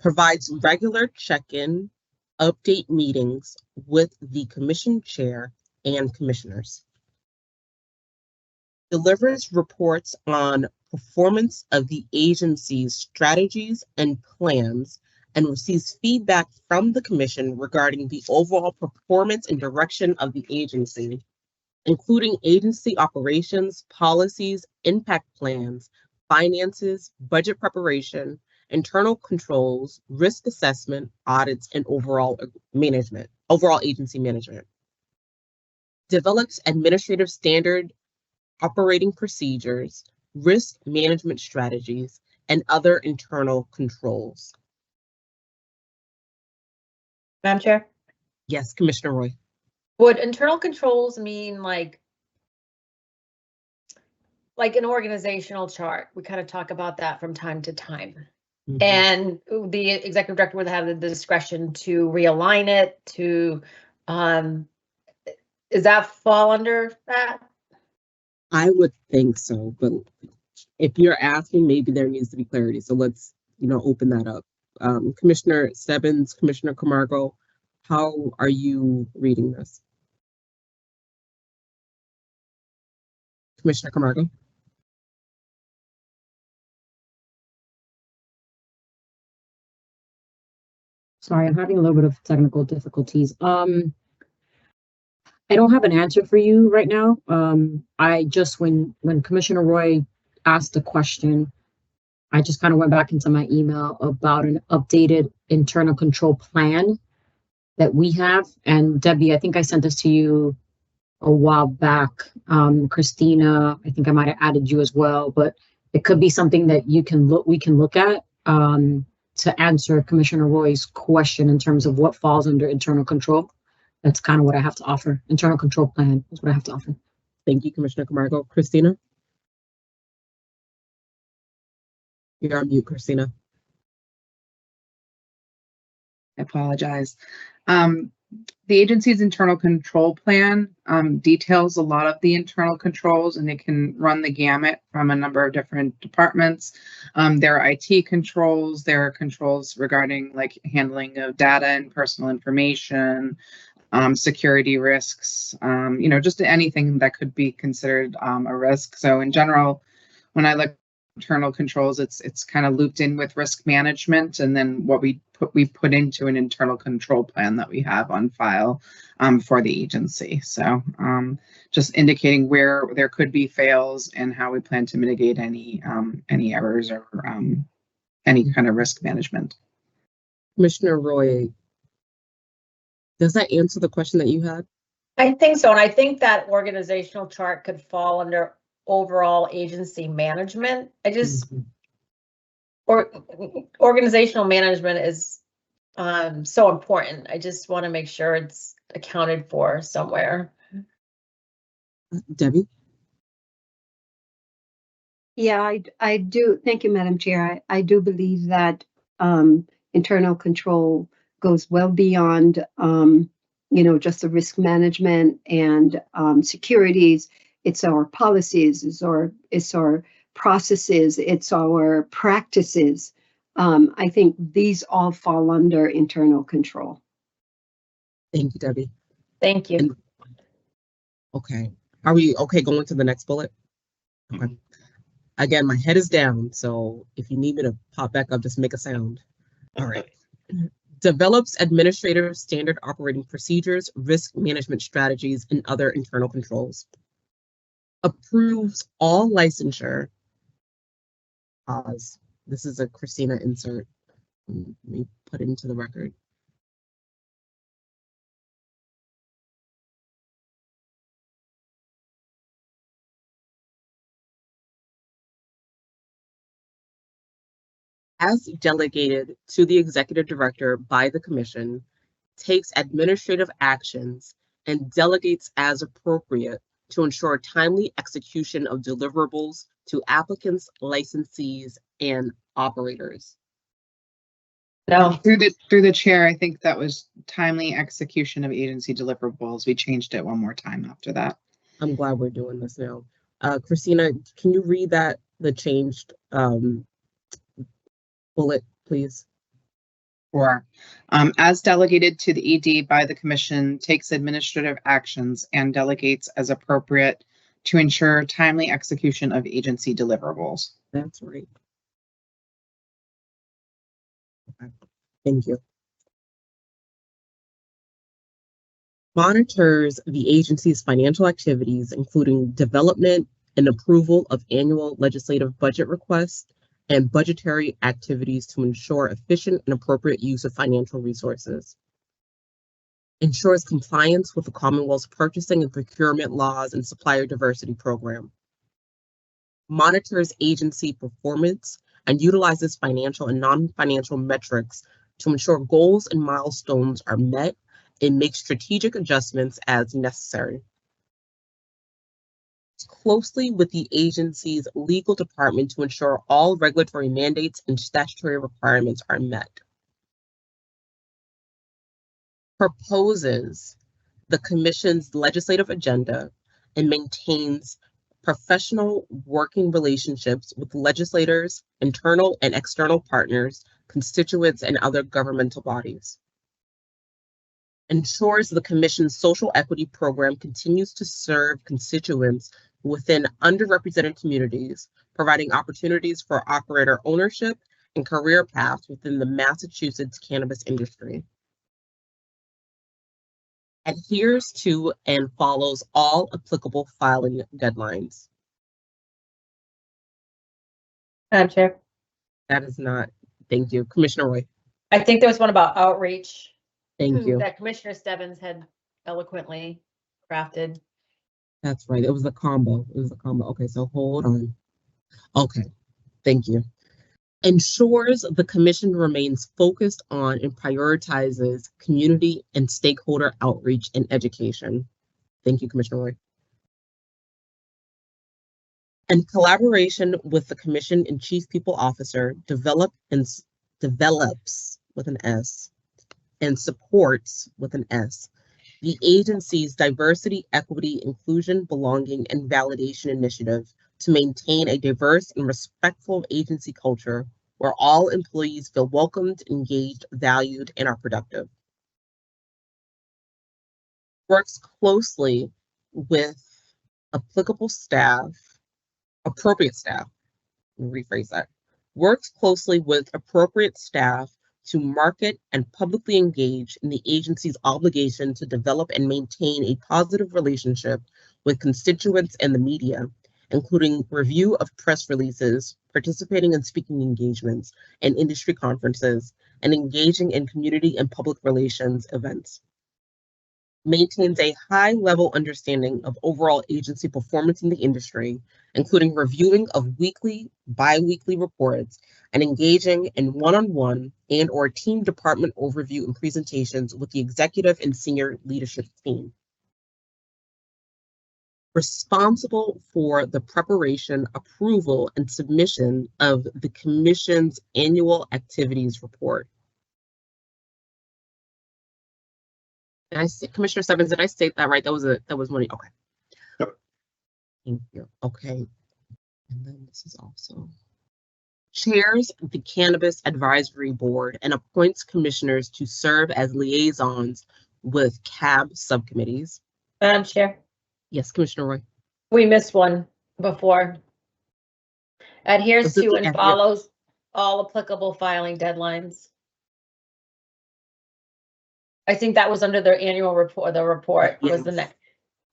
Provides regular check-in, update meetings with the Commission Chair and Commissioners. Delivers reports on performance of the agency's strategies and plans and receives feedback from the Commission regarding the overall performance and direction of the agency, including agency operations, policies, impact plans, finances, budget preparation, internal controls, risk assessment, audits, and overall agency management. develops administrative standard operating procedures, risk management strategies, and other internal controls. Madam Chair, Yes, Commissioner Roy. would internal controls mean like an organizational chart? We kind of talk about that from time to time. Mhm. And the executive director would have the discretion to realign it to, does that fall under that? I would think so, but if you're asking, maybe there needs to be clarity. So let's, open that up. Commissioner Stebbins, Commissioner Camargo, how are you reading this? Commissioner Camargo? Sorry, I'm having a little bit of technical difficulties. I don't have an answer for you right now. I just, when Commissioner Roy asked the question, I just kind of went back into my email about an updated internal control plan that we have. And Debbie, I think I sent this to you a while back. Christina, I think I might have added you as well, but it could be something that we can look at to answer Commissioner Roy's question in terms of what falls under internal control. That's kind of what I have to offer. Internal control plan is what I have to offer. Thank you, Commissioner Camargo. Christina? You're on mute, Christina. I apologize. The agency's internal control plan details a lot of the internal controls, and it can run the gamut from a number of different departments. There are IT controls, there are controls regarding like handling of data and personal information, security risks, just anything that could be considered a risk. So in general, when I look at internal controls, it's kind of looped in with risk management, and then what we put into an internal control plan that we have on file for the agency. So just indicating where there could be fails and how we plan to mitigate any errors or any kind of risk management. Commissioner Roy, does that answer the question that you had? I think so, and I think that organizational chart could fall under overall agency management. Or organizational management is so important. I just want to make sure it's accounted for somewhere. Debbie? Yeah, I do. Thank you, Madam Chair. I do believe that internal control goes well beyond, just the risk management and securities. It's our policies, it's our processes, it's our practices. I think these all fall under internal control. Thank you, Debbie. Thank you. And, okay. Are we okay going to the next bullet? Okay. Again, my head is down, so if you need me to pop back up, just make a sound. All right. Develops administrative standard operating procedures, risk management strategies, and other internal controls. Approves all licensure. Pause. This is a Christina insert. Let me put it into the record. As delegated to the executive director by the commission, takes administrative actions and delegates as appropriate to ensure timely execution of deliverables to applicants, licensees, and operators. No. Through the chair, I think that was timely execution of agency deliverables. We changed it one more time after that. I'm glad we're doing this now. Christina, can you read the changed bullet, please? Or as delegated to the ED by the commission, takes administrative actions and delegates as appropriate to ensure timely execution of agency deliverables. That's right. Okay. Thank you. Monitors the agency's financial activities, including development and approval of annual legislative budget requests and budgetary activities to ensure efficient and appropriate use of financial resources. ensures compliance with the Commonwealth's purchasing and procurement laws and supplier diversity program, monitors agency performance, and utilizes financial and non-financial metrics to ensure goals and milestones are met and makes strategic adjustments as necessary. Closely with the agency's legal department to ensure all regulatory mandates and statutory requirements are met. Proposes the Commission's legislative agenda and maintains professional working relationships with legislators, internal and external partners, constituents, and other governmental bodies. Ensures the Commission's social equity program continues to serve constituents within underrepresented communities, providing opportunities for operator ownership and career paths within the Massachusetts cannabis industry. Adheres to and follows all applicable filing deadlines. Madam Chair, That is not, thank you. Commissioner Roy, I think there was one about outreach thank you. that Commissioner Stebbins had eloquently crafted. That's right, it was a combo, it was a combo. Okay, so hold on. Okay, thank you. Ensures the Commission remains focused on and prioritizes community and stakeholder outreach and education. Thank you, Commissioner Roy. In collaboration with the Commission and Chief People Officer, develops with an S and supports with an S the agency's diversity, equity, inclusion, belonging, and validation initiative to maintain a diverse and respectful agency culture where all employees feel welcomed, engaged, valued, and are productive. Works closely with applicable staff, appropriate staff, rephrase that, works closely with appropriate staff to market and publicly engage in the agency's obligation to develop and maintain a positive relationship with constituents and the media, including review of press releases, participating in speaking engagements and industry conferences, and engaging in community and public relations events. Maintains a high-level understanding of overall agency performance in the industry, including reviewing of weekly, bi-weekly reports, and engaging in one-on-one and/or team department overview and presentations with the executive and senior leadership team. Responsible for the preparation, approval, and submission of the Commission's annual activities report. Did I say, Commissioner Stebbins, did I state that right? That was one. Okay. Yep. Thank you. Okay. And then this is also chairs the Cannabis Advisory Board and appoints commissioners to serve as liaisons with CAB subcommittees. Madam Chair, Yes, Commissioner Roy. we missed one before. Adheres Was this to the and adhere- follows all applicable filing deadlines. I think that was under their annual report. The report was the Yes. next.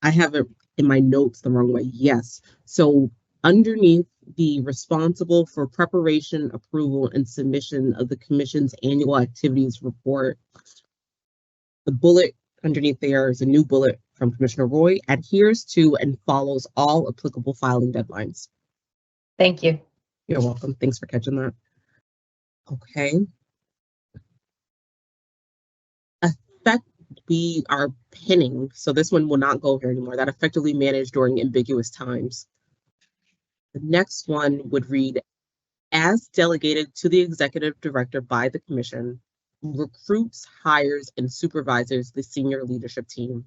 I have it in my notes the wrong way. Yes. So underneath the responsible for preparation, approval, and submission of the Commission's annual activities report, the bullet underneath there is a new bullet from Commissioner Roy, adheres to and follows all applicable filing deadlines. Thank you. You're welcome. Thanks for catching that. Okay. Effect, we are pinning, so this one will not go here anymore. That effectively managed during ambiguous times. The next one would read, as delegated to the executive director by the Commission, recruits, hires, and supervises the senior leadership team.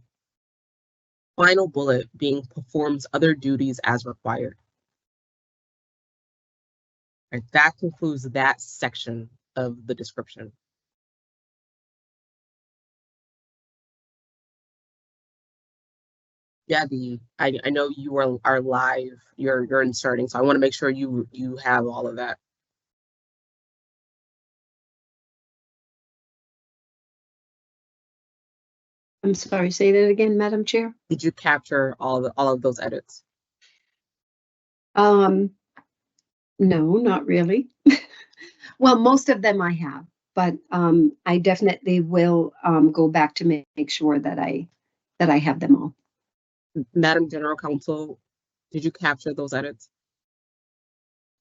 Final bullet being performs other duties as required. All right, that concludes that section of the description. Debbie, I know you are live. You're inserting, so I want to make sure you have all of that. I'm sorry, say that again, Madam Chair. Did you capture all of those edits? No, not really. Well, most of them I have. but I definitely will go back to make sure that I have them all. Madam General Counsel, did you capture those edits?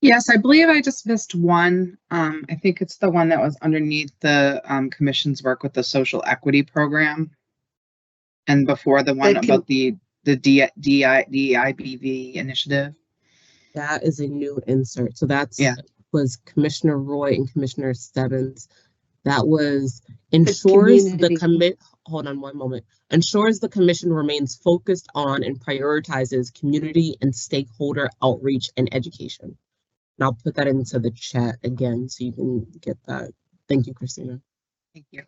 Yes, I believe I just missed one. I think it's the one that was underneath the commission's work with the social equity program. And before the one about the DIBV initiative. That is a new insert. So that's Yeah. was Commissioner Roy and Commissioner Stebbins. That was ensures the commit. Hold on one moment. Ensures the commission remains focused on and prioritizes community and stakeholder outreach and education. And I'll put that into the chat again so you can get that. Thank you, Christina. Thank you.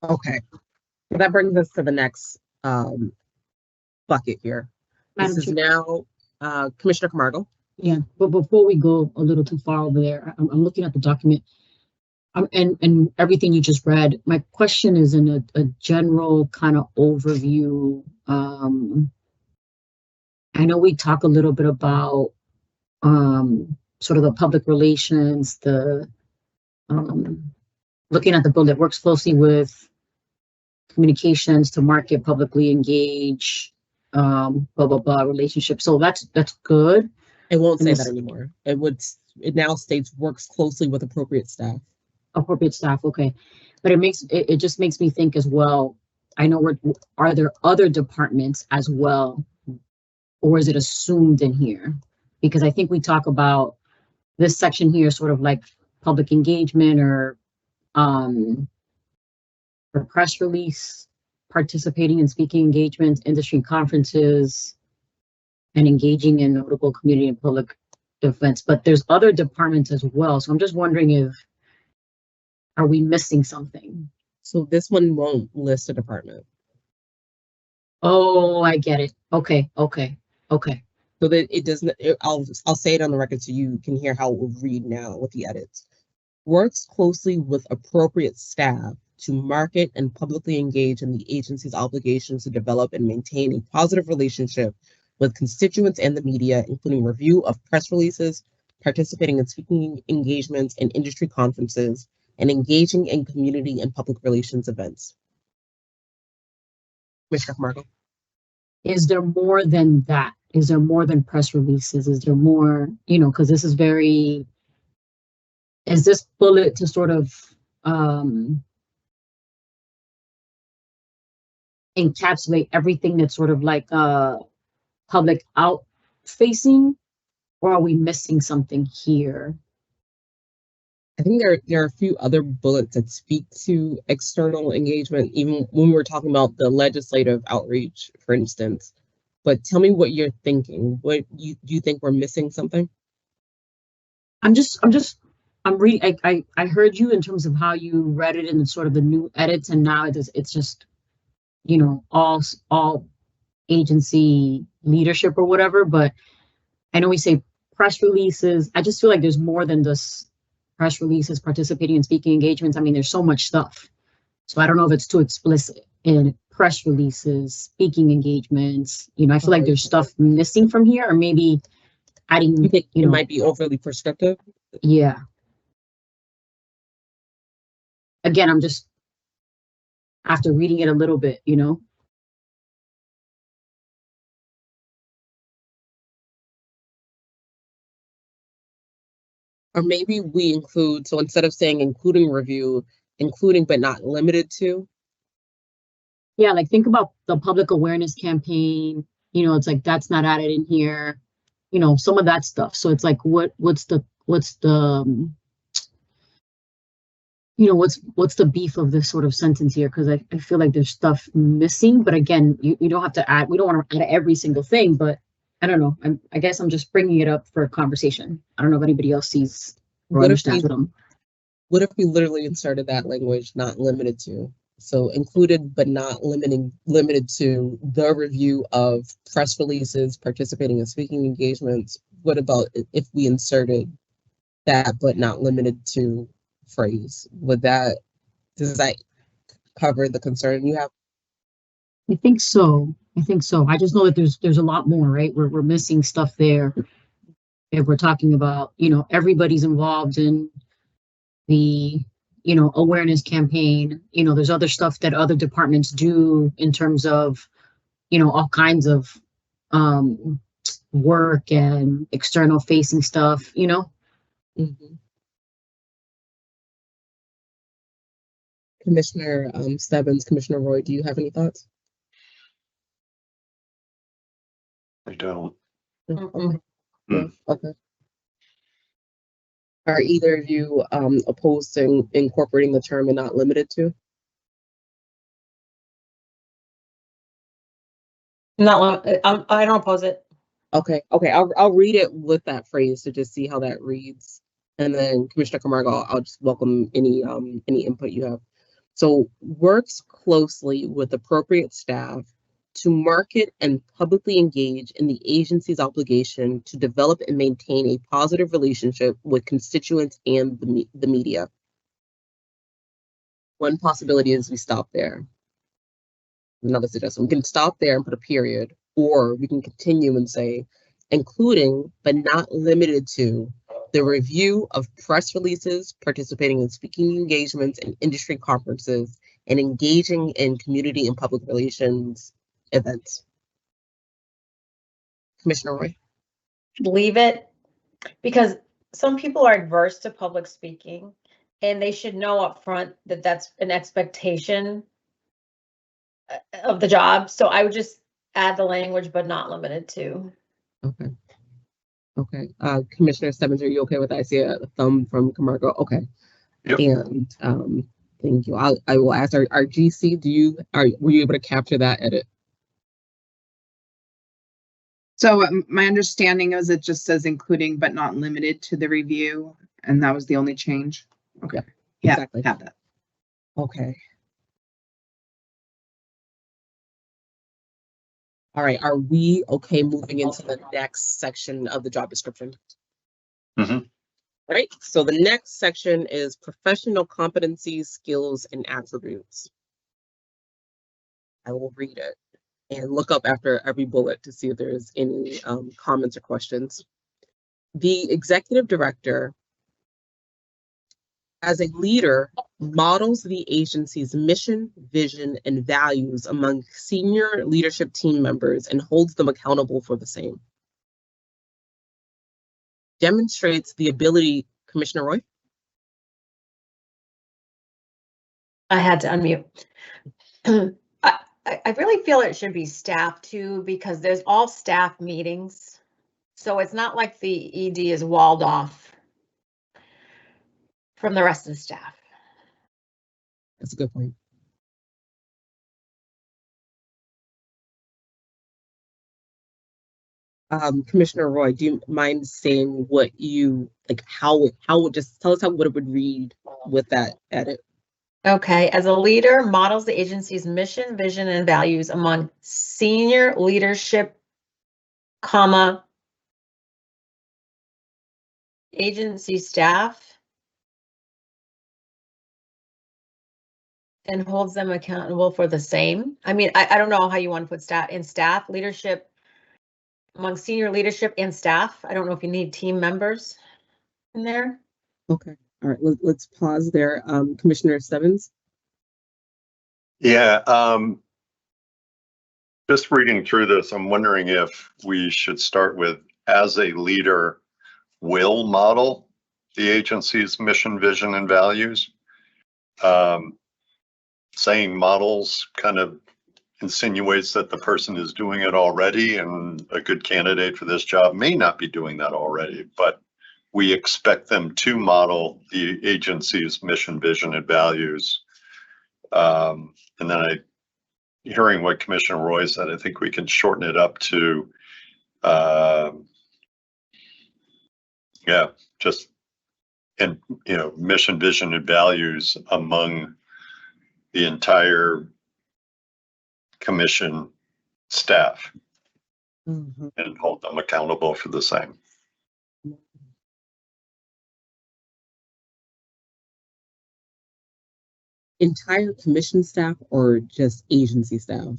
Okay, so that brings us to the next bucket here. Madam This is Chair. now Commissioner Camargo. Yeah, but before we go a little too far over there, I'm looking at the document. And everything you just read, my question is in a general kind of overview. I know we talk a little bit about sort of the public relations, the looking at the bill that works closely with communications to market, publicly engage, blah, blah, blah, relationship. So that's good. It won't And say it's- that anymore. It now states works closely with appropriate staff. Appropriate staff, okay. But it just makes me think as well, I know are there other departments as well, or is it assumed in here? Because I think we talk about this section here, sort of like public engagement or press release, participating in speaking engagements, industry conferences, and engaging in notable community and public events. But there's other departments as well. So I'm just wondering are we missing something? So this one won't list a department. Oh, I get it. Okay. So that it doesn't, I'll say it on the record so you can hear how it will read now with the edits. Works closely with appropriate staff to market and publicly engage in the agency's obligations to develop and maintain a positive relationship with constituents and the media, including review of press releases, participating in speaking engagements and industry conferences, and engaging in community and public relations events. Mr. Camargo. Is there more than that? Is there more than press releases? Is there more, because this is is this bullet to sort of encapsulate everything that's sort of like public out facing, or are we missing something here? I think there are a few other bullets that speak to external engagement, even when we're talking about the legislative outreach, for instance. But tell me what you're thinking. Do you think we're missing something? I'm reading. I heard you in terms of how you read it in sort of the new edits, and now it's just all agency leadership or whatever. But I know we say press releases. I just feel like there's more than this. Press releases, participating in speaking engagements. I mean, there's so much stuff. So I don't know if it's too explicit in press releases, speaking engagements. I feel like there's stuff missing from here, or maybe adding. You think it might be overly prescriptive? Yeah. Again, I'm just after reading it a little bit, Or maybe we include, so instead of saying including review, including but not limited to. Yeah, like think about the public awareness campaign. It's like that's not added in here. Some of that stuff. So it's like what's the what's the beef of this sort of sentence here? Because I feel like there's stuff missing. But again, you don't have to add. We don't want to add every single thing, but I don't know. I guess I'm just bringing it up for conversation. I don't know if anybody else sees or understands them. What if we literally inserted that language, not limited to? So included but not limited to the review of press releases, participating in speaking engagements. What about if we inserted that but not limited to phrase? Does that cover the concern you have? I think so. I think so. I just know that there's a lot more, right? We're missing stuff there. If we're talking about, everybody's involved in the, awareness campaign. There's other stuff that other departments do in terms of, all kinds of work and external facing stuff, Mhm. Commissioner Stebbins, Commissioner Roy, do you have any thoughts? I don't. No? Mm-mm. Okay. No? Okay. Are either of you opposed to incorporating the term and not limited to? Not, I don't oppose it. Okay, I'll read it with that phrase to just see how that reads. And then Commissioner Camargo, I'll just welcome any input you have. So works closely with appropriate staff to market and publicly engage in the agency's obligation to develop and maintain a positive relationship with constituents and the media. One possibility is we stop there. Another suggestion, we can stop there and put a period, or we can continue and say, including but not limited to the review of press releases, participating in speaking engagements and industry conferences, and engaging in community and public relations events. Commissioner Roy? Leave it, because some people are adverse to public speaking, and they should know up front that that's an expectation of the job. So I would just add the language, but not limited to. Okay. Okay. Commissioner Stebbins, are you okay with that? I see a thumb from Camargo. Okay. Yep. And thank you. I will ask our GC, were you able to capture that edit? So my understanding is it just says including but not limited to the review, and that was the only change. Okay. Yeah, Exactly. have that. Okay. All right. Are we okay moving into the next section of the job description? Mhm. All right. So the next section is professional competencies, skills, and attributes. I will read it and look up after every bullet to see if there's any comments or questions. The executive director, as a leader, models the agency's mission, vision, and values among senior leadership team members and holds them accountable for the same. Demonstrates the ability, Commissioner Roy? I had to unmute. I really feel it should be staff too, because there's all staff meetings. So it's not like the ED is walled off from the rest of the staff. That's a good point. Commissioner Roy, do you mind saying what you like? How just tell us what it would read with that edit? Okay, as a leader, models the agency's mission, vision, and values among senior leadership, comma, agency staff, and holds them accountable for the same. I mean, I don't know how you want to put staff leadership among senior leadership and staff. I don't know if you need team members in there. Okay, all right, let's pause there. Commissioner Stebbins? Yeah, just reading through this, I'm wondering if we should start with, as a leader, will model the agency's mission, vision, and values. Saying models kind of insinuates that the person is doing it already, and a good candidate for this job may not be doing that already, but we expect them to model the agency's mission, vision, and values. And then hearing what Commissioner Roy said, I think we can shorten it up to, just, and, mission, vision, and values among the entire commission staff, and hold them accountable for the same. Entire commission staff or just agency staff?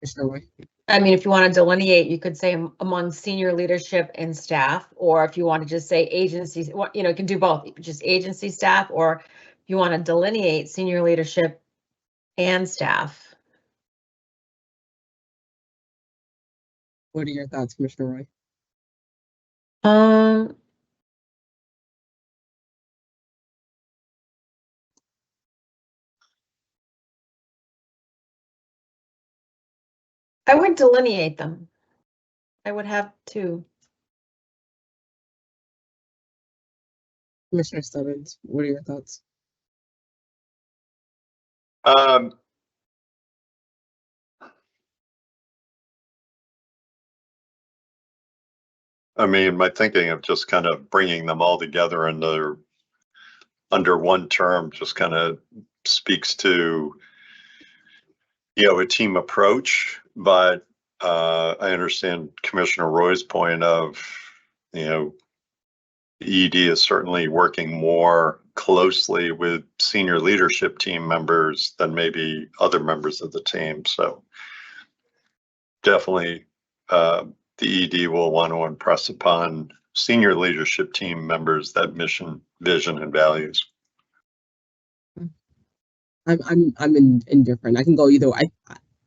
Commissioner Roy? I mean, if you want to delineate, you could say among senior leadership and staff, or if you want to just say agencies, you know, you can do both, just agency staff, or if you want to delineate senior leadership and staff. What are your thoughts, Commissioner Roy? I would delineate them. I would have two. Commissioner Stebbins, what are your thoughts? I mean, my thinking of just kind of bringing them all together under one term just kind of speaks to, you know, a team approach, but I understand Commissioner Roy's point of, you know, ED is certainly working more closely with senior leadership team members than maybe other members of the team. So definitely the ED will want to impress upon senior leadership team members that mission, vision, and values. I'm indifferent. I can go either way.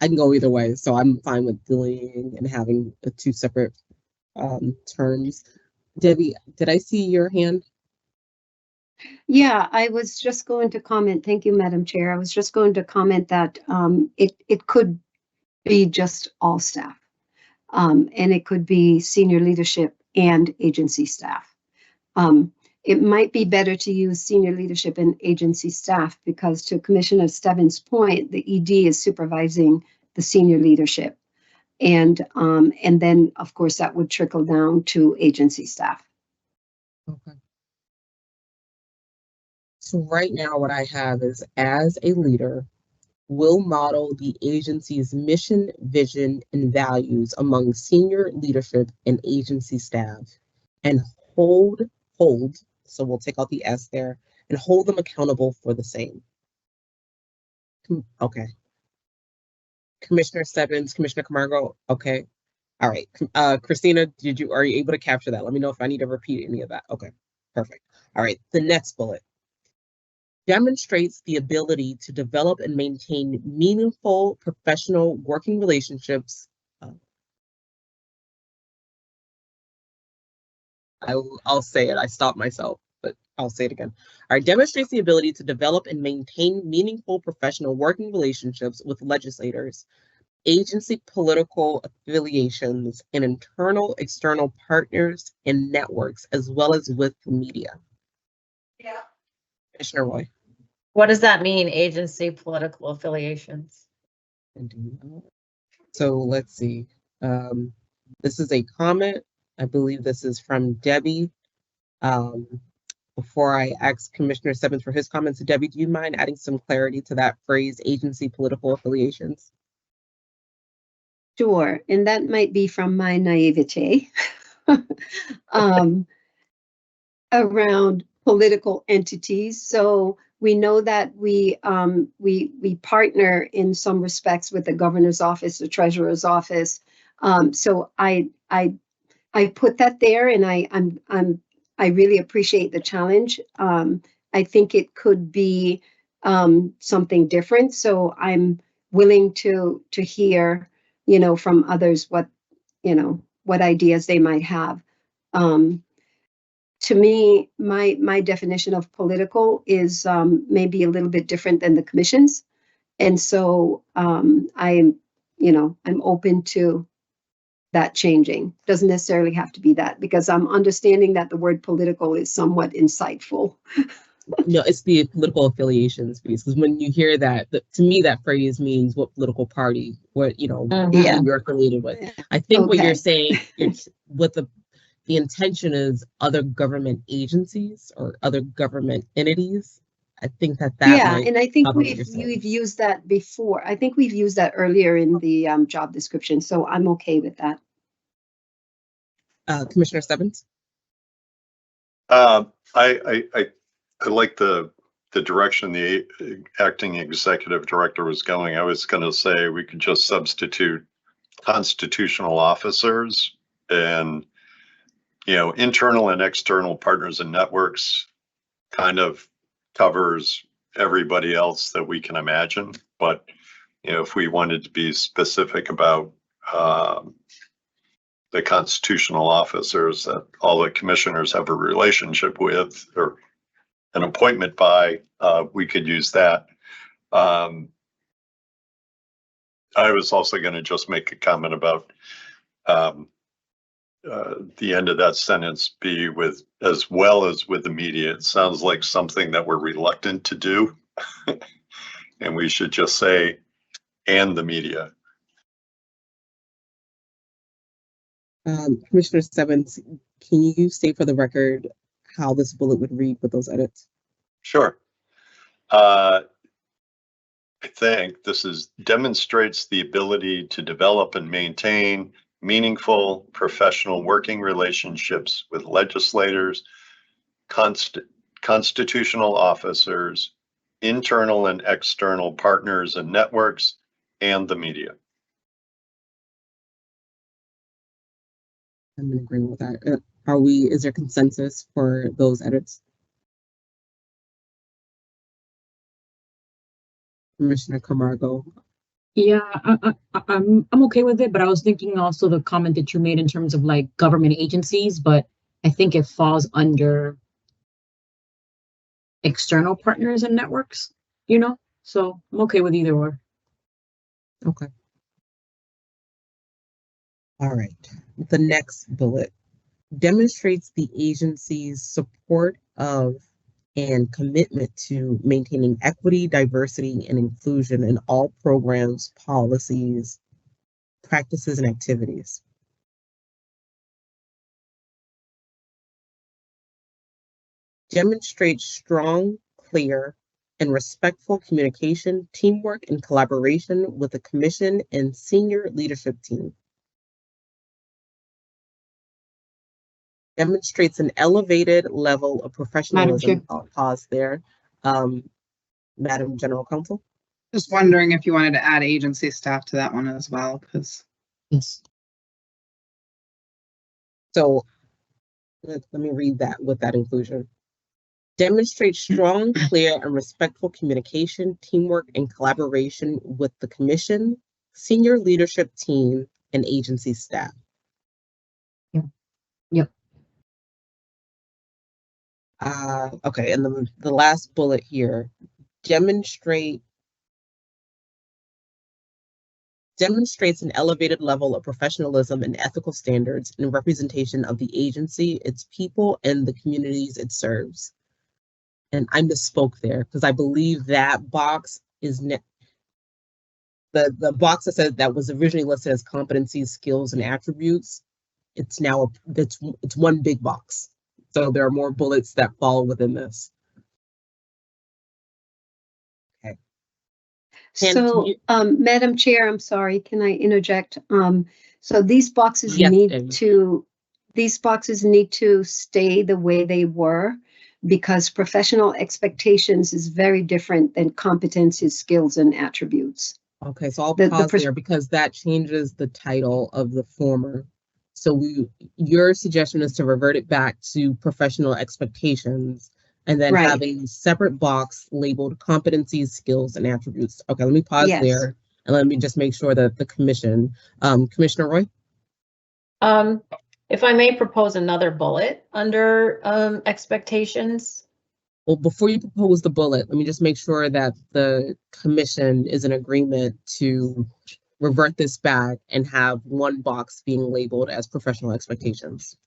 I can go either way. So I'm fine with deleting and having two separate terms. Debbie, did I see your hand? Yeah, I was just going to comment. Thank you, Madam Chair. I was just going to comment that it could be just all staff. And it could be senior leadership and agency staff. It might be better to use senior leadership and agency staff because, to Commissioner Stebbins' point, the ED is supervising the senior leadership. And then, of course, that would trickle down to agency staff. Okay. So right now what I have is, as a leader, will model the agency's mission, vision, and values among senior leadership and agency staff and hold, so we'll take out the S there, and hold them accountable for the same. Okay. Commissioner Stebbins, Commissioner Camargo, okay. All right, Christina, are you able to capture that? Let me know if I need to repeat any of that. Okay, perfect. All right, the next bullet demonstrates the ability to develop and maintain meaningful professional working relationships. I'll say it, I stopped myself, but I'll say it again. All right, demonstrates the ability to develop and maintain meaningful professional working relationships with legislators, agency political affiliations, and internal external partners and networks, as well as with the media. Yeah. Commissioner Roy. What does that mean, agency political affiliations? So let's see. This is a comment. I believe this is from Debbie. Before I ask Commissioner Stebbins for his comments, Debbie, do you mind adding some clarity to that phrase, agency political affiliations? Sure, and that might be from my naivete around political entities. So we know that we partner in some respects with the governor's office, the treasurer's office. So I put that there, and I really appreciate the challenge. I think it could be something different. So I'm willing to hear, you know, from others what ideas they might have. To me, my definition of political is maybe a little bit different than the commission's. And so I'm open to that changing. Doesn't necessarily have to be that, because I'm understanding that the word political is somewhat insightful. No, it's the political affiliations piece, because when you hear that, to me, that phrase means what political party, what, Yeah. you're affiliated with. I think what Okay. you're saying, what the intention is other government agencies or other government entities. I think that Yeah, might and I think probably what you're saying. we've used that before. I think we've used that earlier in the job description, so I'm okay with that. Commissioner Stebbins? I like the the direction the acting executive director was going, I was going to say we could just substitute constitutional officers and, internal and external partners and networks kind of covers everybody else that we can imagine. But, if we wanted to be specific about the constitutional officers that all the commissioners have a relationship with or an appointment by, we could use that. I was also going to just make a comment about the end of that sentence be with as well as with the media. It sounds like something that we're reluctant to do. And we should just say, and the media. Commissioner Stebbins, can you state for the record how this bullet would read with those edits? Sure. I think this demonstrates the ability to develop and maintain meaningful professional working relationships with legislators, constitutional officers, internal and external partners and networks, and the media. I'm in agreement with that. Is there consensus for those edits? Commissioner Camargo. Yeah, I'm okay with it, but I was thinking also the comment that you made in terms of like government agencies, but I think it falls under external partners and networks, so I'm okay with either or. Okay. All right. The next bullet demonstrates the agency's support of and commitment to maintaining equity, diversity, and inclusion in all programs, policies, practices, and activities. Demonstrates strong, clear, and respectful communication, teamwork, and collaboration with the Commission and senior leadership team. Demonstrates an elevated level of professionalism. I'll pause there. Madam General Counsel. Just wondering if you wanted to add agency staff to that one as well, because. Yes. So let me read that with that inclusion. Demonstrates strong, clear, and respectful communication, teamwork, and collaboration with the Commission, senior leadership team, and agency staff. Yeah. Yep. Okay, and the last bullet here, demonstrates an elevated level of professionalism and ethical standards in representation of the agency, its people, and the communities it serves. And I misspoke there because I believe that box is the box that said that was originally listed as competencies, skills, and attributes. It's now it's one big box. So there are more bullets that fall within this. Okay. So, Madam Chair, I'm sorry, can I interject? So these boxes Yes, these boxes need to stay the way they were because professional expectations is very different than competencies, skills, and attributes. Okay, so I'll pause there because that changes the title of the former. So your suggestion is to revert it back to professional expectations and then have a separate box labeled competencies, skills, and attributes. Okay, let me pause there and let me just make sure that the commission, Commissioner Roy? If I may propose another bullet under expectations. Well, before you propose the bullet, let me just make sure that the commission is in agreement to revert this back and have one box being labeled as professional expectations.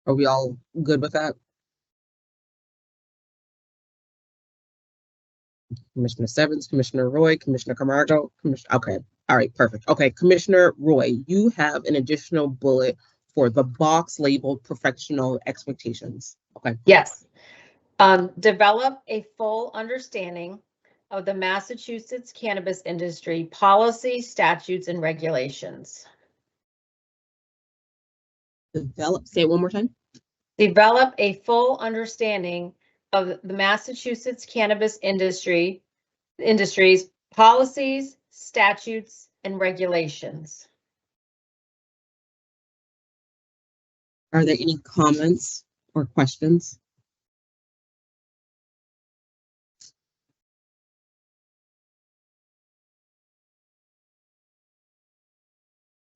Are we all good with that? Commissioner Stebbins, Commissioner Roy, Commissioner Camargo, okay, all right, perfect. Okay, Commissioner Roy, you have an additional bullet for the box labeled professional expectations. Okay. Yes. Develop a full understanding of the Massachusetts cannabis industry policy, statutes, and regulations. Say it one more time. Develop a full understanding of the Massachusetts cannabis industry's policies, statutes, and regulations. Are there any comments or questions?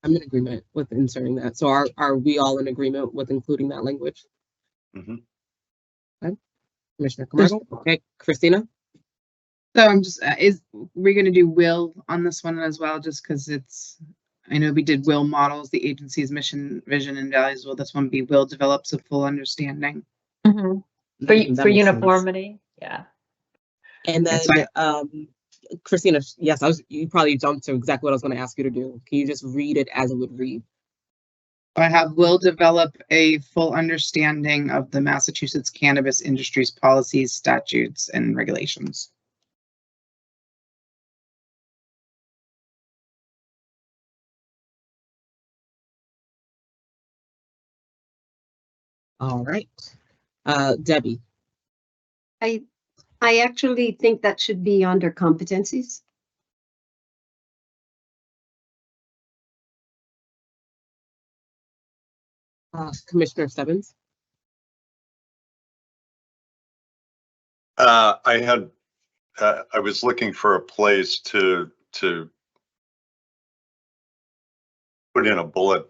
I'm in agreement with inserting that. So are we all in agreement with including that language? Mhm. Okay. Commissioner Camargo? Okay, Christina? So I'm just, we're going to do will on this one as well, just because I know we did will models, the agency's mission, vision, and values. Will this one be will develops a full understanding? For That makes sense. uniformity, yeah. And then, That's Christina, yes, you probably jumped to exactly what I was going to ask you to do. Can you just read it as it would read? I have will develop a full understanding of the Massachusetts cannabis industry's policies, statutes, and regulations. All right. Debbie? I actually think that should be under competencies. Commissioner Stebbins? I was looking for a place to put in a bullet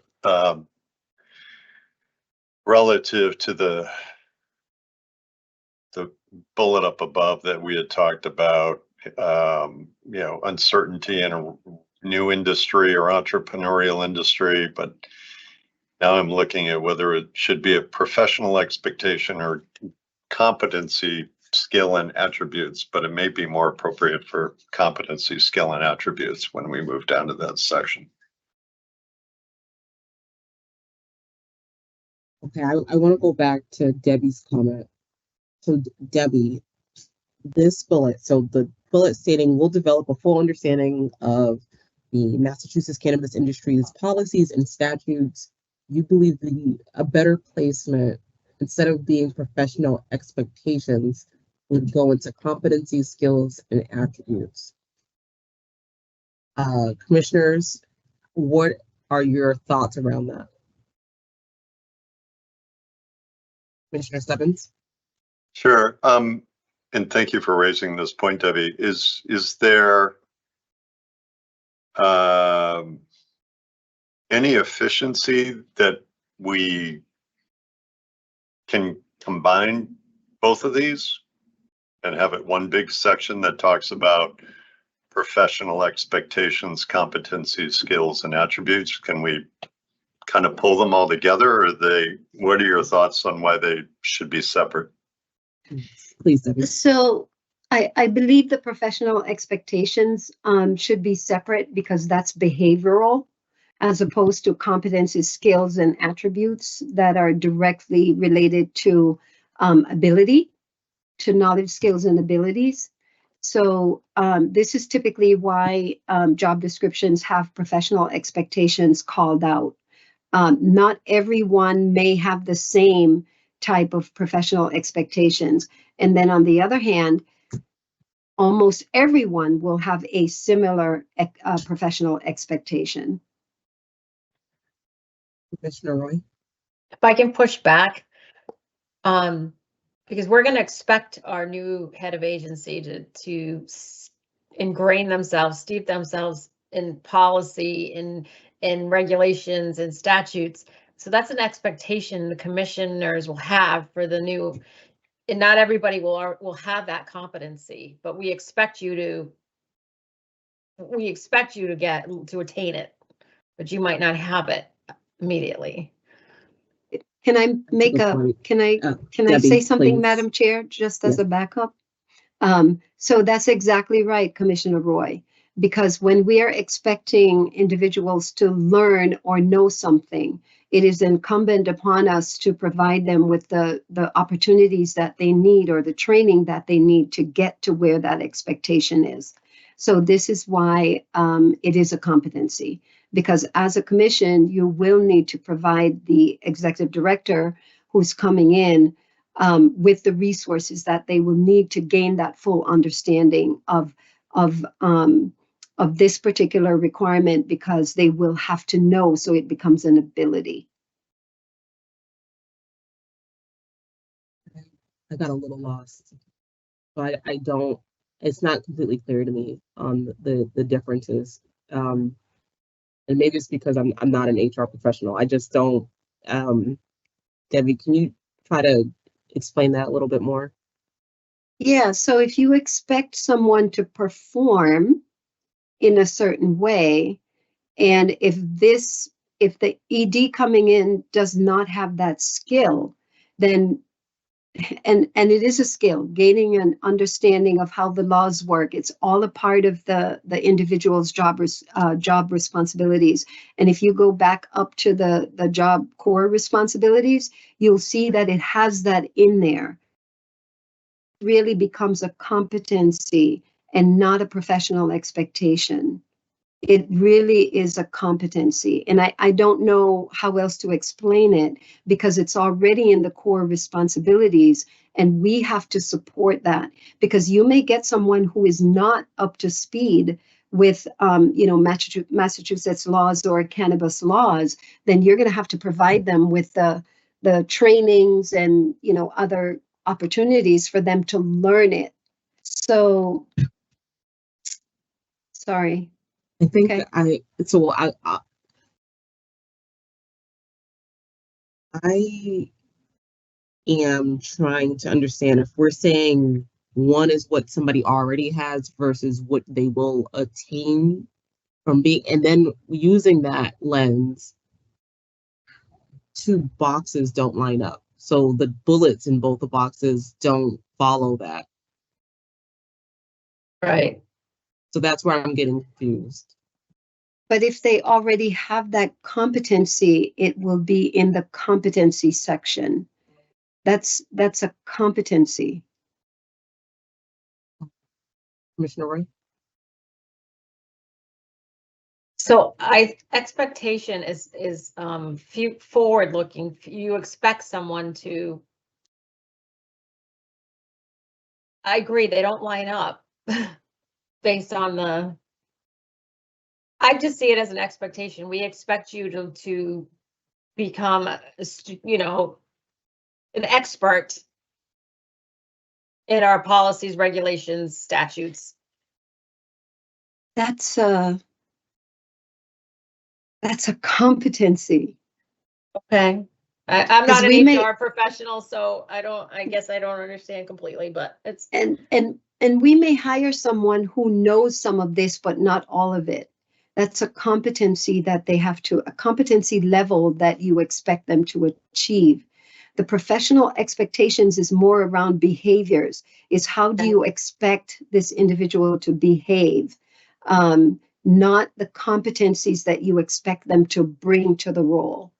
relative to the bullet up above that we had talked about, uncertainty in a new industry or entrepreneurial industry, but now I'm looking at whether it should be a professional expectation or competency, skill, and attributes, but it may be more appropriate for competency, skill, and attributes when we move down to that section. Okay, I want to go back to Debbie's comment. So Debbie, this bullet, so the bullet stating we'll develop a full understanding of the Massachusetts cannabis industry's policies and statutes. You believe a better placement, instead of being professional expectations, would go into competency, skills, and attributes. Commissioners, what are your thoughts around that? Commissioner Stebbins? Sure. And thank you for raising this point, Debbie. Is there any efficiency that we can combine both of these and have it one big section that talks about professional expectations, competencies, skills, and attributes? Can we kind of pull them all together, or what are your thoughts on why they should be separate? Please, Debbie. So I believe the professional expectations should be separate because that's behavioral, as opposed to competencies, skills, and attributes that are directly related to ability, to knowledge, skills, and abilities. So this is typically why job descriptions have professional expectations called out. Not everyone may have the same type of professional expectations. And then on the other hand, almost everyone will have a similar professional expectation. Commissioner Roy? If I can push back, because we're going to expect our new head of agency to ingrain themselves, steep themselves in policy, in regulations and statutes. So that's an expectation the commissioners will have for the new, and not everybody will have that competency, but we expect you to attain it, but you might not have it immediately. Can I make can I Debbie, say something, please. Madam Chair, just as a backup? So that's exactly right, Commissioner Roy, because when we are expecting individuals to learn or know something, it is incumbent upon us to provide them with the opportunities that they need or the training that they need to get to where that expectation is. So this is why it is a competency, because as a commission, you will need to provide the executive director who's coming in with the resources that they will need to gain that full understanding of this particular requirement, because they will have to know, so it becomes an ability. I got a little lost, but I don't, it's not completely clear to me on the differences. And maybe it's because I'm not an HR professional. I just don't. Debbie, can you try to explain that a little bit more? Yeah, so if you expect someone to perform in a certain way, and if the ED coming in does not have that skill, then and it is a skill, gaining an understanding of how the laws work. It's all a part of the individual's job responsibilities. And if you go back up to the job core responsibilities, you'll see that it has that in there. It really becomes a competency and not a professional expectation. It really is a competency. And I don't know how else to explain it, because it's already in the core responsibilities, and we have to support that, because you may get someone who is not up to speed with Massachusetts laws or cannabis laws. Then you're going to have to provide them with the trainings and other opportunities for them to learn it. So sorry. I think Okay. I am trying to understand if we're saying one is what somebody already has versus what they will attain from being, and then using that lens, two boxes don't line up. So the bullets in both the boxes don't follow that. Right. So that's where I'm getting confused. But if they already have that competency, it will be in the competency section. That's a competency. Commissioner Roy? So expectation is forward looking. You expect someone to. I agree, they don't line up based on the. I just see it as an expectation. We expect you to become, an expert in our policies, regulations, statutes. That's a competency. Okay. I'm 'Cause not we an may- HR professional, so I guess I don't understand completely, but it's. And we may hire someone who knows some of this, but not all of it. That's a competency that they have to, a competency level that you expect them to achieve. The professional expectations is more around behaviors, is how do you expect this individual to behave? Not the competencies that you expect them to bring to the role.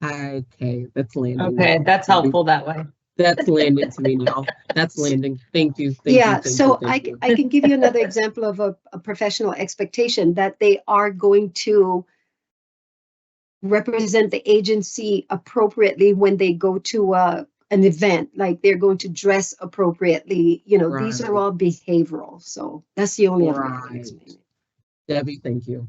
Okay, that's landing. Okay, that's helpful that way. That's landing to me now. That's landing. Thank you. I can give you another example of a professional expectation, that they are going to represent the agency appropriately when they go to an event, like they're going to dress appropriately. These are all behavioral. So that's the only other way I can explain it. Debbie, thank you.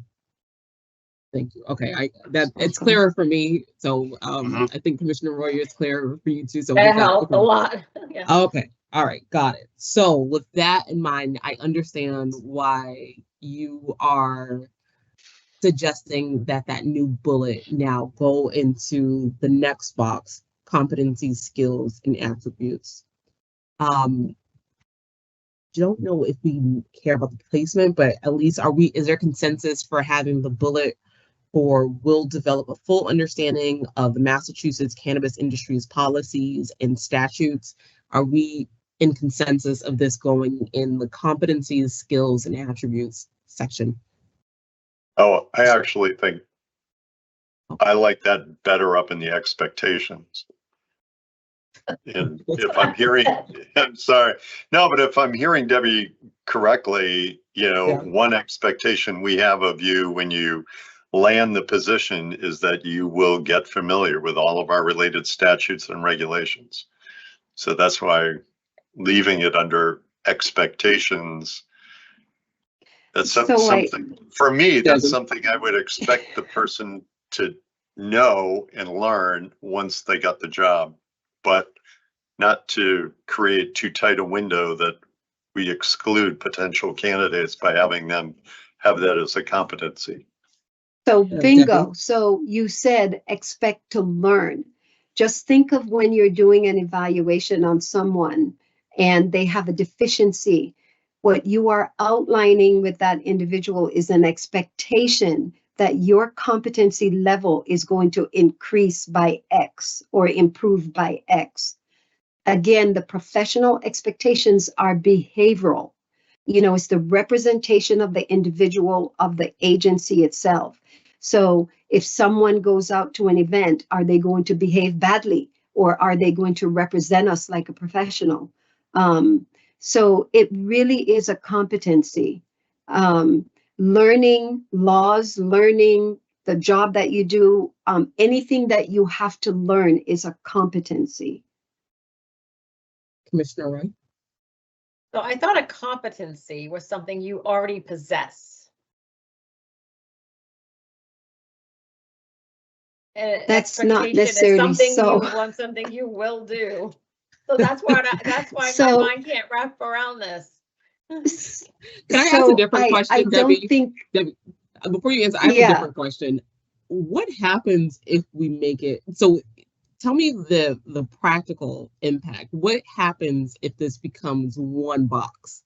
Thank you. Okay, it's clearer for me. So I think Commissioner Roy, it's clearer for you too. So that helped a lot. Yeah. Okay, all right, got it. So with that in mind, I understand why you are suggesting that new bullet now go into the next box, competencies, skills, and attributes. Don't know if we care about the placement, but at least is there consensus for having the bullet or will develop a full understanding of the Massachusetts cannabis industry's policies and statutes? Are we in consensus of this going in the competencies, skills, and attributes section? Oh, I actually think I like that better up in the expectations. And if I'm hearing, I'm sorry, no, but if I'm hearing Debbie correctly, one expectation we have of you when you land the position is that you will get familiar with all of our related statutes and regulations. So that's why leaving it under expectations, that's something, for me, that's something I would expect the person to know and learn once they got the job, but not to create too tight a window that we exclude potential candidates by having them have that as a competency. So bingo. So you said expect to learn. Just think of when you're doing an evaluation on someone and they have a deficiency. What you are outlining with that individual is an expectation that your competency level is going to increase by X or improve by X. Again, the professional expectations are behavioral. You know, it's the representation of the individual, of the agency itself. So if someone goes out to an event, are they going to behave badly, or are they going to represent us like a professional? So it really is a competency. Learning laws, learning the job that you do, anything that you have to learn is a competency. Commissioner Wright? So I thought a competency was something you already possess. And that's not necessarily so. You want something you will do. So that's why my mind can't wrap around this. Can I ask a different question, I Debbie? don't think. Debbie, before you answer, I have a different question. What happens if we make it so? Tell me the practical impact. What happens if this becomes one box?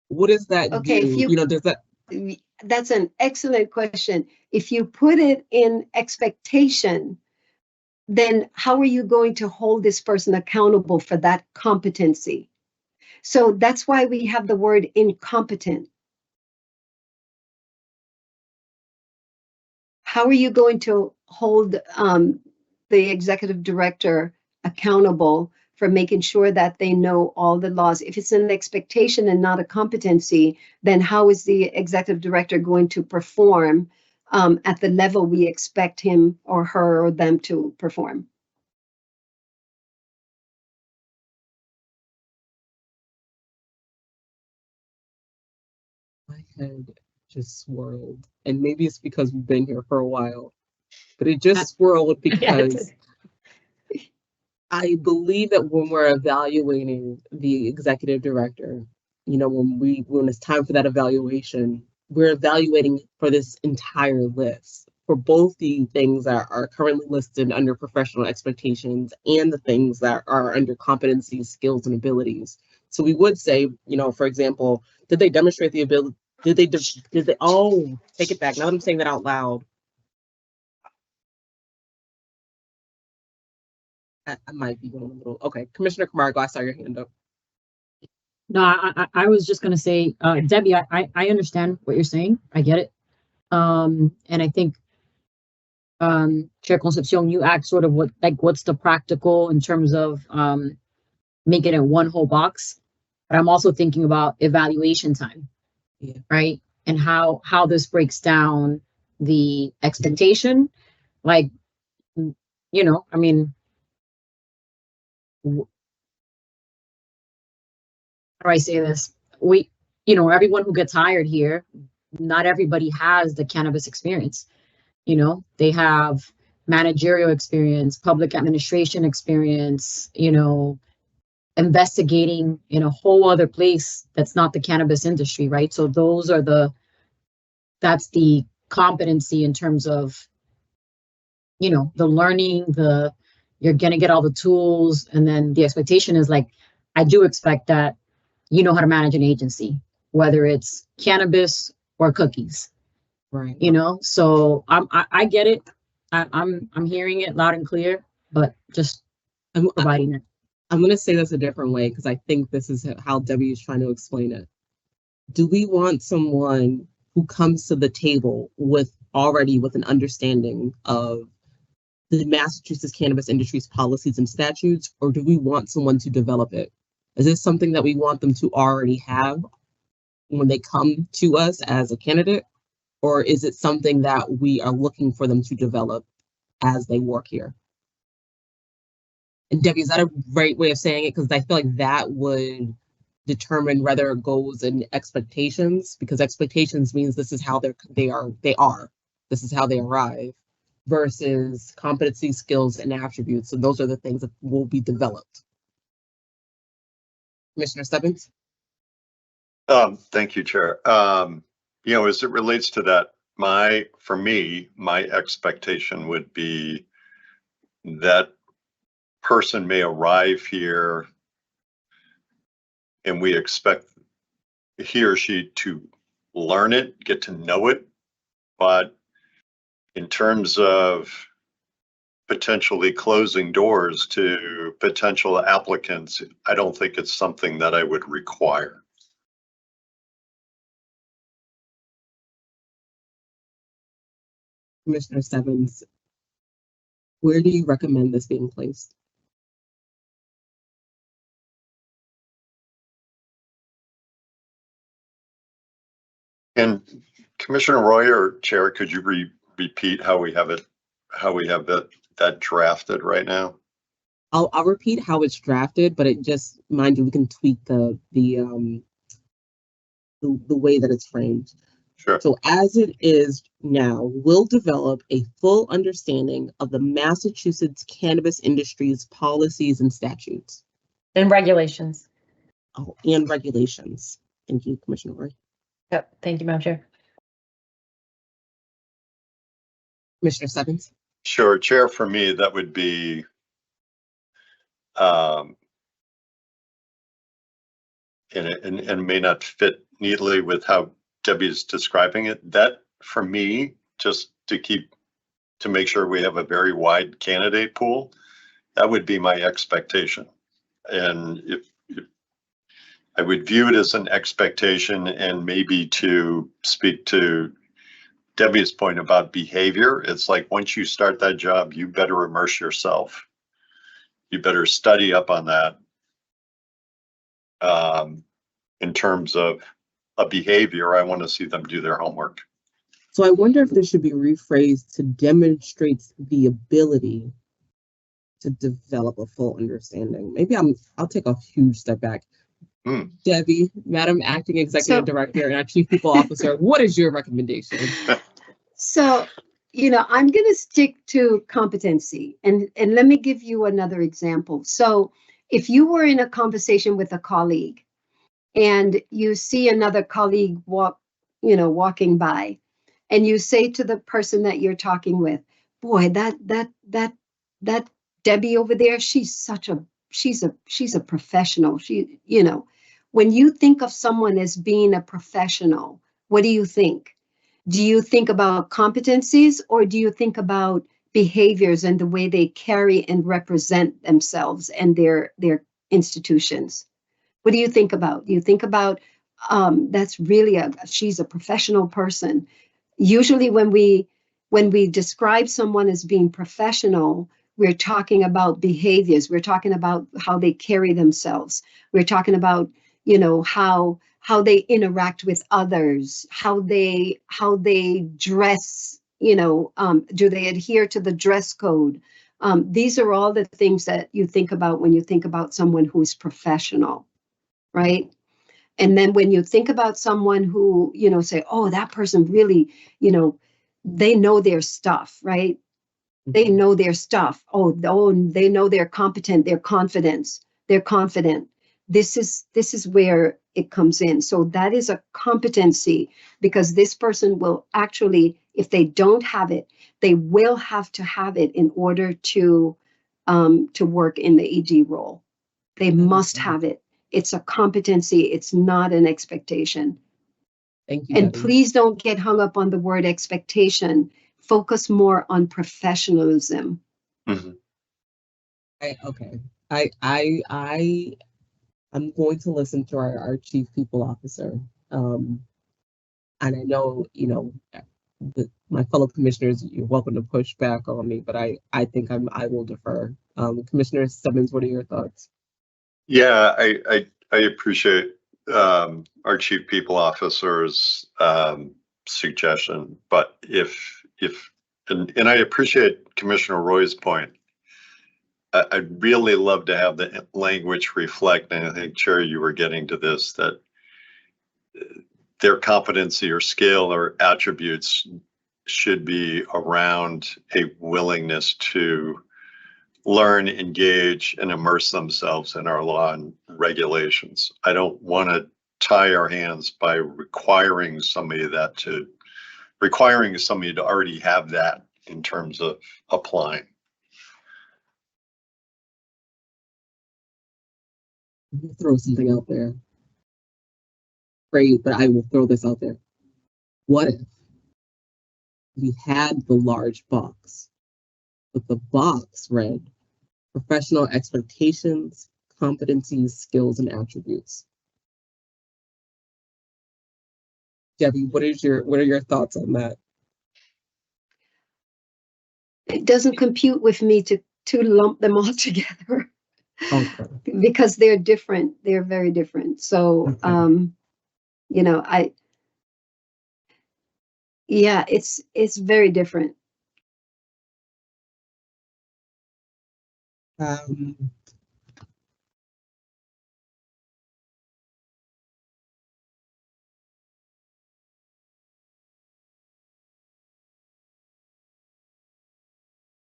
What does that do? If does that? That's an excellent question. If you put it in expectation, then how are you going to hold this person accountable for that competency? So that's why we have the word incompetent. How are you going to hold the executive director accountable for making sure that they know all the laws? If it's an expectation and not a competency, then how is the executive director going to perform at the level we expect him or her or them to perform? My head just swirled, and maybe it's because we've been here for a while, but it just swirled because I believe that when we're evaluating the executive director, when it's time for that evaluation, we're evaluating for this entire list, for both the things that are currently listed under professional expectations and the things that are under competencies, skills, and abilities. So we would say, for example, did they demonstrate the ability? Did they take it back? Now that I'm saying that out loud, I might be going a little. Okay, Commissioner Camargo, I saw your hand up. No, I was just gonna say, Debbie, I understand what you're saying. I get it. And I think, Chair Concepcion, you asked sort of what's the practical in terms of making it one whole box. But I'm also thinking about evaluation time, right? And how this breaks down the expectation. Like, I mean, how do I say this? Everyone who gets hired here, not everybody has the cannabis experience. They have managerial experience, public administration experience, investigating in a whole other place that's not the cannabis industry, right? So that's the competency in terms of, the learning, you're gonna get all the tools, and then the expectation is like, I do expect that you know how to manage an agency, whether it's cannabis or cookies, right? So I get it. I'm hearing it loud and clear, but just providing it. I'm going to say this a different way because I think this is how Debbie is trying to explain it. Do we want someone who comes to the table with an understanding of the Massachusetts cannabis industry's policies and statutes, or do we want someone to develop it? Is this something that we want them to already have when they come to us as a candidate, or is it something that we are looking for them to develop as they work here? And Debbie, is that a right way of saying it? Because I feel like that would determine whether it goes in expectations, because expectations means this is how they are. This is how they arrive, versus competency, skills, and attributes. So those are the things that will be developed. Commissioner Stebbins? Thank you, Chair. As it relates to that, for me, my expectation would be that person may arrive here and we expect he or she to learn it, get to know it. But in terms of potentially closing doors to potential applicants, I don't think it's something that I would require. Commissioner Stebbins, where do you recommend this being placed? And Commissioner Roy or Chair, could you repeat how we have that drafted right now? I'll repeat how it's drafted, but it just, mind you, we can tweak the way that it's framed. Sure. So as it is now, we'll develop a full understanding of the Massachusetts cannabis industry's policies and statutes. And regulations. Oh, and regulations. Thank you, Commissioner Roy. Yep, thank you, Madam Chair. Commissioner Stebbins? Sure, Chair, for me, that would be and may not fit neatly with how Debbie's describing it. That, for me, just to make sure we have a very wide candidate pool, that would be my expectation. And if I would view it as an expectation, and maybe to speak to Debbie's point about behavior, it's like once you start that job, you better immerse yourself. You better study up on that in terms of a behavior. I want to see them do their homework. So I wonder if this should be rephrased to demonstrate the ability to develop a full understanding. Maybe I'll take a huge step back. Debbie, Madam Acting Executive Director and our Chief People Officer, what is your recommendation? So, I'm going to stick to competency, and let me give you another example. So if you were in a conversation with a colleague and you see another colleague walking by, and you say to the person that you're talking with, boy, that Debbie over there, she's a professional. When you think of someone as being a professional, what do you think? Do you think about competencies, or do you think about behaviors and the way they carry and represent themselves and their institutions? What do you think about? Do you think about that's really she's a professional person? Usually when we describe someone as being professional, we're talking about behaviors. We're talking about how they carry themselves. We're talking about, how they interact with others, how they dress, do they adhere to the dress code? These are all the things that you think about when you think about someone who's professional, right? And then when you think about someone who, say, oh, that person really, they know their stuff, right? They know their stuff. Oh, they know they're competent, they're confident. This is where it comes in. So that is a competency, because this person will actually, if they don't have it, they will have to have it in order to work in the ED role. They must have it. It's a competency. It's not an expectation. Thank you. And Debbie. Please please don't get hung up on the word expectation. Focus more on professionalism. Mm-hmm. I'm going to listen to our Chief People Officer. And I know, my fellow commissioners, you're welcome to push back on me, but I think I will defer. Commissioner Stebbins, what are your thoughts? Yeah, I appreciate our Chief People Officer's suggestion, but and I appreciate Commissioner Roy's point. I'd really love to have the language reflect, and I think, Chair, you were getting to this, that their competency or skill or attributes should be around a willingness to learn, engage, and immerse themselves in our law and regulations. I don't want to tie our hands by requiring somebody to already have that in terms of applying. I'll throw something out there. Great, but I will throw this out there. What if we had the large box, but the box read professional expectations, competencies, skills, and attributes? Debbie, what are your thoughts on that? It doesn't compute with me to lump them all together. Okay. Because they're different. They're very different. So, Okay. you know, yeah, it's very different.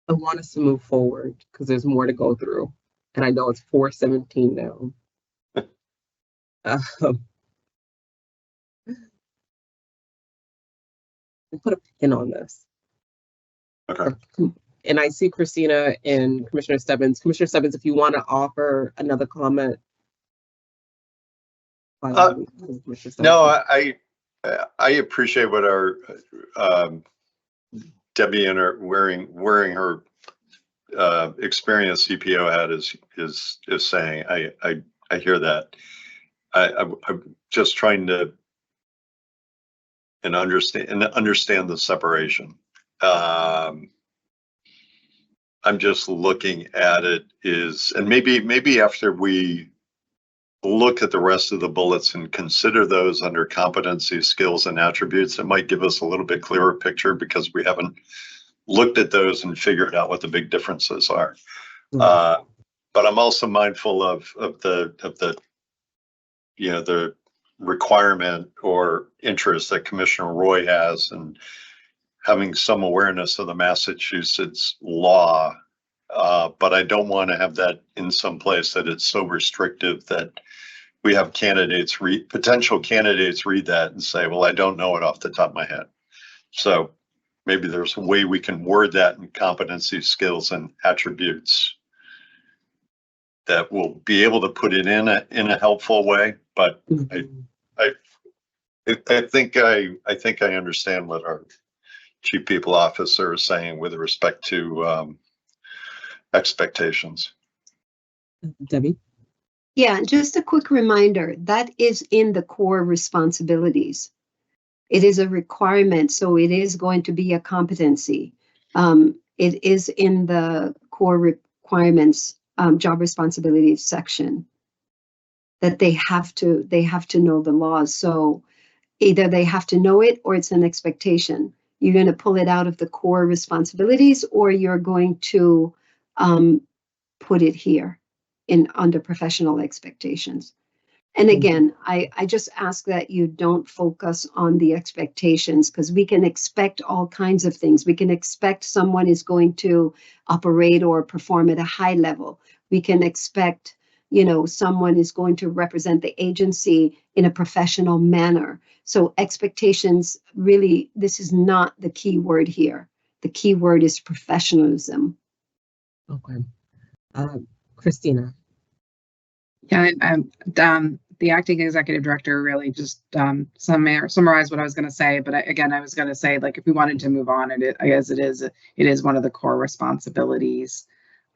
I want us to move forward because there's more to go through. And I know it's 4:17 now. We'll put a pin on this. Okay. And I see Christina and Commissioner Stebbins. Commissioner Stebbins, if you want to offer another comment. No, I appreciate what our Debbie and her wearing her experienced CPO hat is saying. I hear that. I'm just trying to understand the separation. I'm just looking at it and maybe after we look at the rest of the bullets and consider those under competency, skills, and attributes, it might give us a little bit clearer picture because we haven't looked at those and figured out what the big differences are. But I'm also mindful of the requirement or interest that Commissioner Roy has and having some awareness of the Massachusetts law. But I don't want to have that in some place that it's so restrictive that we have potential candidates read that and say, well, I don't know it off the top of my head. So maybe there's a way we can word that in competency, skills, and attributes that we'll be able to put it in a helpful way. But I think I understand what our Chief People Officer is saying with respect to expectations. Debbie? Yeah, just a quick reminder, that is in the core responsibilities. It is a requirement, so it is going to be a competency. It is in the core requirements, job responsibilities section, that they have to know the laws. So either they have to know it or it's an expectation. You're going to pull it out of the core responsibilities, or you're going to put it here under professional expectations. And again, I just ask that you don't focus on the expectations, because we can expect all kinds of things. We can expect someone is going to operate or perform at a high level. We can expect, someone is going to represent the agency in a professional manner. So expectations, really, this is not the key word here. The key word is professionalism. Okay. Christina. Yeah, the acting executive director really just summarized what I was going to say. But I was going to say, like, if we wanted to move on, I guess it is one of the core responsibilities.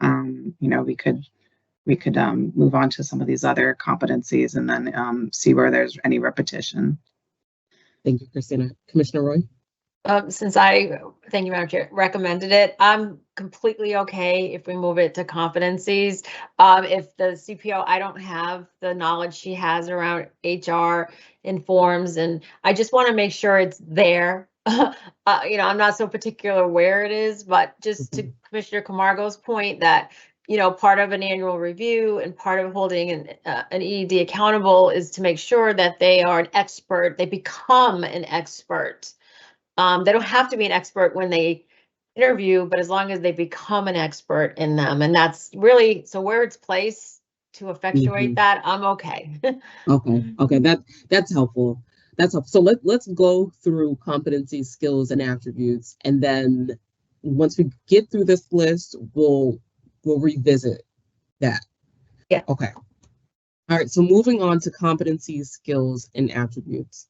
We could move on to some of these other competencies and then see where there's any repetition. Thank you, Christina. Commissioner Roy? Since thank you, Madam Chair, recommended it, I'm completely okay if we move it to competencies. If the CPO, I don't have the knowledge she has around HR in forms, and I just want to make sure it's there. I'm not so particular where it is, but just to Commissioner Camargo's point that you know, part of an annual review and part of holding an ED accountable is to make sure that they are an expert, they become an expert. They don't have to be an expert when they interview, but as long as they become an expert in them, and that's really, so where it's placed to effectuate that, I'm okay. Okay, that's helpful. That's helpful. So let's go through competencies, skills, and attributes, and then once we get through this list, we'll revisit that. Yeah. Okay. All right. So moving on to competencies, skills, and attributes.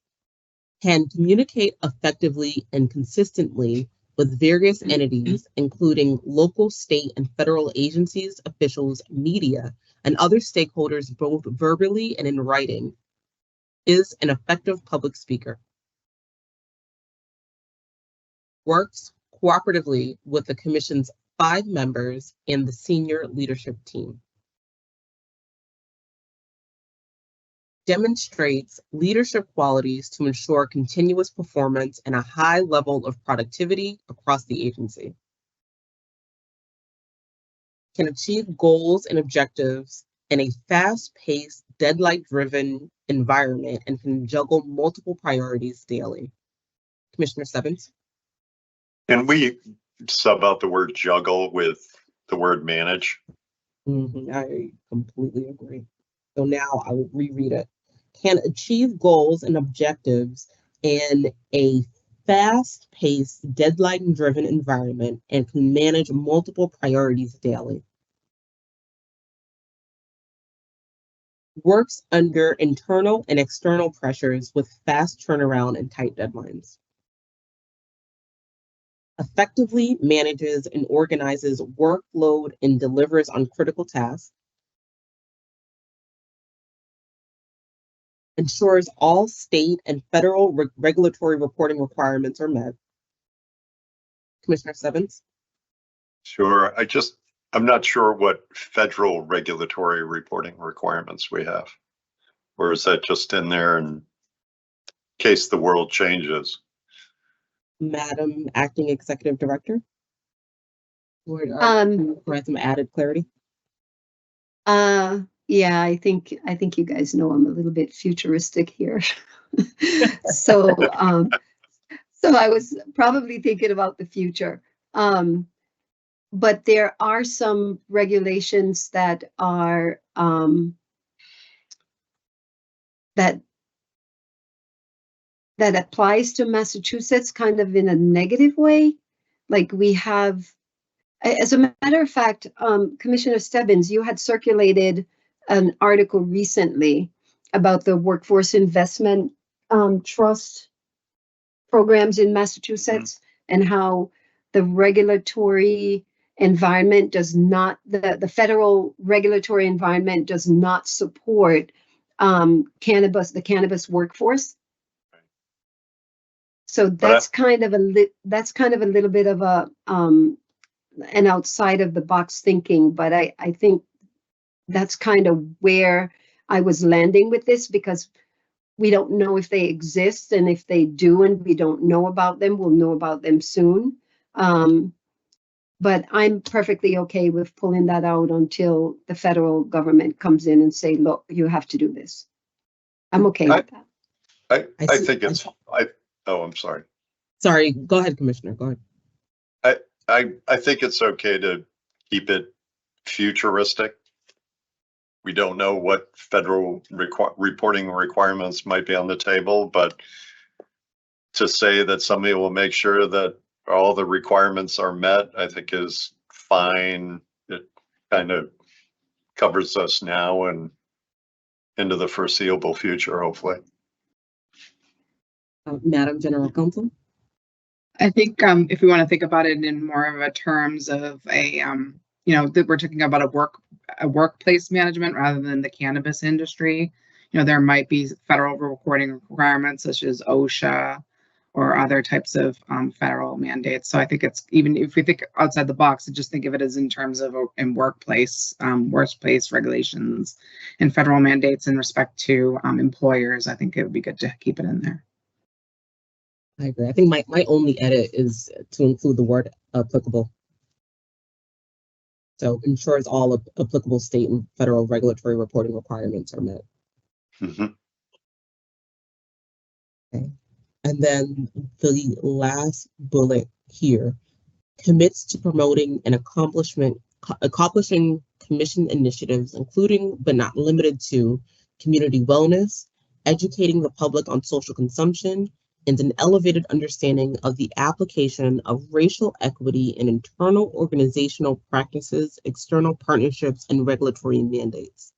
Can communicate effectively and consistently with various entities, including local, state, and federal agencies, officials, media, and other stakeholders, both verbally and in writing. Is an effective public speaker. Works cooperatively with the Commission's 5 members and the senior leadership team. Demonstrates leadership qualities to ensure continuous performance and a high level of productivity across the agency. Can achieve goals and objectives in a fast-paced, deadline-driven environment and can juggle multiple priorities daily. Commissioner Stebbins? Can we sub out the word juggle with the word manage? I completely agree. So now I will reread it. Can achieve goals and objectives in a fast-paced, deadline-driven environment and can manage multiple priorities daily. Works under internal and external pressures with fast turnaround and tight deadlines. Effectively manages and organizes workload and delivers on critical tasks. Ensures all state and federal regulatory reporting requirements are met. Commissioner Stebbins? Sure. I'm not sure what federal regulatory reporting requirements we have. Or is that just in there in case the world changes? Madam Acting Executive Director? Provide some added clarity. Yeah, I think you guys know I'm a little bit futuristic here. So I was probably thinking about the future. But there are some regulations that are that applies to Massachusetts kind of in a negative way. Like we have, as a matter of fact, Commissioner Stebbins, you had circulated an article recently about the workforce investment trust programs in Massachusetts and how the regulatory environment does not, the federal regulatory environment does not support the cannabis workforce. So that's kind of a little bit of a an outside of the box thinking, but I think that's kind of where I was landing with this, because we don't know if they exist, and if they do and we don't know about them, we'll know about them soon. But I'm perfectly okay with pulling that out until the federal government comes in and say, look, you have to do this. I'm okay with that. I think it's, oh, I'm sorry. Sorry, go ahead, Commissioner, go ahead. I think it's okay to keep it futuristic. We don't know what federal reporting requirements might be on the table, but to say that somebody will make sure that all the requirements are met, I think is fine. It kind of covers us now and into the foreseeable future, hopefully. Madam General Counsel? I think if we want to think about it in more of a terms of a, that we're talking about a workplace management rather than the cannabis industry, there might be federal reporting requirements such as OSHA or other types of federal mandates. So I think it's, even if we think outside the box, just think of it as in terms of in workplace regulations and federal mandates in respect to employers. I think it would be good to keep it in there. I agree. I think my only edit is to include the word applicable. So ensures all applicable state and federal regulatory reporting requirements are met. Mhm. Okay. And then the last bullet here commits to promoting and accomplishing commission initiatives, including but not limited to community wellness, educating the public on social consumption, and an elevated understanding of the application of racial equity in internal organizational practices, external partnerships, and regulatory mandates.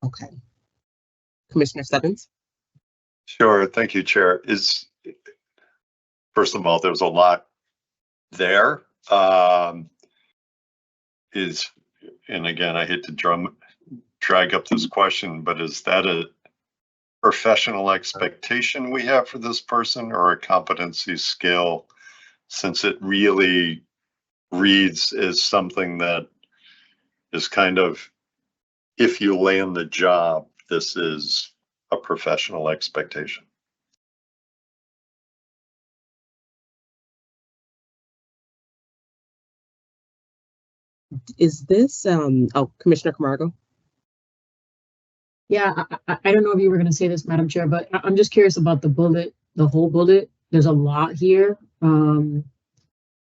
Okay. Commissioner Stebbins? Sure. Thank you, Chair. First of all, there's a lot there. And again, I hate to drag up this question, but is that a professional expectation we have for this person or a competency skill, since it really reads as something that is kind of, if you land the job, this is a professional expectation. Is this, Commissioner Camargo? Yeah, I don't know if you were going to say this, Madam Chair, but I'm just curious about the bullet, the whole bullet. There's a lot here. Community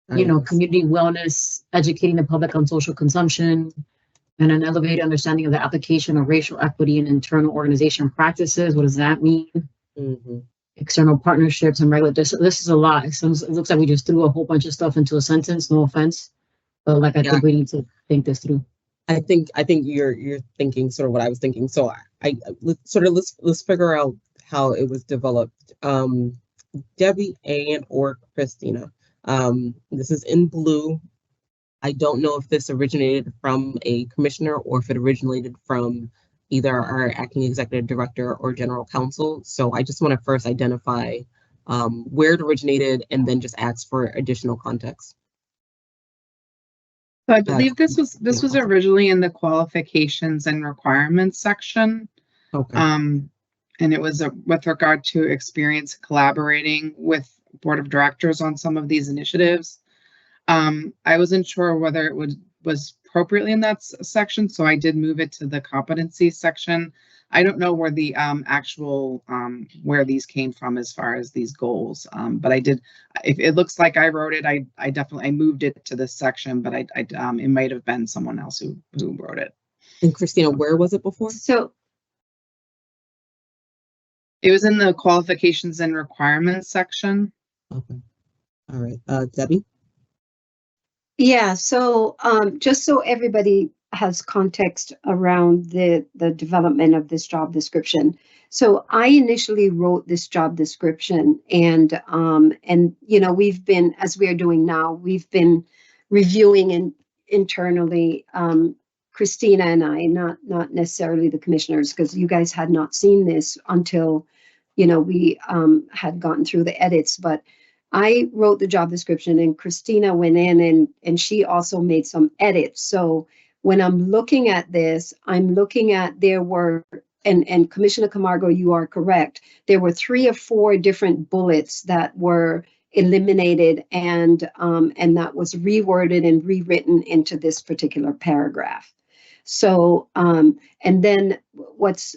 wellness, educating the public on social consumption, and an elevated understanding of the application of racial equity in internal organization practices. What does that mean? Mm-hmm. External partnerships and this is a lot. It looks like we just threw a whole bunch of stuff into a sentence. No offense, but like I think we need to think this through. I think you're thinking sort of what I was thinking. So let's figure out how it was developed. Debbie and or Christina. This is in blue. I don't know if this originated from a commissioner or if it originated from either our acting executive director or general counsel. So I just want to first identify where it originated and then just ask for additional context. So I believe this was originally in the qualifications and requirements section. Okay. And it was with regard to experience collaborating with board of directors on some of these initiatives. I wasn't sure whether it was appropriately in that section, so I did move it to the competency section. I don't know where the actual where these came from as far as these goals, but I did. If it looks like I wrote it, I definitely moved it to this section, but it might have been someone else who wrote it. And Christina, where was it before? So it was in the qualifications and requirements section. Okay. All right. Debbie? yeah, so just so everybody has context around the development of this job description. So I initially wrote this job description, and we've been, as we are doing now, we've been reviewing internally, Christina and I, not necessarily the commissioners, because you guys had not seen this until we had gotten through the edits. But I wrote the job description, and Christina went in and she also made some edits. So when I'm looking at this, I'm looking at there were, and Commissioner Camargo, you are correct, there were 3 or 4 different bullets that were eliminated and that was reworded and rewritten into this particular paragraph. So, and then what's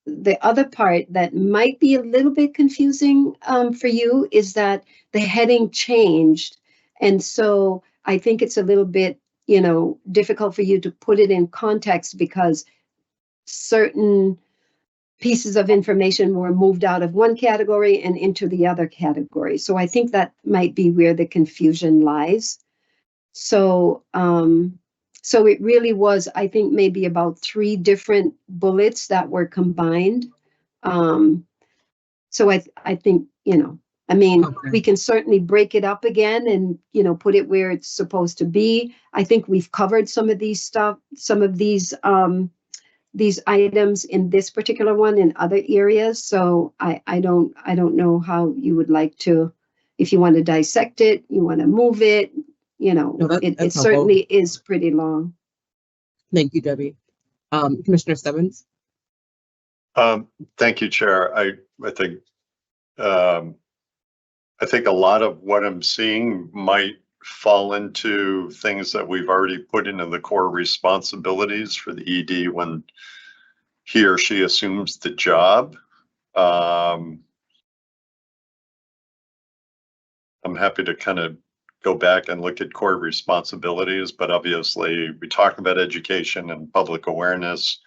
the other part that might be a little bit confusing for you is that the heading changed. And so I think it's a little bit, difficult for you to put it in context because certain pieces of information were moved out of one category and into the other category. So I think that might be where the confusion lies. So, so it really was, I think, maybe about 3 different bullets that were combined. So I think, Okay. we can certainly break it up again and, put it where it's supposed to be. I think we've covered some of these items in this particular one in other areas. So I don't know how you would like to, if you want to dissect it, you want to move it, it certainly is pretty long. Thank you, Debbie. Commissioner Stebbins? Thank you, Chair. I think I think a lot of what I'm seeing might fall into things that we've already put into the core responsibilities for the ED when he or she assumes the job. I'm happy to kind of go back and look at core responsibilities, but obviously we talk about education and public awareness.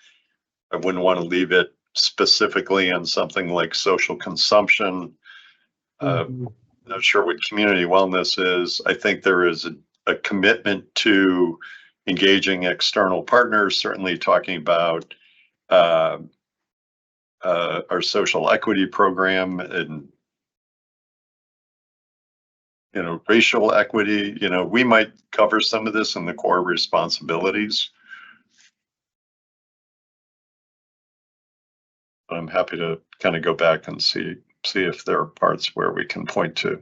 I wouldn't want to leave it specifically on something like social consumption. Not sure what community wellness is. I think there is a commitment to engaging external partners, certainly talking about our social equity program and, you know, racial equity. You know, we might cover some of this in the core responsibilities. But I'm happy to kind of go back and see if there are parts where we can point to.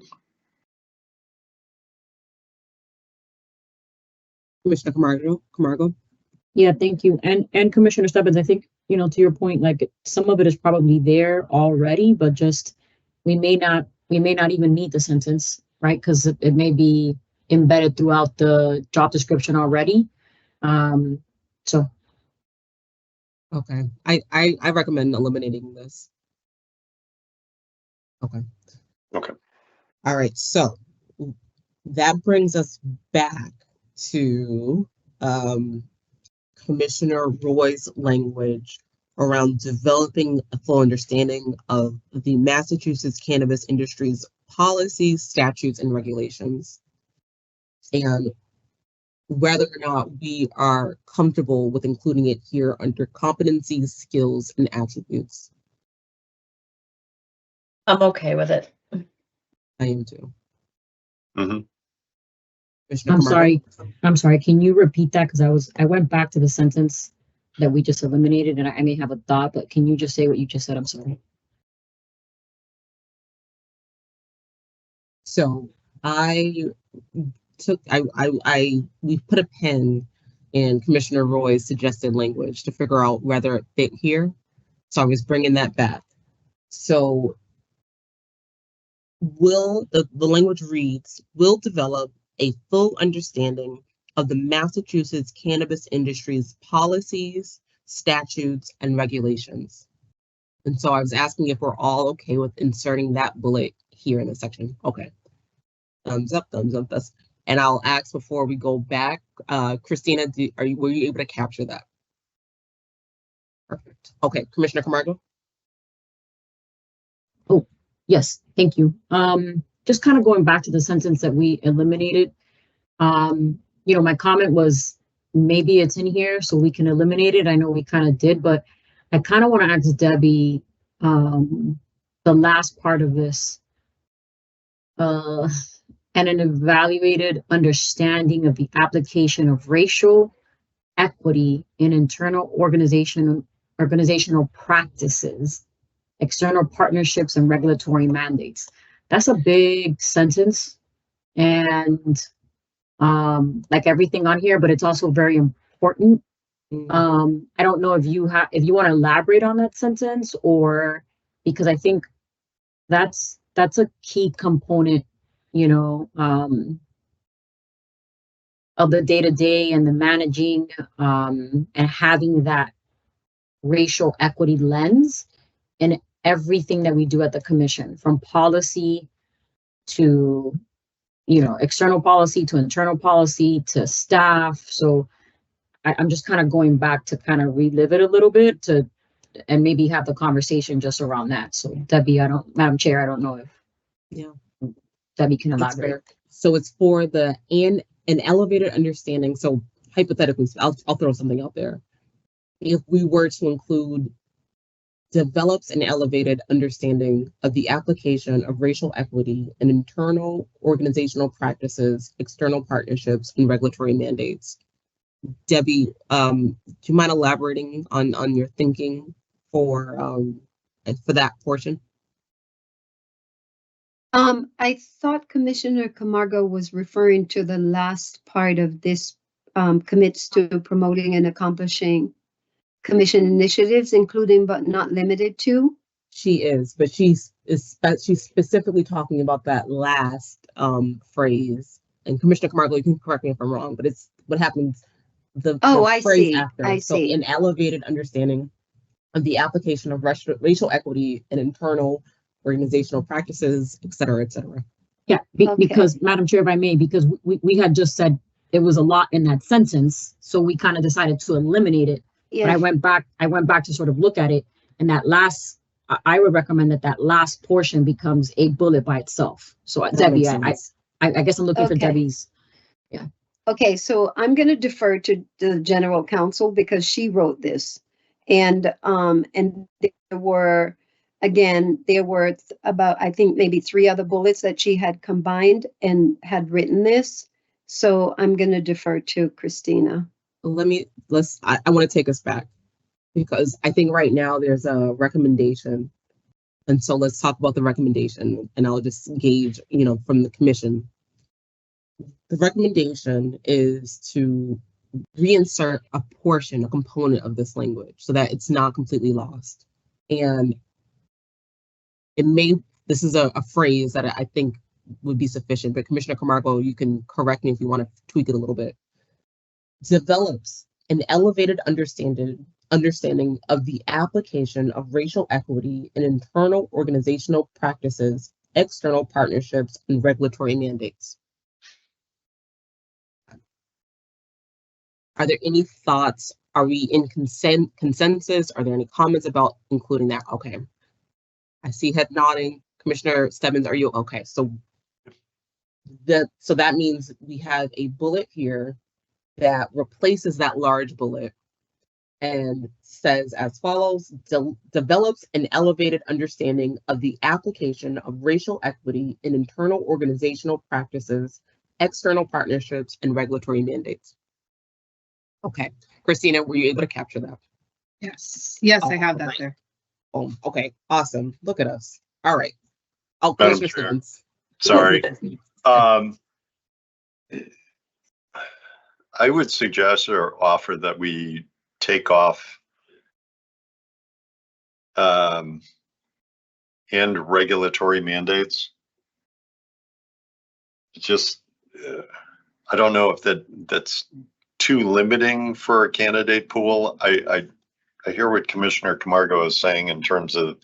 Commissioner Camargo. Yeah, thank you. And Commissioner Stebbins, I think, you know, to your point, like some of it is probably there already, but just we may not even need the sentence, right? Because it may be embedded throughout the job description already. So. Okay, I recommend eliminating this. Okay. Okay. All right, so that brings us back to Commissioner Roy's language around developing a full understanding of the Massachusetts cannabis industry's policies, statutes, and regulations, and whether or not we are comfortable with including it here under competencies, skills, and attributes. I'm okay with it. I am too. Mm-hmm. I'm sorry. Can you repeat that? Because I went back to the sentence that we just eliminated, and I may have a thought, but can you just say what you just said? I'm sorry. So we put a pin in Commissioner Roy's suggested language to figure out whether it fit here. So I was bringing that back. So the language reads, will develop a full understanding of the Massachusetts cannabis industry's policies, statutes, and regulations. And so I was asking if we're all okay with inserting that bullet here in the section. Okay. Thumbs up, thumbs up. And I'll ask before we go back, Christina, were you able to capture that? Perfect. Okay, Commissioner Camargo. Oh, yes, thank you. Just kind of going back to the sentence that we eliminated. You know, my comment was maybe it's in here so we can eliminate it. I know we kind of did, but I kind of want to ask Debbie the last part of this. And an evaluated understanding of the application of racial equity in internal organizational practices, external partnerships, and regulatory mandates. That's a big sentence, and like everything on here, but it's also very important. I don't know if you want to elaborate on that sentence, or because I think that's a key component, you know, of the day-to-day and the managing, and having that racial equity lens in everything that we do at the commission, from policy to, you know, external policy to internal policy to staff. So I'm just kind of going back to kind of relive it a little bit and maybe have the conversation just around that. So Debbie, Madam Chair, I don't know if Debbie can elaborate. So it's for an elevated understanding. So hypothetically, I'll throw something out there. If we were to include develops an elevated understanding of the application of racial equity in internal organizational practices, external partnerships, and regulatory mandates. Debbie, do you mind elaborating on your thinking for that portion? I thought Commissioner Camargo was referring to the last part of this, commits to promoting and accomplishing commission initiatives, including but not limited to. She is, but she's she's specifically talking about that last phrase. And Commissioner Camargo, you can correct me if I'm wrong, but it's what happens the I phrase see. after. I So see. an elevated understanding of the application of racial equity in internal organizational practices, et cetera, et cetera. Yeah, because Madam Chair, if I may, because we had just said there was a lot in that sentence, so we kind of decided to eliminate it. But Yeah. I went back to sort of look at it, and that last, I would recommend that last portion becomes a bullet by itself. So Debbie, I guess I'm looking for Okay. Debbie's. Okay, so I'm going to defer to the general counsel because she wrote this. And there were about, I think, maybe 3 other bullets that she had combined and had written this. So I'm going to defer to Christina. I want to take us back because I think right now there's a recommendation. And so let's talk about the recommendation, and I'll just gauge, from the commission. The recommendation is to reinsert a component of this language so that it's not completely lost. And this is a phrase that I think would be sufficient, but Commissioner Camargo, you can correct me if you want to tweak it a little bit. Develops an elevated understanding of the application of racial equity in internal organizational practices, external partnerships, and regulatory mandates. Are there any thoughts? Are we in consensus? Are there any comments about including that? Okay. I see head nodding. Commissioner Stebbins, are you okay? So that means we have a bullet here that replaces that large bullet and says as follows: develops an elevated understanding of the application of racial equity in internal organizational practices, external partnerships, and regulatory mandates. Okay. Christina, were you able to capture that? Yes. Yes, I have that right there. Oh, okay. Awesome. Look at us. All right. Oh, Madam Commissioner Chair. Stevens. Sorry. I would suggest or offer that we take off and regulatory mandates. Just, I don't know if that's too limiting for a candidate pool. I hear what Commissioner Camargo is saying in terms of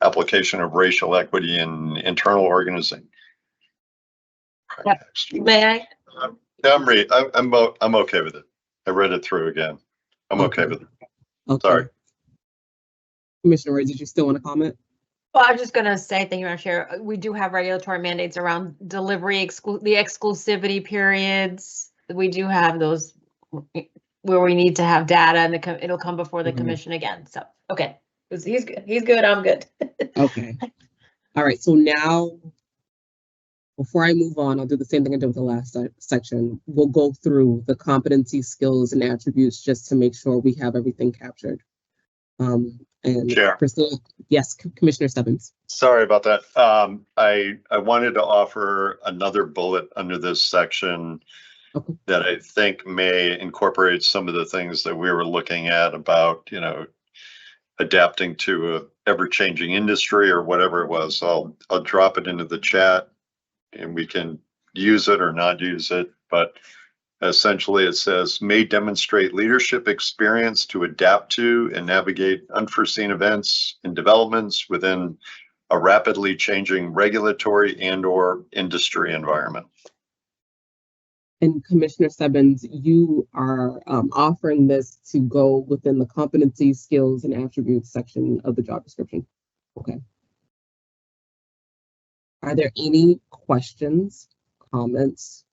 application of racial equity in internal organizing. May I? I'm okay with it. I read it through again. I'm okay with it. Okay. Sorry. Commissioner Ray, did you still want to comment? Well, I'm just going to say, thank you, Madam Chair. We do have regulatory mandates around delivery, the exclusivity periods. We do have those where we need to have data, and it'll come before the commission again. So, okay, he's good. He's good. I'm good. Okay. All right. So now, before I move on, I'll do the same thing I did with the last section. We'll go through the competency, skills, and attributes just to make sure we have everything captured. And Chair. Christina, yes, Commissioner Stebbins. Sorry about that. I wanted to offer another bullet under this section that I think may incorporate some of the things that we were looking at about, adapting to a ever-changing industry or whatever it was. So I'll drop it into the chat and we can use it or not use it. But essentially it says, may demonstrate leadership experience to adapt to and navigate unforeseen events and developments within a rapidly changing regulatory and/or industry environment. And Commissioner Stebbins, you are offering this to go within the competency, skills, and attributes section of the job description. Okay. Are there any questions, comments?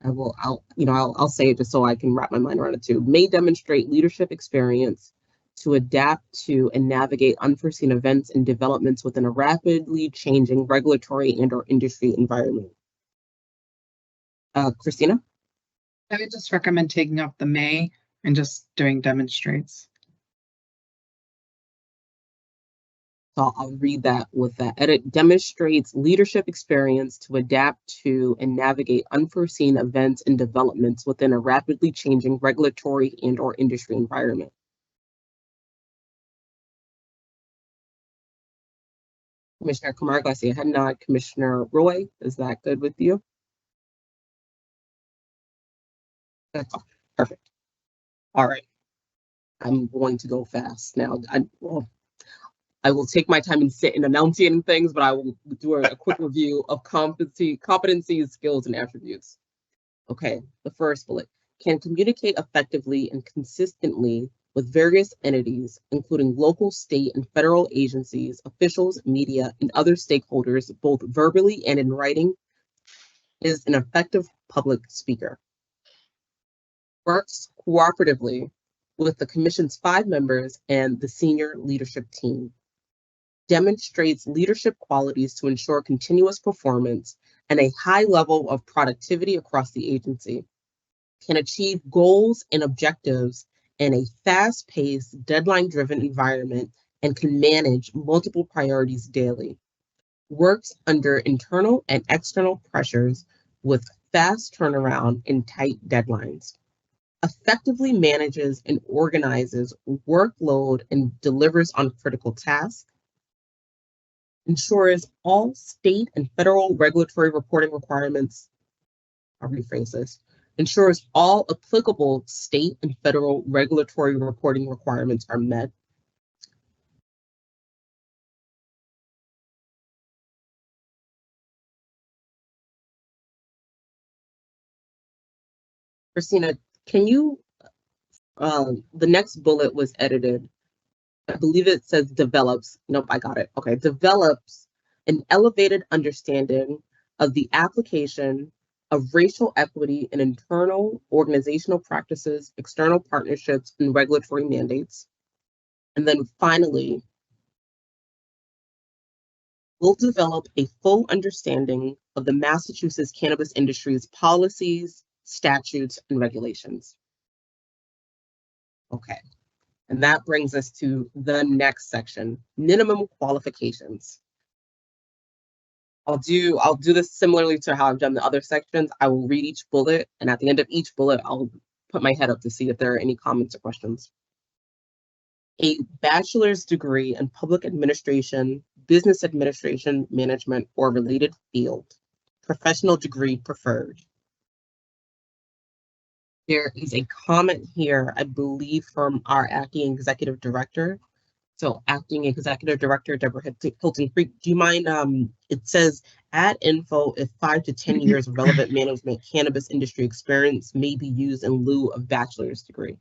I'll say it just so I can wrap my mind around it too. May demonstrate leadership experience to adapt to and navigate unforeseen events and developments within a rapidly changing regulatory and/or industry environment. Christina? I would just recommend taking off the may and just doing demonstrates. So I'll read that with that edit. Demonstrates leadership experience to adapt to and navigate unforeseen events and developments within a rapidly changing regulatory and/or industry environment. Commissioner Camargo, I see a head nod. Commissioner Roy, is that good with you? That's all. Perfect. All right. I'm going to go fast now. I will take my time and sit and enunciating things, but I will do a quick review of competencies, skills, and attributes. Okay, the first bullet. Can communicate effectively and consistently with various entities, including local, state, and federal agencies, officials, media, and other stakeholders, both verbally and in writing, is an effective public speaker. Works cooperatively with the Commission's 5 members and the senior leadership team. Demonstrates leadership qualities to ensure continuous performance and a high level of productivity across the agency. Can achieve goals and objectives in a fast-paced, deadline-driven environment and can manage multiple priorities daily. Works under internal and external pressures with fast turnaround and tight deadlines. Effectively manages and organizes workload and delivers on critical tasks. Ensures all state and federal regulatory reporting requirements, I'll rephrase this, ensures all applicable state and federal regulatory reporting requirements are met. Christina, can you, the next bullet was edited. I believe it says develops. Nope, I got it. Okay, develops an elevated understanding of the application of racial equity in internal organizational practices, external partnerships, and regulatory mandates. And then finally, will develop a full understanding of the Massachusetts cannabis industry's policies, statutes, and regulations. Okay. And that brings us to the next section, minimum qualifications. I'll do this similarly to how I've done the other sections. I will read each bullet, and at the end of each bullet, I'll put my head up to see if there are any comments or questions. A bachelor's degree in public administration, business administration, management, or related field. Professional degree preferred. There is a comment here, I believe, from our acting executive director. So acting executive director, Deborah Hilton Creek, do you mind, it says, add info if 5 to 10 years of relevant management cannabis industry experience may be used in lieu of bachelor's degree.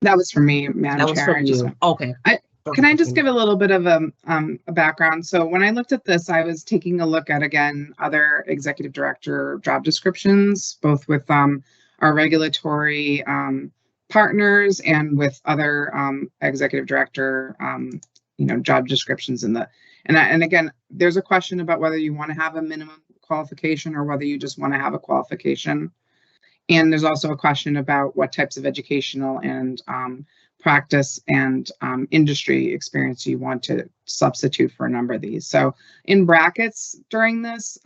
That was for me, Madam That was Chair. from you. Okay. Can I just give a little bit of a background? So when I looked at this, I was taking a look at, again, other executive director job descriptions, both with our regulatory partners and with other executive director, job descriptions in the, and again, there's a question about whether you want to have a minimum qualification or whether you just want to have a qualification. And there's also a question about what types of educational and practice and industry experience you want to substitute for a number of these. So in brackets during this,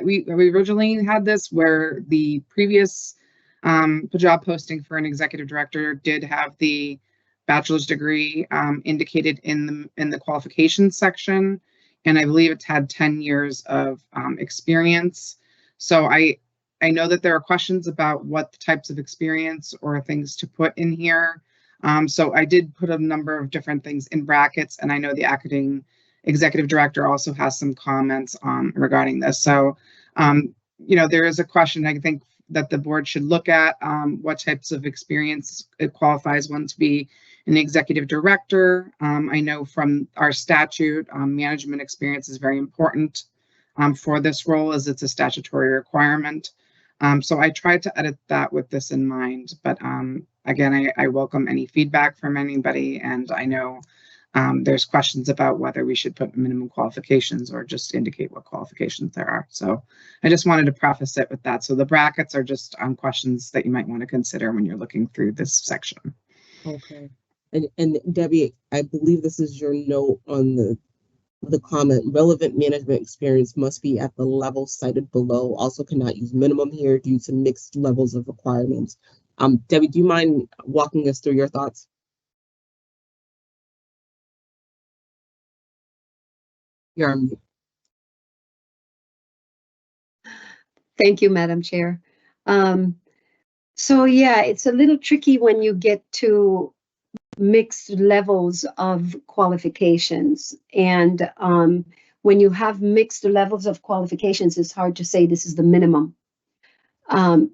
we originally had this where the previous job posting for an executive director did have the bachelor's degree indicated in the qualifications section, and I believe it's had 10 years of experience. So I know that there are questions about what types of experience or things to put in here. So I did put a number of different things in brackets, and I know the acting executive director also has some comments regarding this. So, there is a question I think that the board should look at, what types of experience it qualifies one to be an executive director. I know from our statute, management experience is very important for this role as it's a statutory requirement. So I tried to edit that with this in mind, but again, I welcome any feedback from anybody, and I know there's questions about whether we should put minimum qualifications or just indicate what qualifications there are. So I just wanted to preface it with that. So the brackets are just questions that you might want to consider when you're looking through this section. Okay. And Debbie, I believe this is your note on the comment. Relevant management experience must be at the level cited below. Also cannot use minimum here due to mixed levels of requirements. Debbie, do you mind walking us through your thoughts? You're on mute. Thank you, Madam Chair. So yeah, it's a little tricky when you get to mixed levels of qualifications. And when you have mixed levels of qualifications, it's hard to say this is the minimum,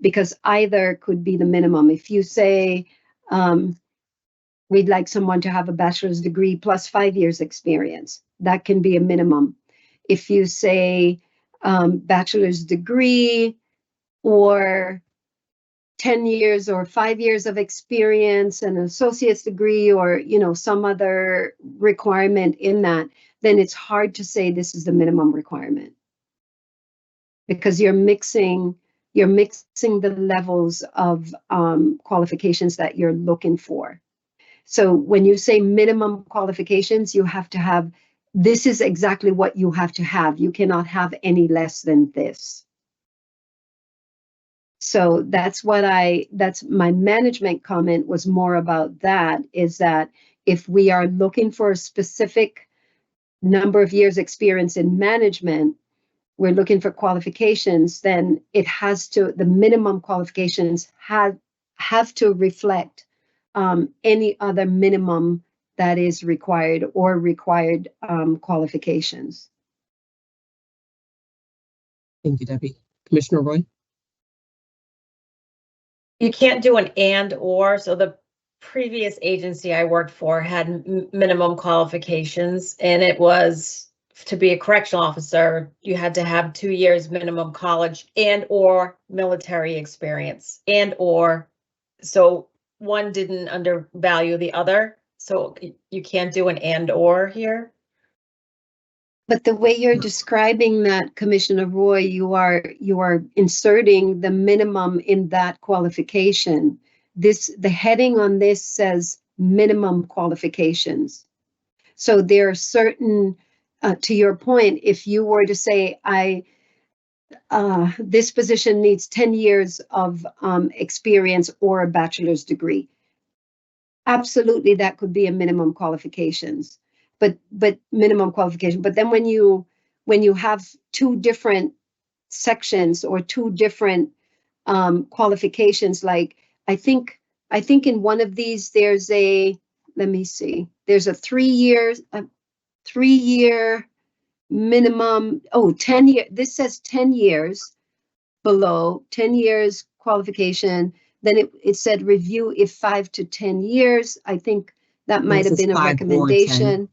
because either could be the minimum. If you say we'd like someone to have a bachelor's degree plus 5 years experience, that can be a minimum. If you say bachelor's degree or 10 years or 5 years of experience and an associate's degree, or some other requirement in that, then it's hard to say this is the minimum requirement, because you're mixing the levels of qualifications that you're looking for. So when you say minimum qualifications, you have to have, this is exactly what you have to have. You cannot have any less than this. So that's my management comment was more about that, is that if we are looking for a specific number of years experience in management, we're looking for qualifications, then it has to, the minimum qualifications have to reflect any other minimum that is required or required qualifications. Thank you, Debbie. Commissioner Roy? You can't do an and or, so the previous agency I worked for had minimum qualifications, and it was to be a correctional officer, you had to have 2 years minimum college and or military experience, and or, so one didn't undervalue the other, so you can't do an and or here. But the way you're describing that, Commissioner Roy, you are inserting the minimum in that qualification. The heading on this says minimum qualifications. So there are certain, to your point, if you were to say, this position needs 10 years of experience or a bachelor's degree, absolutely that could be a minimum qualifications. But minimum qualification. But then when you have two different sections or two different qualifications, like I think in one of these there's a, let me see, there's a 3 year minimum. 10 year. This says 10 years below, 10 years qualification. Then it said review if 5 to 10 years. I think that might have been a recommendation.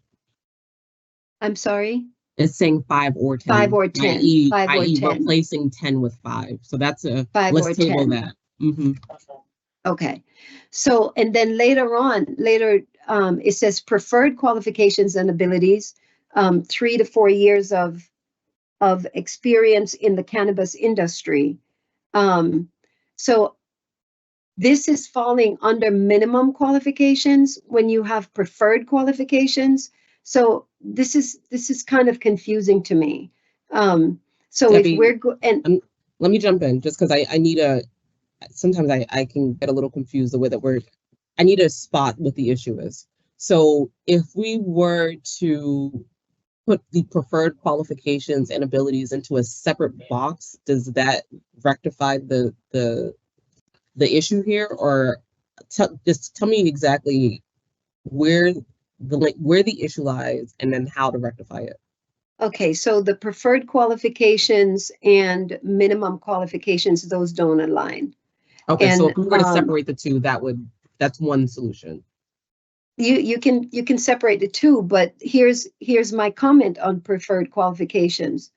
I'm sorry? It's saying 5 or 10. 5 or 10. i.e., 5 or 10. replacing 10 with 5. So that's a, 5 let's or table 10. that. Mm-hmm. Okay. So, and then later, it says preferred qualifications and abilities, 3 to 4 years of experience in the cannabis industry. So this is falling under minimum qualifications when you have preferred qualifications. So this is kind of confusing to me. So Debbie, if we're let me jump in just because I need sometimes I can get a little confused the way that I need a spot what the issue is. So if we were to put the preferred qualifications and abilities into a separate box, does that rectify the issue here? Or just tell me exactly where the issue lies and then how to rectify it. Okay, so the preferred qualifications and minimum qualifications, those don't align. Okay, And, so if we were to separate the two, that's one solution. You can separate the two, but here's my comment on preferred qualifications.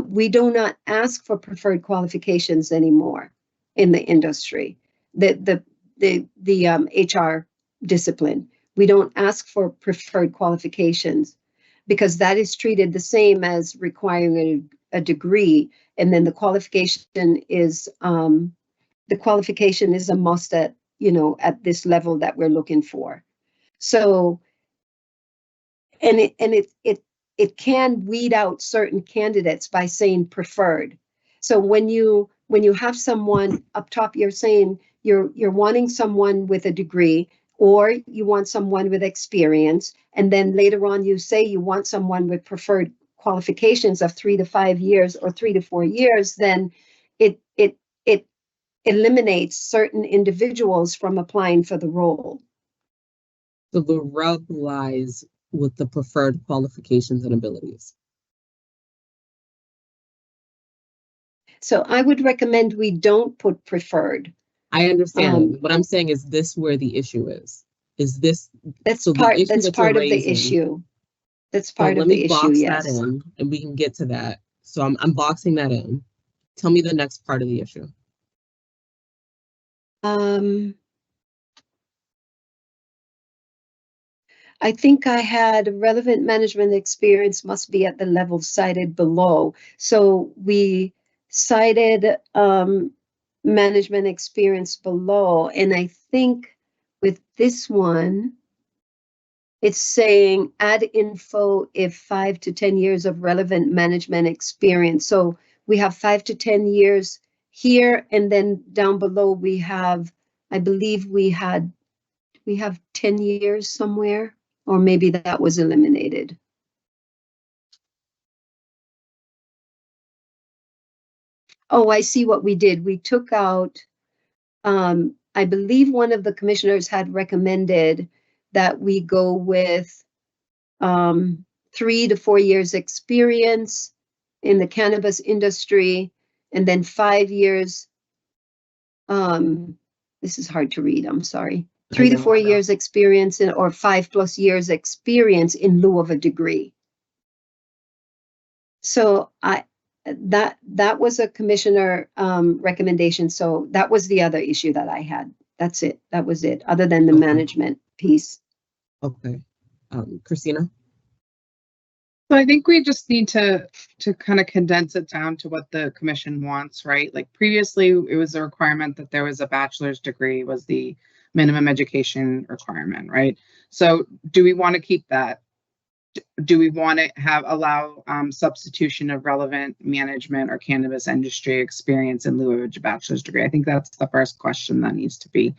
We do not ask for preferred qualifications anymore in the industry. The HR discipline. We don't ask for preferred qualifications because that is treated the same as requiring a degree, and then the qualification is a must at at this level that we're looking for. So, and it can weed out certain candidates by saying preferred. So when you have someone up top, you're saying you're wanting someone with a degree, or you want someone with experience, and then later on you say you want someone with preferred qualifications of 3 to 5 years or 3 to 4 years, then it eliminates certain individuals from applying for the role. So the rub lies with the preferred qualifications and abilities. So I would recommend we don't put preferred. I understand. What I'm saying is this where the issue is. Is this That's so the part. issue That's that you're part of the raising- issue. That's So part let of me the issue. box Yes. that in, and we can get to that. So I'm boxing that in. Tell me the next part of the issue. I think I had relevant management experience must be at the level cited below. So we cited management experience below, and I think with this one, it's saying add info if 5 to 10 years of relevant management experience. So we have 5 to 10 years here, and then down below we have, I believe we have 10 years somewhere, or maybe that was eliminated. Oh, I see what we did. We took out, I believe one of the commissioners had recommended that we go with 3 to 4 years experience in the cannabis industry, and then 5 years. This is hard to read, I'm sorry. 3 to 4 years experience in, or 5+ years experience in lieu of a degree. So that was a commissioner recommendation. So that was the other issue that I had. That's it. That was it, other than the management piece. Okay. Christina? So I think we just need to kind of condense it down to what the commission wants, right? Like previously, it was a requirement that there was a bachelor's degree was the minimum education requirement, right? So do we want to keep that? Do we want to allow substitution of relevant management or cannabis industry experience in lieu of a bachelor's degree? I think that's the first question that needs to be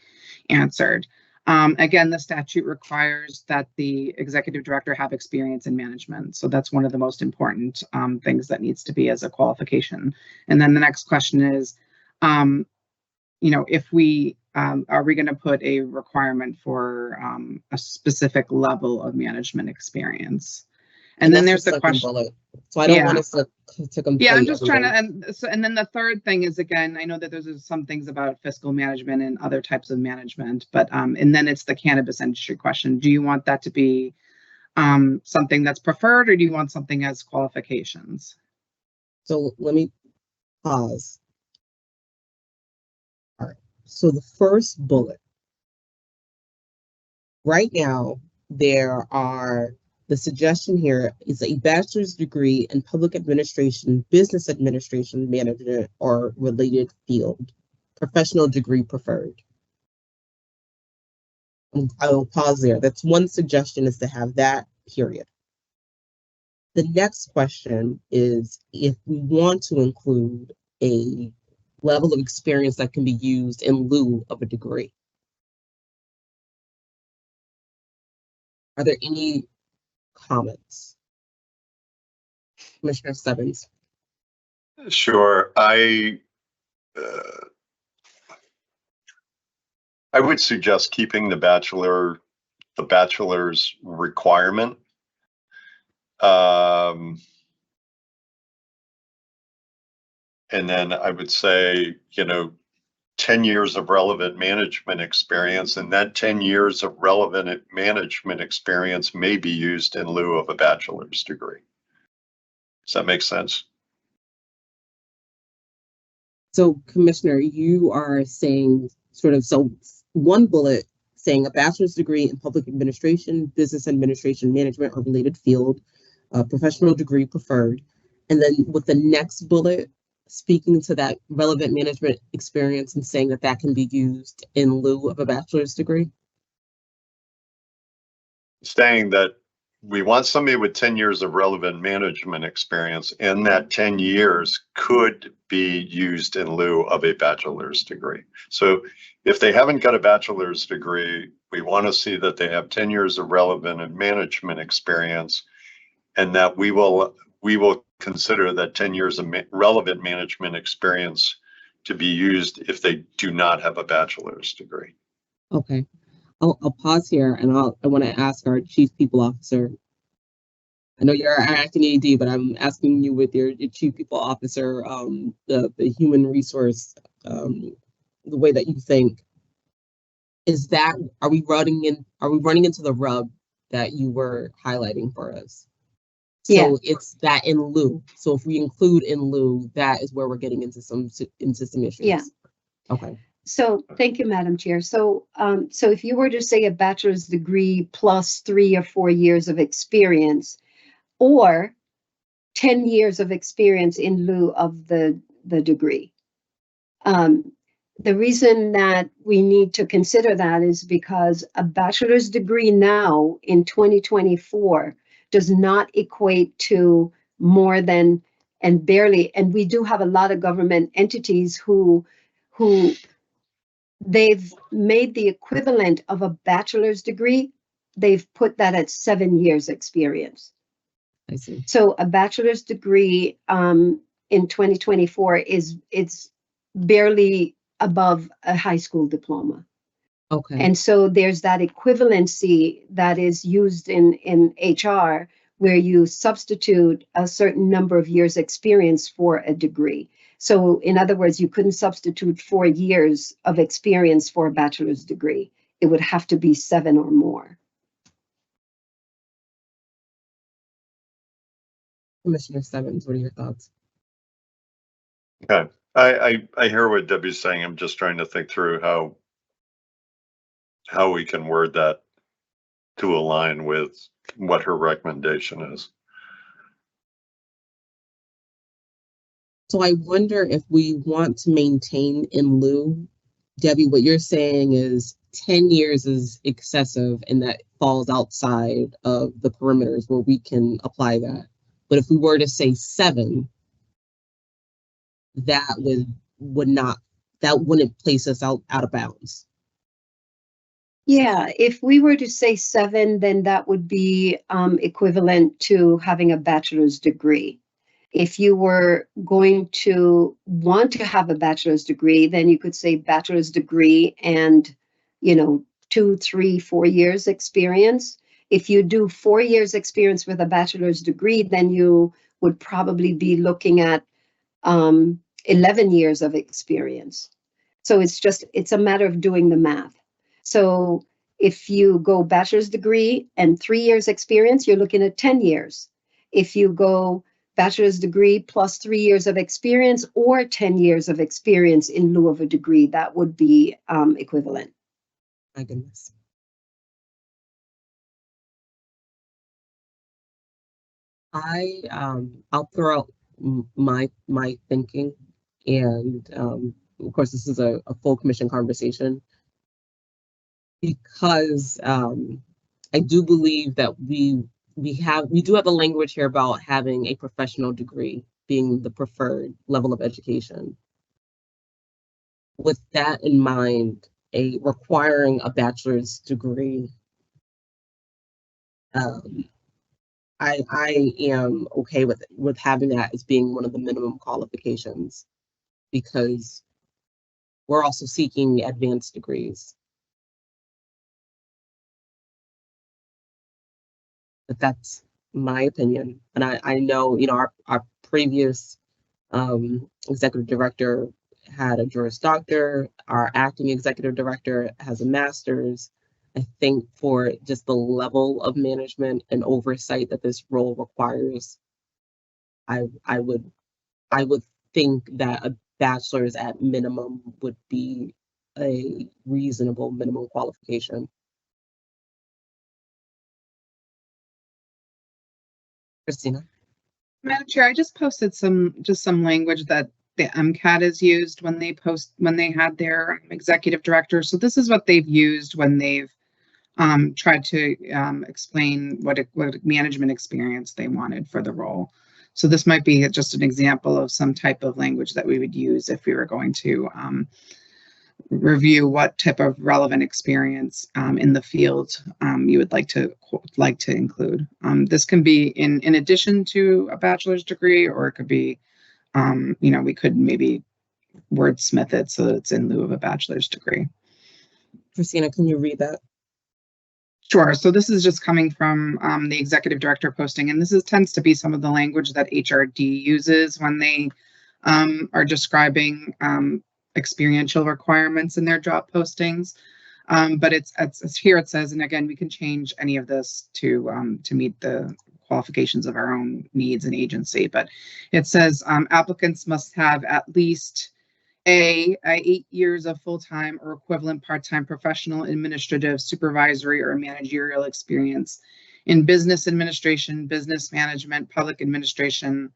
answered. Again, the statute requires that the executive director have experience in management. So that's one of the most important things that needs to be as a qualification. And then the next question is, if we are we going to put a requirement for a specific level of management experience? And then there's the question. Bullet. So I don't want us to complete. Yeah, I'm just trying to, and then the third thing is, again, I know that there's some things about fiscal management and other types of management, but and then it's the cannabis industry question. Do you want that to be something that's preferred, or do you want something as qualifications? So let me pause. All right. So the first bullet. Right now, the suggestion here is a bachelor's degree in public administration, business administration, management, or related field. Professional degree preferred. I will pause there. That's one suggestion, is to have that, period. The next question is if we want to include a level of experience that can be used in lieu of a degree. Are there any comments? Commissioner Stebbins. Sure. I would suggest keeping the bachelor's requirement. And then I would say, 10 years of relevant management experience, and that 10 years of relevant management experience may be used in lieu of a bachelor's degree. Does that make sense? So, Commissioner, you are saying so one bullet saying a bachelor's degree in public administration, business administration, management, or related field, professional degree preferred. And then with the next bullet, speaking to that relevant management experience and saying that that can be used in lieu of a bachelor's degree? Saying that we want somebody with 10 years of relevant management experience, and that 10 years could be used in lieu of a bachelor's degree. So if they haven't got a bachelor's degree, we want to see that they have 10 years of relevant management experience, and that we will we will consider that 10 years of relevant management experience to be used if they do not have a bachelor's degree. Okay, I'll pause here and I want to ask our Chief People Officer. I know you're our acting AD, but I'm asking you with your Chief People Officer, the human resource, the way that you think. Is that, are we running into the rub that you were highlighting for us? So Yeah. it's that in lieu. So if we include in lieu, that is where we're getting into some issues. Yeah. Okay. So thank you, Madam Chair. So so if you were to say a bachelor's degree plus 3 or 4 years of experience, or 10 years of experience in lieu of the degree. The reason that we need to consider that is because a bachelor's degree now in 2024 does not equate to more than, and barely, and we do have a lot of government entities who they've made the equivalent of a bachelor's degree, they've put that at 7 years experience. I see. So a bachelor's degree in 2024 is barely above a high school diploma. Okay. And so there's that equivalency that is used in HR where you substitute a certain number of years experience for a degree. So in other words, you couldn't substitute 4 years of experience for a bachelor's degree. It would have to be 7 or more. Commissioner Stebbins, what are your thoughts? Okay, I hear what Debbie's saying. I'm just trying to think through how we can word that to align with what her recommendation is. So I wonder if we want to maintain in lieu. Debbie, what you're saying is 10 years is excessive and that falls outside of the perimeters where we can apply that. But if we were to say 7, that wouldn't place us out of bounds. Yeah, if we were to say 7, then that would be equivalent to having a bachelor's degree. If you were going to want to have a bachelor's degree, then you could say bachelor's degree and, 2, 3, 4 years experience. If you do 4 years experience with a bachelor's degree, then you would probably be looking at 11 years of experience. So it's a matter of doing the math. So if you go bachelor's degree and 3 years experience, you're looking at 10 years. If you go bachelor's degree plus 3 years of experience or 10 years of experience in lieu of a degree, that would be equivalent. My goodness. I'll throw out my thinking, and of course this is a full commission conversation, because I do believe that we do have a language here about having a professional degree being the preferred level of education. With that in mind, requiring a bachelor's degree, I am okay with having that as being one of the minimum qualifications, because we're also seeking advanced degrees. But that's my opinion. And I know, our previous executive director had a Juris Doctor. Our acting executive director has a master's. I think for just the level of management and oversight that this role requires, I would think that a bachelor's at minimum would be a reasonable minimum qualification. Christina? Madam Chair, I just posted some language that the MCAT has used when they had their executive director. So this is what they've used when they've tried to explain what management experience they wanted for the role. So this might be just an example of some type of language that we would use if we were going to review what type of relevant experience in the field you would like to include. This can be in addition to a bachelor's degree, or it could be, we could maybe wordsmith it so that it's in lieu of a bachelor's degree. Christina, can you read that? Sure. So this is just coming from the executive director posting, and this tends to be some of the language that HRD uses when they are describing experiential requirements in their job postings. But it's here it says, and again, we can change any of this to meet the qualifications of our own needs and agency. But it says applicants must have at least 8 years of full-time or equivalent part-time professional, administrative, supervisory, or managerial experience in business administration, business management, public administration,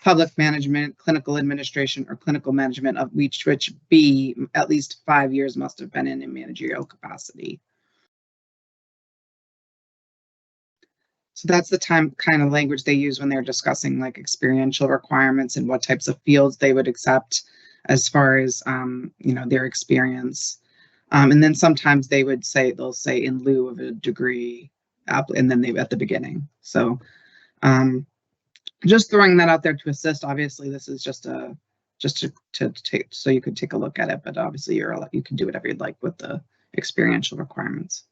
public management, clinical administration, or clinical management, of which be at least 5 years must have been in a managerial capacity. So that's the kind of language they use when they're discussing like experiential requirements and what types of fields they would accept as far as their experience. And then sometimes they'll say in lieu of a degree, and then at the beginning. So just throwing that out there to assist. Obviously, this is just to take, so you could take a look at it, but obviously you can do whatever you'd like with the experiential requirements.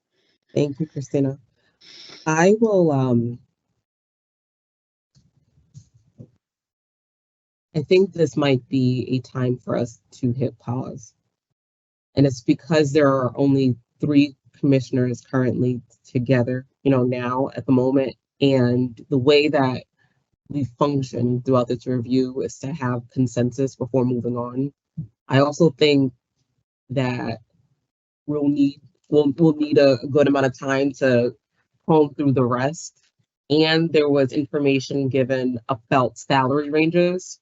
Thank you, Christina. I will, I think this might be a time for us to hit pause. And it's because there are only 3 commissioners currently together, now at the moment. And the way that we function throughout this review is to have consensus before moving on. I also think that we'll need a good amount of time to comb through the rest. And there was information given about salary ranges.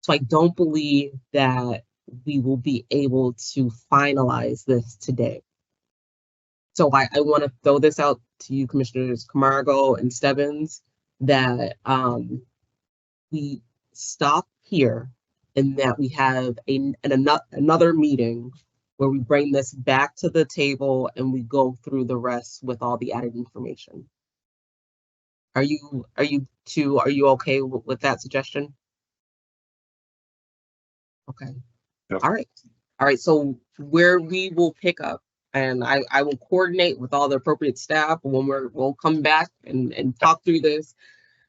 So I don't believe that we will be able to finalize this today. So I want to throw this out to you, Commissioners Camargo and Stebbins, that we stop here and that we have another meeting where we bring this back to the table and we go through the rest with all the added information. Are you okay with that suggestion? Okay. Yep. All right. So where we will pick up, and I will coordinate with all the appropriate staff when we'll come back and talk through this.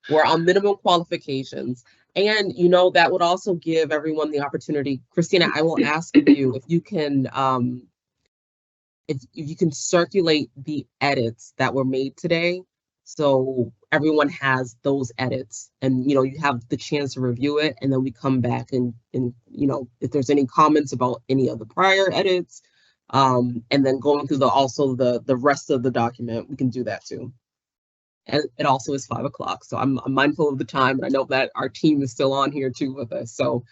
We're on minimum qualifications. And, that would also give everyone the opportunity. Christina, I will ask you if you can, if you can circulate the edits that were made today. So everyone has those edits and, you have the chance to review it. And then we come back and if there's any comments about any of the prior edits, and then going through the rest of the document, we can do that too. And it also is 5 o'clock. So I'm mindful of the time, and I know that our team is still on here too with us. So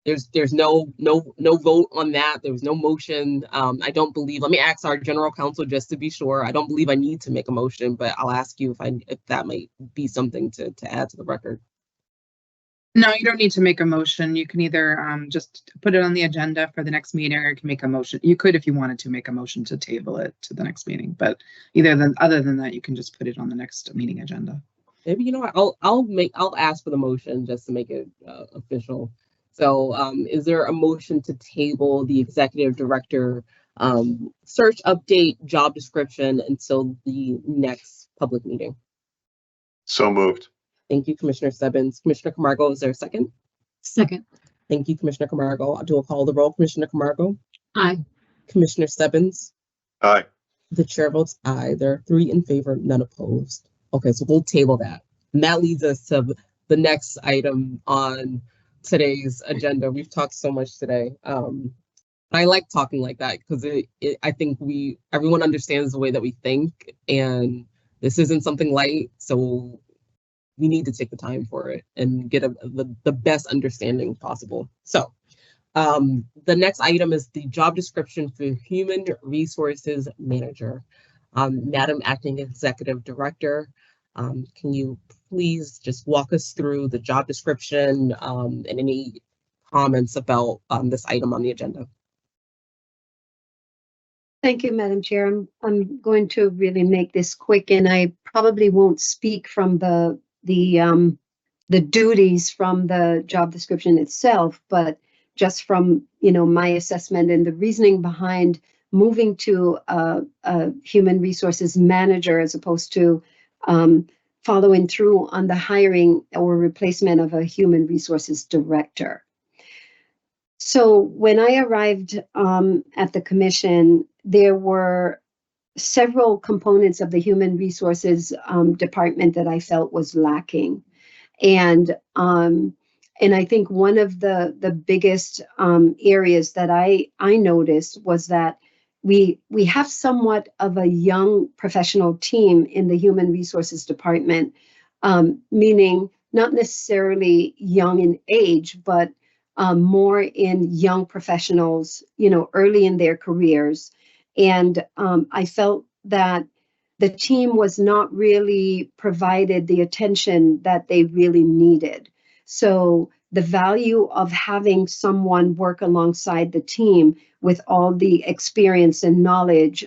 there's no vote on that. There was no motion. I don't believe, let me ask our general counsel just to be sure. I don't believe I need to make a motion, but I'll ask you if that might be something to add to the record. No, you don't need to make a motion. You can either just put it on the agenda for the next meeting, or you can make a motion. You could, if you wanted to, make a motion to table it to the next meeting, but other than that, you can just put it on the next meeting agenda. Maybe, I'll ask for the motion just to make it official. So is there a motion to table the executive director search update job description until the next public meeting? So moved. Thank you, Commissioner Stebbins. Commissioner Camargo, is there a second? Second. Thank you, Commissioner Camargo. I'll do a call the roll. Commissioner Camargo? Aye. Commissioner Stebbins? Aye. The chair votes aye. There are 3 in favor, none opposed. Okay, so we'll table that. And that leads us to the next item on today's agenda. We've talked so much today. I like talking like that because I think everyone understands the way that we think, and this isn't something light. So we need to take the time for it and get the best understanding possible. So the next item is the job description for Human Resources Manager. Madam Acting Executive Director, can you please just walk us through the job description and any comments about this item on the agenda? Thank you, Madam Chair. I'm going to really make this quick, and I probably won't speak from the duties from the job description itself, but just from, you know, my assessment and the reasoning behind moving to a human resources manager as opposed to following through on the hiring or replacement of a human resources director. So when I arrived at the commission, there were several components of the human resources department that I felt was lacking. And I think one of the biggest areas that I noticed was that we have somewhat of a young professional team in the human resources department, meaning not necessarily young in age, but more in young professionals, you know, early in their careers. And I felt that the team was not really provided the attention that they really needed. So the value of having someone work alongside the team with all the experience and knowledge,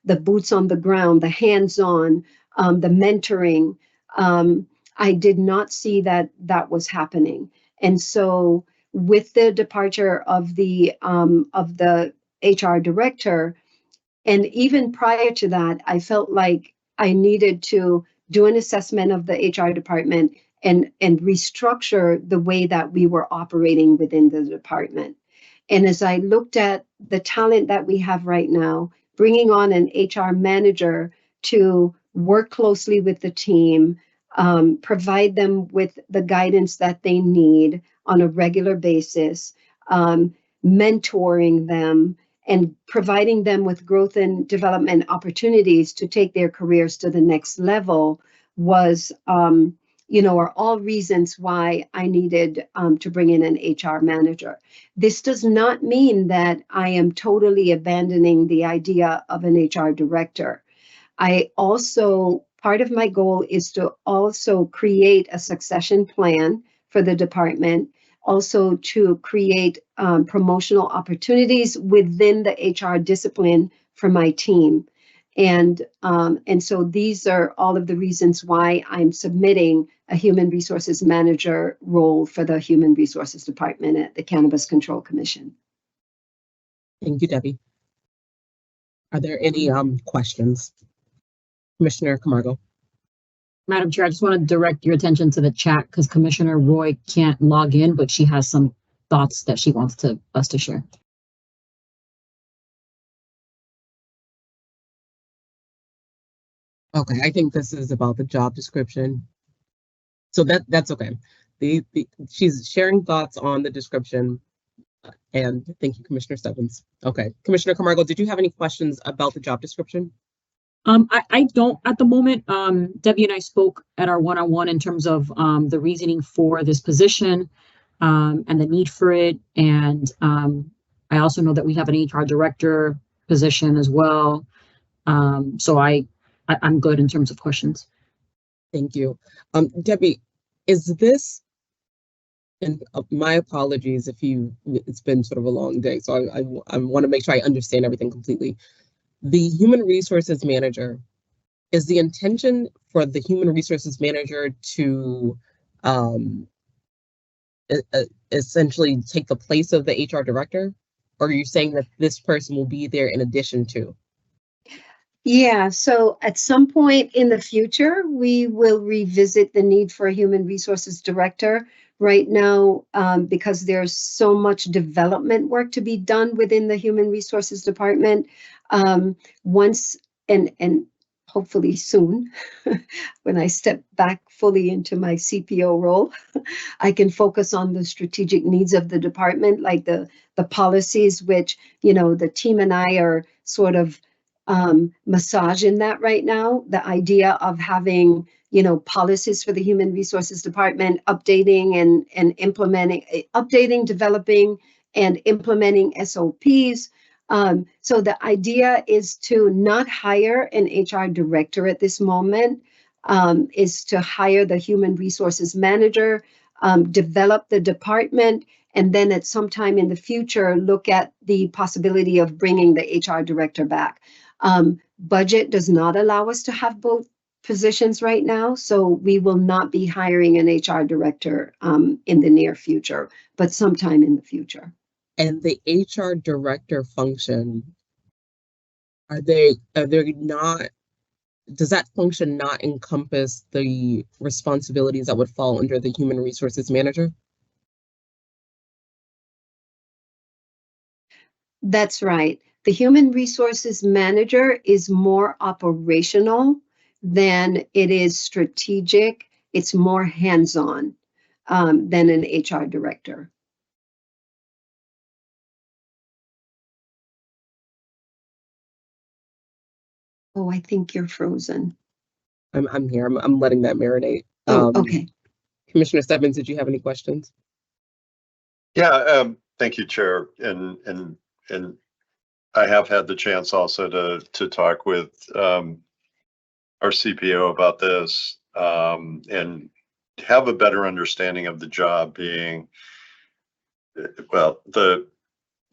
the boots on the ground, the hands-on, the mentoring, I did not see that was happening. And so with the departure of the HR director, and even prior to that, I felt like I needed to do an assessment of the HR department and restructure the way that we were operating within the department. And as I looked at the talent that we have right now, bringing on an HR manager to work closely with the team, provide them with the guidance that they need on a regular basis, mentoring them, and providing them with growth and development opportunities to take their careers to the next level was, you know, are all reasons why I needed to bring in an HR manager. This does not mean that I am totally abandoning the idea of an HR director. I also, part of my goal is to also create a succession plan for the department, also to create promotional opportunities within the HR discipline for my team. And so these are all of the reasons why I'm submitting a human resources manager role for the human resources department at the Cannabis Control Commission. Thank you, Debbie. Are there any questions? Commissioner Camargo. Madam Chair, I just want to direct your attention to the chat because Commissioner Roy can't log in, but she has some thoughts that she wants us to share. Okay, I think this is about the job description. So that's okay. She's sharing thoughts on the description. And thank you, Commissioner Stebbins. Okay, Commissioner Camargo, did you have any questions about the job description? I don't at the moment. Debbie and I spoke at our one-on-one in terms of the reasoning for this position and the need for it. And I also know that we have an HR director position as well. So I'm good in terms of questions. Thank you. Debbie, is this, and my apologies if it's been sort of a long day, so I want to make sure I understand everything completely. The human resources manager, is the intention for the human resources manager to essentially take the place of the HR director? Or are you saying that this person will be there in addition to? Yeah, so at some point in the future, we will revisit the need for a human resources director. Right now, because there's so much development work to be done within the human resources department, once and hopefully soon, when I step back fully into my CPO role, I can focus on the strategic needs of the department, like the policies, which, you know, the team and I are sort of massaging that right now. The idea of having, you know, policies for the human resources department, updating and implementing, developing and implementing SOPs. So the idea is to not hire an HR director at this moment, is to hire the human resources manager, develop the department, and then at some time in the future, look at the possibility of bringing the HR director back. Budget does not allow us to have both positions right now, so we will not be hiring an HR director in the near future, but sometime in the future. And the HR director function, are they not, does that function not encompass the responsibilities that would fall under the human resources manager? That's right. The human resources manager is more operational than it is strategic. It's more hands-on than an HR director. Oh, I think you're frozen. I'm here. I'm letting that marinate. Oh, okay. Commissioner Stebbins, did you have any questions? Yeah, thank you, Chair. And I have had the chance also to talk with our CPO about this and have a better understanding of the job being, well, the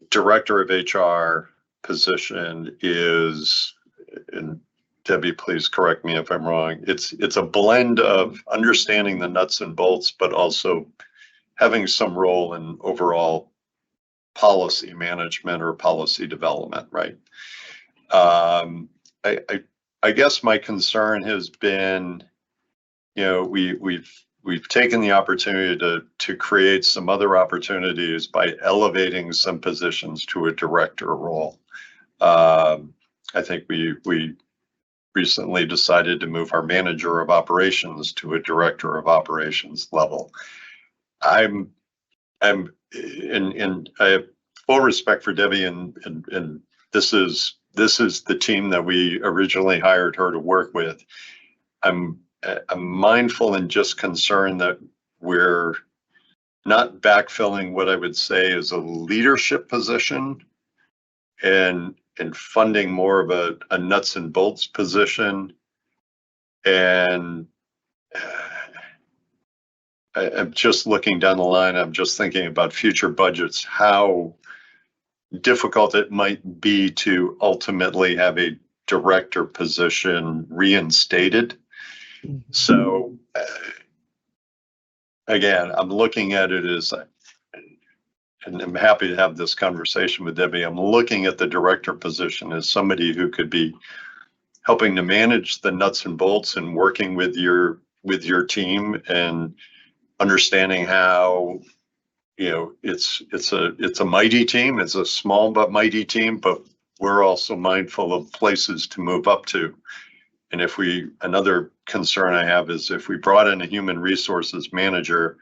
director of HR position is, and Debbie, please correct me if I'm wrong, it's a blend of understanding the nuts and bolts, but also having some role in overall policy management or policy development, right? I guess my concern has been, you know, we've taken the opportunity to create some other opportunities by elevating some positions to a director role. I think we recently decided to move our manager of operations to a director of operations level. And I have full respect for Debbie, and this is the team that we originally hired her to work with. I'm mindful and just concerned that we're not backfilling what I would say is a leadership position and funding more of a nuts and bolts position. And I'm just looking down the line. I'm just thinking about future budgets, how difficult it might be to ultimately have a director position reinstated. So again, I'm looking at it as, and I'm happy to have this conversation with Debbie, I'm looking at the director position as somebody who could be helping to manage the nuts and bolts and working with your team and understanding how, you know, it's a mighty team. It's a small but mighty team, but we're also mindful of places to move up to. And another concern I have is if we brought in a human resources manager,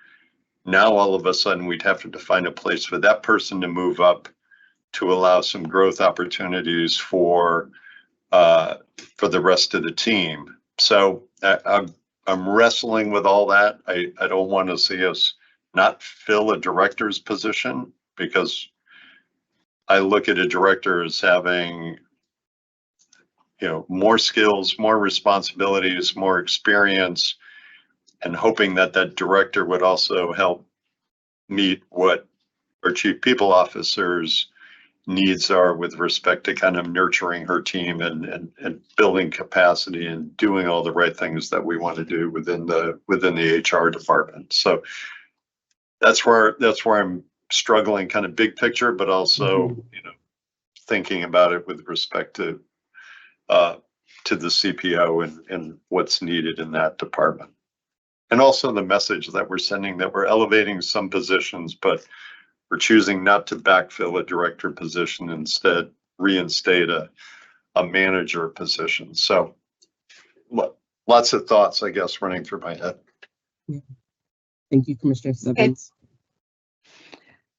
now all of a sudden we'd have to define a place for that person to move up to allow some growth opportunities for the rest of the team. So I'm wrestling with all that. I don't want to see us not fill a director's position, because I look at a director as having, you know, more skills, more responsibilities, more experience, and hoping that that director would also help meet what our chief people officer's needs are with respect to kind of nurturing her team and building capacity and doing all the right things that we want to do within the HR department. So that's where I'm struggling, kind of big picture, but also, you know, thinking about it with respect to the CPO and what's needed in that department. And also the message that we're sending, that we're elevating some positions, but we're choosing not to backfill a director position, instead reinstate a manager position. So lots of thoughts, I guess, running through my head. Thank you, Commissioner Stebbins.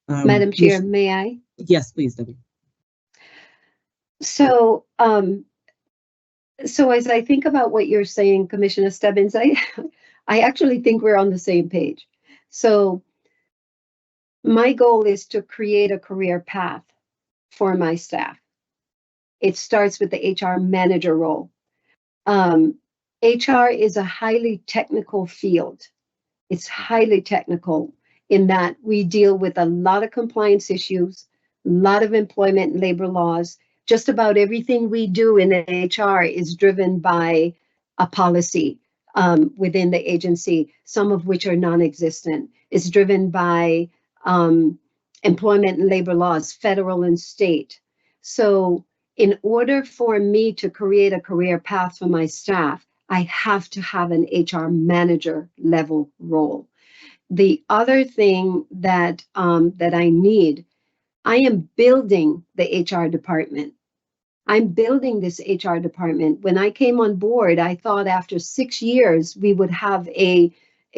Madam Chair, may I? Yes, please, Debbie. So, so as I think about what you're saying, Commissioner Stebbins, I actually think we're on the same page. So my goal is to create a career path for my staff. It starts with the HR manager role. HR is a highly technical field. It's highly technical. in that we deal with a lot of compliance issues, a lot of employment and labor laws. Just about everything we do in HR is driven by a policy within the agency, some of which are non-existent. It's driven by employment and labor laws, federal and state. So in order for me to create a career path for my staff, I have to have an HR manager level role. The other thing that that I need, I am building the HR department. I'm building this HR department. When I came on board, I thought after 6 years, we would have a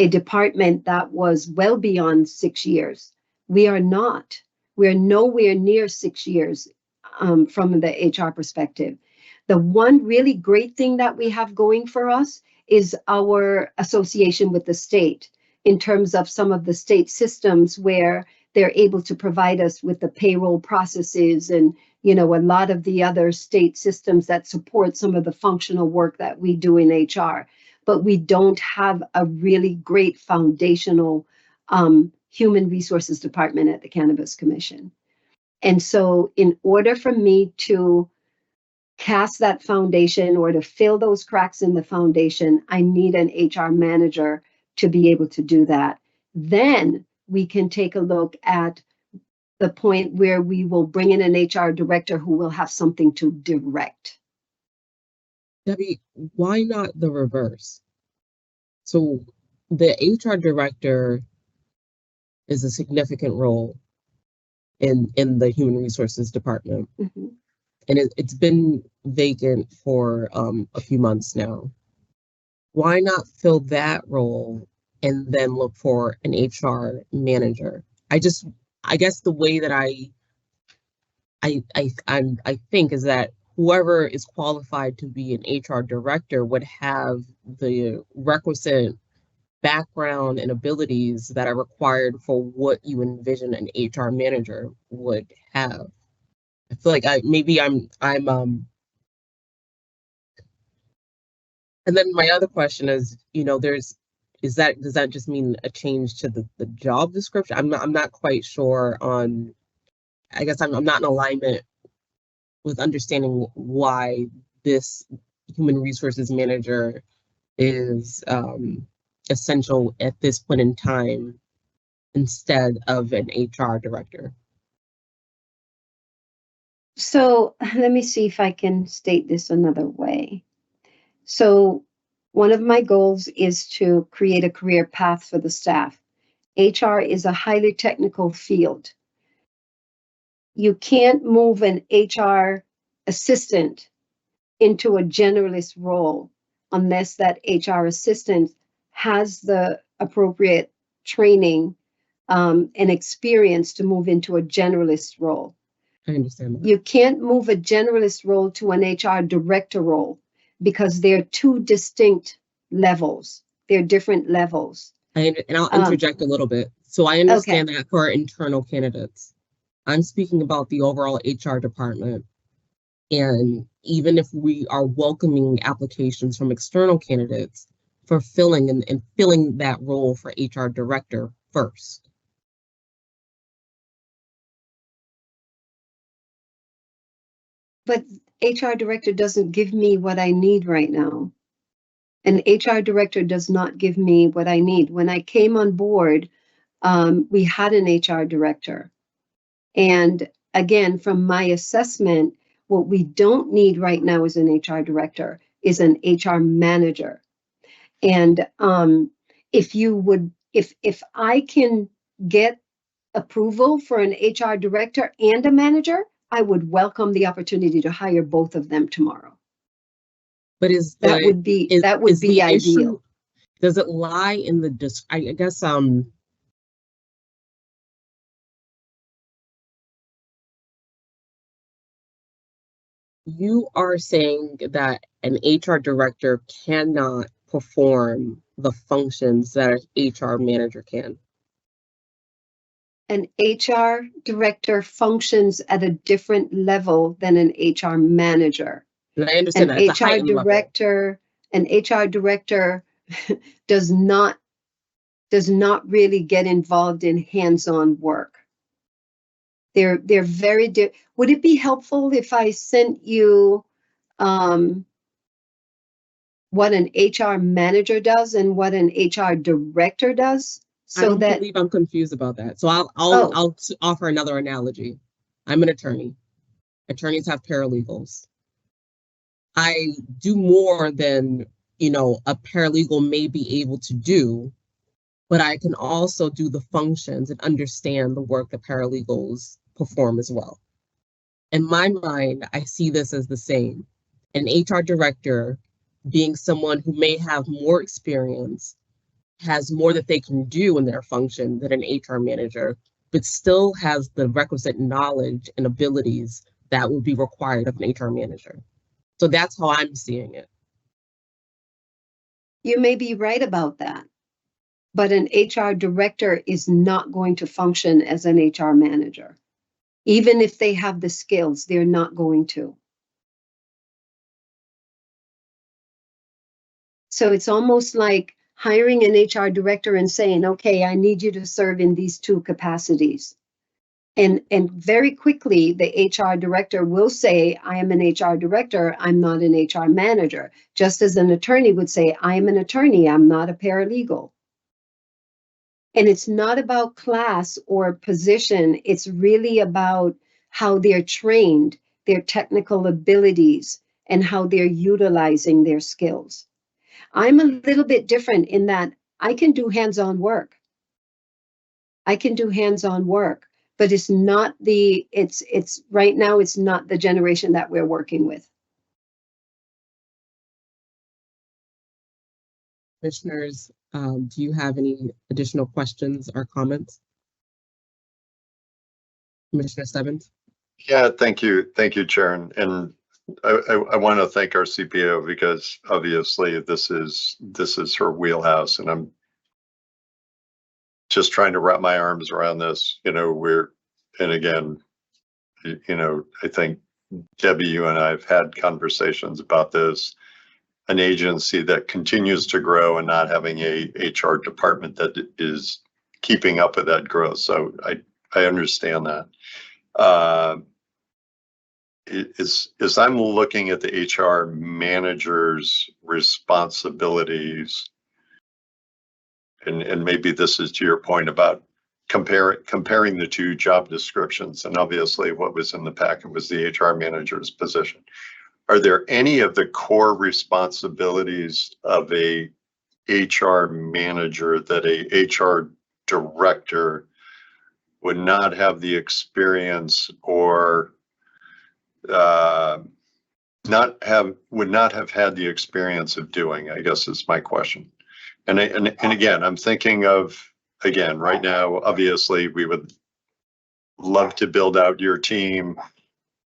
department that was well beyond 6 years. We are not. We're nowhere near 6 years from the HR perspective. The one really great thing that we have going for us is our association with the state in terms of some of the state systems where they're able to provide us with the payroll processes and, you know, a lot of the other state systems that support some of the functional work that we do in HR. But we don't have a really great foundational human resources department at the Cannabis Commission. And so in order for me to cast that foundation or to fill those cracks in the foundation, I need an HR manager to be able to do that. Then we can take a look at the point where we will bring in an HR director who will have something to direct. Debbie, why not the reverse? So the HR director is a significant role in the human resources department. Mm-hmm. And it's been vacant for a few months now. Why not fill that role and then look for an HR manager? I guess the way that I think is that whoever is qualified to be an HR director would have the requisite background and abilities that are required for what you envision an HR manager would have. I feel like I'm and then my other question is, you know, does that just mean a change to the job description? I'm not quite sure on, I guess I'm not in alignment with understanding why this human resources manager is essential at this point in time instead of an HR director. So let me see if I can state this another way. So one of my goals is to create a career path for the staff. HR is a highly technical field. You can't move an HR assistant into a generalist role unless that HR assistant has the appropriate training and experience to move into a generalist role. I understand that. You can't move a generalist role to an HR director role because they're two distinct levels. They're different levels. And I'll interject a little bit. So I understand that for internal candidates. I'm speaking about the overall HR department. And even if we are welcoming applications from external candidates for filling and filling that role for HR director first. But HR director doesn't give me what I need right now. An HR director does not give me what I need. When I came on board, we had an HR director. And again, from my assessment, what we don't need right now as an HR director is an HR manager. And if I can get approval for an HR director and a manager, I would welcome the opportunity to hire both of them tomorrow. But that would be ideal. Issue, does it lie in the I guess you are saying that an HR director cannot perform the functions that an HR manager can. An HR director functions at a different level than an HR manager. And I understand that. An HR director does not does not really get involved in hands-on work. They're very would it be helpful if I sent you what an HR manager does and what an HR director does? I So don't that, believe I'm confused about that. So I'll offer another analogy. I'm an attorney. Attorneys have paralegals. I do more than, a paralegal may be able to do, but I can also do the functions and understand the work that paralegals perform as well. In my mind, I see this as the same. An HR director being someone who may have more experience, has more that they can do in their function than an HR manager, but still has the requisite knowledge and abilities that will be required of an HR manager. So that's how I'm seeing it. you may be right about that, but an HR director is not going to function as an HR manager. Even if they have the skills, they're not going to. So it's almost like hiring an HR director and saying, okay, I need you to serve in these two capacities. And very quickly, the HR director will say, I am an HR director, I'm not an HR manager. Just as an attorney would say, I am an attorney, I'm not a paralegal. And it's not about class or position, it's really about how they're trained, their technical abilities, and how they're utilizing their skills. I'm a little bit different in that I can do hands-on work. I can do hands-on work, but it's not it's right now, it's not the generation that we're working with. Commissioners, do you have any additional questions or comments? Commissioner Stebbins? Yeah, thank you, Chair. And I want to thank our CPO because obviously this is her wheelhouse, and I'm just trying to wrap my arms around this. And again, I think Debbie, you and I have had conversations about this. An agency that continues to grow and not having a HR department that is keeping up with that growth. So I understand that. As I'm looking at the HR manager's responsibilities, and maybe this is to your point about comparing the two job descriptions, and obviously what was in the packet was the HR manager's position. Are there any of the core responsibilities of a HR manager that a HR director would not have the experience or would not have had the experience of doing, I guess is my question. And again, I'm thinking of, right now, obviously we would love to build out your team,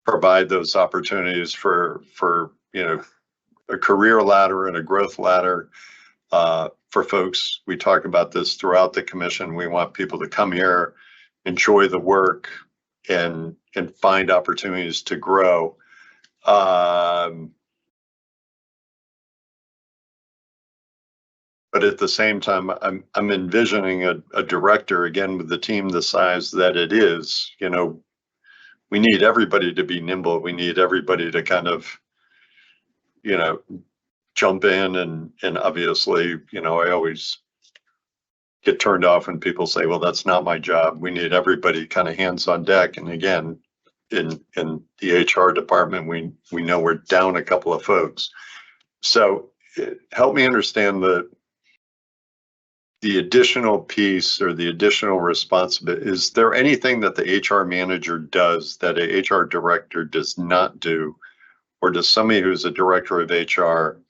provide those opportunities for a career ladder and a growth ladder for folks. We talk about this throughout the commission. We want people to come here, enjoy the work, and find opportunities to grow. But at the same time, I'm envisioning a director, again, with the team the size that it is. We need everybody to be nimble. We need everybody to kind of, jump in and obviously, I always get turned off when people say, well, that's not my job. We need everybody kind of hands on deck. And again, in the HR department, we know we're down a couple of folks. So help me understand the additional piece or the additional responsibility. Is there anything that the HR manager does that a HR director does not do? Or does somebody who's a director of HR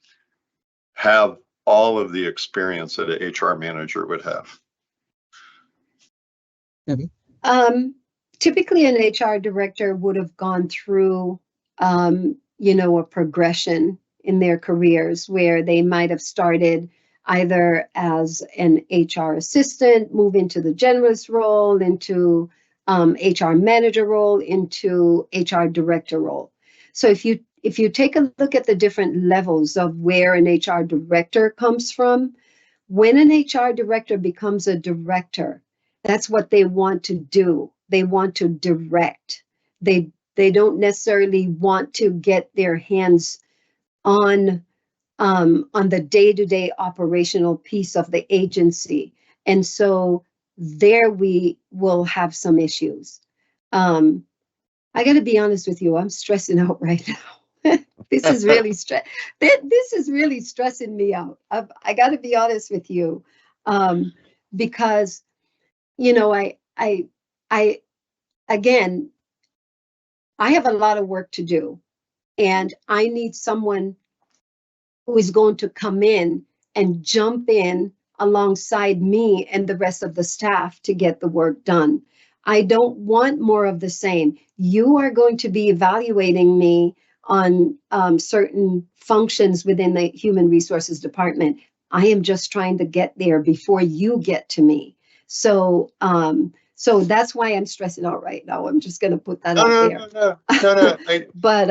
have all of the experience that an HR manager would have? Debbie? Typically an HR director would have gone through, a progression in their careers where they might have started either as an HR assistant, move into the generalist role, into HR manager role, into HR director role. So if you take a look at the different levels of where an HR director comes from, when an HR director becomes a director, that's what they want to do. They want to direct. They don't necessarily want to get their hands on the day-to-day operational piece of the agency. And so there we will have some issues. I got to be honest with you, I'm stressing out right now. This is really this is really stressing me out. I got to be honest with you, because, you know, again, I have a lot of work to do, and I need someone who is going to come in and jump in alongside me and the rest of the staff to get the work done. I don't want more of the same. You are going to be evaluating me on certain functions within the Human Resources Department. I am just trying to get there before you get to me. So, so that's why I'm stressing out right now. I'm just going to put that out there. No. But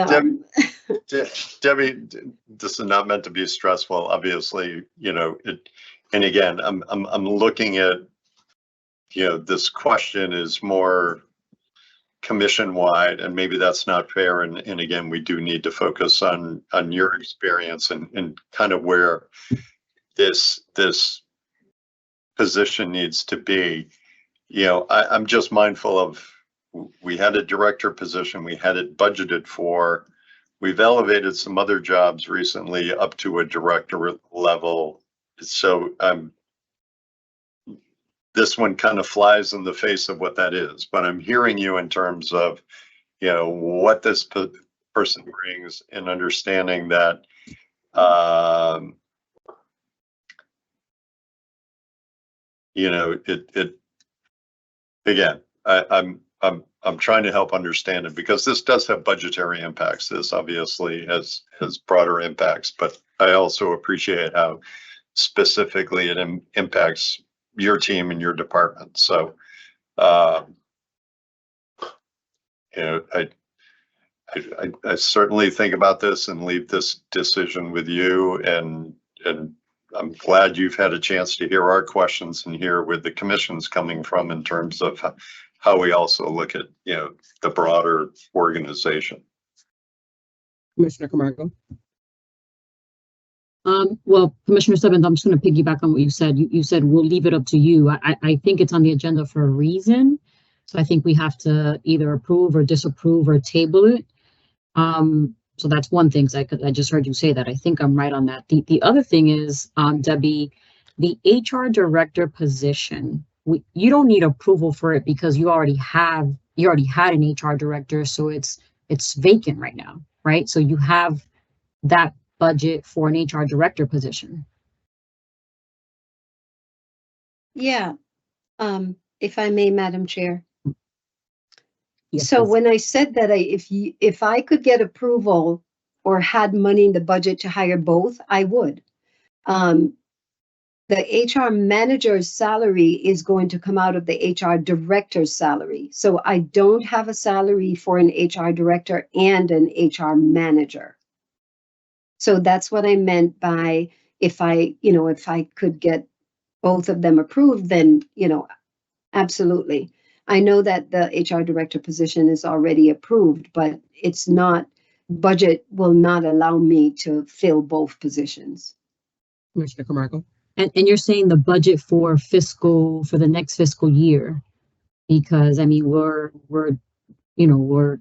Debbie, this is not meant to be stressful. Obviously, you know it. And again, I'm looking at, you know, this question is more commission wide, and maybe that's not fair. And again, we do need to focus on your experience and kind of where this position needs to be. You know, I'm just mindful of, we had a director position, we had it budgeted for. We've elevated some other jobs recently up to a director level. So this one kind of flies in the face of what that is, but I'm hearing you in terms of, you know, what this person brings, and understanding that, you know, again, I'm trying to help understand it, because this does have budgetary impacts. This obviously has broader impacts, but I also appreciate how specifically it impacts your team and your department. So, you know, I certainly think about this and leave this decision with you, and I'm glad you've had a chance to hear our questions and hear where the commission's coming from in terms of how we also look at, you know, the broader organization. Commissioner Camargo. Well, Commissioner Stebbins, I'm just going to piggyback on what you said. You said we'll leave it up to you. I think it's on the agenda for a reason. So I think we have to either approve or disapprove or table it. So that's one thing. I just heard you say that. I think I'm right on that. The other thing is, Debbie, the HR director position, you don't need approval for it because you already had an HR director. So it's vacant right now, right? So you have that budget for an HR director position. yeah, if I may, Madam Chair. Yes, So please. when I said that if I could get approval or had money in the budget to hire both, I would. The HR manager's salary is going to come out of the HR director's salary. So I don't have a salary for an HR director and an HR manager. So that's what I meant by, if I could get both of them approved, then, you know, absolutely. I know that the HR director position is already approved, but it's not, budget will not allow me to fill both positions. Commissioner Camargo. And you're saying the budget for the next fiscal year, because I mean, we're a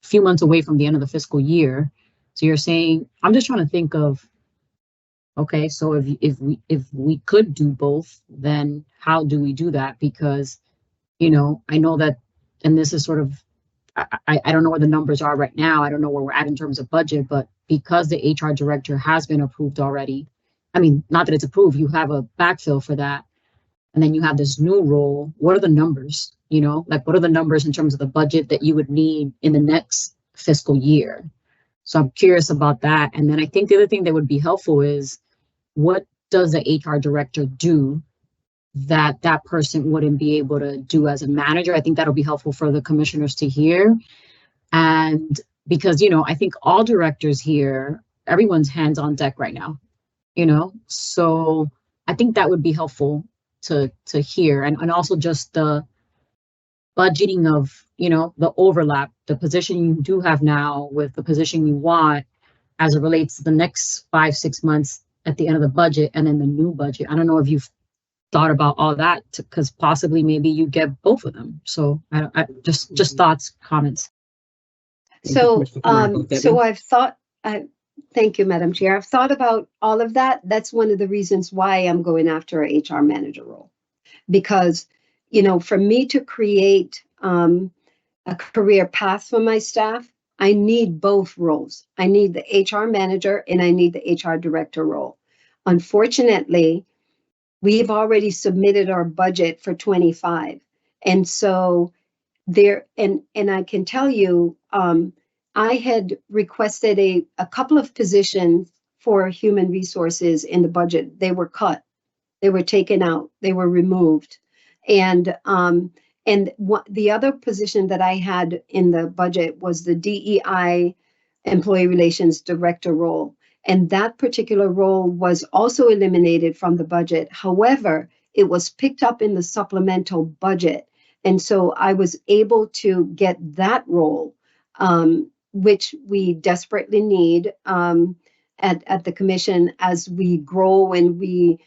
few months away from the end of the fiscal year. So you're saying, I'm just trying to think of, okay, so if we could do both, then how do we do that? Because, you know, I know that, and this is sort of, I don't know where the numbers are right now. I don't know where we're at in terms of budget, but because the HR director has been approved already, I mean, not that it's approved, you have a backfill for that. And then you have this new role. What are the numbers? You know, like what are the numbers in terms of the budget that you would need in the next fiscal year? So I'm curious about that. And then I think the other thing that would be helpful is, what does the HR director do that person wouldn't be able to do as a manager? I think that'll be helpful for the commissioners to hear. And because, you know, I think all directors here, everyone's hands on deck right now, you know, so I think that would be helpful to hear, and also just the budgeting of, you know, the overlap, the position you do have now with the position you want as it relates to the next 5-6 months at the end of the budget and then the new budget. I don't know if you've thought about all that, because possibly maybe you get both of them. So I just thoughts, comments. So, I've thought, thank you, Madam Chair. I've thought about all of that. That's one of the reasons why I'm going after a HR manager role. Because, you know, for me to create a career path for my staff, I need both roles. I need the HR manager and I need the HR director role. Unfortunately, we've already submitted our budget for 25. And so there, and I can tell you, I had requested a couple of positions for human resources in the budget. They were cut, they were taken out, they were removed. And the other position that I had in the budget was the DEI Employee Relations Director role. And that particular role was also eliminated from the budget. However, it was picked up in the supplemental budget. And so I was able to get that role, which we desperately need at the commission as we grow and we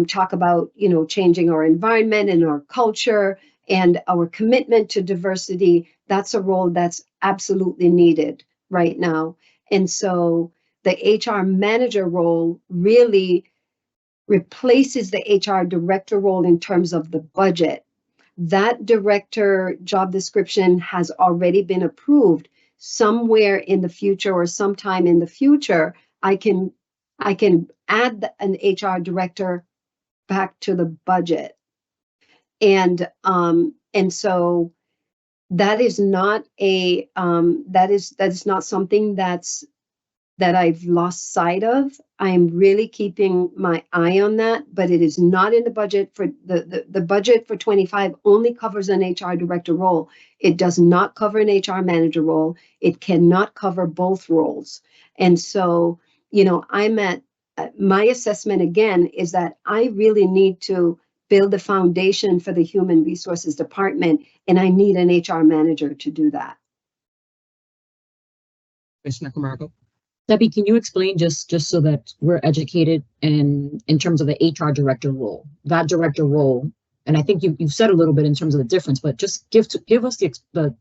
talk about, you know, changing our environment and our culture and our commitment to diversity. That's a role that's absolutely needed right now. And so the HR manager role really replaces the HR director role in terms of the budget. That director job description has already been approved. Somewhere in the future or sometime in the future, I can add an HR director back to the budget. And so that is not a that is not something that I've lost sight of. I'm really keeping my eye on that, but it is not in the budget for the budget for 25 only covers an HR director role. It does not cover an HR manager role. It cannot cover both roles. And so, you know, I'm at my assessment again is that I really need to build the foundation for the human resources department, and I need an HR manager to do that. Commissioner Camargo. Debbie, can you explain just so that we're educated in terms of the HR director role, that director role? And I think you've said a little bit in terms of the difference, but just give us the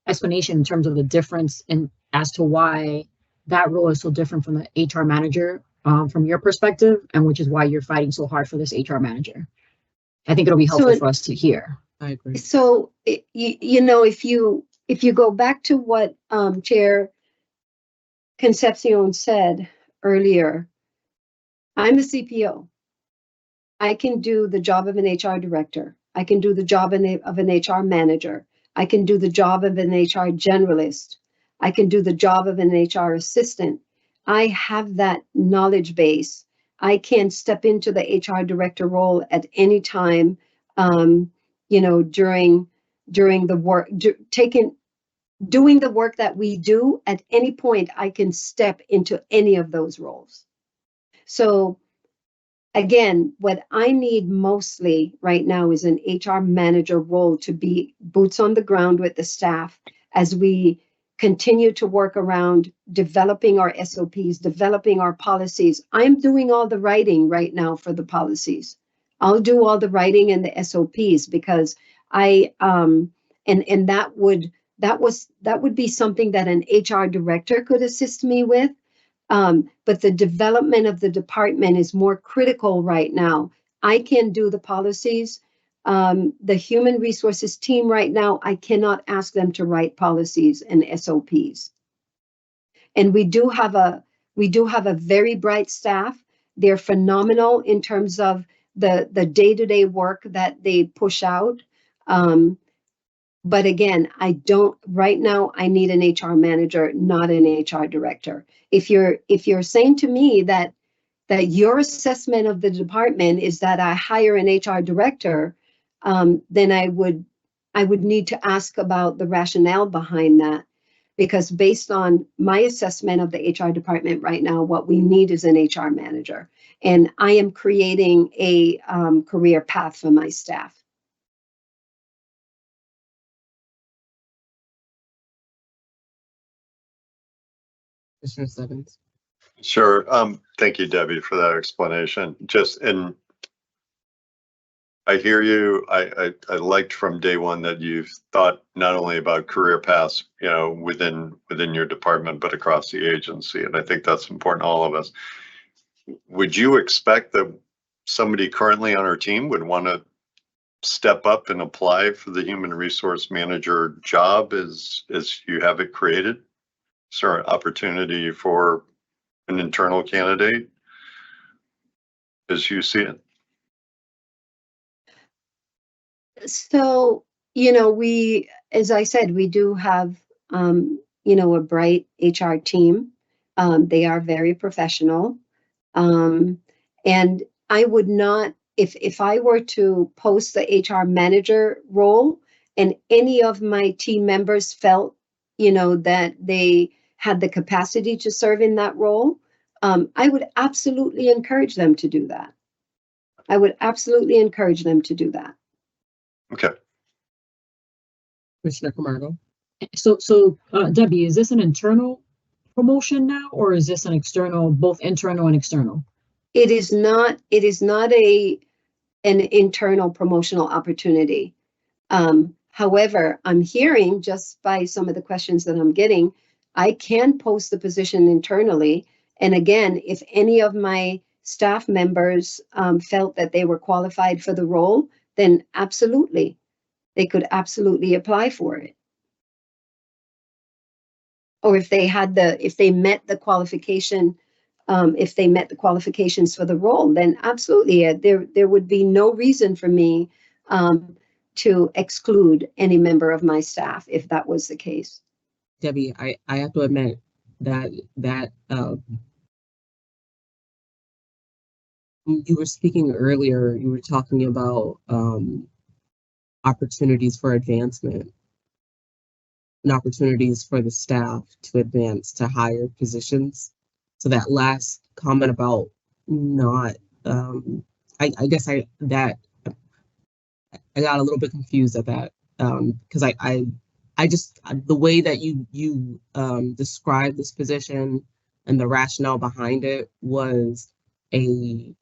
explanation in terms of the difference and as to why that role is so different from the HR manager from your perspective, and which is why you're fighting so hard for this HR manager. I think it'll be helpful for us to hear. I agree. So, you know, if you go back to what Chair Concepcion said earlier, I'm a CPO. I can do the job of an HR director. I can do the job of an HR manager. I can do the job of an HR generalist. I can do the job of an HR assistant. I have that knowledge base. I can step into the HR director role at any time, you know, during the work, doing the work that we do. At any point, I can step into any of those roles. So again, what I need mostly right now is an HR manager role to be boots on the ground with the staff as we continue to work around developing our SOPs, developing our policies. I'm doing all the writing right now for the policies. I'll do all the writing and the SOPs because and that would be something that an HR director could assist me with. But the development of the department is more critical right now. I can do the policies. The human resources team right now, I cannot ask them to write policies and SOPs. And we do have a very bright staff. They're phenomenal in terms of the day-to-day work that they push out. But again, right now I need an HR manager, not an HR director. If you're saying to me that your assessment of the department is that I hire an HR director, then I would need to ask about the rationale behind that. Because based on my assessment of the HR department right now, what we need is an HR manager. And I am creating a career path for my staff. Commissioner Stebbins. Sure. Thank you, Debbie, for that explanation. I hear you. I liked from day one that you've thought not only about career paths, within your department, but across the agency. And I think that's important to all of us. Would you expect that somebody currently on our team would want to step up and apply for the human resource manager job as you have it created? Is there an opportunity for an internal candidate as you see it? So, we, as I said, we do have, a bright HR team. They are very professional. And I would not, if I were to post the HR manager role and any of my team members felt, that they had the capacity to serve in that role, I would absolutely encourage them to do that. I would absolutely encourage them to do that. Okay. Commissioner Camargo. So Debbie, is this an internal promotion now, or is this an external, both internal and external? It is not an internal promotional opportunity. However, I'm hearing just by some of the questions that I'm getting, I can post the position internally. And again, if any of my staff members felt that they were qualified for the role, then absolutely, they could absolutely apply for it. Or if they met the qualification, if they met the qualifications for the role, then absolutely, there would be no reason for me to exclude any member of my staff if that was the case. Debbie, I have to admit that you were speaking earlier, you were talking about opportunities for advancement and opportunities for the staff to advance to higher positions. So that last comment about not, I guess I got a little bit confused at that because I just, the way that you described this position and the rationale behind it was an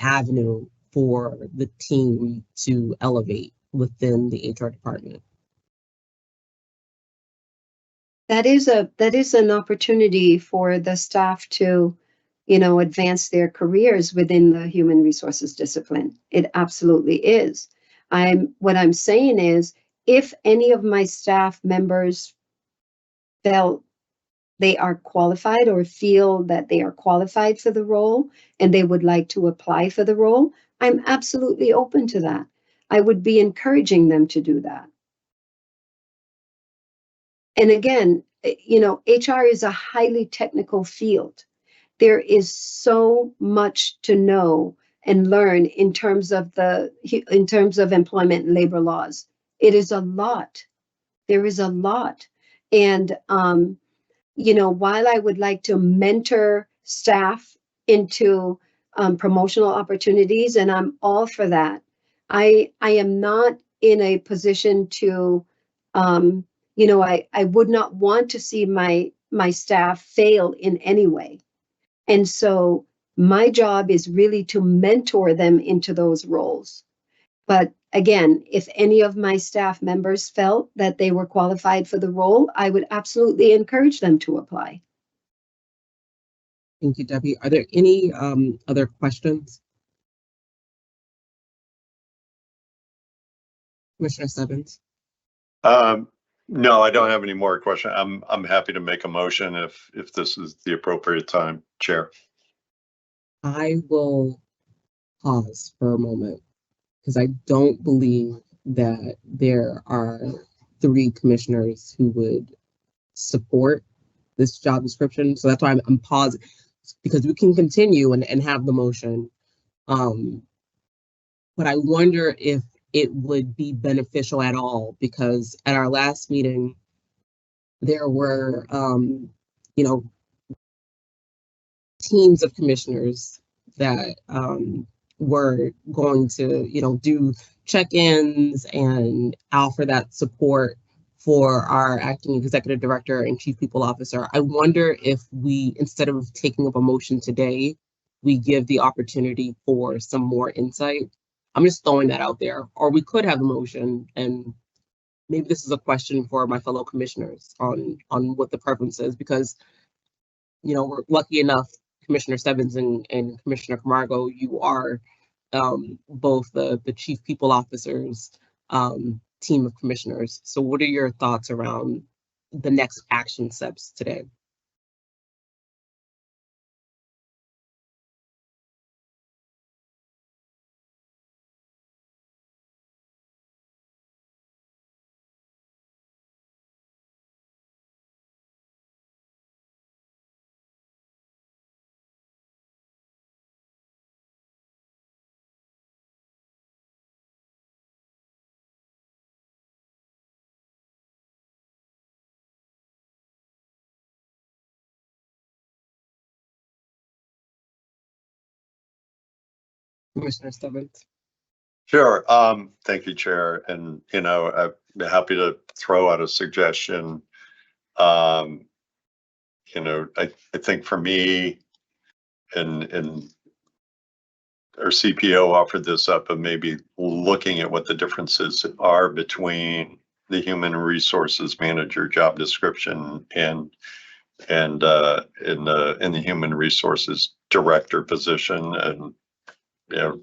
avenue for the team to elevate within the HR department. That is an opportunity for the staff to, advance their careers within the human resources discipline. It absolutely is. What I'm saying is, if any of my staff members felt they are qualified or feel that they are qualified for the role and they would like to apply for the role, I'm absolutely open to that. I would be encouraging them to do that. And again, HR is a highly technical field. There is so much to know and learn in terms of employment and labor laws. It is a lot. There is a lot. And, while I would like to mentor staff into promotional opportunities, and I'm all for that, I am not in a position to, I would not want to see my staff fail in any way. And so my job is really to mentor them into those roles. But again, if any of my staff members felt that they were qualified for the role, I would absolutely encourage them to apply. Thank you, Debbie. Are there any other questions? Commissioner Stebbins? No, I don't have any more questions. I'm happy to make a motion if this is the appropriate time, Chair. I will pause for a moment because I don't believe that there are 3 commissioners who would support this job description. So that's why I'm pausing, because we can continue and have the motion. But I wonder if it would be beneficial at all, because at our last meeting, there were, you know, teams of commissioners that were going to, you know, do check-ins and offer that support for our acting executive director and chief people officer. I wonder if we, instead of taking up a motion today, we give the opportunity for some more insight. I'm just throwing that out there. Or we could have a motion, and maybe this is a question for my fellow commissioners on what the preference is, because, you know, we're lucky enough, Commissioner Stebbins and Commissioner Camargo, you are both the chief people officers team of commissioners. So what are your thoughts around the next action steps today? Commissioner Stebbins. Sure. Thank you, Chair. And, you know, I'd be happy to throw out a suggestion. You know, I think for me, and our CPO offered this up of maybe looking at what the differences are between the human resources manager job description and in the human resources director position. And, you know,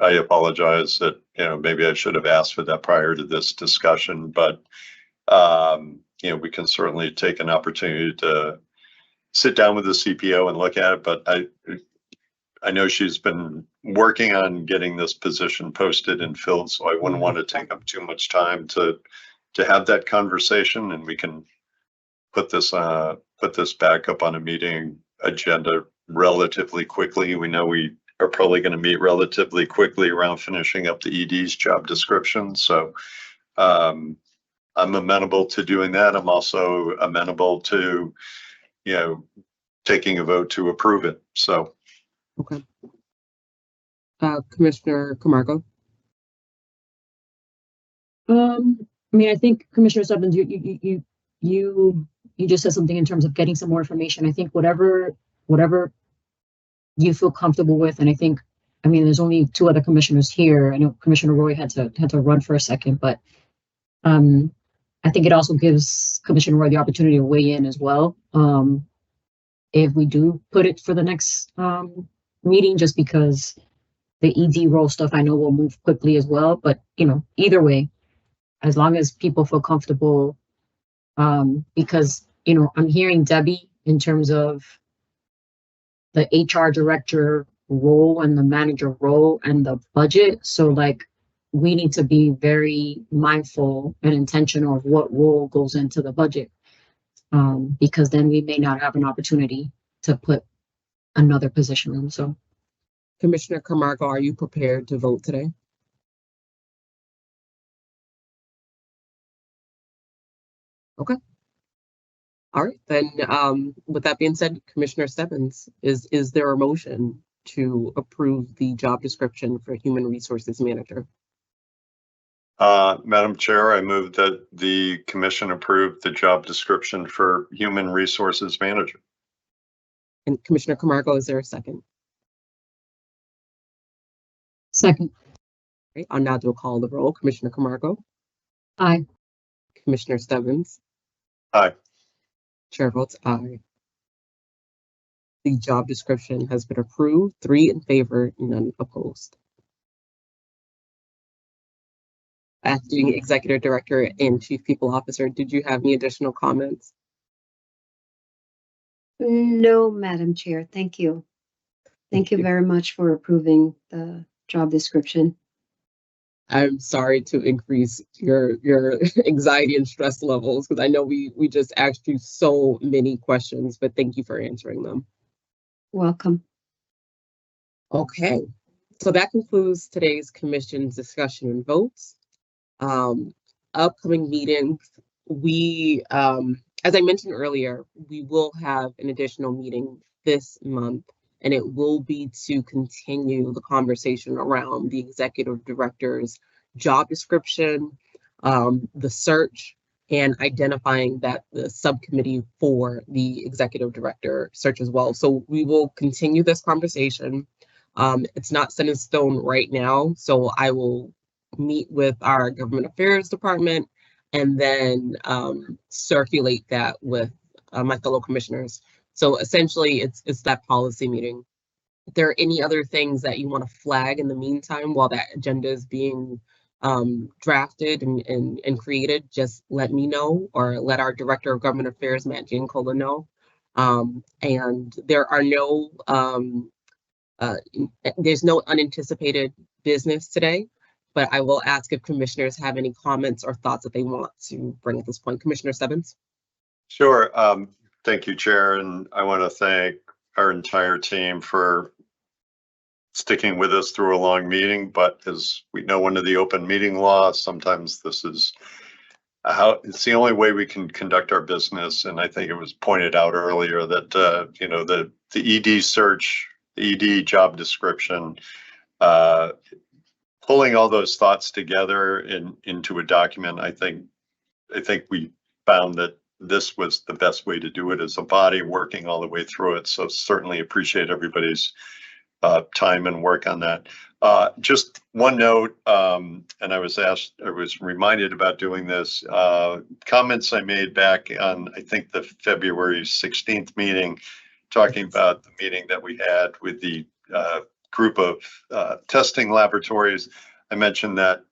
I apologize that, you know, maybe I should have asked for that prior to this discussion, but you know, we can certainly take an opportunity to sit down with the CPO and look at it. But I know she's been working on getting this position posted and filled, so I wouldn't want to take up too much time to have that conversation, and we can put this back up on a meeting agenda relatively quickly. We know we are probably going to meet relatively quickly around finishing up the ED's job description. So I'm amenable to doing that. I'm also amenable to, you know, taking a vote to approve it. So. Okay. Commissioner Camargo. I mean, I think Commissioner Stebbins, you just said something in terms of getting some more information. I think whatever you feel comfortable with, and I mean, there's only two other commissioners here. I know Commissioner Roy had to run for a second, but I think it also gives Commissioner Roy the opportunity to weigh in as well. If we do put it for the next meeting, just because the ED role stuff I know will move quickly as well, but you know, either way, as long as people feel comfortable, because you know, I'm hearing Debbie in terms of the HR director role and the manager role and the budget. So like, we need to be very mindful and intentional of what role goes into the budget, because then we may not have an opportunity to put another position in. So, Commissioner Camargo, are you prepared to vote today? Okay. All right, then with that being said, Commissioner Stebbins, is there a motion to approve the job description for human resources manager? Madam Chair, I move that the commission approve the job description for human resources manager. And Commissioner Camargo, is there a second? second. Right, I'll now do a call the roll. Commissioner Camargo. Aye. Commissioner Stebbins. Aye. Chair votes aye. The job description has been approved. 3 in favor, none opposed. Acting Executive Director and Chief People Officer, did you have any additional comments? No, Madam Chair, thank you. Thank you very much for approving the job description. I'm sorry to increase your anxiety and stress levels, because I know we just asked you so many questions, but thank you for answering them. Welcome. Okay, so that concludes today's commission's discussion and votes. Upcoming meetings, we as I mentioned earlier, we will have an additional meeting this month, and it will be to continue the conversation around the executive director's job description, the search, and identifying that the subcommittee for the executive director search as well. So we will continue this conversation. It's not set in stone right now, so I will meet with our government affairs department and then circulate that with my fellow commissioners. So essentially, it's that policy meeting. If there are any other things that you want to flag in the meantime while that agenda is being drafted and created, just let me know or let our Director of Government Affairs, Matt Giancola, know. And there are no, there's no unanticipated business today, but I will ask if commissioners have any comments or thoughts that they want to bring at this point. Commissioner Stebbins? Sure. Thank you, Chair. And I want to thank our entire team for sticking with us through a long meeting. But as we know, under the open meeting law, sometimes this is how it's the only way we can conduct our business. And I think it was pointed out earlier that, you know, the ED search, the ED job description, pulling all those thoughts together into a document, I think we found that this was the best way to do it as a body, working all the way through it. So certainly appreciate everybody's time and work on that. Just one note, and I was reminded about doing this, comments I made back on, I think, the February 16th meeting, talking about the meeting that we had with the group of testing laboratories. I mentioned that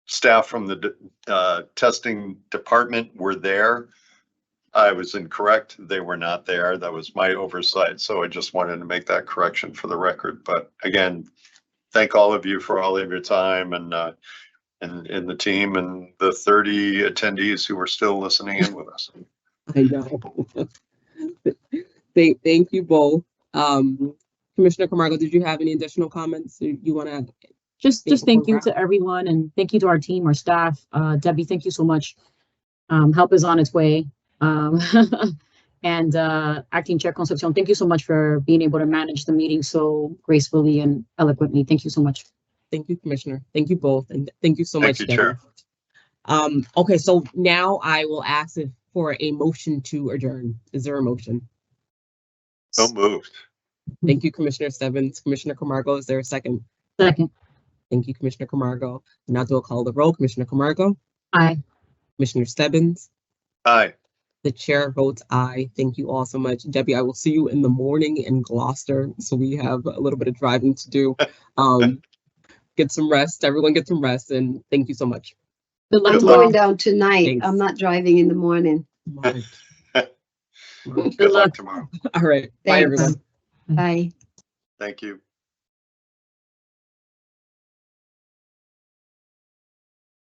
staff from the testing department were there. I was incorrect. They were not there. That was my oversight. So I just wanted to make that correction for the record. But again, thank all of you for all of your time and the team and the 30 attendees who are still listening in with us. I know. Thank you both. Commissioner Camargo, did you have any additional comments you want to add? Just thank you to everyone, and thank you to our team, our staff. Debbie, thank you so much. Help is on its way. And Acting Chair Concepcion, thank you so much for being able to manage the meeting so gracefully and eloquently. Thank you so much. Thank you, Commissioner. Thank you both, and thank you so much, Thank you, Chair. Okay, so now I will ask for a motion to adjourn. Is there a motion? So moved. Thank you, Commissioner Stebbins. Commissioner Camargo, is there a second? Second. Thank you, Commissioner Camargo. Now do a call the roll. Commissioner Camargo? Aye. Commissioner Stebbins? Aye. The chair votes aye. Thank you all so much. Debbie, I will see you in the morning in Gloucester. So we have a little bit of driving to do. Get some rest. Everyone get some rest. And thank you so much. Good luck I'm tomorrow. going down tonight. Thanks. I'm not driving in the morning. Good luck tomorrow. All right. Bye, Thanks. everyone. Bye. Thank you.